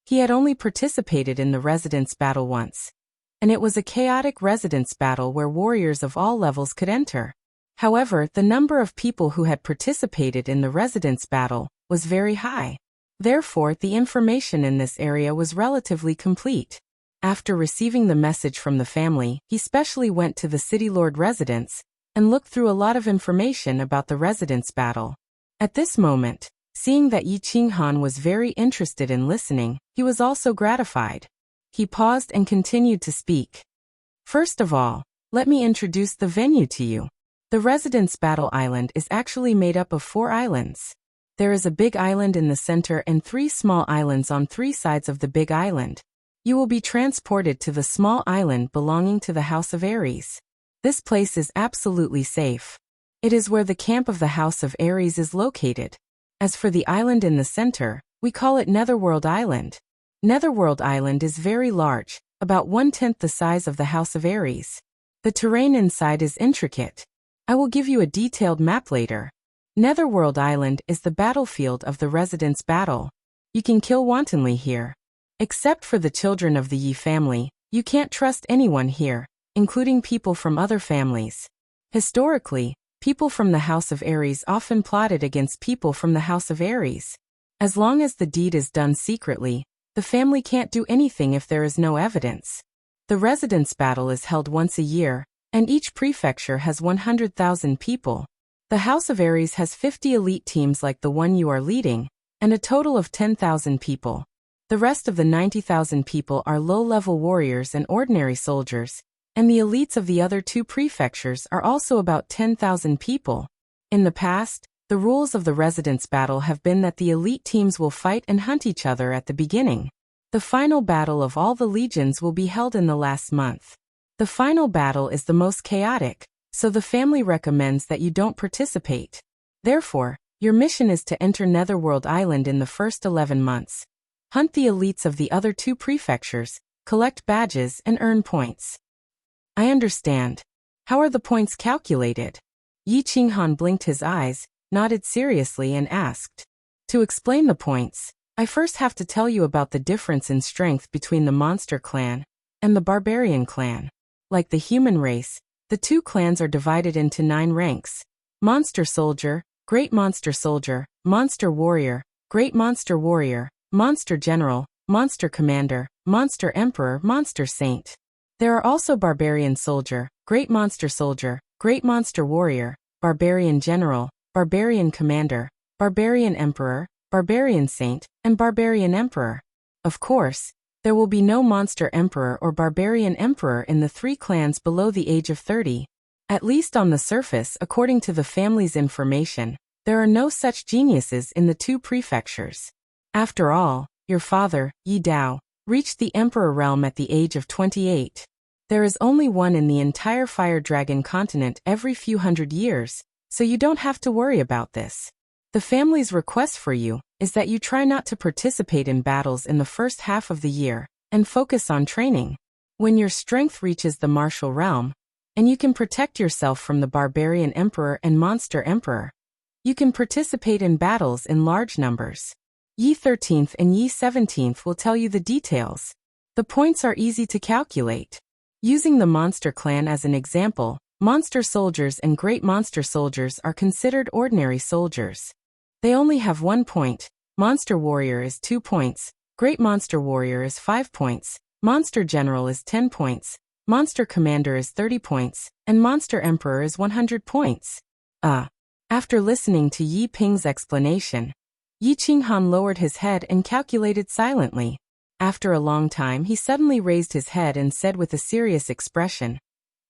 He had only participated in the Residence Battle once, and it was a chaotic residence battle where warriors of all levels could enter. However, the number of people who had participated in the residence battle was very high. Therefore, the information in this area was relatively complete. After receiving the message from the family, he specially went to the City Lord residence and looked through a lot of information about the residence battle. At this moment, seeing that Yi Qinghan was very interested in listening, he was also gratified. He paused and continued to speak. "First of all, let me introduce the venue to you. The Residence Battle Island is actually made up of 4 islands. There is a big island in the center and 3 small islands on 3 sides of the big island. You will be transported to the small island belonging to the House of Aries. This place is absolutely safe. It is where the camp of the House of Aries is located. As for the island in the center, we call it Netherworld Island. Netherworld Island is very large, about 1/10 the size of the House of Aries. The terrain inside is intricate. I will give you a detailed map later. Netherworld Island is the battlefield of the residence battle. You can kill wantonly here. Except for the children of the Yi family, you can't trust anyone here, including people from other families. Historically, people from the House of Aries often plotted against people from the House of Aries. As long as the deed is done secretly, the family can't do anything if there is no evidence. The residence battle is held once a year, and each prefecture has 100,000 people. The House of Aries has 50 elite teams like the one you are leading, and a total of 10,000 people. The rest of the 90,000 people are low-level warriors and ordinary soldiers, and the elites of the other 2 prefectures are also about 10,000 people. In the past, the rules of the residence battle have been that the elite teams will fight and hunt each other at the beginning. The final battle of all the legions will be held in the last month. The final battle is the most chaotic, so the family recommends that you don't participate. Therefore, your mission is to enter Netherworld Island in the first 11 months. Hunt the elites of the other 2 prefectures, collect badges and earn points. I understand. How are the points calculated? Yi Qinghan blinked his eyes, nodded seriously and asked. To explain the points, I first have to tell you about the difference in strength between the monster clan and the barbarian clan. Like the human race, the 2 clans are divided into 9 ranks: Monster Soldier, Great Monster Soldier, Monster Warrior, Great Monster Warrior, Monster General, Monster Commander, Monster Emperor, Monster Saint. There are also Barbarian Soldier, Great Monster Soldier, Great Monster Warrior, Barbarian General, Barbarian Commander, Barbarian Emperor, Barbarian Saint, and Barbarian Emperor. Of course, there will be no Monster Emperor or Barbarian Emperor in the 3 clans below the age of 30. At least on the surface, according to the family's information, there are no such geniuses in the 2 prefectures. After all, your father, Yi Dao, reached the Emperor realm at the age of 28. There is only one in the entire Fire Dragon continent every few hundred years, so you don't have to worry about this. The family's request for you is that you try not to participate in battles in the first half of the year and focus on training. When your strength reaches the martial realm, and you can protect yourself from the Barbarian Emperor and Monster Emperor, You can participate in battles in large numbers. Ye 13th and Ye 17th will tell you the details. The points are easy to calculate. Using the monster clan as an example, monster soldiers and great monster soldiers are considered ordinary soldiers. They only have 1 point. Monster warrior is 2 points, great monster warrior is 5 points, monster general is 10 points, monster commander is 30 points, and monster emperor is 100 points. After listening to Yi Ping's explanation, Yi Qinghan lowered his head and calculated silently. After a long time he suddenly raised his head and said with a serious expression,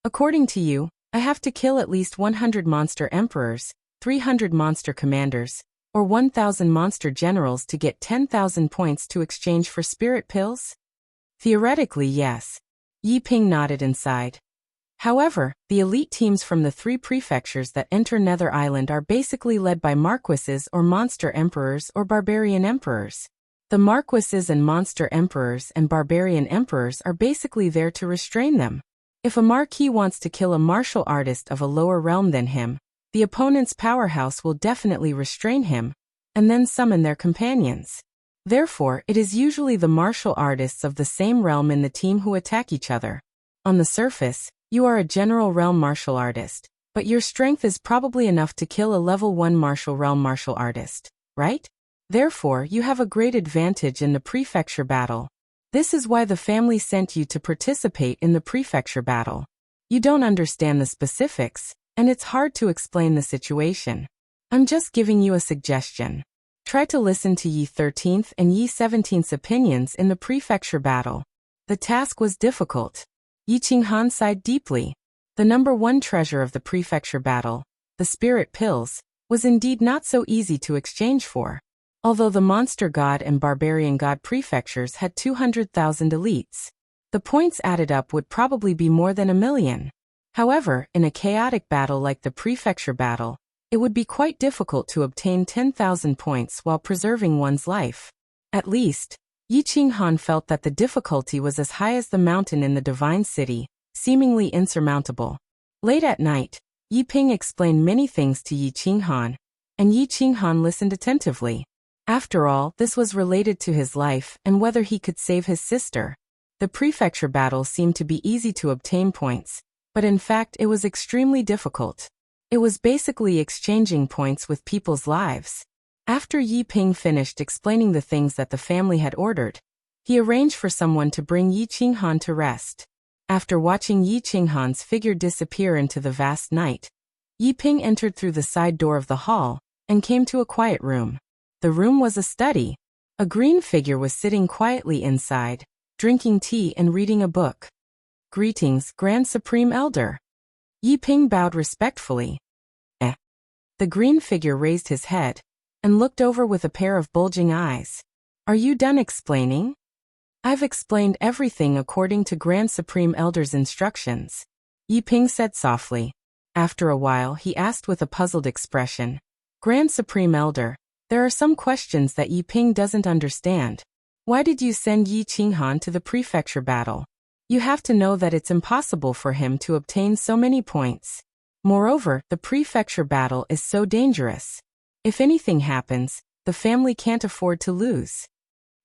"According to you, I have to kill at least 100 monster emperors, 300 monster commanders, or 1,000 monster generals to get 10,000 points to exchange for spirit pills?" Theoretically, yes. Yi Ping nodded and sighed. However, the elite teams from the 3 prefectures that enter Nether Island are basically led by marquises or monster emperors or barbarian emperors. The marquises and monster emperors and barbarian emperors are basically there to restrain them. If a marquis wants to kill a martial artist of a lower realm than him, the opponent's powerhouse will definitely restrain him, and then summon their companions. Therefore, it is usually the martial artists of the same realm in the team who attack each other. On the surface, you are a general realm martial artist, but your strength is probably enough to kill a level 1 martial realm martial artist, right? Therefore, you have a great advantage in the prefecture battle. This is why the family sent you to participate in the prefecture battle. You don't understand the specifics, and it's hard to explain the situation. I'm just giving you a suggestion. Try to listen to Yi 13th and Yi 17th's opinions in the prefecture battle. The task was difficult. Yi Qinghan sighed deeply. The number 1 treasure of the prefecture battle, the spirit pills, was indeed not so easy to exchange for. Although the monster god and barbarian god prefectures had 200,000 elites, the points added up would probably be more than 1,000,000. However, in a chaotic battle like the prefecture battle, it would be quite difficult to obtain 10,000 points while preserving one's life. At least, Yi Qinghan felt that the difficulty was as high as the mountain in the Divine City, seemingly insurmountable. Late at night, Yi Ping explained many things to Yi Qinghan, and Yi Qinghan listened attentively. After all, this was related to his life and whether he could save his sister. The prefecture battle seemed to be easy to obtain points, but in fact it was extremely difficult. It was basically exchanging points with people's lives. After Yi Ping finished explaining the things that the family had ordered, he arranged for someone to bring Yi Qinghan to rest. After watching Yi Qinghan's figure disappear into the vast night, Yi Ping entered through the side door of the hall and came to a quiet room. The room was a study. A green figure was sitting quietly inside, drinking tea and reading a book. "Greetings, Grand Supreme Elder." Yi Ping bowed respectfully. The green figure raised his head and looked over with a pair of bulging eyes. "Are you done explaining?" "I've explained everything according to Grand Supreme Elder's instructions," Yi Ping said softly. After a while he asked with a puzzled expression, "Grand Supreme Elder, there are some questions that Yi Ping doesn't understand. Why did you send Yi Qinghan to the prefecture battle? You have to know that it's impossible for him to obtain so many points. Moreover, the prefecture battle is so dangerous. If anything happens, the family can't afford to lose."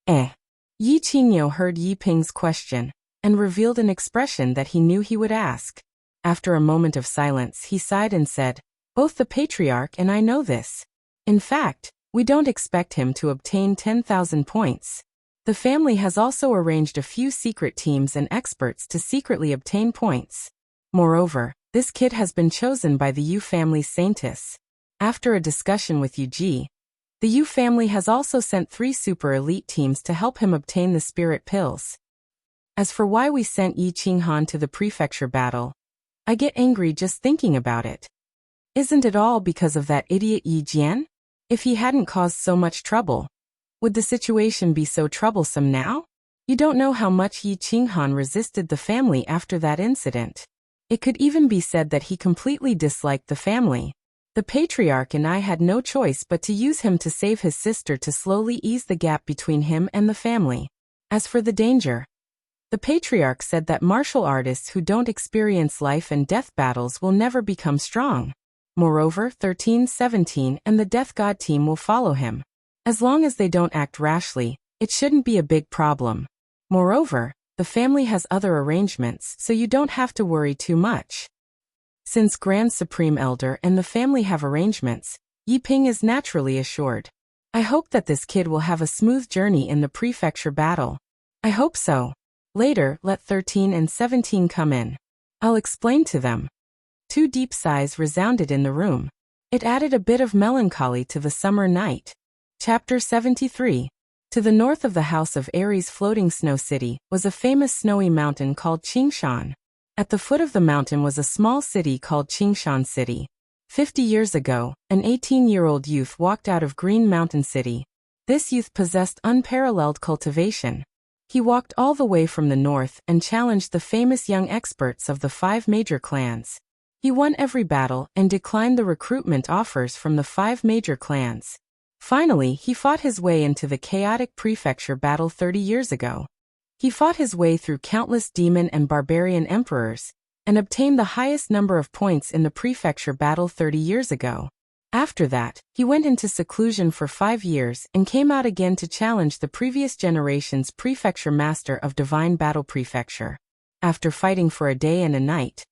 Yi Qingyo heard Yi Ping's question and revealed an expression that he knew he would ask. After a moment of silence, he sighed and said, "Both the patriarch and I know this. In fact, we don't expect him to obtain 10,000 points. The family has also arranged a few secret teams and experts to secretly obtain points. Moreover, this kid has been chosen by the Yu family's scientists. After a discussion with Yuji, the Yu family has also sent 3 super elite teams to help him obtain the spirit pills. As for why we sent Yi Qinghan to the prefecture battle, I get angry just thinking about it. Isn't it all because of that idiot Yi Jian? If he hadn't caused so much trouble, would the situation be so troublesome now? You don't know how much Yi Qinghan resisted the family after that incident. It could even be said that he completely disliked the family. The patriarch and I had no choice but to use him to save his sister to slowly ease the gap between him and the family. As for the danger, the patriarch said that martial artists who don't experience life and death battles will never become strong. Moreover, 13, 17, and the Death God team will follow him. As long as they don't act rashly, it shouldn't be a big problem. Moreover, the family has other arrangements, so you don't have to worry too much. Since Grand Supreme Elder and the family have arrangements, Yi Ping is naturally assured. I hope that this kid will have a smooth journey in the prefecture battle. I hope so. Later, let 13 and 17 come in. I'll explain to them. 2 deep sighs resounded in the room. It added a bit of melancholy to the summer night. Chapter 73. To the north of the House of Aries' floating snow city was a famous snowy mountain called Qingshan. At the foot of the mountain was a small city called Qingshan City. 50 years ago, an 18-year-old youth walked out of Green Mountain City. This youth possessed unparalleled cultivation. He walked all the way from the north and challenged the famous young experts of the 5 major clans. He won every battle and declined the recruitment offers from the 5 major clans. Finally, he fought his way into the chaotic prefecture battle 30 years ago. He fought his way through countless demon and barbarian emperors, and obtained the highest number of points in the prefecture battle 30 years ago. After that, he went into seclusion for 5 years and came out again to challenge the previous generation's prefecture master of Divine Battle Prefecture. After fighting for a day and a night,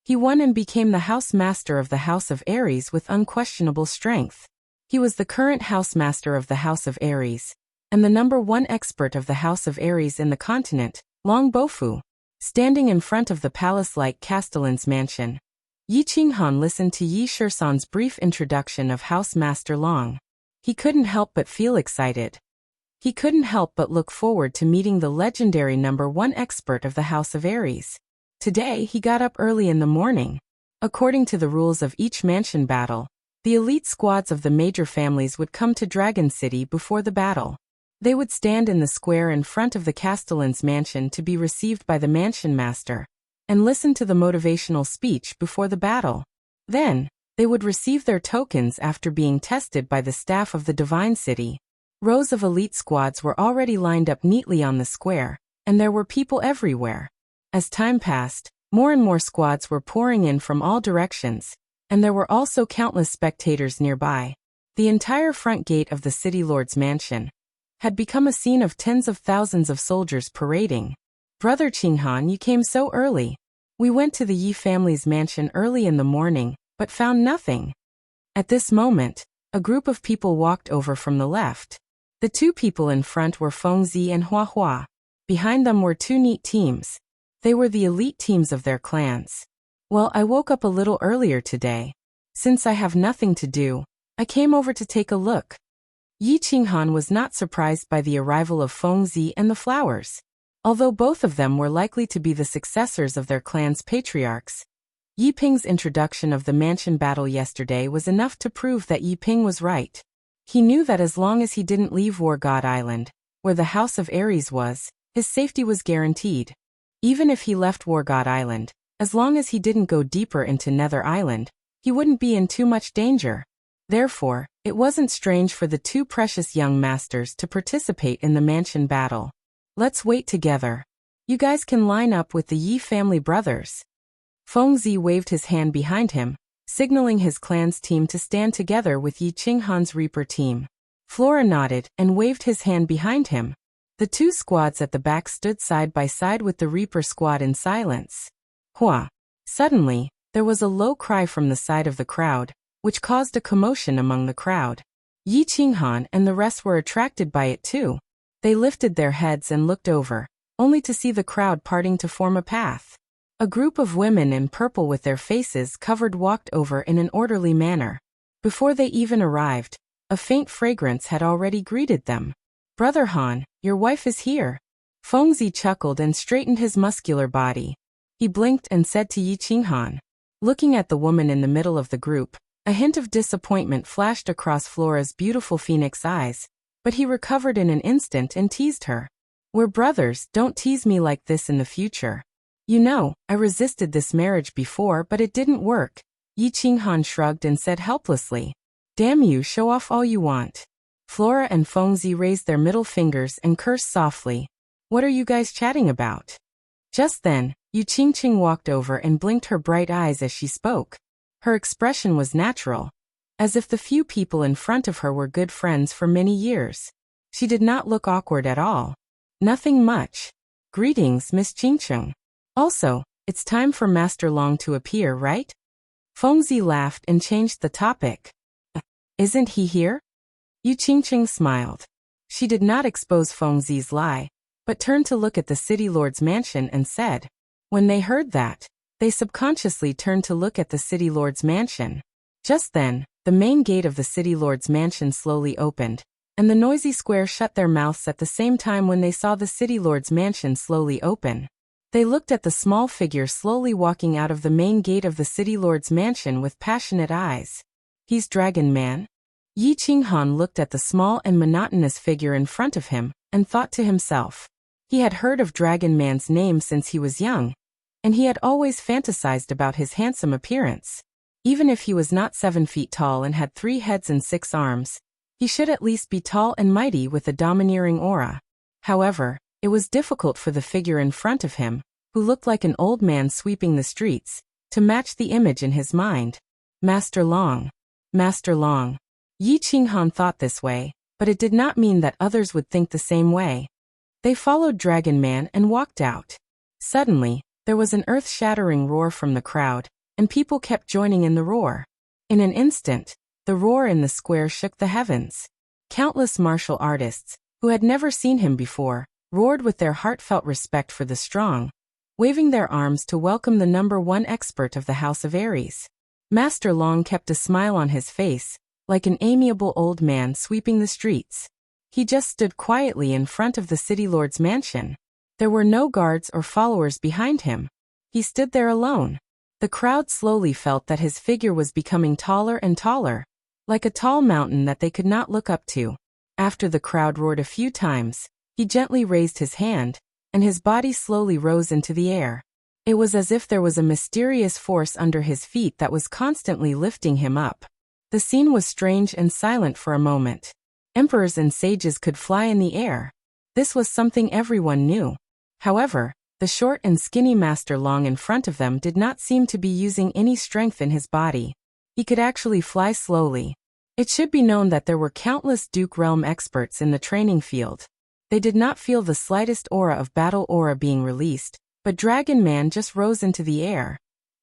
he won and became the house master of the House of Aries with unquestionable strength. He was the current house master of the House of Aries, and the number 1 expert of the House of Aries in the continent, Long Bofu. Standing in front of the palace-like castellan's mansion, Yi Qinghan listened to Yi Shisan's brief introduction of House Master Long. He couldn't help but feel excited. He couldn't help but look forward to meeting the legendary number 1 expert of the House of Aries. Today he got up early in the morning. According to the rules of each mansion battle, the elite squads of the major families would come to Dragon City before the battle. They would stand in the square in front of the castellan's mansion to be received by the mansion master, and listen to the motivational speech before the battle. Then, they would receive their tokens after being tested by the staff of the Divine City. Rows of elite squads were already lined up neatly on the square, and there were people everywhere. As time passed, more and more squads were pouring in from all directions, and there were also countless spectators nearby. The entire front gate of the city lord's mansion had become a scene of tens of thousands of soldiers parading. Brother Qinghan, you came so early. We went to the Yi family's mansion early in the morning, but found nothing. At this moment, a group of people walked over from the left. The 2 people in front were Fengzi and Hua Hua. Behind them were 2 neat teams. They were the elite teams of their clans. Well, I woke up a little earlier today. Since I have nothing to do, I came over to take a look. Yi Qinghan was not surprised by the arrival of Fengzi and the flowers. Although both of them were likely to be the successors of their clan's patriarchs, Yi Ping's introduction of the mansion battle yesterday was enough to prove that Yi Ping was right. He knew that as long as he didn't leave War God Island, where the House of Aries was, his safety was guaranteed. Even if he left War God Island, as long as he didn't go deeper into Nether Island, he wouldn't be in too much danger. Therefore, it wasn't strange for the 2 precious young masters to participate in the mansion battle. Let's wait together. You guys can line up with the Yi family brothers. Fengzi waved his hand behind him, signaling his clan's team to stand together with Yi Qinghan's Reaper team. Flora nodded and waved his hand behind him. The 2 squads at the back stood side by side with the Reaper squad in silence. Hua. Suddenly, there was a low cry from the side of the crowd, which caused a commotion among the crowd. Yi Qinghan and the rest were attracted by it too. They lifted their heads and looked over, only to see the crowd parting to form a path. A group of women in purple with their faces covered walked over in an orderly manner. Before they even arrived, a faint fragrance had already greeted them. Brother Han, your wife is here. Fengzi chuckled and straightened his muscular body. He blinked and said to Yi Qinghan. Looking at the woman in the middle of the group, a hint of disappointment flashed across Flora's beautiful phoenix eyes, but he recovered in an instant and teased her. We're brothers, don't tease me like this in the future. You know, I resisted this marriage before but it didn't work. Yi Qinghan shrugged and said helplessly. Damn you, show off all you want. Flora and Fengzi raised their middle fingers and cursed softly. What are you guys chatting about? Just then, Yu Qingqing walked over and blinked her bright eyes as she spoke. Her expression was natural, as if the few people in front of her were good friends for many years. She did not look awkward at all. Nothing much. Greetings, Miss Qingcheng. Also, it's time for Master Long to appear, right? Fengzi laughed and changed the topic. Isn't he here? Yu Qingcheng smiled. She did not expose Fengzi's lie, but turned to look at the city lord's mansion and said. When they heard that, they subconsciously turned to look at the city lord's mansion. Just then, the main gate of the city lord's mansion slowly opened, and the noisy square shut their mouths at the same time when they saw the city lord's mansion slowly open. They looked at the small figure slowly walking out of the main gate of the city lord's mansion with passionate eyes. He's Dragon Man? Yi Qinghan looked at the small and monotonous figure in front of him, and thought to himself. He had heard of Dragon Man's name since he was young, and he had always fantasized about his handsome appearance. Even if he was not 7 feet tall and had 3 heads and 6 arms, he should at least be tall and mighty with a domineering aura. However, it was difficult for the figure in front of him, who looked like an old man sweeping the streets, to match the image in his mind. Master Long. Master Long. Yi Qinghan thought this way, but it did not mean that others would think the same way. They followed Dragon Man and walked out. Suddenly, there was an earth-shattering roar from the crowd, and people kept joining in the roar. In an instant, the roar in the square shook the heavens. Countless martial artists, who had never seen him before, roared with their heartfelt respect for the strong, waving their arms to welcome the #1 expert of the House of Aries. Master Long kept a smile on his face, like an amiable old man sweeping the streets. He just stood quietly in front of the city lord's mansion. There were no guards or followers behind him. He stood there alone. The crowd slowly felt that his figure was becoming taller and taller, like a tall mountain that they could not look up to. After the crowd roared a few times, he gently raised his hand, and his body slowly rose into the air. It was as if there was a mysterious force under his feet that was constantly lifting him up. The scene was strange and silent for a moment. Emperors and sages could fly in the air. This was something everyone knew. However, the short and skinny Master Long in front of them did not seem to be using any strength in his body. He could actually fly slowly. It should be known that there were countless Duke Realm experts in the training field. They did not feel the slightest aura of battle aura being released, but Dragon Man just rose into the air.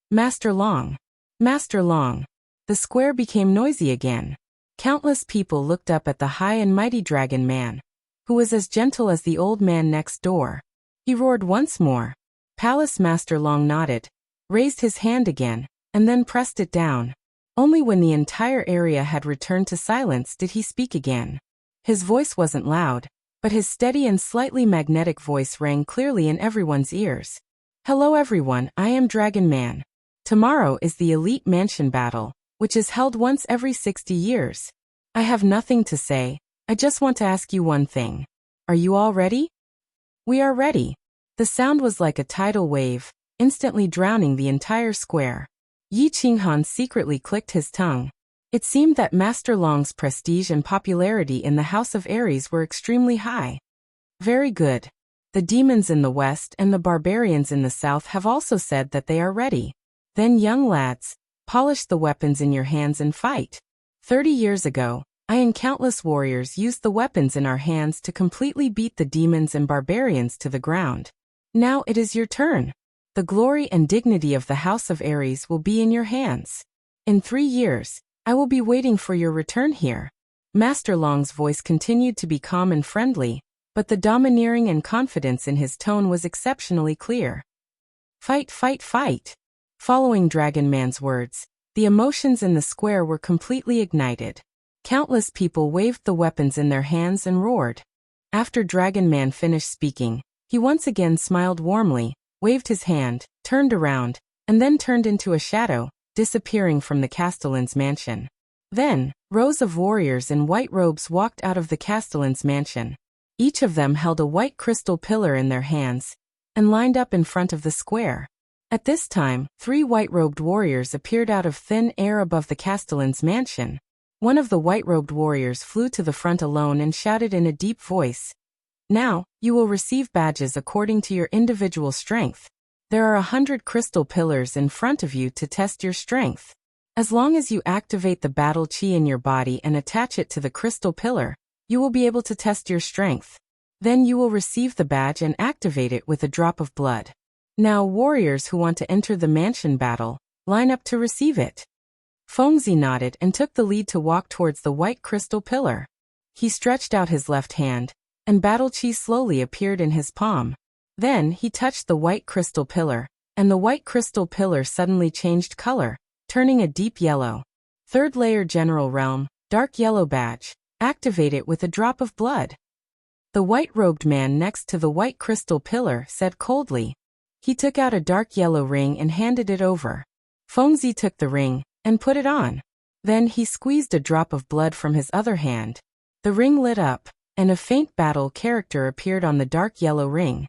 Master Long. Master Long. The square became noisy again. Countless people looked up at the high and mighty Dragon Man, who was as gentle as the old man next door. He roared once more. Palace Master Long nodded, raised his hand again, and then pressed it down. Only when the entire area had returned to silence did he speak again. His voice wasn't loud, but his steady and slightly magnetic voice rang clearly in everyone's ears. Hello everyone, I am Dragon Man. Tomorrow is the Elite Mansion Battle, which is held once every 60 years. I have nothing to say, I just want to ask you one thing. Are you all ready? We are ready. The sound was like a tidal wave, instantly drowning the entire square. Yi Qinghan secretly clicked his tongue. It seemed that Master Long's prestige and popularity in the House of Aries were extremely high. Very good. The demons in the west and the barbarians in the south have also said that they are ready. Then young lads, polish the weapons in your hands and fight. 30 years ago, I and countless warriors used the weapons in our hands to completely beat the demons and barbarians to the ground. Now it is your turn. The glory and dignity of the House of Aries will be in your hands. In 3 years, I will be waiting for your return here. Master Long's voice continued to be calm and friendly, but the domineering and confidence in his tone was exceptionally clear. Fight, fight, fight. Following Dragon Man's words, the emotions in the square were completely ignited. Countless people waved the weapons in their hands and roared. After Dragon Man finished speaking, he once again smiled warmly, waved his hand, turned around, and then turned into a shadow, disappearing from the Castellan's mansion. Then, rows of warriors in white robes walked out of the Castellan's mansion. Each of them held a white crystal pillar in their hands, and lined up in front of the square. At this time, 3 white-robed warriors appeared out of thin air above the Castellan's mansion. One of the white-robed warriors flew to the front alone and shouted in a deep voice, "Now, you will receive badges according to your individual strength. There are 100 crystal pillars in front of you to test your strength. As long as you activate the battle chi in your body and attach it to the crystal pillar, you will be able to test your strength. Then you will receive the badge and activate it with a drop of blood. Now warriors who want to enter the mansion battle, line up to receive it. Fengzi nodded and took the lead to walk towards the white crystal pillar. He stretched out his left hand, and battle chi slowly appeared in his palm. Then he touched the white crystal pillar, and the white crystal pillar suddenly changed color, turning a deep yellow. Third layer general realm, dark yellow badge. Activate it with a drop of blood. The white-robed man next to the white crystal pillar said coldly. He took out a dark yellow ring and handed it over. Fengzi took the ring and put it on. Then he squeezed a drop of blood from his other hand. The ring lit up, and a faint battle character appeared on the dark yellow ring.